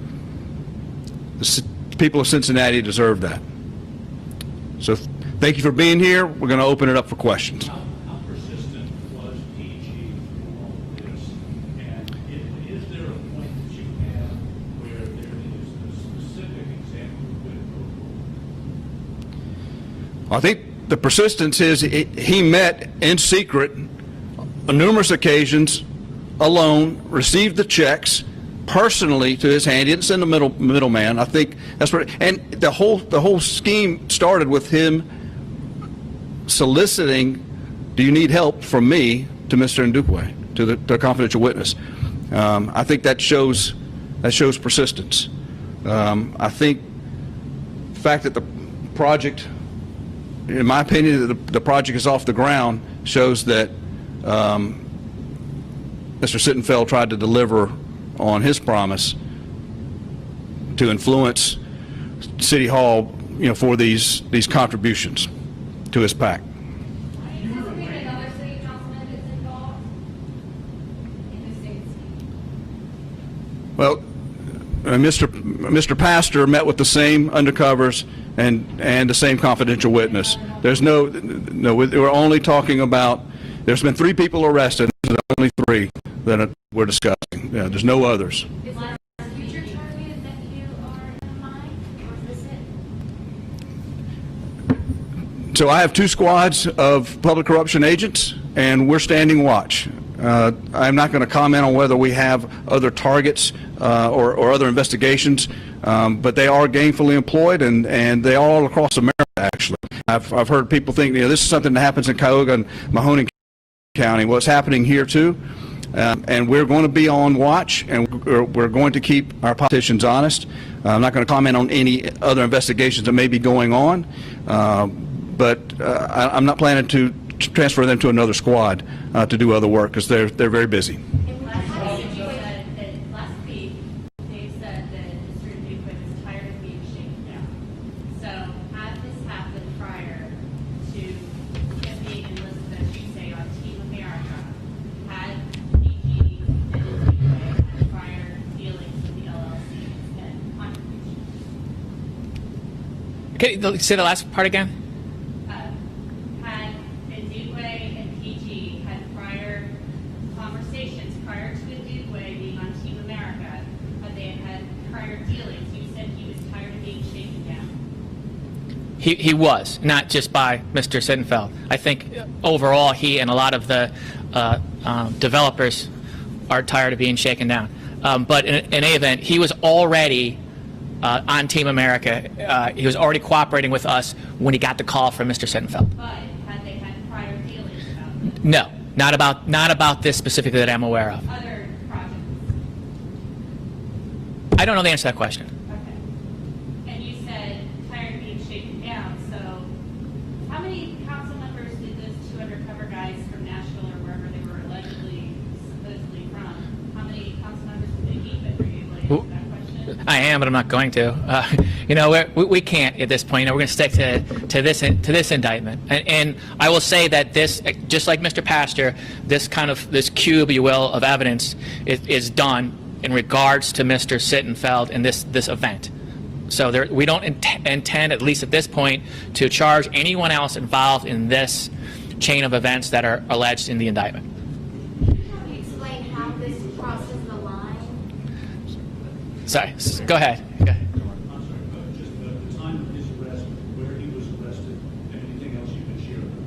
The people of Cincinnati deserve that. So thank you for being here. We're going to open it up for questions. How persistent was PG through all of this? And is there a point that you have where there is a specific example of quid pro quo? I think the persistence is he met in secret on numerous occasions, alone, received the checks personally to his hand. He didn't send a middleman. I think that's what. And the whole scheme started with him soliciting, "Do you need help from me?" to Mr. Ndukwe, to the confidential witness. I think that shows persistence. I think the fact that the project, in my opinion, the project is off the ground shows that Mr. Sittenfeld tried to deliver on his promise to influence City Hall, for these contributions to his PAC. Well, Mr. Pastor met with the same undercovers and the same confidential witness. There's no, we're only talking about. There's been 3 people arrested. There's only 3 that we're discussing. Yeah, there's no others. Is there future charges that you are in mind, or is this it? So I have 2 squads of public corruption agents, and we're standing watch. I'm not going to comment on whether we have other targets or other investigations, but they are gainfully employed, and they are all across America, actually. I've heard people think, this is something that happens in Cuyahoga and Mahoning County. Well, it's happening here, too. And we're going to be on watch, and we're going to keep our politicians honest. I'm not going to comment on any other investigations that may be going on, but I'm not planning to transfer them to another squad to do other work because they're very busy. Last week, they said that Mr. Ndukwe was tired of being shaken down. So had this happened prior to him being enlisted, as you say, on Team America, had PG and Ndukwe had prior dealings with the LLCs and contributions? Okay, say the last part again. Had Ndukwe and PG had prior conversations prior to Ndukwe being on Team America, but they had prior dealings? You said he was tired of being shaken down. He was, not just by Mr. Sittenfeld. I think overall he and a lot of the developers are tired of being shaken down. But in any event, he was already on Team America. He was already cooperating with us when he got the call from Mr. Sittenfeld. But had they had prior dealings about this? No, not about this specifically that I'm aware of. Other projects? I don't know the answer to that question. Okay. And you said tired of being shaken down. So how many council members did those two undercover guys from Nashville or wherever they were allegedly, supposedly from, how many council members did they meet with? Are you able to answer that question? I am, but I'm not going to. We can't at this point. We're going to stick to this indictment. And I will say that this, just like Mr. Pastor, this cube, you will, of evidence is done in regards to Mr. Sittenfeld and this event. So we don't intend, at least at this point, to charge anyone else involved in this chain of events that are alleged in the indictment. Can you explain how this crosses the line? Sorry, go ahead.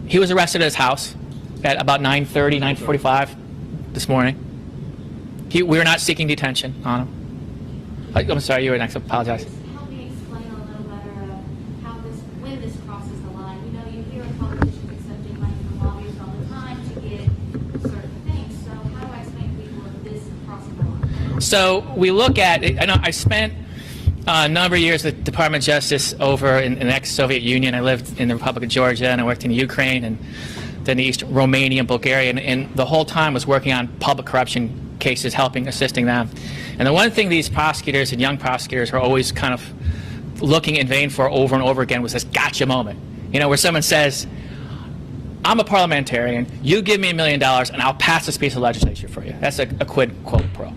He was arrested at his house at about 9:30, 9:45 this morning. We were not seeking detention on him. I'm sorry, you were next. I apologize. Help me explain a little better how when this crosses the line. You hear of politicians accepting money from lobbyists all the time to get certain things. So how do I explain to people if this crosses the line? So we look at it. I spent a number of years with the Department of Justice over in the ex-Soviet Union. I lived in the Republic of Georgia, and I worked in Ukraine, and then the East Romania and Bulgaria, and the whole time was working on public corruption cases, assisting them. And the one thing these prosecutors and young prosecutors are always kind of looking in vain for over and over again was this gotcha moment, where someone says, I'm a parliamentarian, you give me $1 million, and I'll pass this piece of legislation for you. That's a quid pro.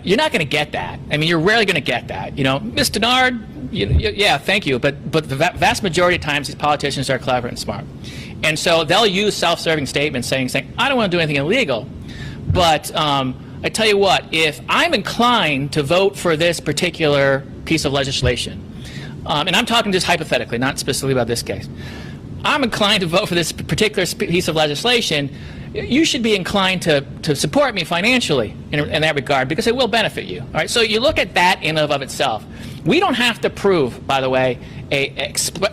You're not going to get that. I mean, you're rarely going to get that. Ms. Denard, yeah, thank you, but the vast majority of times these politicians are clever and smart. And so they'll use self-serving statements saying, I don't want to do anything illegal, but I tell you what, if I'm inclined to vote for this particular piece of legislation, and I'm talking just hypothetically, not specifically about this case, I'm inclined to vote for this particular piece of legislation, you should be inclined to support me financially in that regard because it will benefit you. All right, so you look at that in and of itself. We don't have to prove, by the way, a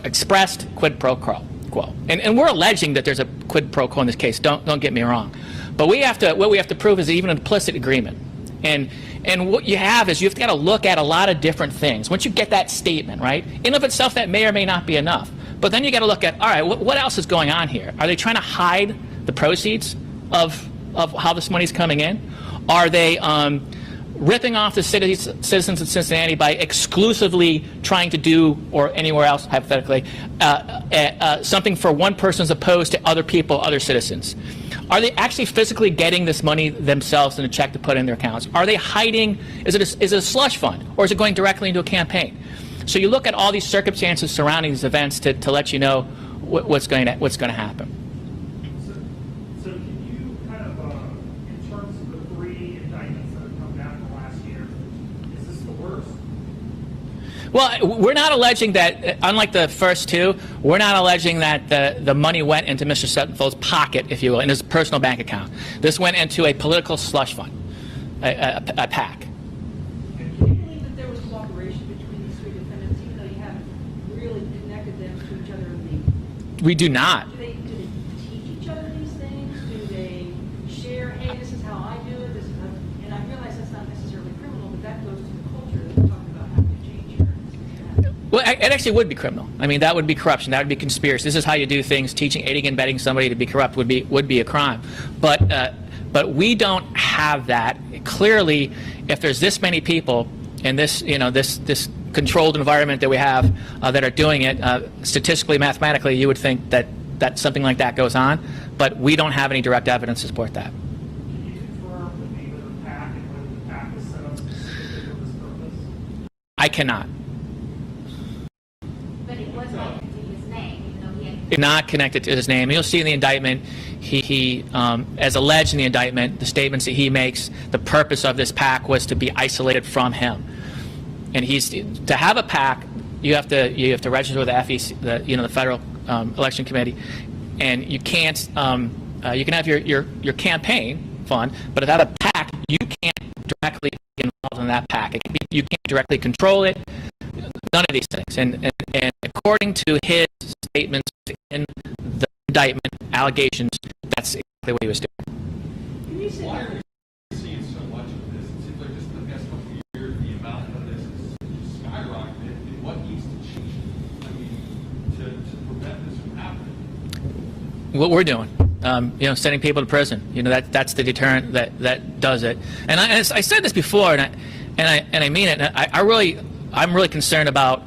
expressed quid pro quo. And we're alleging that there's a quid pro quo in this case. Don't get me wrong. But what we have to prove is even an implicit agreement. And what you have is you've got to look at a lot of different things. Once you get that statement, right, in and of itself that may or may not be enough. But then you got to look at, all right, what else is going on here? Are they trying to hide the proceeds of how this money's coming in? Are they ripping off the citizens of Cincinnati by exclusively trying to do, or anywhere else, hypothetically, something for one person as opposed to other people, other citizens? Are they actually physically getting this money themselves in a check to put in their accounts? Are they hiding? Is it a slush fund, or is it going directly into a campaign? So you look at all these circumstances surrounding these events to let you know what's going to happen. So can you kind of, in terms of the 3 indictments that have come down in the last year, is this the worst? Well, we're not alleging that, unlike the first 2, we're not alleging that the money went into Mr. Sittenfeld's pocket, if you will, in his personal bank account. This went into a political slush fund, a PAC. And can you believe that there was cooperation between these 3 defendants, even though you haven't really connected them to each other in the... We do not. Do they teach each other these things? Do they share, hey, this is how I do it, this is how... And I realize that's not necessarily criminal, but that goes to the culture that we're talking about having to change here. Well, it actually would be criminal. I mean, that would be corruption. That would be conspiracy. This is how you do things. Teaching, aiding, and abetting somebody to be corrupt would be a crime. But we don't have that. Clearly, if there's this many people in this this controlled environment that we have that are doing it, statistically, mathematically, you would think that something like that goes on. But we don't have any direct evidence to support that. Can you confirm with me whether the PAC and whether the PAC was set up specifically for this purpose? I cannot. But it was connected to his name, even though he had... Not connected to his name. You'll see in the indictment, he as alleged in the indictment, the statements that he makes, the purpose of this PAC was to be isolated from him. And to have a PAC, you have to register with the FEC, the Federal Election Committee, and you can't. You can have your campaign fund, but without a PAC, you can't directly be involved in that PAC. You can't directly control it. None of these things. And according to his statements in the indictment, allegations, that's exactly what he was doing. Why are we seeing so much of this? It seems like just in the past couple of years, the amount of this is just skyrocketed. And what needs to change? I mean, to prevent this from happening? What we're doing, sending people to prison. That's the deterrent that does it. And I said this before, and I mean it. I'm really concerned about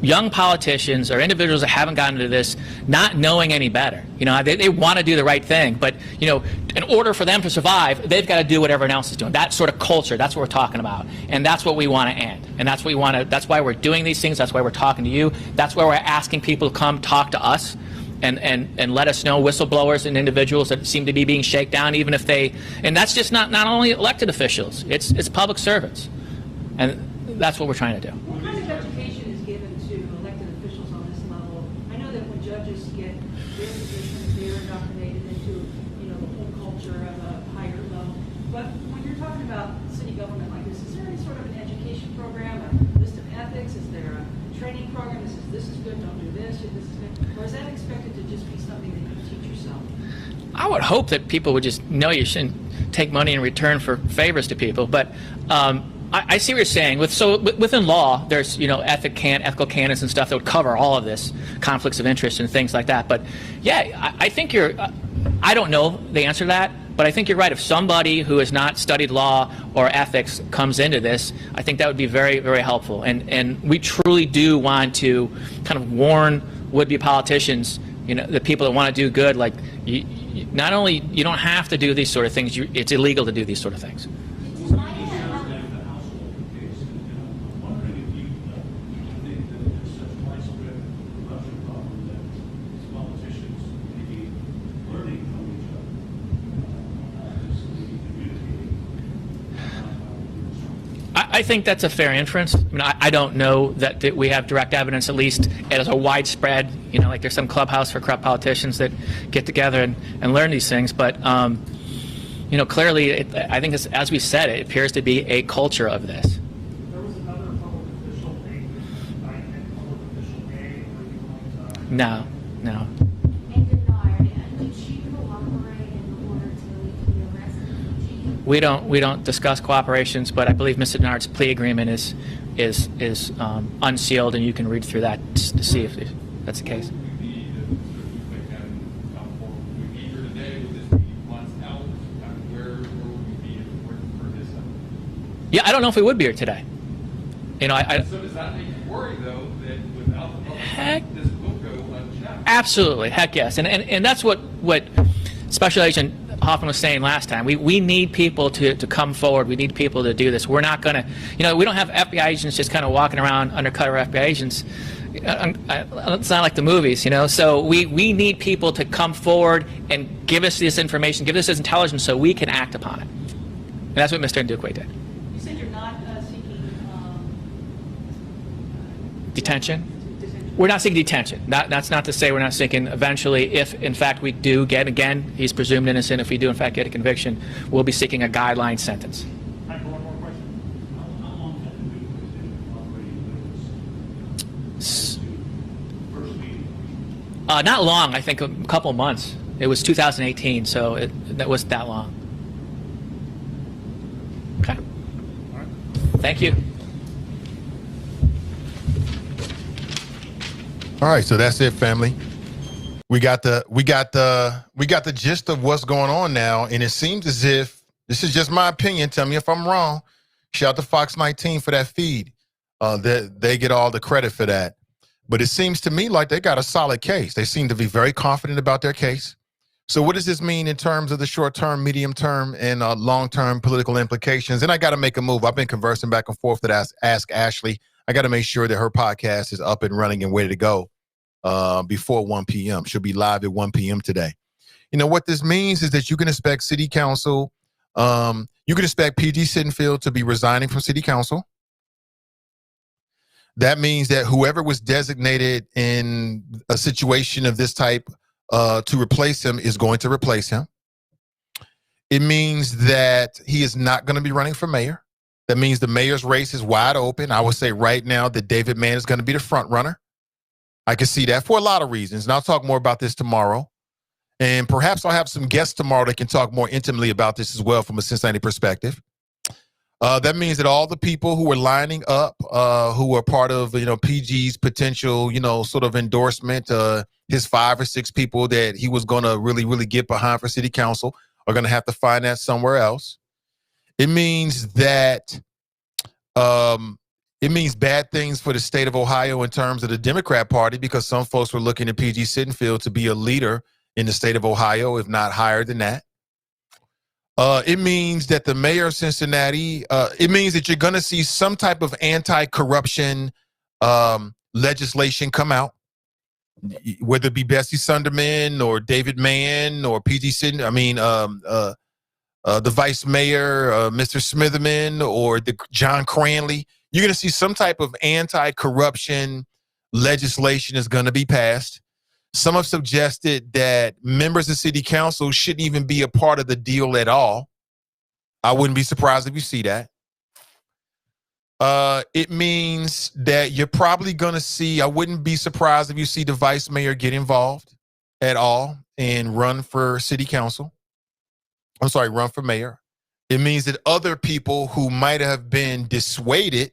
young politicians or individuals that haven't gotten into this not knowing any better. They want to do the right thing, but in order for them to survive, they've got to do what everyone else is doing. That sort of culture, that's what we're talking about, and that's what we want to end. And that's what we want to. That's why we're doing these things. That's why we're talking to you. That's why we're asking people to come talk to us and let us know, whistleblowers and individuals that seem to be being shaken down, even if they. And that's just not only elected officials. It's public servants, and that's what we're trying to do. What kind of education is given to elected officials on this level? I know that when judges get their positions, they're indoctrinated into, the whole culture of a higher level. But when you're talking about city government like this, is there any sort of an education program, a list of ethics? Is there a training program that says this is good, don't do this, or this is good? Or is that expected to just be something that you teach yourself? I would hope that people would just know you shouldn't take money in return for favors to people, but. I see what you're saying. Within law, there's ethical canons and stuff that would cover all of this, conflicts of interest and things like that. But yeah, I think I don't know the answer to that, but I think you're right. If somebody who has not studied law or ethics comes into this, I think that would be very, very helpful. And we truly do want to kind of warn would-be politicians, the people that want to do good, like not only you don't have to do these sort of things, it's illegal to do these sort of things. I think that's a fair inference. I don't know that we have direct evidence, at least as a widespread, like there's some clubhouse for corrupt politicians that get together and learn these things. But, clearly, I think as we said, it appears to be a culture of this. There was another public official named indictment, public official A, No. And denied. Did she cooperate in order to be arrested? We don't discuss cooperations, but I believe Mr. Denard's plea agreement is unsealed, and you can read through that to see if that's the case. Yeah, I don't know if we would be here today. So does that make you worry, though, that without the public, this will go unchecked? Absolutely, heck yes, and that's what Special Agent Hoffman was saying last time. We need people to come forward. We need people to do this. We're not going to, we don't have FBI agents just kind of walking around undercover FBI agents. It's not like the movies, So we need people to come forward and give us this information, give us this intelligence so we can act upon it. And that's what Mr. Ndukwe did. You said you're not seeking detention? We're not seeking detention. That's not to say we're not seeking. Eventually, if in fact we do get, again, he's presumed innocent. If we do in fact get a conviction, we'll be seeking a guideline sentence. Time for one more question. How long have the Nukes been operating with first meeting? Not long. I think a couple months. It was 2018, so that wasn't that long. Okay. All right. Thank you. All right, so that's it, family. We got the gist of what's going on now, and it seems as if this is just my opinion. Tell me if I'm wrong. Shout out to Fox 19 for that feed. They get all the credit for that. But it seems to me like they got a solid case. They seem to be very confident about their case. So what does this mean in terms of the short-term, medium-term, and long-term political implications? And I got to make a move. I've been conversing back and forth with Ask Ashley. I got to make sure that her podcast is up and running and ready to go before 1 p.m. She'll be live at 1 p.m. today. What this means is that you can expect city council, you can expect P.G. Sittenfield to be resigning from city council. That means that whoever was designated in a situation of this type to replace him is going to replace him. It means that he is not going to be running for mayor. That means the mayor's race is wide open. I would say right now that David Mann is going to be the front runner. I can see that for a lot of reasons. And I'll talk more about this tomorrow. And perhaps I'll have some guests tomorrow that can talk more intimately about this as well from a Cincinnati perspective. That means that all the people who were lining up, who were part of, PG's potential, sort of endorsement, his 5 or 6 people that he was going to really, really get behind for city council are going to have to find that somewhere else. It means that it means bad things for the state of Ohio in terms of the Democrat Party, because some folks were looking at PG Sittenfield to be a leader in the state of Ohio, if not higher than that. It means that the mayor of Cincinnati, it means that you're going to see some type of anti-corruption legislation come out, whether it be Bessie Sunderman or David Mann or PG Sitten, the vice mayor, Mr. Smitherman, or the John Cranley. You're going to see some type of anti-corruption legislation is going to be passed. Some have suggested that members of city council shouldn't even be a part of the deal at all. I wouldn't be surprised if you see that. It means that you're probably going to see, I wouldn't be surprised if you see the vice mayor get involved at all and run for city council. Run for mayor. It means that other people who might have been dissuaded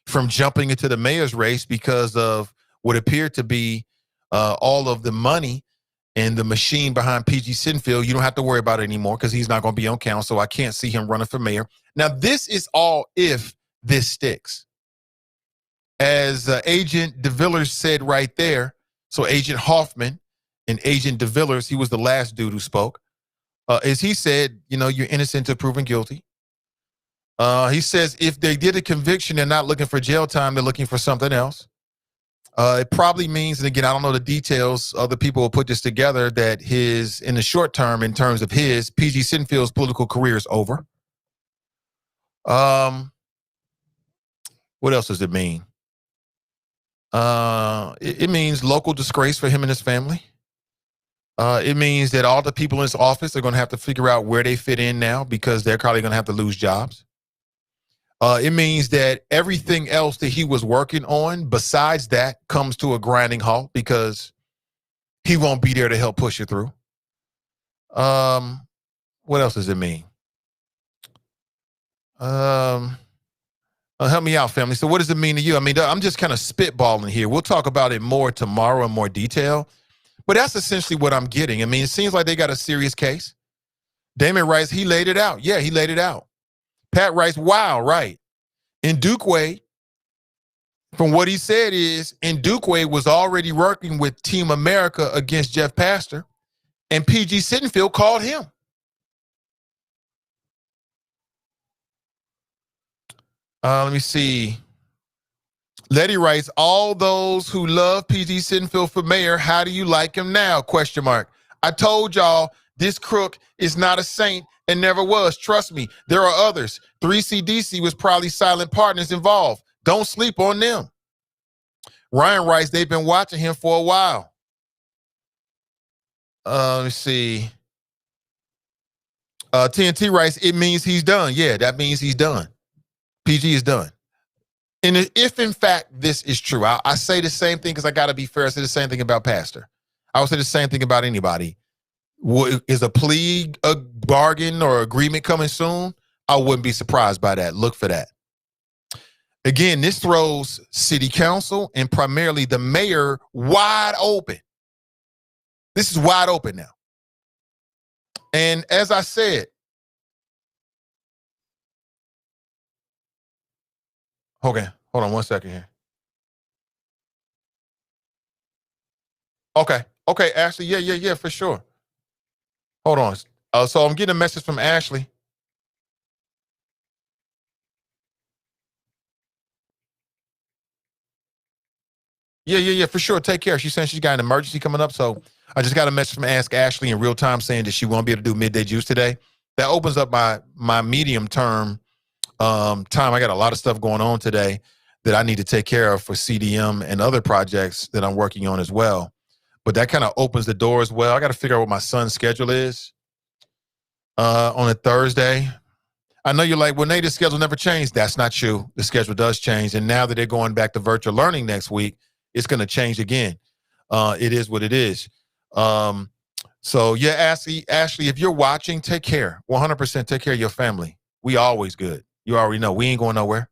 from jumping into the mayor's race because of what appeared to be all of the money and the machine behind PG Sittenfield, you don't have to worry about it anymore because he's not going to be on council. I can't see him running for mayor. Now, this is all if this sticks. As Agent DeVillers said right there, so Agent Hoffman and Agent DeVillers, he was the last dude who spoke, as he said, you're innocent until proven guilty. He says if they did a conviction, they're not looking for jail time, they're looking for something else. It probably means, and again, I don't know the details, other people will put this together, that in the short term, in terms of PG Sittenfield's political career is over. What else does it mean? It means local disgrace for him and his family. It means that all the people in his office are going to have to figure out where they fit in now because they're probably going to have to lose jobs. It means that everything else that he was working on besides that comes to a grinding halt because he won't be there to help push it through. What else does it mean? Help me out, family. So what does it mean to you? I mean, I'm just kind of spitballing here. We'll talk about it more tomorrow in more detail. But that's essentially what I'm getting. I mean, it seems like they got a serious case. Damon writes, he laid it out. Yeah, he laid it out. Pat writes, wow, right. Ndukwe, from what he said is, Ndukwe was already working with Team America against Jeff Pastor, and PG Sittenfield called him. Let me see. Letty writes, all those who love PG Sittenfield for mayor, how do you like him now? Question mark. I told y'all this crook is not a saint and never was. Trust me, there are others. 3CDC was probably silent partners involved. Don't sleep on them. Ryan writes, they've been watching him for a while. Let me see. TNT writes, it means he's done. Yeah, that means he's done. PG is done. And if, in fact, this is true, I say the same thing because I got to be fair. I say the same thing about Pastor. I would say the same thing about anybody. Is a plea, a bargain, or agreement coming soon? I wouldn't be surprised by that. Look for that. Again, this throws city council and primarily the mayor wide open. This is wide open now. And as I said, okay, hold on 1 second here. Okay, Ashley, yeah, for sure. Hold on. So I'm getting a message from Ashley. Yeah, for sure. Take care. She's saying she's got an emergency coming up. So I just got a message from Ask Ashley in real time saying that she won't be able to do midday juice today. That opens up my medium term time. I got a lot of stuff going on today that I need to take care of for CDM and other projects that I'm working on as well. But that kind of opens the door as well. I got to figure out what my son's schedule is on a Thursday. I know you're like, well, Nate, the schedule never changed. That's not true. The schedule does change. And now that they're going back to virtual learning next week, it's going to change again. It is what it is. So, yeah, Ashley, if you're watching, take care. 100% take care of your family. We always good. You already know. We ain't going nowhere.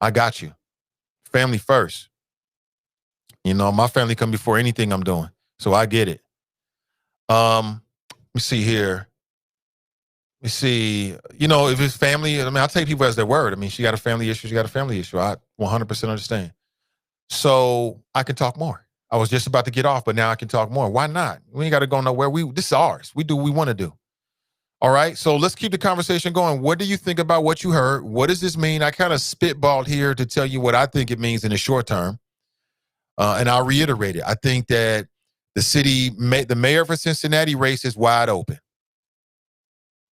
I got you. Family first. You know, my family come before anything I'm doing. So I get it. Let me see here. Let me see. You know, if it's family, I mean, I'll take people as their word. I mean, she got a family issue. She got a family issue. I 100% understand. So I can talk more. I was just about to get off, but now I can talk more. Why not? We ain't got to go nowhere. This is ours. We do what we want to do. All right. So let's keep the conversation going. What do you think about what you heard? What does this mean? I kind of spitballed here to tell you what I think it means in the short term. And I'll reiterate it. I think that the mayor for Cincinnati race is wide open.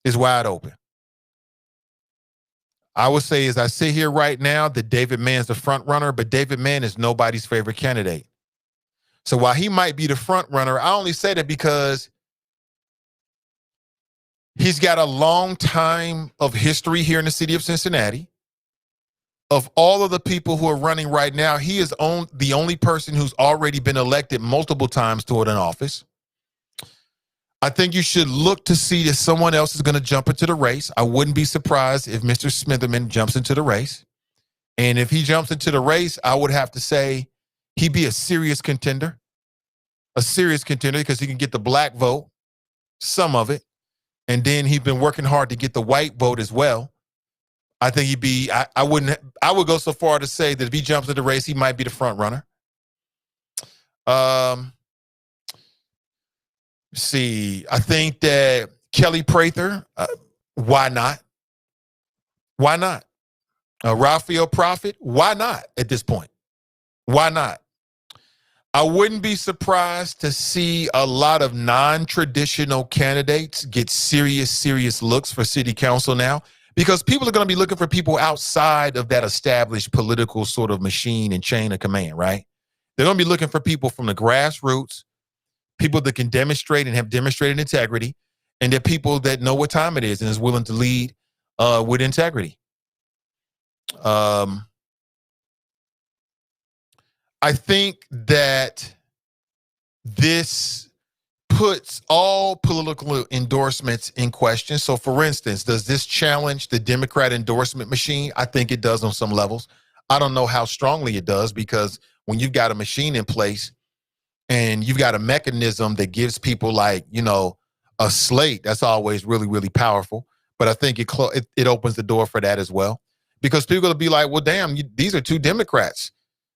Is wide open. I would say, as I sit here right now, that David Mann's the front runner, but David Mann is nobody's favorite candidate. So while he might be the front runner, I only say that because he's got a long time of history here in the city of Cincinnati. Of all of the people who are running right now, he is the only person who's already been elected multiple times toward an office. I think you should look to see if someone else is going to jump into the race. I wouldn't be surprised if Mr. Smitherman jumps into the race. And if he jumps into the race, I would have to say he'd be a serious contender because he can get the black vote, some of it. And then he's been working hard to get the white vote as well. I think he'd be, I would go so far to say that if he jumps into the race, he might be the front runner. See, I think that Kelli Prather, why not? Why not? Raphael Prophet, why not at this point? Why not? I wouldn't be surprised to see a lot of non-traditional candidates get serious looks for city council now, because people are going to be looking for people outside of that established political sort of machine and chain of command, right? They're going to be looking for people from the grassroots, people that can demonstrate and have demonstrated integrity, and they're people that know what time it is and is willing to lead with integrity. I think that this puts all political endorsements in question. So, for instance, does this challenge the Democrat endorsement machine? I think it does on some levels. I don't know how strongly it does, because when you've got a machine in place and you've got a mechanism that gives people, like, you know, a slate, that's always really, really powerful. But I think it opens the door for that as well, because people will be like, well, damn, these are two Democrats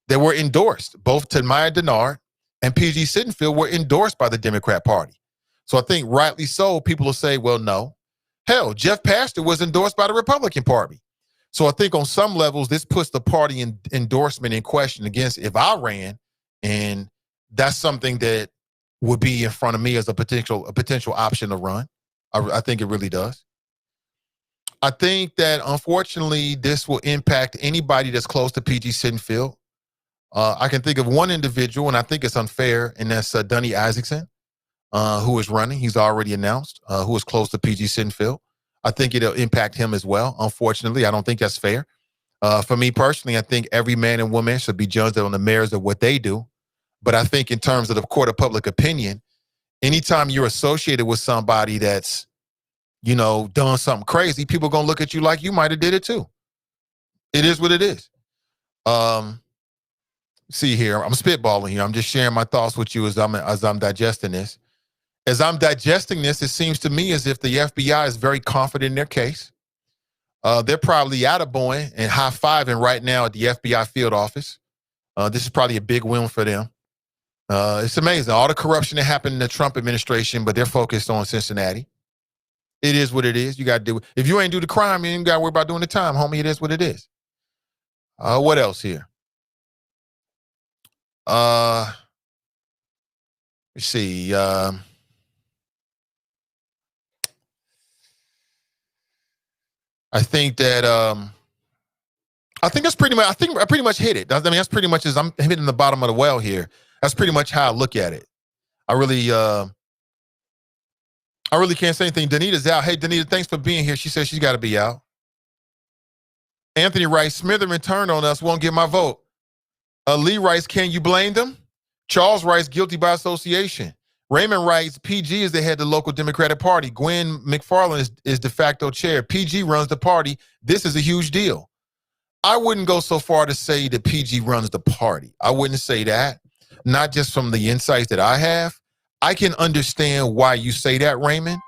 that were endorsed. Both Tamaya Denard and PG Sittenfield were endorsed by the Democrat Party. So I think rightly so, people will say, well, no. Hell, Jeff Pastor was endorsed by the Republican Party. So I think on some levels, this puts the party endorsement in question against if I ran, and that's something that would be in front of me as a potential option to run. I think it really does. I think that, unfortunately, this will impact anybody that's close to PG Sittenfield. I can think of one individual, and I think it's unfair, and that's Dunny Isaacson, who is running. He's already announced, who is close to PG Sittenfield. I think it'll impact him as well. Unfortunately, I don't think that's fair. For me personally, I think every man and woman should be judged on the merits of what they do. But I think in terms of the court of public opinion, anytime you're associated with somebody that's, you know, done something crazy, people are going to look at you like you might have did it too. It is what it is. See here, I'm spitballing here. I'm just sharing my thoughts with you as I'm digesting this. As I'm digesting this, it seems to me as if the FBI is very confident in their case. They're probably attaboying and high-fiving right now at the FBI field office. This is probably a big win for them. It's amazing. All the corruption that happened in the Trump administration, but they're focused on Cincinnati. It is what it is. You got to do it. If you ain't do the crime, you ain't got to worry about doing the time, homie. It is what it is. What else here? Let's see. I think that I think that's pretty much. I think I pretty much hit it. I mean, that's pretty much as I'm hitting the bottom of the well here. That's pretty much how I look at it. I really can't say anything. Danita's out. Hey, Danita, thanks for being here. She says she's got to be out. Anthony writes, Smitherman turned on us, won't get my vote. Lee writes, can you blame them? Charles writes, guilty by association. Raymond writes, PG is the head of the local Democratic Party. Gwen McFarland is de facto chair. PG runs the party. This is a huge deal. I wouldn't go so far to say that PG runs the party. I wouldn't say that. Not just from the insights that I have. I can understand why you say that, Raymond.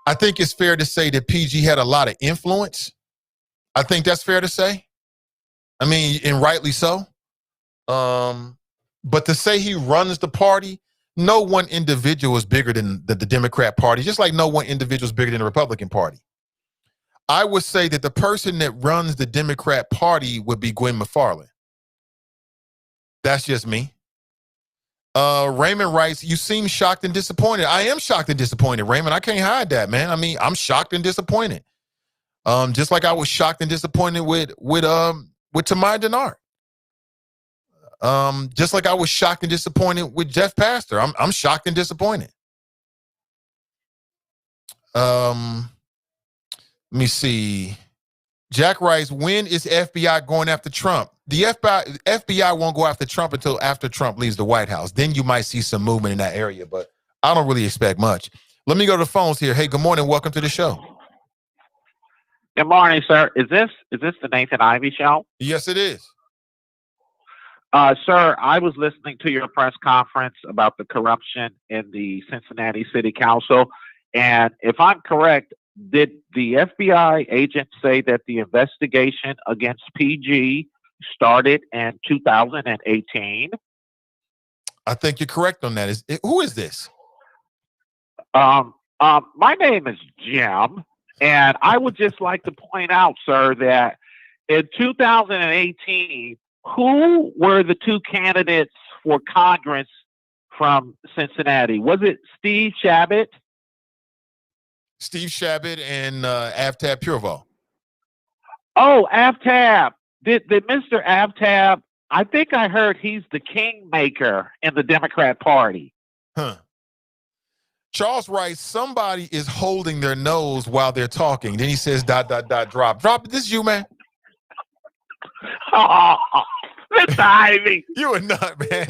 I think it's fair to say that PG had a lot of influence. I think that's fair to say. I mean, and rightly so. But to say he runs the party, no one individual is bigger than the Democrat Party, just like no one individual is bigger than the Republican Party. I would say that the person that runs the Democrat Party would be Gwen McFarland. That's just me. Raymond writes, you seem shocked and disappointed. I am shocked and disappointed, Raymond. I can't hide that, man. I mean, I'm shocked and disappointed. Just like I was shocked and disappointed with Tamai Denard. Just like I was shocked and disappointed with Jeff Pastor. I'm shocked and disappointed. Let me see. Jack writes, when is FBI going after Trump? The FBI won't go after Trump until after Trump leaves the White House. Then you might see some movement in that area, but I don't really expect much. Let me go to the phones here. Hey, good morning. Welcome to the show. Good morning, sir. Is this the Nathan Ivey Show? Yes, it is. Sir, I was listening to your press conference about the corruption in the Cincinnati City Council, and if I'm correct, did the FBI agent say that the investigation against PG started in 2018? I think you're correct on that. Who is this? My name is Jim, and I would just like to point out, sir, that in 2018, who were the two candidates for Congress from Cincinnati? Was it Steve Chabot? Steve Chabot and Avtab Pureval. Oh, Avtab. Did Mr. Avtab, I think I heard he's the kingmaker in the Democrat Party. Huh. Charles writes, somebody is holding their nose while they're talking. Then he says, ... drop. Drop, this is you, man. Oh, Mr. Ivey. You a nut, man.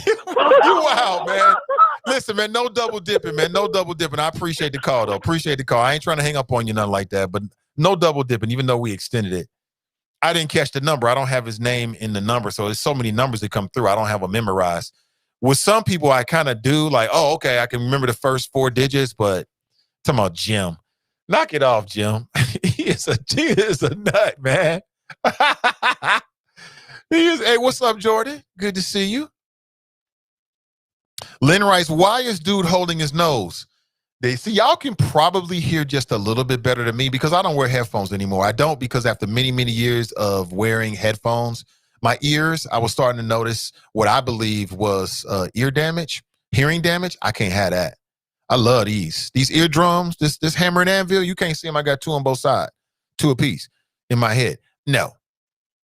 You wild, man. Listen, man, no double dipping, man. No double dipping. I appreciate the call, though. Appreciate the call. I ain't trying to hang up on you, nothing like that, but no double dipping, even though we extended it. I didn't catch the number. I don't have his name in the number, so there's so many numbers that come through. I don't have them memorized. With some people, I kind of do, like, oh, okay, I can remember the first 4 digits, but talking about Jim. Knock it off, Jim. He is a nut, man. Hey, what's up, Jordan? Good to see you. Lynn writes, why is dude holding his nose? They see, y'all can probably hear just a little bit better than me because I don't wear headphones anymore. I don't, because after many, many years of wearing headphones, my ears, I was starting to notice what I believe was ear damage, hearing damage. I can't have that. I love these eardrums, this hammer and anvil. You can't see them. I got 2 on both sides, 2 apiece in my head. No,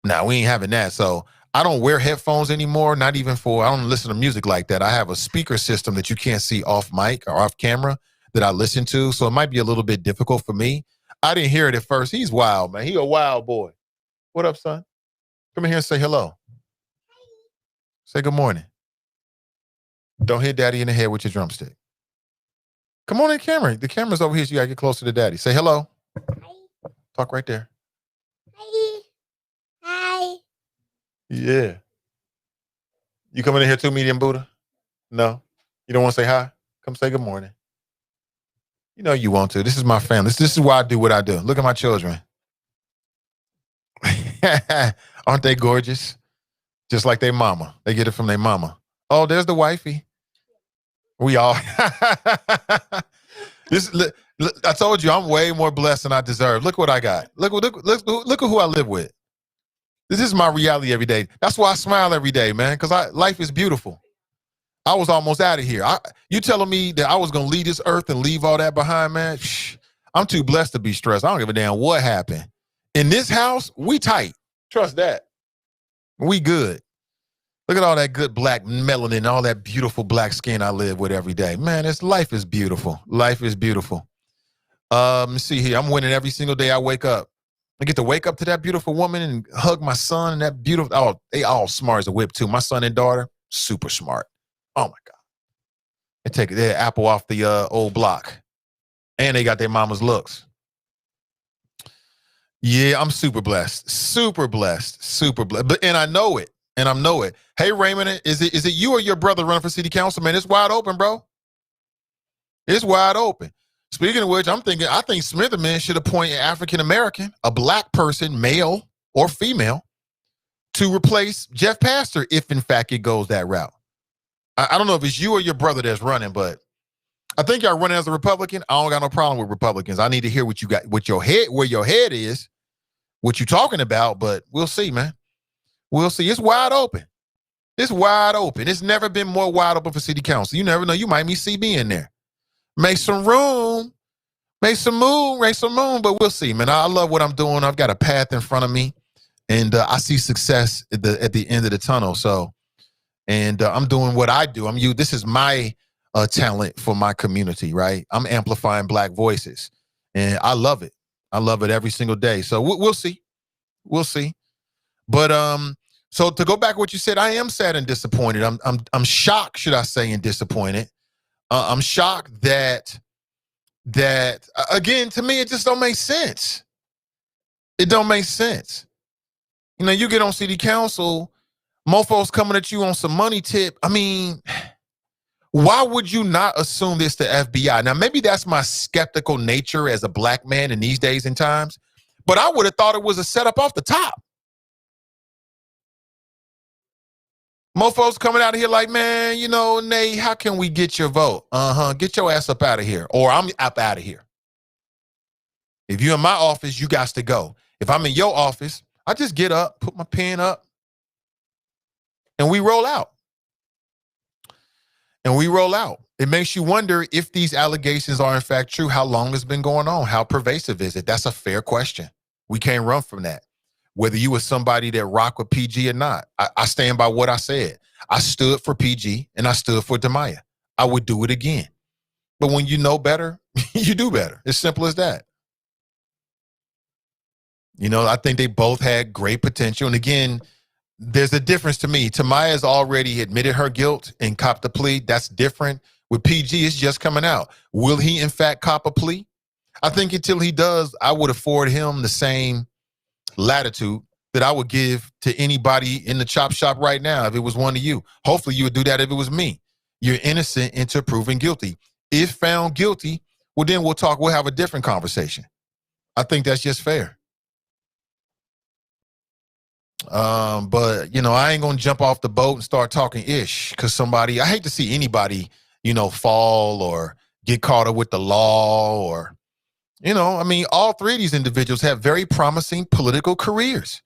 we ain't having that. So I don't wear headphones anymore. I don't listen to music like that. I have a speaker system that you can't see off mic or off camera that I listen to. So it might be a little bit difficult for me. I didn't hear it at first. He's wild, man. He a wild boy. What up, son? Come in here and say hello. Say good morning. Don't hit daddy in the head with your drumstick. Come on in, camera. The camera's over here, so you gotta get closer to daddy. Say hello. Hi. Talk right there. Hi. Yeah. You coming in here too, Medium Buddha? No? You don't want to say hi? Come say good morning. You know you want to. This is my family. This is why I do what I do. Look at my children. Aren't they gorgeous? Just like their mama. They get it from their mama. Oh, there's the wifey. We all. I told you I'm way more blessed than I deserve. Look what I got. Look at who I live with. This is my reality every day. That's why I smile every day, man, because life is beautiful. I was almost out of here. You telling me that I was going to leave this earth and leave all that behind, man? I'm too blessed to be stressed. I don't give a damn what happened. In this house, we tight. Trust that. We good. Look at all that good black melanin, all that beautiful black skin I live with every day. Man, life is beautiful. Life is beautiful. Let's see here. I'm winning every single day I wake up. I get to wake up to that beautiful woman and hug my son and that beautiful, oh, they all smart as a whip too. My son and daughter, super smart. Oh my God. They take their apple off the old block. And they got their mama's looks. Yeah, I'm super blessed. Super blessed. Super blessed. But and I know it. And I know it. Hey, Raymond, is it you or your brother running for city council, man? It's wide open, bro. It's wide open. Speaking of which, I think Smitherman should appoint an African-American, a black person, male or female, to replace Jeff Pastor if, in fact, it goes that route. I don't know if it's you or your brother that's running, but I think y'all running as a Republican. I don't got no problem with Republicans. I need to hear what you got, what your head, where your head is, what you talking about, but we'll see, man. We'll see. It's wide open. It's wide open. It's never been more wide open for city council. You never know. You might meet CB in there. Make some room. Make some moon. But we'll see, man. I love what I'm doing. I've got a path in front of me, and I see success at the end of the tunnel. So, and I'm doing what I do. This is my talent for my community, right? I'm amplifying black voices, and I love it. I love it every single day. So we'll see. We'll see. But so to go back to what you said, I am sad and disappointed. I'm shocked, should I say, and disappointed. I'm shocked that again, to me, it just don't make sense. It don't make sense. You know, you get on city council, mofos coming at you on some money tip. I mean, why would you not assume this to FBI? Now, maybe that's my skeptical nature as a black man in these days and times, but I would have thought it was a setup off the top. Mofos coming out of here like, man, you know, Nate, how can we get your vote? Get your ass up out of here, or I'm up out of here. If you're in my office, you got to go. If I'm in your office, I just get up, put my pen up, and we roll out. It makes you wonder if these allegations are in fact true, how long it's been going on, how pervasive is it? That's a fair question. We can't run from that. Whether you were somebody that rock with PG or not, I stand by what I said. I stood for PG and I stood for Demaya. I would do it again. But when you know better, you do better. It's simple as that. You know, I think they both had great potential. And again, there's a difference to me. Tamaya's already admitted her guilt and copped a plea. That's different. With PG, it's just coming out. Will he, in fact, cop a plea? I think until he does, I would afford him the same latitude that I would give to anybody in the chop shop right now if it was one of you. Hopefully you would do that if it was me. You're innocent until proven guilty. If found guilty, well, then we'll have a different conversation. I think that's just fair. But, you know, I ain't going to jump off the boat and start talking ish because I hate to see anybody, you know, fall or get caught up with the law or, you know, I mean, all three of these individuals have very promising political careers.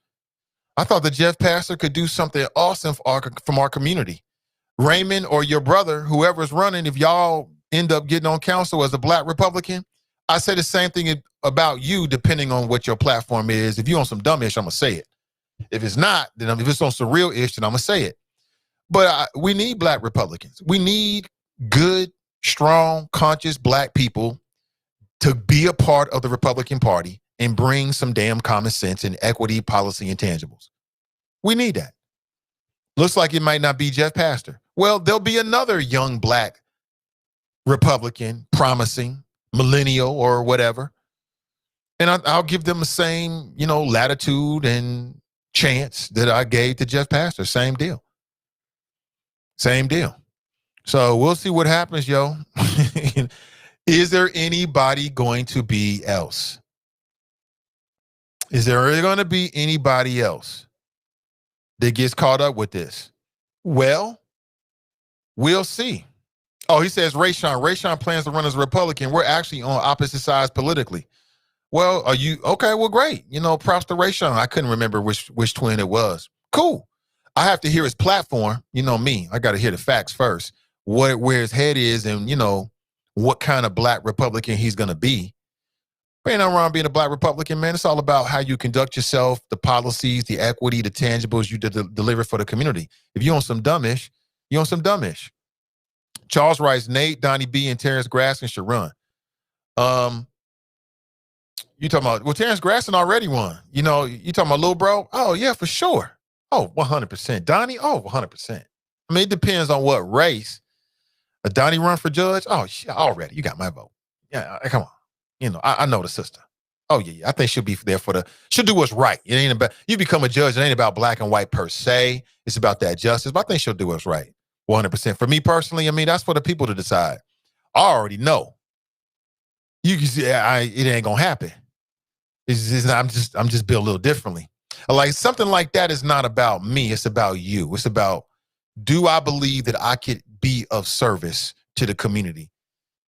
I thought that Jeff Pastor could do something awesome from our community. Raymond or your brother, whoever's running, if y'all end up getting on council as a black Republican, I say the same thing about you, depending on what your platform is. If you're on some dumb ish, I'm going to say it. If it's not, then if it's on some real ish, then I'm going to say it. But we need black Republicans. We need good, strong, conscious black people to be a part of the Republican Party and bring some damn common sense and equity, policy, and tangibles. We need that. Looks like it might not be Jeff Pastor. Well, there'll be another young black Republican, promising, millennial or whatever. And I'll give them the same, you know, latitude and chance that I gave to Jeff Pastor. Same deal. Same deal. So we'll see what happens, yo. Is there anybody going to be else? Is there going to be anybody else that gets caught up with this? Well, we'll see. Oh, he says Rayshawn plans to run as a Republican. We're actually on opposite sides politically. Well, are you okay? Well, great. You know, props to Rayshawn. I couldn't remember which twin it was. Cool. I have to hear his platform. You know me. I got to hear the facts first. Where his head is, and you know what kind of black Republican he's gonna be. But ain't nothing wrong being a black Republican, man. It's all about how you conduct yourself, the policies, the equity, the tangibles you deliver for the community. If you on some dumbish, you on some dumbish. Charles writes, Nate, Donnie B, and Terrence Graskin should run. You talking about, well, Terrence Grasson already won. You know, you talking about Lil Bro? Oh, yeah, for sure. Oh, 100%. Donnie? Oh, 100%. I mean, it depends on what race. A Donnie run for judge? Oh, shit, already. You got my vote. Yeah, come on. You know, I know the sister. Oh, yeah. I think she'll be there she'll do what's right. It ain't about, you become a judge, it ain't about black and white per se. It's about that justice. But I think she'll do what's right. 100%. For me personally, I mean, that's for the people to decide. I already know. You can see, it ain't gonna happen. I'm just built a little differently. Like something like that is not about me. It's about you. It's about, do I believe that I could be of service to the community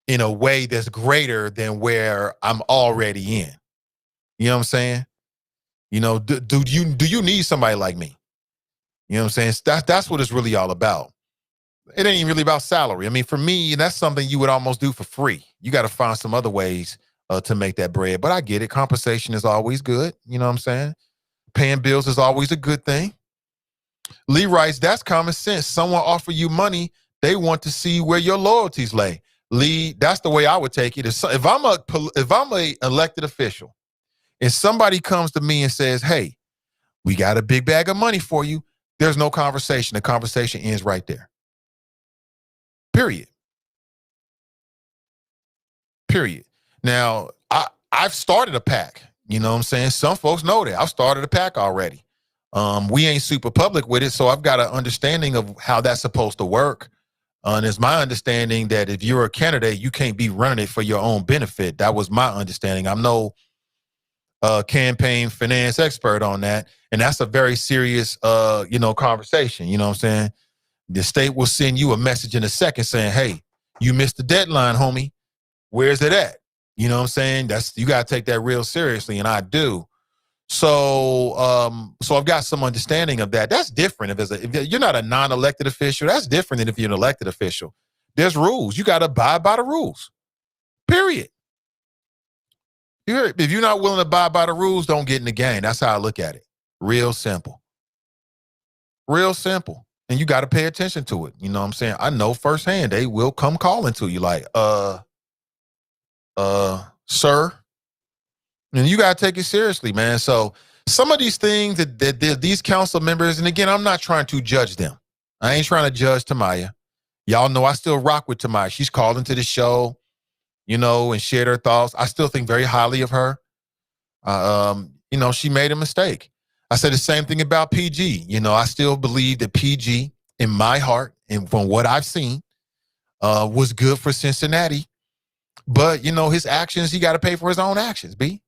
in a way that's greater than where I'm already in? You know what I'm saying? You know, do you need somebody like me? You know what I'm saying? That's what it's really all about. It ain't really about salary. I mean, for me, that's something you would almost do for free. You got to find some other ways to make that bread. But I get it. Compensation is always good. You know what I'm saying? Paying bills is always a good thing. Lee writes, that's common sense. Someone offer you money, they want to see where your loyalties lay. Lee, that's the way I would take it. If I'm a elected official and somebody comes to me and says, hey, we got a big bag of money for you, there's no conversation. The conversation ends right there. Period. Now, I've started a PAC. You know what I'm saying? Some folks know that. I've started a PAC already. We ain't super public with it, so I've got an understanding of how that's supposed to work. And it's my understanding that if you're a candidate, you can't be running it for your own benefit. That was my understanding. I'm no campaign finance expert on that. And that's a very serious, conversation. You know what I'm saying? The state will send you a message in a second saying, hey, you missed the deadline, homie. Where's it at? You know what I'm saying? You got to take that real seriously, and I do. So I've got some understanding of that. That's different. If you're not a non-elected official, that's different than if you're an elected official. There's rules. You got to abide by the rules. Period. If you're not willing to abide by the rules, don't get in the game. That's how I look at it. Real simple. Real simple. And you got to pay attention to it. You know what I'm saying? I know firsthand they will come calling to you like, sir. And you got to take it seriously, man. So some of these things that these council members, and again, I'm not trying to judge them. I ain't trying to judge Tamaya. Y'all know I still rock with Tamaya. She's called into the show, and shared her thoughts. I still think very highly of her. She made a mistake. I said the same thing about PG. I still believe that PG, in my heart, and from what I've seen, was good for Cincinnati. But, his actions, he got to pay for his own actions, B.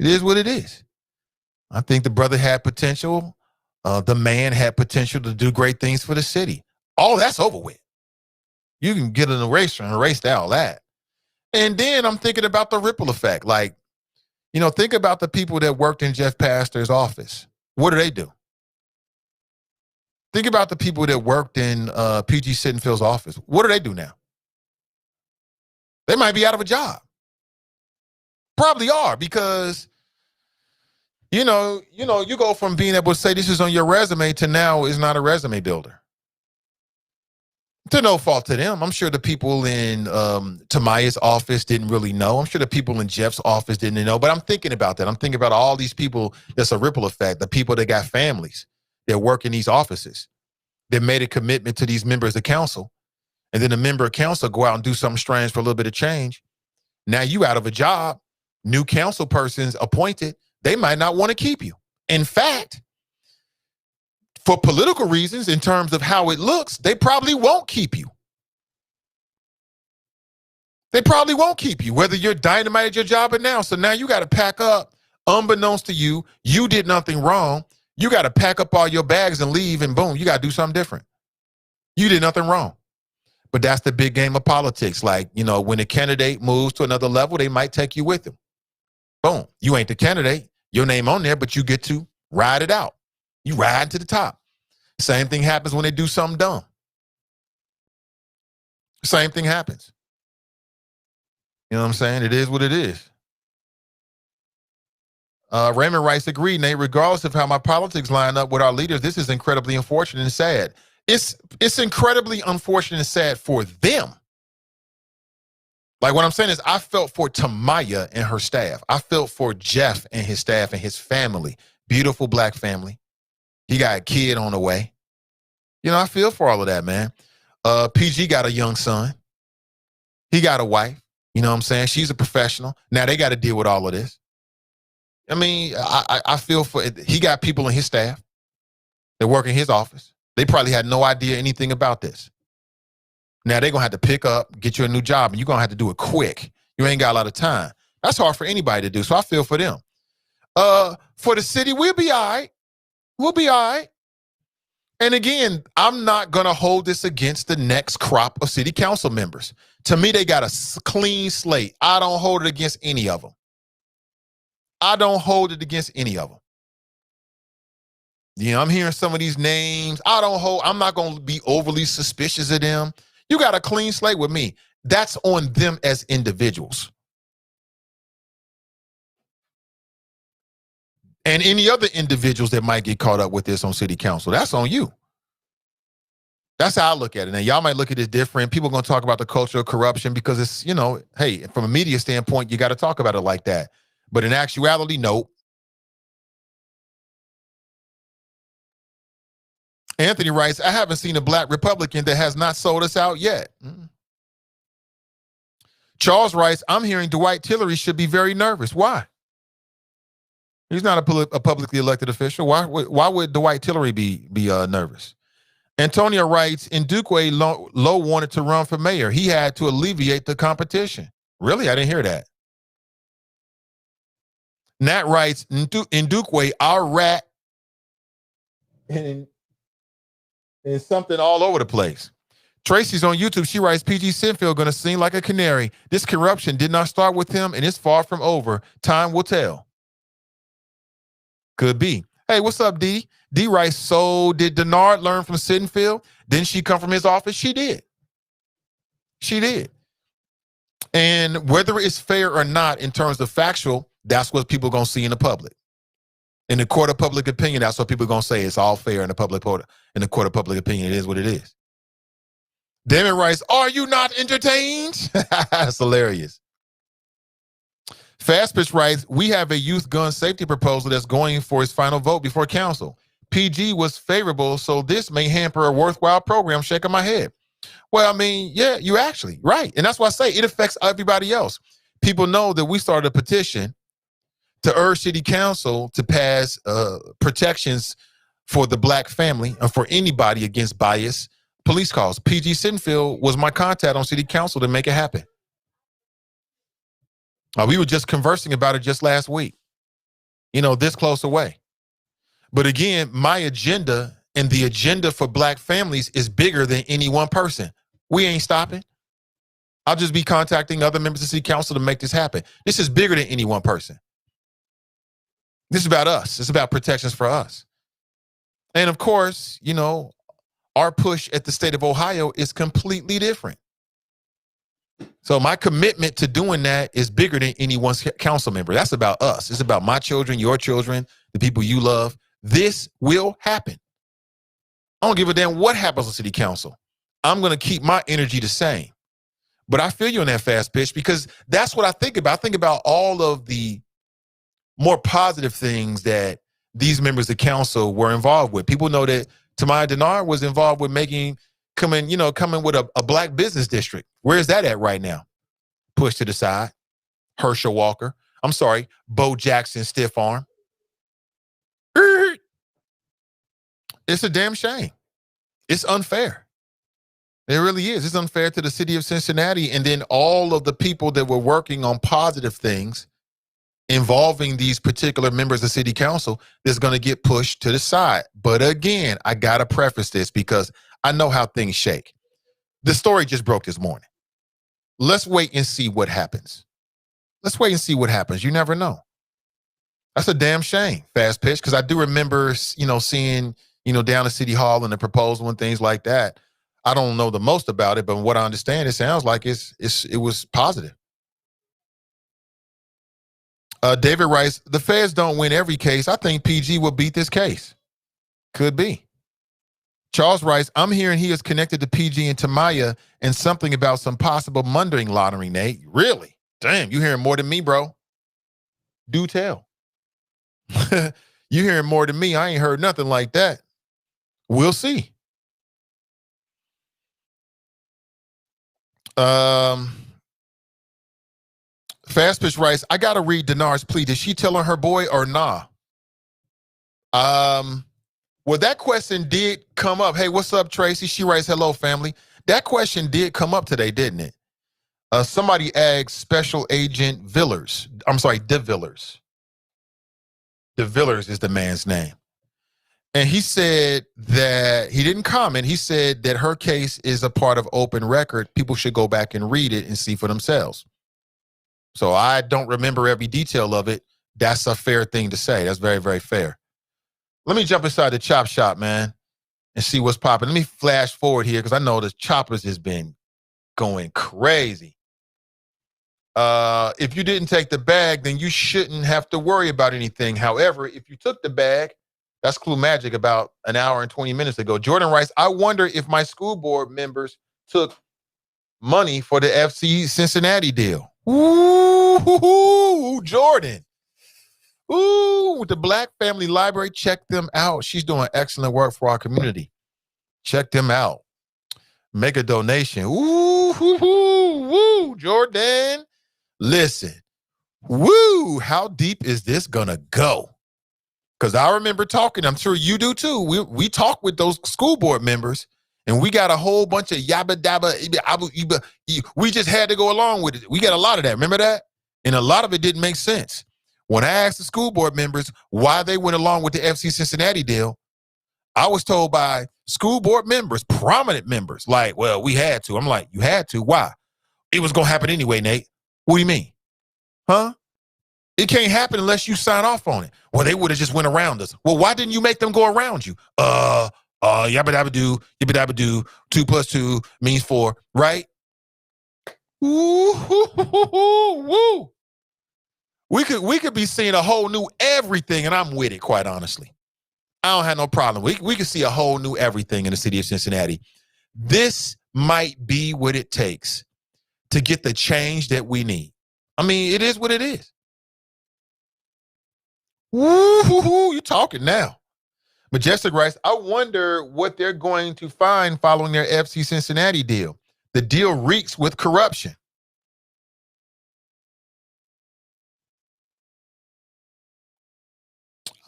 It is what it is. I think the brother had potential. The man had potential to do great things for the city. All that's over with. You can get an eraser and erase all that. And then I'm thinking about the ripple effect. Like, think about the people that worked in Jeff Pastor's office. What do? Think about the people that worked in PG Sittenfield's office. What do they do now? They might be out of a job. Probably are, because, you go from being able to say this is on your resume to now is not a resume builder. To no fault to them. I'm sure the people in Tamaya's office didn't really know. I'm sure the people in Jeff's office didn't know. But I'm thinking about that. I'm thinking about all these people. That's a ripple effect. The people that got families that work in these offices that made a commitment to these members of council. And then the member of council go out and do something strange for a little bit of change. Now you out of a job, new council persons appointed, they might not want to keep you. In fact, for political reasons, in terms of how it looks, they probably won't keep you. They probably won't keep you, whether you're dynamite at your job or now. So now you got to pack up, unbeknownst to you. You did nothing wrong. You got to pack up all your bags and leave, and boom, you got to do something different. You did nothing wrong. But that's the big game of politics. Like, when a candidate moves to another level, they might take you with them. Boom. You ain't the candidate. Your name on there, but you get to ride it out. You ride to the top. Same thing happens when they do something dumb. Same thing happens. You know what I'm saying? It is what it is. Raymond Rice agreed, Nate, regardless of how my politics line up with our leaders, this is incredibly unfortunate and sad. It's incredibly unfortunate and sad for them. Like what I'm saying is I felt for Tamaya and her staff. I felt for Jeff and his staff and his family. Beautiful black family. He got a kid on the way. You know, I feel for all of that, man. PG got a young son. He got a wife. You know what I'm saying? She's a professional. Now they got to deal with all of this. I mean, I feel for it. He got people in his staff that work in his office. They probably had no idea anything about this. Now they're going to have to pick up, get you a new job, and you're going to have to do it quick. You ain't got a lot of time. That's hard for anybody to do, so I feel for them. For the city, we'll be all right. We'll be all right. And again, I'm not going to hold this against the next crop of city council members. To me, they got a clean slate. I don't hold it against any of them. I don't hold it against any of them. You know, I'm hearing some of these names. I'm not going to be overly suspicious of them. You got a clean slate with me. That's on them as individuals. And any other individuals that might get caught up with this on city council, that's on you. That's how I look at it. Now, y'all might look at it different. People are going to talk about the culture of corruption because it's, you know, hey, from a media standpoint, you got to talk about it like that. But in actuality, no. Anthony writes, I haven't seen a black Republican that has not sold us out yet. Charles writes, I'm hearing Dwight Tillery should be very nervous. Why? He's not a publicly elected official. Why would Dwight Tillery be nervous? Antonio writes, Ndukwe Lowe wanted to run for mayor. He had to alleviate the competition. Really? I didn't hear that. Nat writes, Ndukwe, our rat, and something all over the place. Tracy's on YouTube. She writes, PG Sinfield going to sing like a canary. This corruption did not start with him, and it's far from over. Time will tell. Could be. Hey, what's up, D? D writes, so did Denard learn from Sinfield? Didn't she come from his office? She did. She did. And whether it's fair or not in terms of factual, that's what people are going to see in the public. In the court of public opinion, that's what people are going to say. It's all fair in the court of public opinion. It is what it is. Damon writes, are you not entertained? That's hilarious. Fast Pitch writes, we have a youth gun safety proposal that's going for its final vote before council. PG was favorable, so this may hamper a worthwhile program. Shaking my head. Well, I mean, yeah, you actually, right. And that's why I say it affects everybody else. People know that we started a petition to urge city council to pass protections for the black family and for anybody against bias police calls. PG Sinfield was my contact on city council to make it happen. We were just conversing about it just last week, you know, this close away. But again, my agenda and the agenda for black families is bigger than any one person. We ain't stopping. I'll just be contacting other members of city council to make this happen. This is bigger than any one person. This is about us. It's about protections for us. And of course, you know, our push at the state of Ohio is completely different. So my commitment to doing that is bigger than any one council member. That's about us. It's about my children, your children, the people you love. This will happen. I don't give a damn what happens on city council. I'm going to keep my energy the same. But I feel you on that Fast Pitch because that's what I think about. I think about all of the more positive things that these members of council were involved with. People know that Tamaya Denard was involved with coming with a black business district. Where is that at right now? Pushed to the side. Herschel Walker. I'm sorry, Bo Jackson stiff arm. It's a damn shame. It's unfair. It really is. It's unfair to the city of Cincinnati and then all of the people that were working on positive things involving these particular members of city council that's going to get pushed to the side. But again, I got to preface this because I know how things shake. The story just broke this morning. Let's wait and see what happens. Let's wait and see what happens. You never know. That's a damn shame, Fast Pitch, because I do remember, seeing, down at City Hall and the proposal and things like that. I don't know the most about it, but what I understand, it sounds like it was positive. David writes, the feds don't win every case. I think PG will beat this case. Could be. Charles writes, I'm hearing he is connected to PG and Tamaya and something about some possible money laundering, Nate. Really? Damn, you hearing more than me, bro. Do tell. You hearing more than me. I ain't heard nothing like that. We'll see. Fast Pitch writes, I got to read Denar's plea. Did she tell her boy or nah? Well, that question did come up. Hey, what's up, Tracy? She writes, hello, family. That question did come up today, didn't it? Somebody asked Special Agent Villers. I'm sorry, DeVillers. DeVillers is the man's name. And he said that he didn't comment. He said that her case is a part of open record. People should go back and read it and see for themselves. So I don't remember every detail of it. That's a fair thing to say. That's very, very fair. Let me jump inside the chop shop, man, and see what's popping. Let me flash forward here because I know the choppers has been going crazy. If you didn't take the bag, then you shouldn't have to worry about anything. However, if you took the bag, that's Clue Magic about an hour and 20 minutes ago. Jordan writes, I wonder if my school board members took money for the FC Cincinnati deal. Ooh, Jordan. Ooh, the Black Family Library, check them out. She's doing excellent work for our community. Check them out. Make a donation. Ooh, Jordan. Listen, how deep is this gonna go? Because I remember talking, I'm sure you do too. We talk with those school board members, and we got a whole bunch of yabba dabba. We just had to go along with it. We got a lot of that. Remember that? And a lot of it didn't make sense. When I asked the school board members why they went along with the FC Cincinnati deal, I was told by school board members, prominent members, like, well, we had to. I'm like, you had to? Why? It was going to happen anyway, Nate. What do you mean? Huh? It can't happen unless you sign off on it. Well, they would have just went around us. Well, why didn't you make them go around you? Yabba dabba do, 2 + 2 means 4, right? Woo. We could be seeing a whole new everything, and I'm with it, quite honestly. I don't have no problem. We could see a whole new everything in the city of Cincinnati. This might be what it takes to get the change that we need. I mean, it is what it is. Woo, you talking now. Majestic writes, I wonder what they're going to find following their FC Cincinnati deal. The deal reeks with corruption.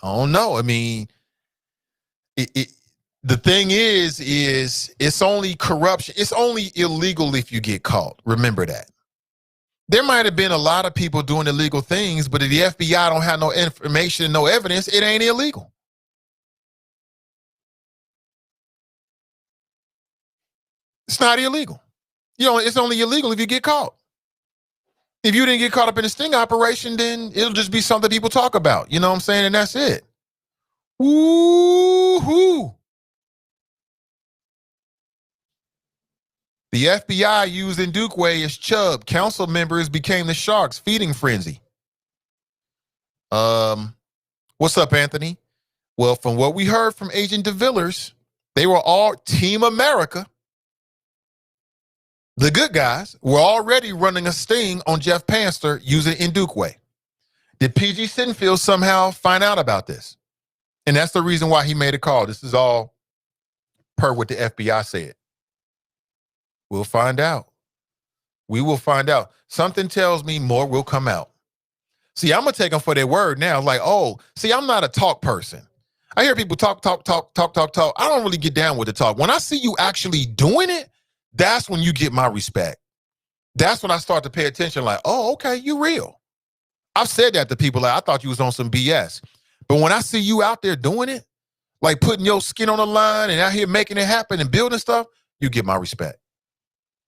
I don't know. I mean, the thing is it's only corruption. It's only illegal if you get caught. Remember that. There might have been a lot of people doing illegal things, but if the FBI don't have no information, no evidence, it ain't illegal. It's not illegal. It's only illegal if you get caught. If you didn't get caught up in a sting operation, then it'll just be something people talk about. You know what I'm saying? And that's it. Woo-hoo. The FBI using Dukeway as Chubb. Council members became the Sharks. Feeding frenzy. What's up, Anthony? Well, from what we heard from Agent DeVillers, they were all Team America. The good guys were already running a sting on Jeff Panster using Ndukwe. Did PG Sinfield somehow find out about this? And that's the reason why he made a call. This is all per what the FBI said. We'll find out. We will find out. Something tells me more will come out. See, I'm going to take them for their word now. Like, I'm not a talk person. I hear people talk. I don't really get down with the talk. When I see you actually doing it, that's when you get my respect. That's when I start to pay attention like, okay, you real. I've said that to people like, I thought you was on some BS. But when I see you out there doing it, like putting your skin on the line and out here making it happen and building stuff, you get my respect.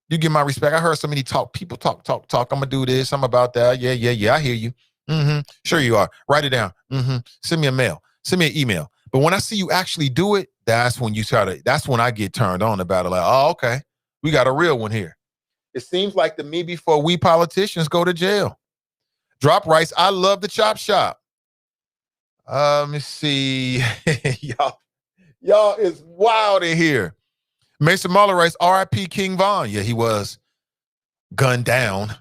You get my respect. I heard so many people talk. I'm going to do this. I'm about that. Yeah. I hear you. Sure you are. Write it down. Send me a mail. Send me an email. But when I see you actually do it, that's when that's when I get turned on about it. Like, okay. We got a real one here. It seems like the me before we politicians go to jail. Drop Rice, I love the chop shop. Let me see. Y'all is wild in here. Mason Marler writes, R.I.P. King Von. Yeah, he was gunned down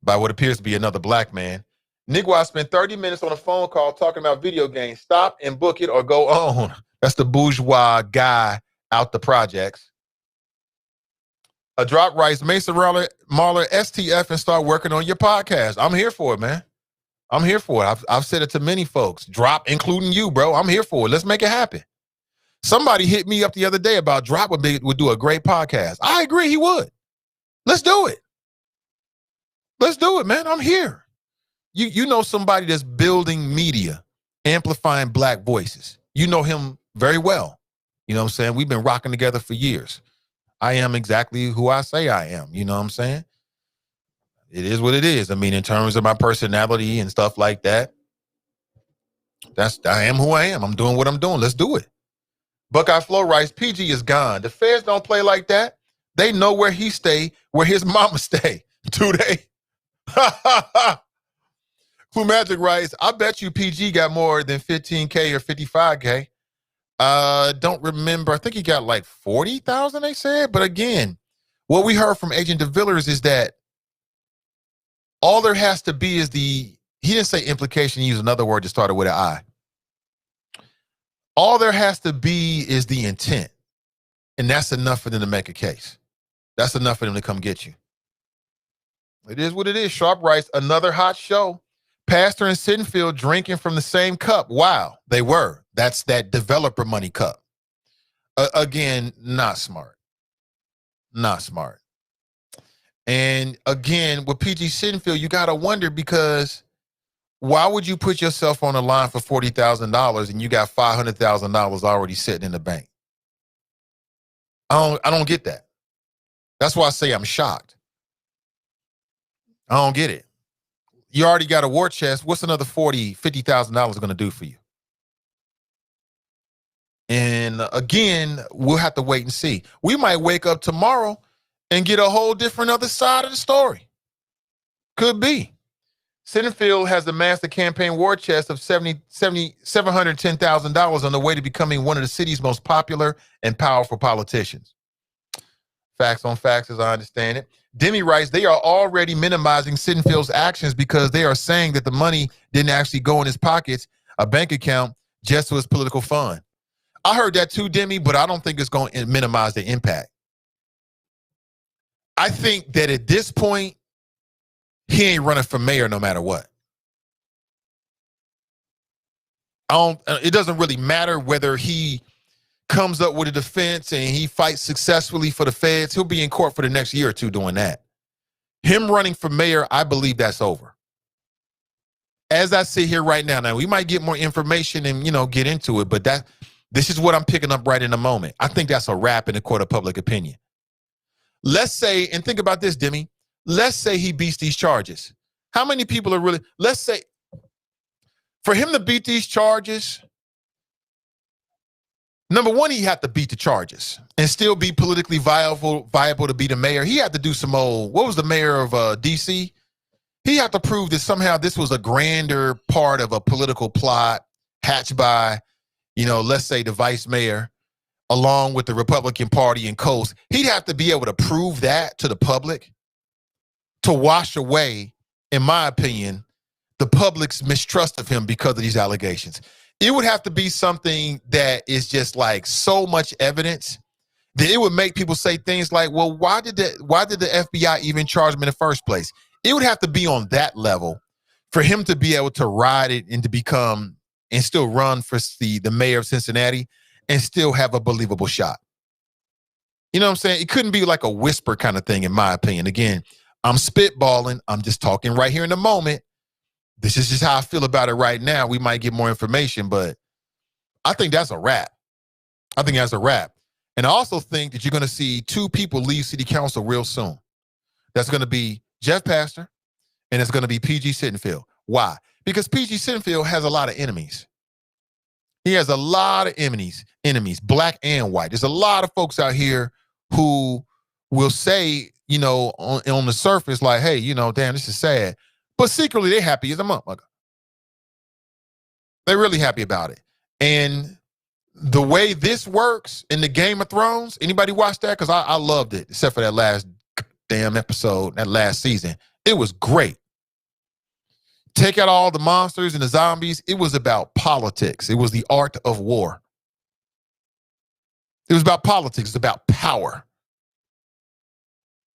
by what appears to be another black man. Nigga, spent 30 minutes on a phone call talking about video games. Stop and book it or go on. That's the bourgeois guy out the projects. A drop writes, Mason Marler, STF, and start working on your podcast. I'm here for it, man. I'm here for it. I've said it to many folks. Drop, including you, bro. I'm here for it. Let's make it happen. Somebody hit me up the other day about Drop would do a great podcast. I agree he would. Let's do it. Let's do it, man. I'm here. You know somebody that's building media, amplifying black voices. You know him very well. You know what I'm saying? We've been rocking together for years. I am exactly who I say I am. You know what I'm saying? It is what it is. I mean, in terms of my personality and stuff like that, I am who I am. I'm doing what I'm doing. Let's do it. Buckeye Flow writes, PG is gone. The feds don't play like that. They know where he stay, where his mama stay. Do they? Clue Magic writes, I bet you PG got more than 15K or 55K. Don't remember. I think he got like 40,000, they said. But again, what we heard from Agent DeVillers is that all there has to be is he didn't say implication, he used another word that started with an I. All there has to be is the intent. And that's enough for them to make a case. That's enough for them to come get you. It is what it is. Sharp writes, another hot show. Pastor and Sittenfield drinking from the same cup. Wow, they were. That's that developer money cup. Again, not smart. Not smart. And again, with PG Sittenfield, you got to wonder, because why would you put yourself on the line for $40,000 and you got $500,000 already sitting in the bank? I don't get that. That's why I say I'm shocked. I don't get it. You already got a war chest. What's another $50,000 going to do for you? And again, we'll have to wait and see. We might wake up tomorrow and get a whole different other side of the story. Could be. Sittenfield has amassed a campaign war chest of $710,000 on the way to becoming one of the city's most popular and powerful politicians. Facts on facts, as I understand it. Demi writes, they are already minimizing Sittenfield's actions because they are saying that the money didn't actually go in his pockets, a bank account, just to his political fund. I heard that too, Demi, but I don't think it's going to minimize the impact. I think that at this point, he ain't running for mayor no matter what. It doesn't really matter whether he comes up with a defense and he fights successfully for the feds. He'll be in court for the next year or two doing that. Him running for mayor, I believe that's over. As I sit here right now, we might get more information and, get into it, but this is what I'm picking up right in the moment. I think that's a wrap in the court of public opinion. Let's say, and think about this, Demi, let's say he beats these charges. How many people are really, let's say, for him to beat these charges, number one, he had to beat the charges and still be politically viable to be the mayor. He had to do some what was the mayor of D.C.? He had to prove that somehow this was a grander part of a political plot hatched by, let's say the vice mayor, along with the Republican Party and Coast. He'd have to be able to prove that to the public to wash away, in my opinion, the public's mistrust of him because of these allegations. It would have to be something that is just like so much evidence that it would make people say things like, well, why did the FBI even charge him in the first place? It would have to be on that level for him to be able to ride it and to become and still run for the mayor of Cincinnati and still have a believable shot. You know what I'm saying? It couldn't be like a whisper kind of thing, in my opinion. Again, I'm spitballing. I'm just talking right here in the moment. This is just how I feel about it right now. We might get more information, but I think that's a wrap. I think that's a wrap. And I also think that you're going to see two people leave city council real soon. That's going to be Jeff Pastor and it's going to be PG Sittenfield. Why? Because PG Sittenfield has a lot of enemies. He has a lot of enemies, black and white. There's a lot of folks out here who will say, on the surface, like, hey, damn, this is sad. But secretly, they're happy as a motherfucker. They're really happy about it. And the way this works in the Game of Thrones, anybody watch that? Because I loved it, except for that last damn episode, that last season. It was great. Take out all the monsters and the zombies. It was about politics. It was the art of war. It was about politics. It's about power.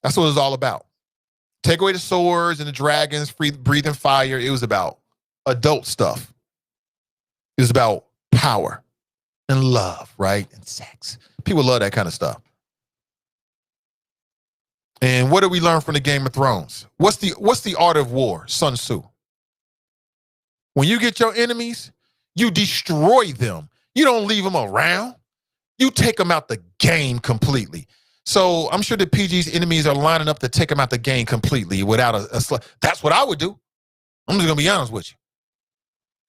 That's what it was all about. Take away the swords and the dragons, breathing fire. It was about adult stuff. It was about power and love, right? And sex. People love that kind of stuff. And what did we learn from the Game of Thrones? What's the art of war? Sun Tzu. When you get your enemies, you destroy them. You don't leave them around. You take them out the game completely. So I'm sure the PG's enemies are lining up to take them out the game completely without a that's what I would do. I'm just going to be honest with you.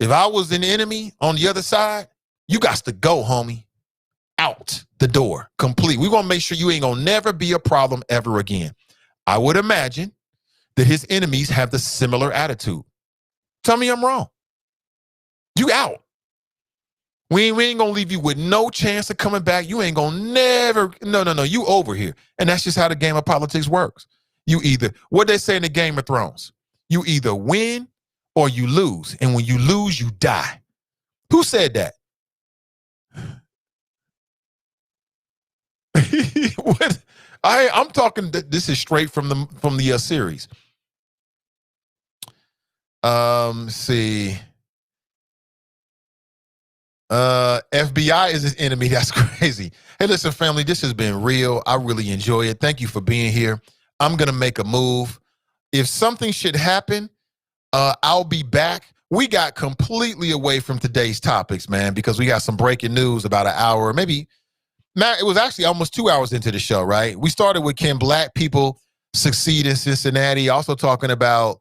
If I was an enemy on the other side, you got to go, homie. Out the door, complete. We're going to make sure you ain't going to never be a problem ever again. I would imagine that his enemies have the similar attitude. Tell me I'm wrong. You out. We ain't going to leave you with no chance of coming back. You ain't going to never, no, you over here. And that's just how the game of politics works. You either, what they say in the Game of Thrones, you either win or you lose. And when you lose, you die. Who said that? What? I'm talking, this is straight from the series. See. FBI is his enemy. That's crazy. Hey, listen, family, this has been real. I really enjoy it. Thank you for being here. I'm going to make a move. If something should happen, I'll be back. We got completely away from today's topics, man, because we got some breaking news about an hour, maybe. Matt, it was actually almost 2 hours into the show, right? We started with can black people succeed in Cincinnati? Also talking about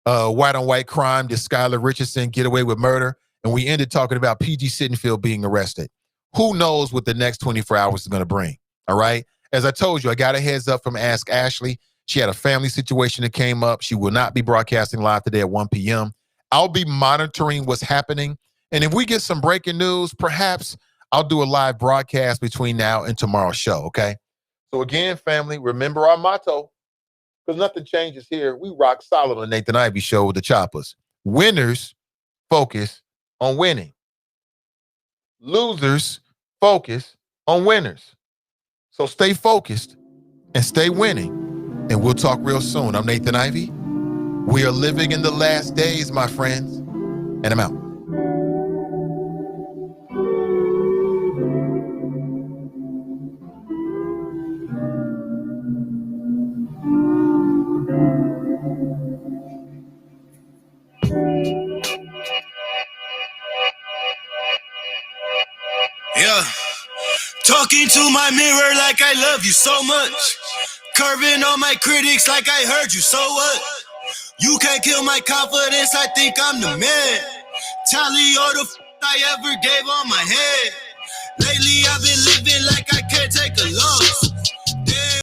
white-on-white crime. Did Skylar Richardson get away with murder? And we ended talking about PG Sittenfield being arrested. Who knows what the next 24 hours is going to bring, all right? As I told you, I got a heads up from Ask Ashley. She had a family situation that came up. She will not be broadcasting live today at 1 p.m. I'll be monitoring what's happening. And if we get some breaking news, perhaps I'll do a live broadcast between now and tomorrow's show, okay? So again, family, remember our motto, because nothing changes here. We rock solid on the Nathan Ivey Show with the Choppers. Winners focus on winning. Losers focus on winners. So stay focused and stay winning. And we'll talk real soon. I'm Nathan Ivey. We are living in the last days, my friends. And I'm out. Yeah, talking to my mirror like I love you so much. Curving on my critics like I heard you, so what? You can't kill my confidence, I think I'm the man. Tally all the I ever gave on my head. Lately I've been living like I